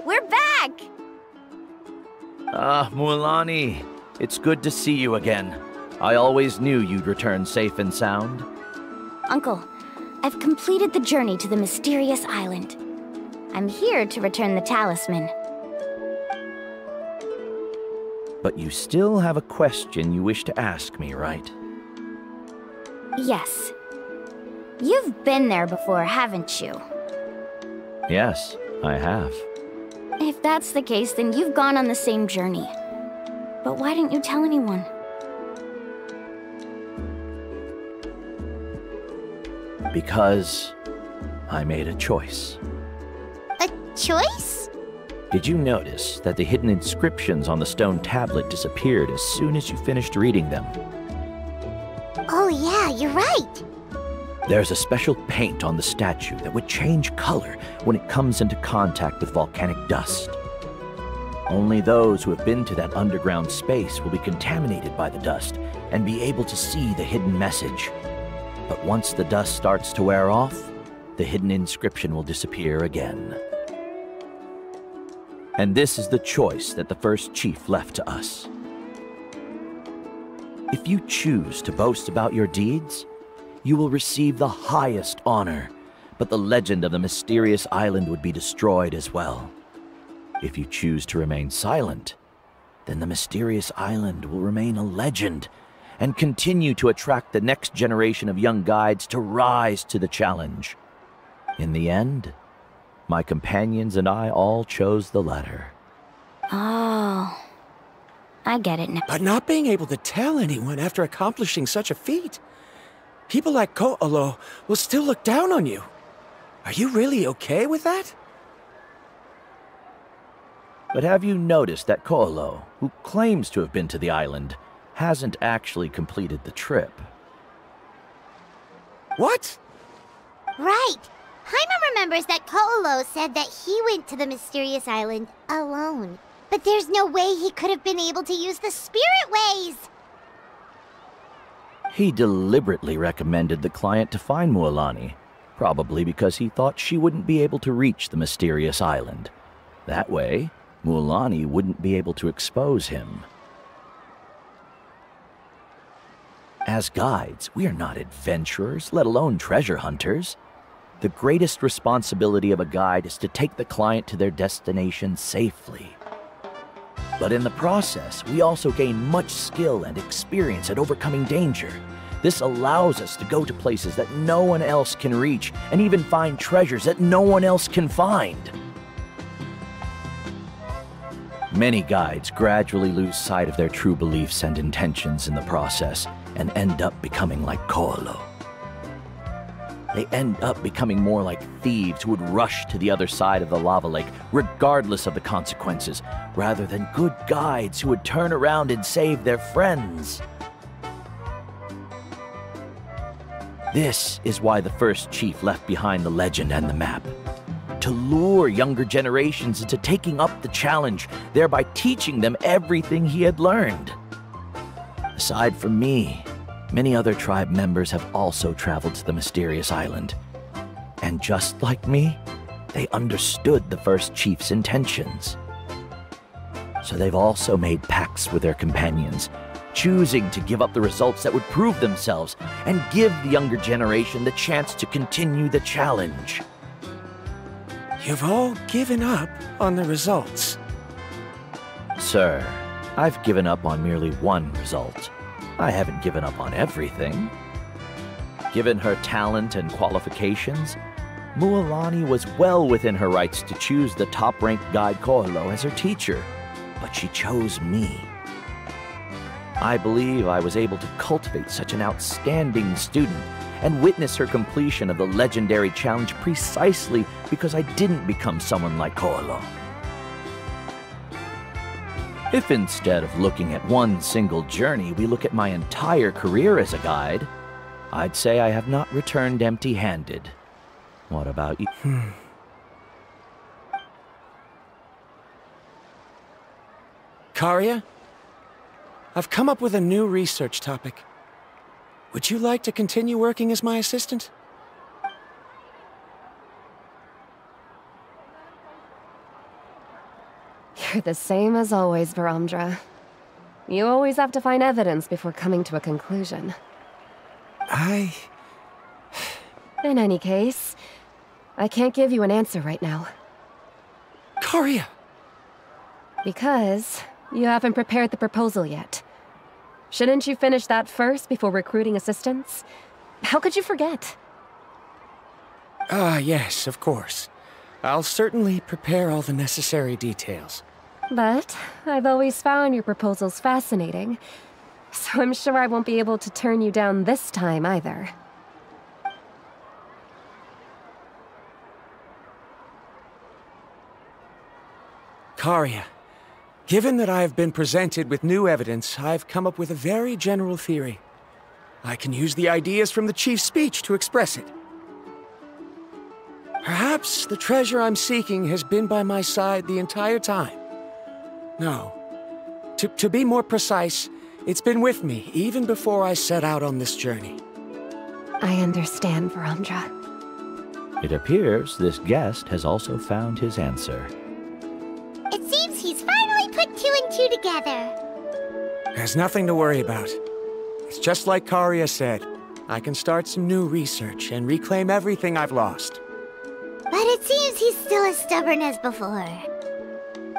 We're back! Mualani, it's good to see you again. I always knew you'd return safe and sound. Uncle, I've completed the journey to the mysterious island. I'm here to return the talisman. But you still have a question you wish to ask me, right? Yes. You've been there before, haven't you? Yes, I have. If that's the case, then you've gone on the same journey. But why didn't you tell anyone? Because I made a choice. A choice? Did you notice that the hidden inscriptions on the stone tablet disappeared as soon as you finished reading them? Oh yeah, you're right. There's a special paint on the statue that would change color when it comes into contact with volcanic dust. Only those who have been to that underground space will be contaminated by the dust and be able to see the hidden message. But once the dust starts to wear off, the hidden inscription will disappear again. And this is the choice that the first chief left to us. If you choose to boast about your deeds, you will receive the highest honor, but the legend of the mysterious island would be destroyed as well. If you choose to remain silent, then the mysterious island will remain a legend and continue to attract the next generation of young guides to rise to the challenge. In the end, my companions and I all chose the latter. Oh, I get it now. But not being able to tell anyone after accomplishing such a feat. People like Ko'olo will still look down on you. Are you really okay with that? But have you noticed that Ko'olo, who claims to have been to the island, hasn't actually completed the trip? What? Right. Paimon remembers that Ko'olo said that he went to the mysterious island alone. But there's no way he could have been able to use the spirit ways! He deliberately recommended the client to find Mualani, probably because he thought she wouldn't be able to reach the mysterious island. That way, Mualani wouldn't be able to expose him. As guides, we are not adventurers, let alone treasure hunters. The greatest responsibility of a guide is to take the client to their destination safely. But in the process, we also gain much skill and experience at overcoming danger. This allows us to go to places that no one else can reach, and even find treasures that no one else can find. Many guides gradually lose sight of their true beliefs and intentions in the process, and end up becoming like Ko'olo. they end up becoming more like thieves who would rush to the other side of the lava lake, regardless of the consequences, rather than good guides who would turn around and save their friends. This is why the first chief left behind the legend and the map. To lure younger generations into taking up the challenge, thereby teaching them everything he had learned. Aside from me, many other tribe members have also traveled to the mysterious island. And just like me, they understood the first chief's intentions. So they've also made pacts with their companions, choosing to give up the results that would prove themselves and give the younger generation the chance to continue the challenge. You've all given up on the results. Sir, I've given up on merely one result. I haven't given up on everything. Given her talent and qualifications, Mualani was well within her rights to choose the top-ranked guide Koholo as her teacher, but she chose me. I believe I was able to cultivate such an outstanding student and witness her completion of the legendary challenge precisely because I didn't become someone like Koholo. If instead of looking at one single journey, we look at my entire career as a guide, I'd say I have not returned empty-handed. What about you? Karia? I've come up with a new research topic. Would you like to continue working as my assistant? You're the same as always, Varamdra. You always have to find evidence before coming to a conclusion. In any case, I can't give you an answer right now. Karia! Because you haven't prepared the proposal yet. Shouldn't you finish that first before recruiting assistants? How could you forget? Yes, of course. I'll certainly prepare all the necessary details. But I've always found your proposals fascinating, so I'm sure I won't be able to turn you down this time either. Karia, given that I have been presented with new evidence, I've come up with a very general theory. I can use the ideas from the chief's speech to express it. Perhaps the treasure I'm seeking has been by my side the entire time. No. To be more precise, it's been with me even before I set out on this journey. I understand, Varamdra. It appears this guest has also found his answer. It seems he's finally put two and two together. There's nothing to worry about. It's just like Karia said. I can start some new research and reclaim everything I've lost. But it seems he's still as stubborn as before.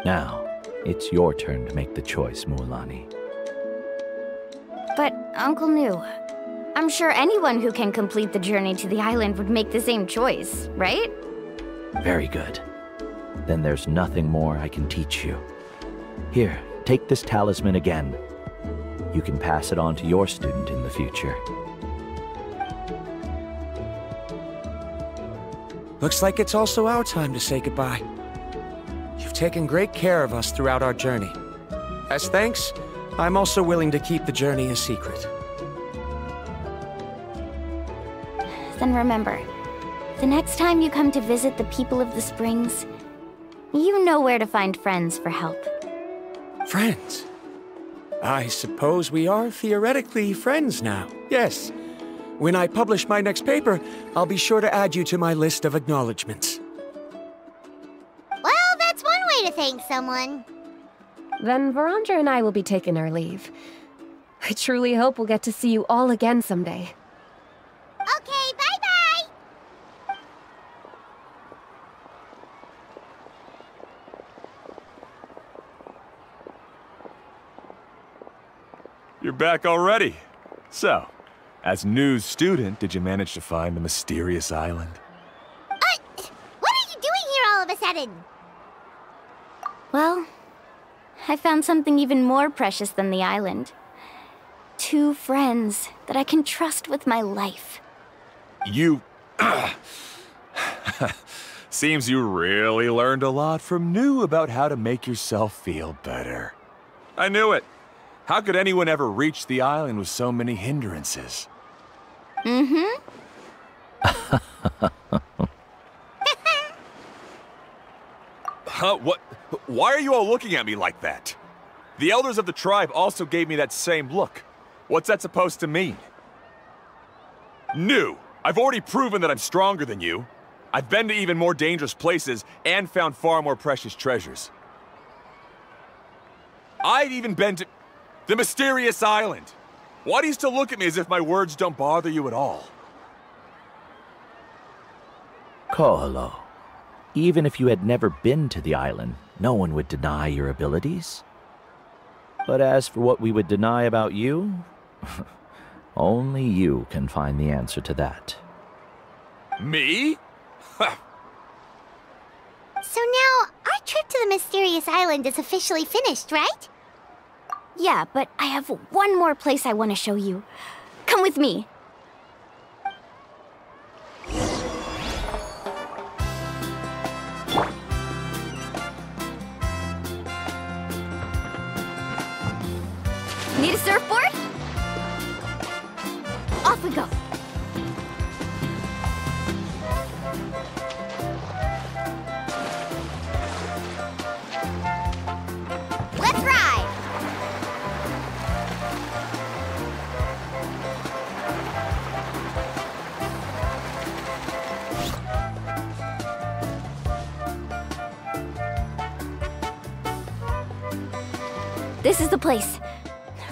Now, it's your turn to make the choice, Mualani. But, Uncle New, I'm sure anyone who can complete the journey to the island would make the same choice, right? Very good. Then there's nothing more I can teach you. Here, take this talisman again. You can pass it on to your student in the future. Looks like it's also our time to say goodbye. You've taken great care of us throughout our journey. As thanks, I'm also willing to keep the journey a secret. Then remember, the next time you come to visit the people of the Springs, you know where to find friends for help. Friends? I suppose we are theoretically friends now, yes. When I publish my next paper, I'll be sure to add you to my list of acknowledgements. Well, that's one way to thank someone. Then Varamdra and I will be taking our leave. I truly hope we'll get to see you all again someday. Okay, bye-bye! You're back already. So, as new student, did you manage to find the mysterious island? What are you doing here all of a sudden? Well, I found something even more precious than the island. 2 friends that I can trust with my life. You Seems you really learned a lot from New about how to make yourself feel better. I knew it. How could anyone ever reach the island with so many hindrances? Mm-hmm. Huh? What? Why are you all looking at me like that? The elders of the tribe also gave me that same look. What's that supposed to mean? New! I've already proven that I'm stronger than you. I've been to even more dangerous places and found far more precious treasures. I've even been to the mysterious island. Why do you still look at me as if my words don't bother you at all? Koholo, even if you had never been to the island, no one would deny your abilities. But as for what we would deny about you, only you can find the answer to that. Me? So now, our trip to the mysterious island is officially finished, right? Yeah, but I have one more place I want to show you. Come with me. Need a surfboard? Off we go. Let's ride! This is the place.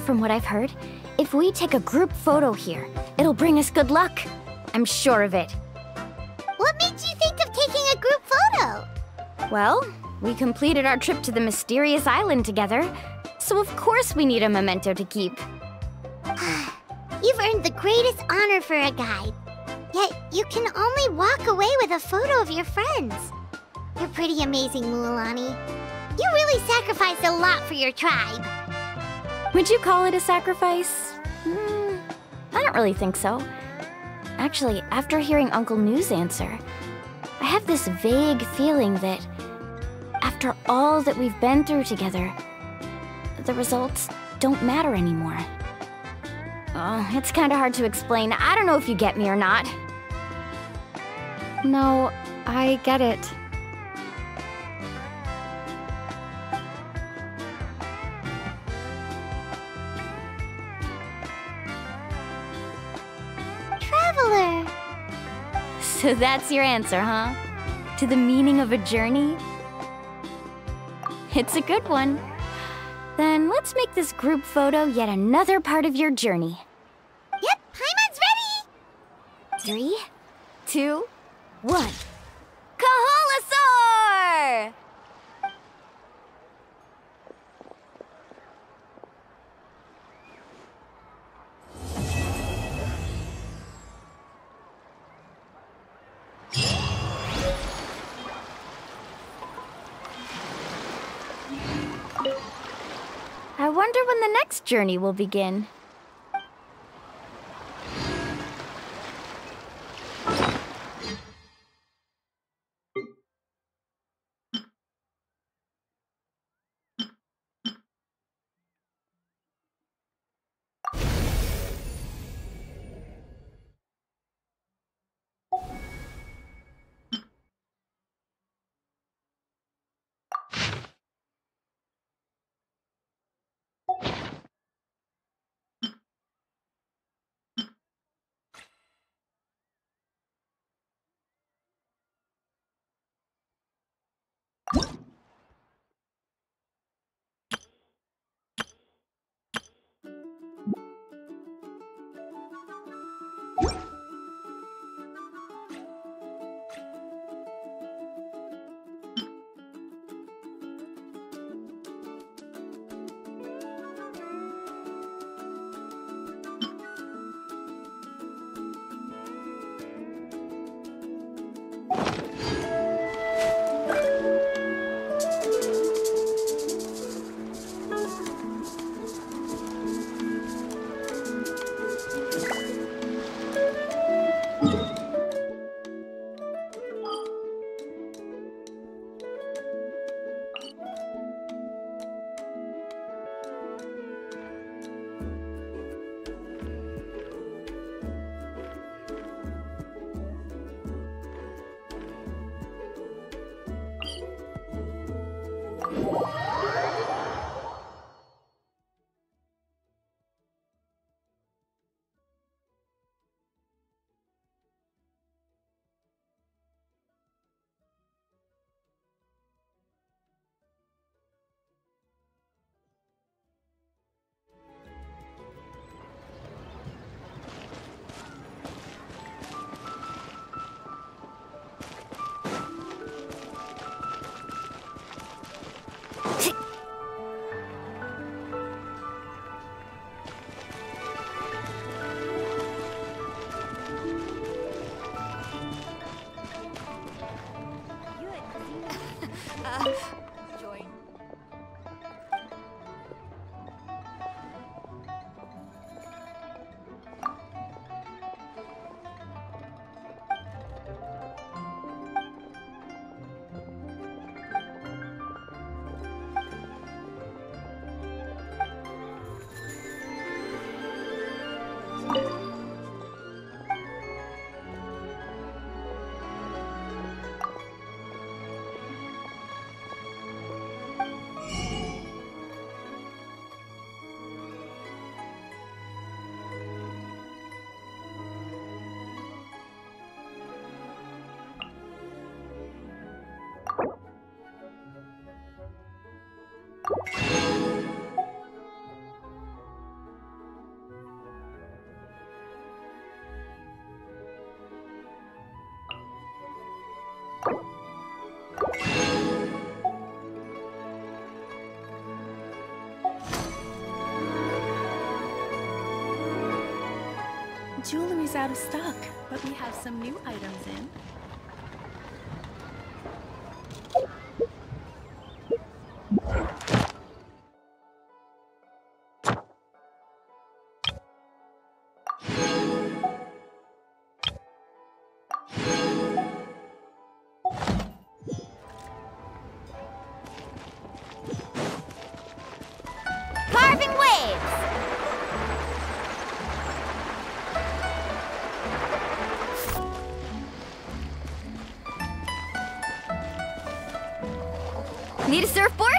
From what I've heard, if we take a group photo here, it'll bring us good luck. I'm sure of it. What made you think of taking a group photo? Well, we completed our trip to the mysterious island together, so of course we need a memento to keep. You've earned the greatest honor for a guide. Yet, you can only walk away with a photo of your friends. You're pretty amazing, Mualani. You really sacrificed a lot for your tribe. Would you call it a sacrifice? I don't really think so. Actually, after hearing Uncle New's answer, I have this vague feeling that after all that we've been through together, the results don't matter anymore. Oh, it's kind of hard to explain. I don't know if you get me or not. No, I get it. Traveler! So that's your answer, huh? To the meaning of a journey? It's a good one. Then let's make this group photo yet another part of your journey. Yep, Paimon's ready! 3, 2, 1. Kaholasaur! I wonder when the next journey will begin. jewelry's out of stock, but we have some new items in. Carving waves! Need a surfboard?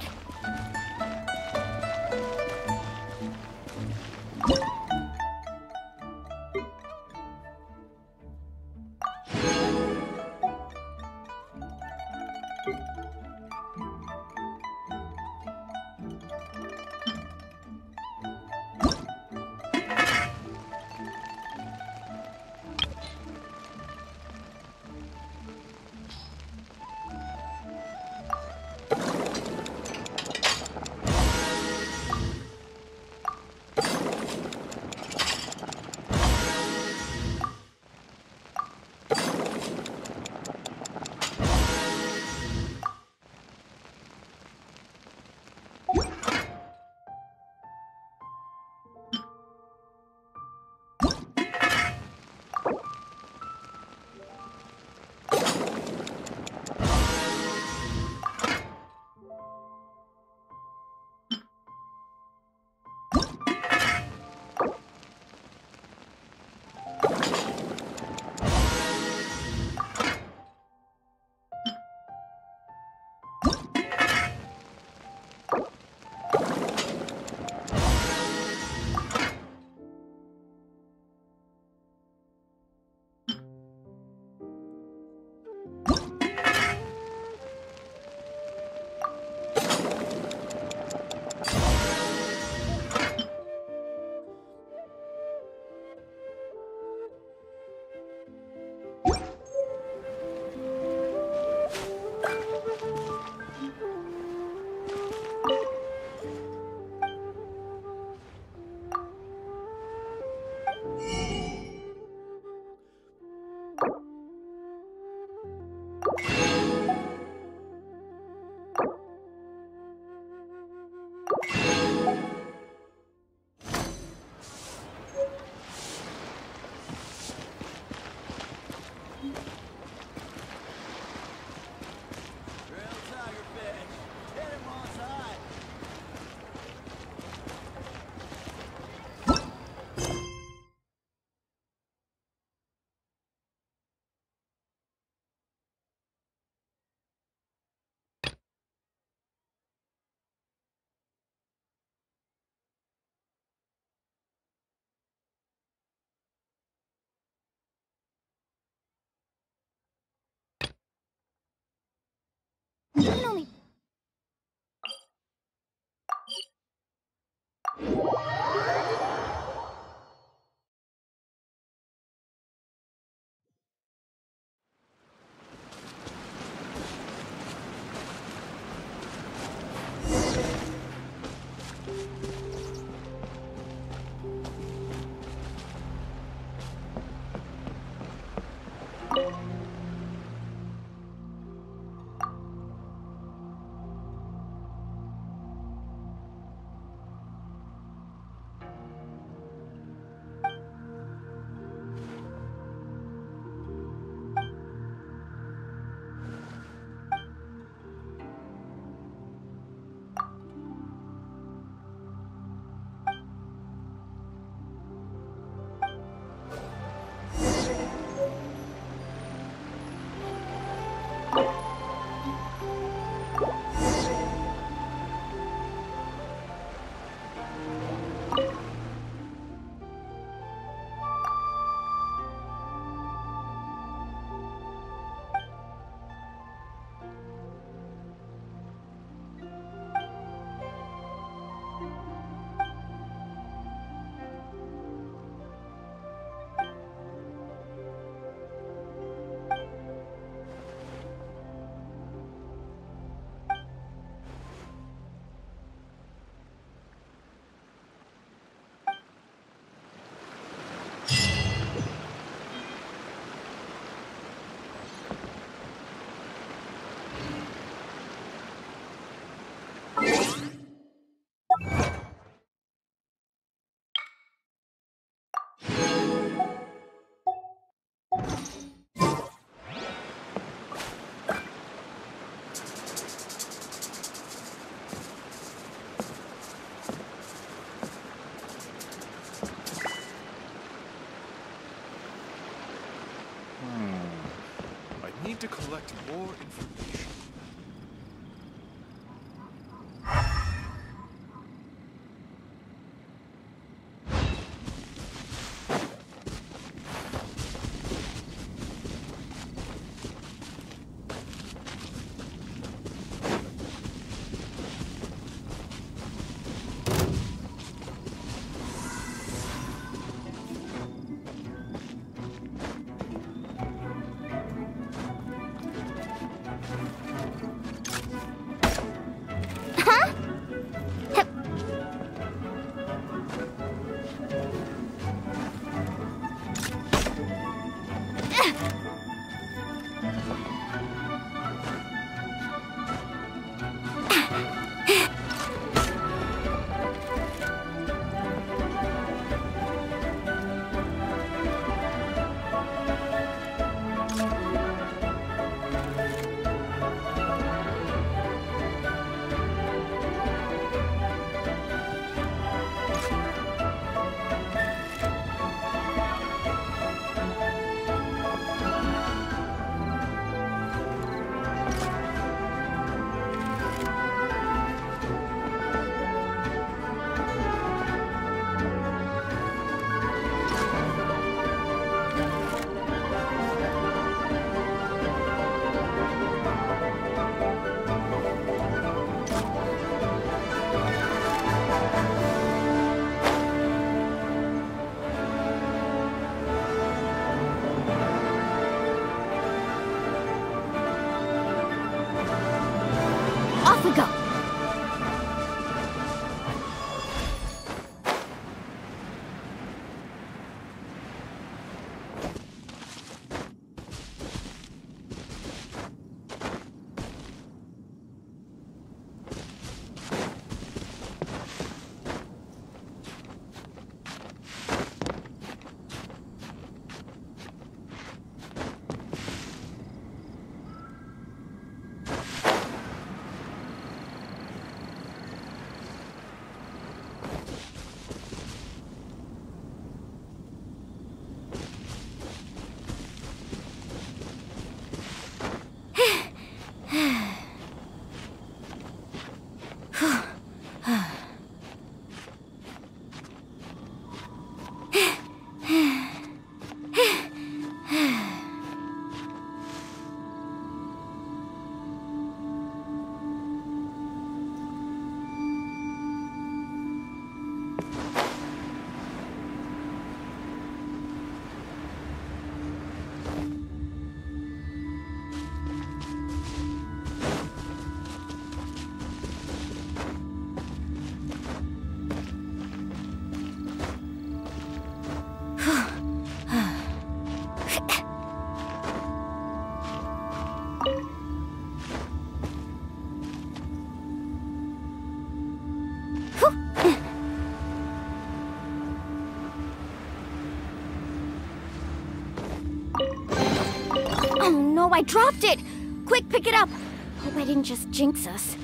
need to collect more information. Oh, I dropped it! Quick, pick it up! Hope I didn't just jinx us.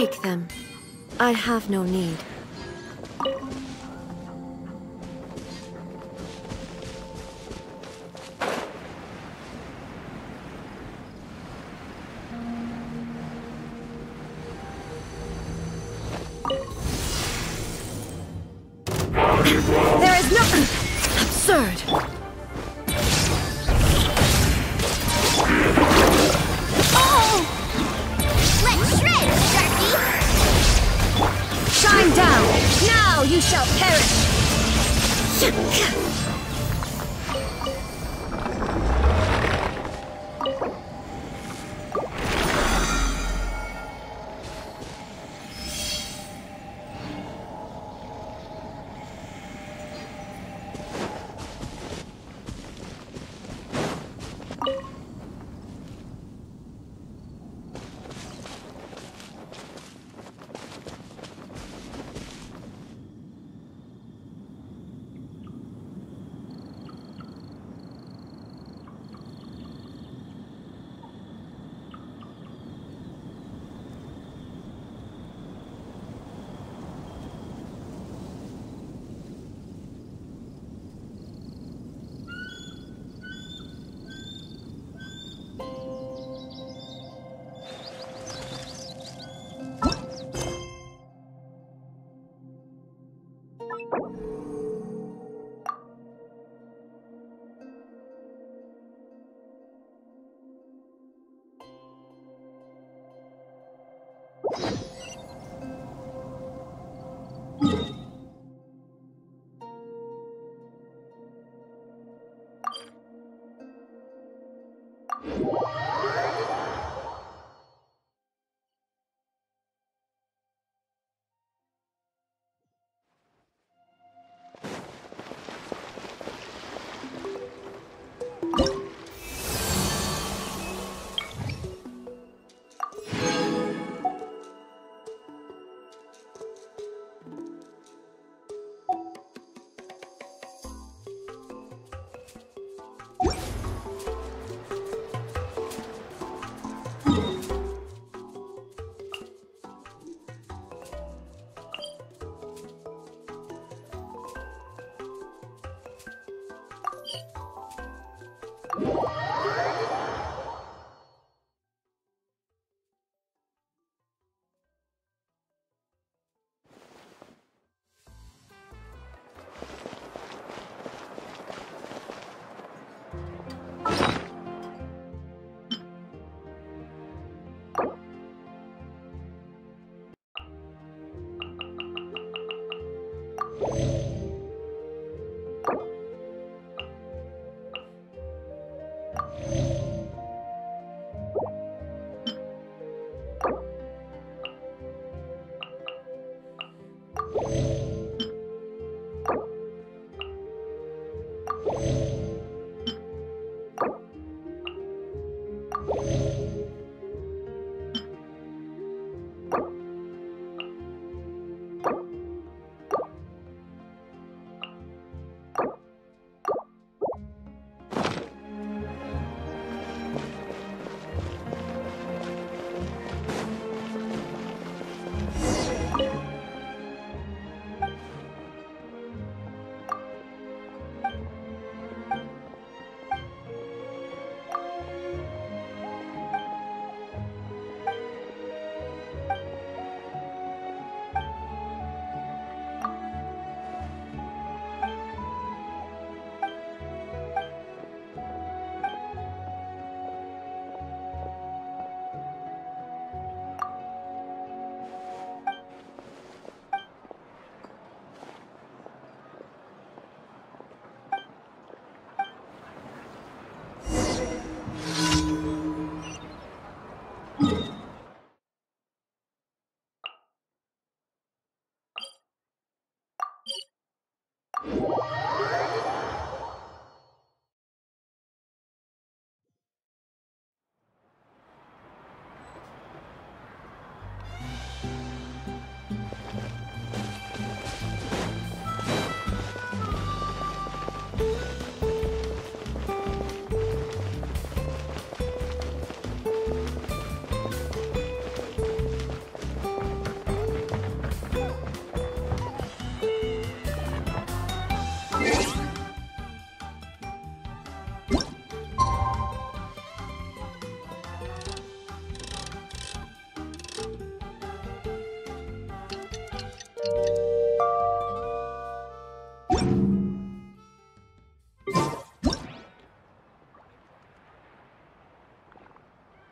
Take them. I have no need. There is no... Absurd! Oh! Let's shred, Sharky! Shine down! Now you shall perish!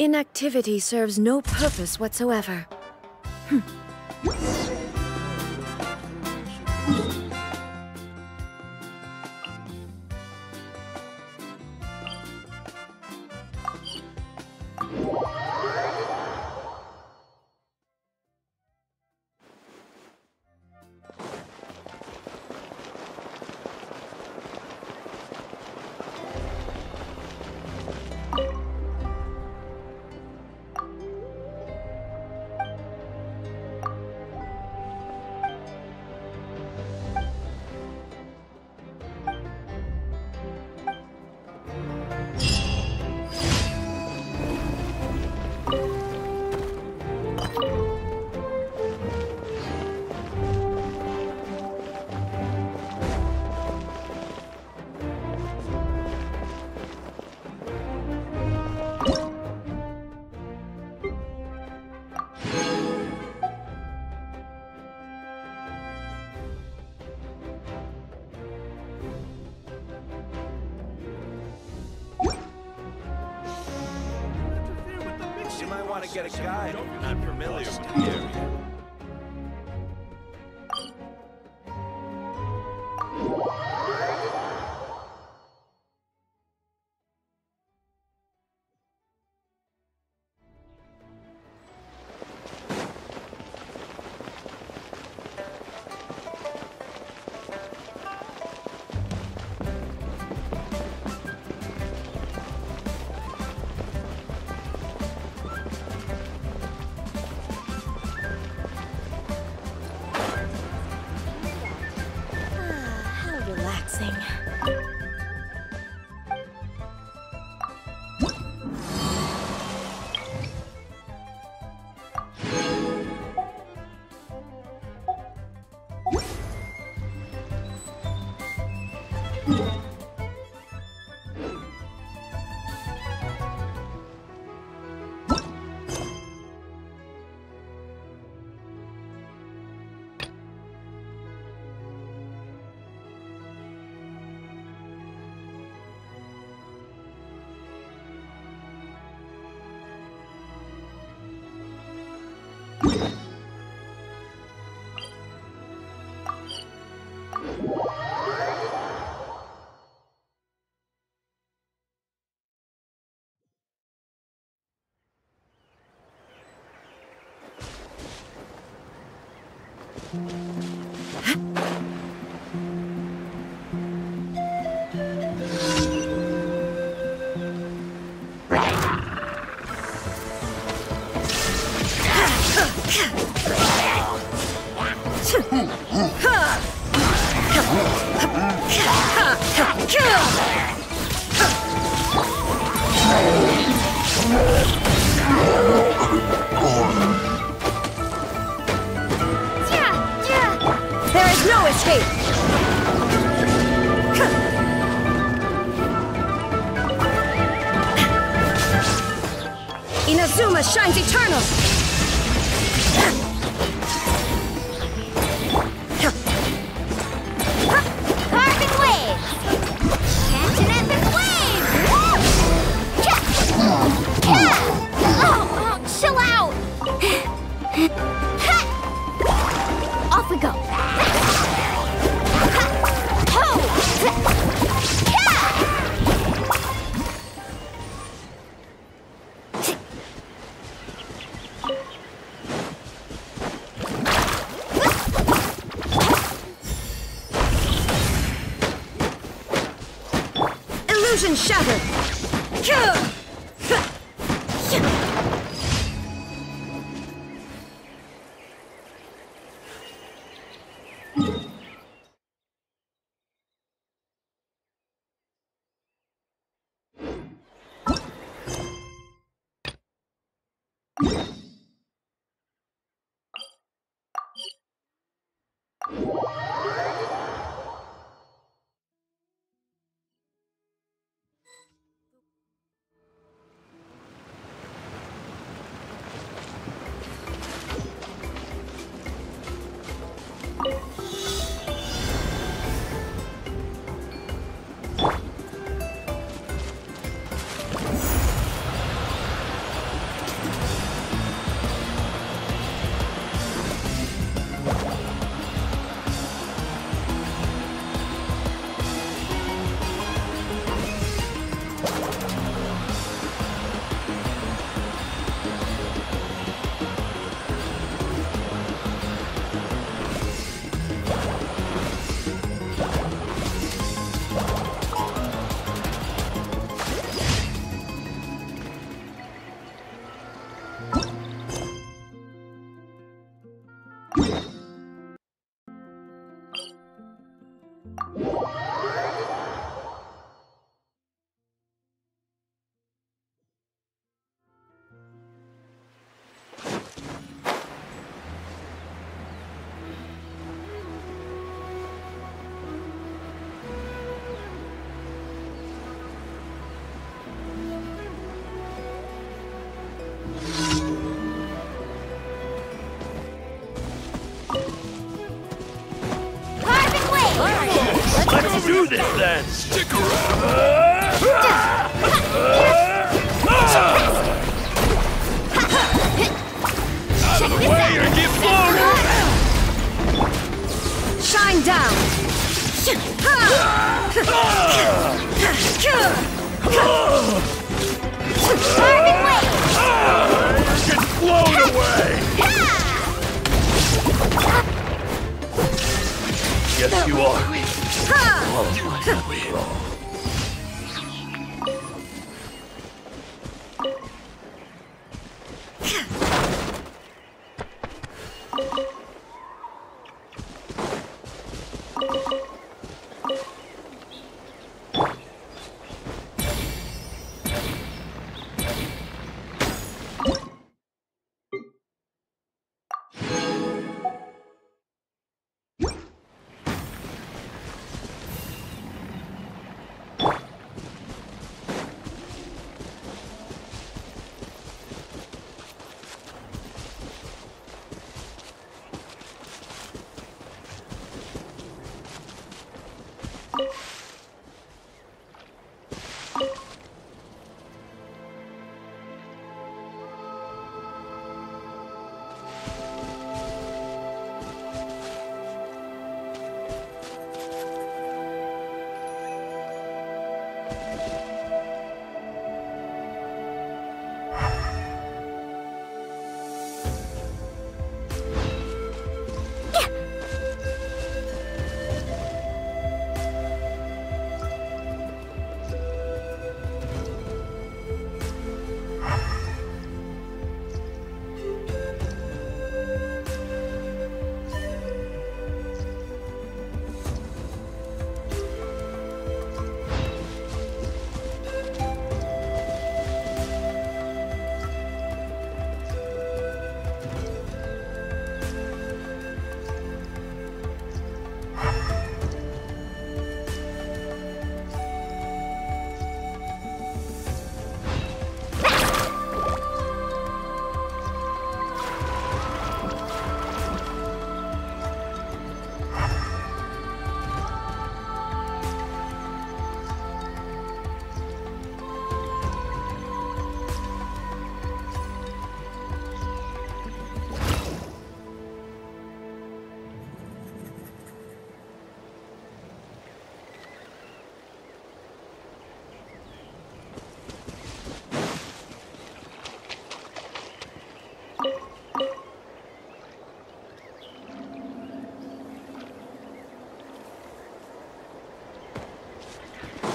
Inactivity serves no purpose whatsoever. To get a guide if you're not familiar with the area. There is no escape! Inazuma shines eternal! Carbon waves! Catching epic waves! Oh, chill out! Off we go! Illusion shattered! Let's do this then! Stick around! Out of the way or get floated! Shine down! Get blown away! Yes, you are. All of my will.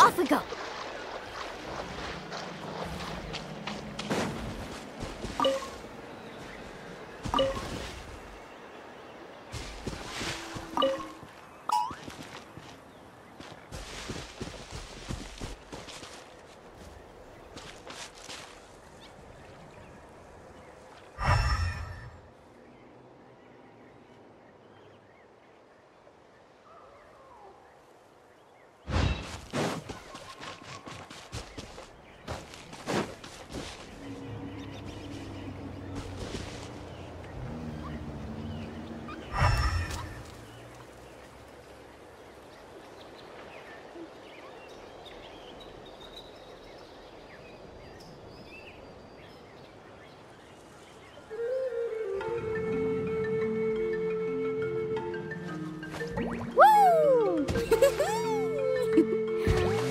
Off we go! Whoa!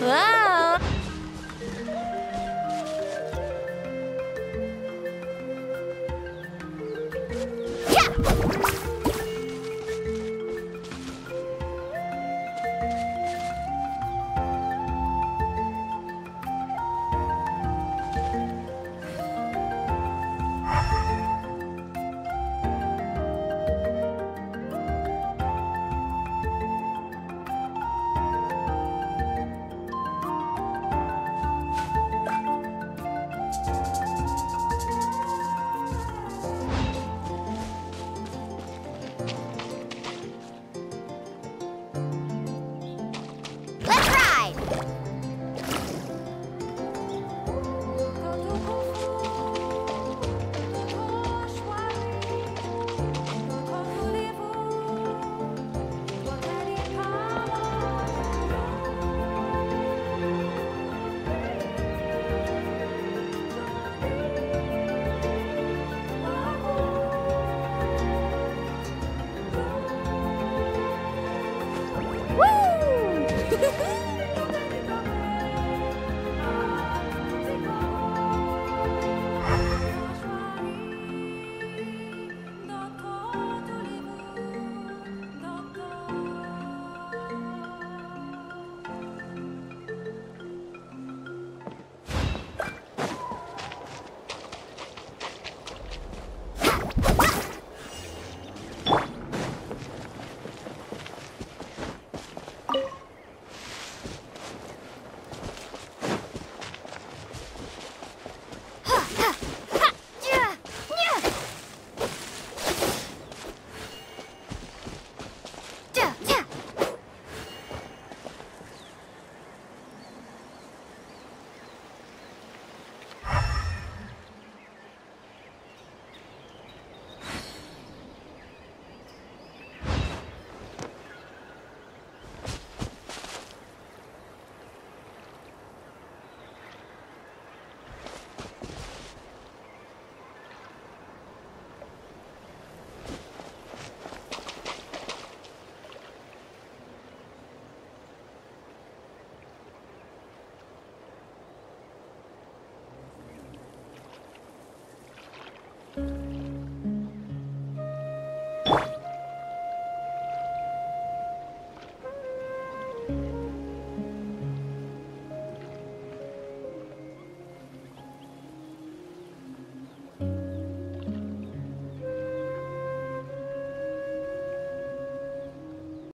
Yeah!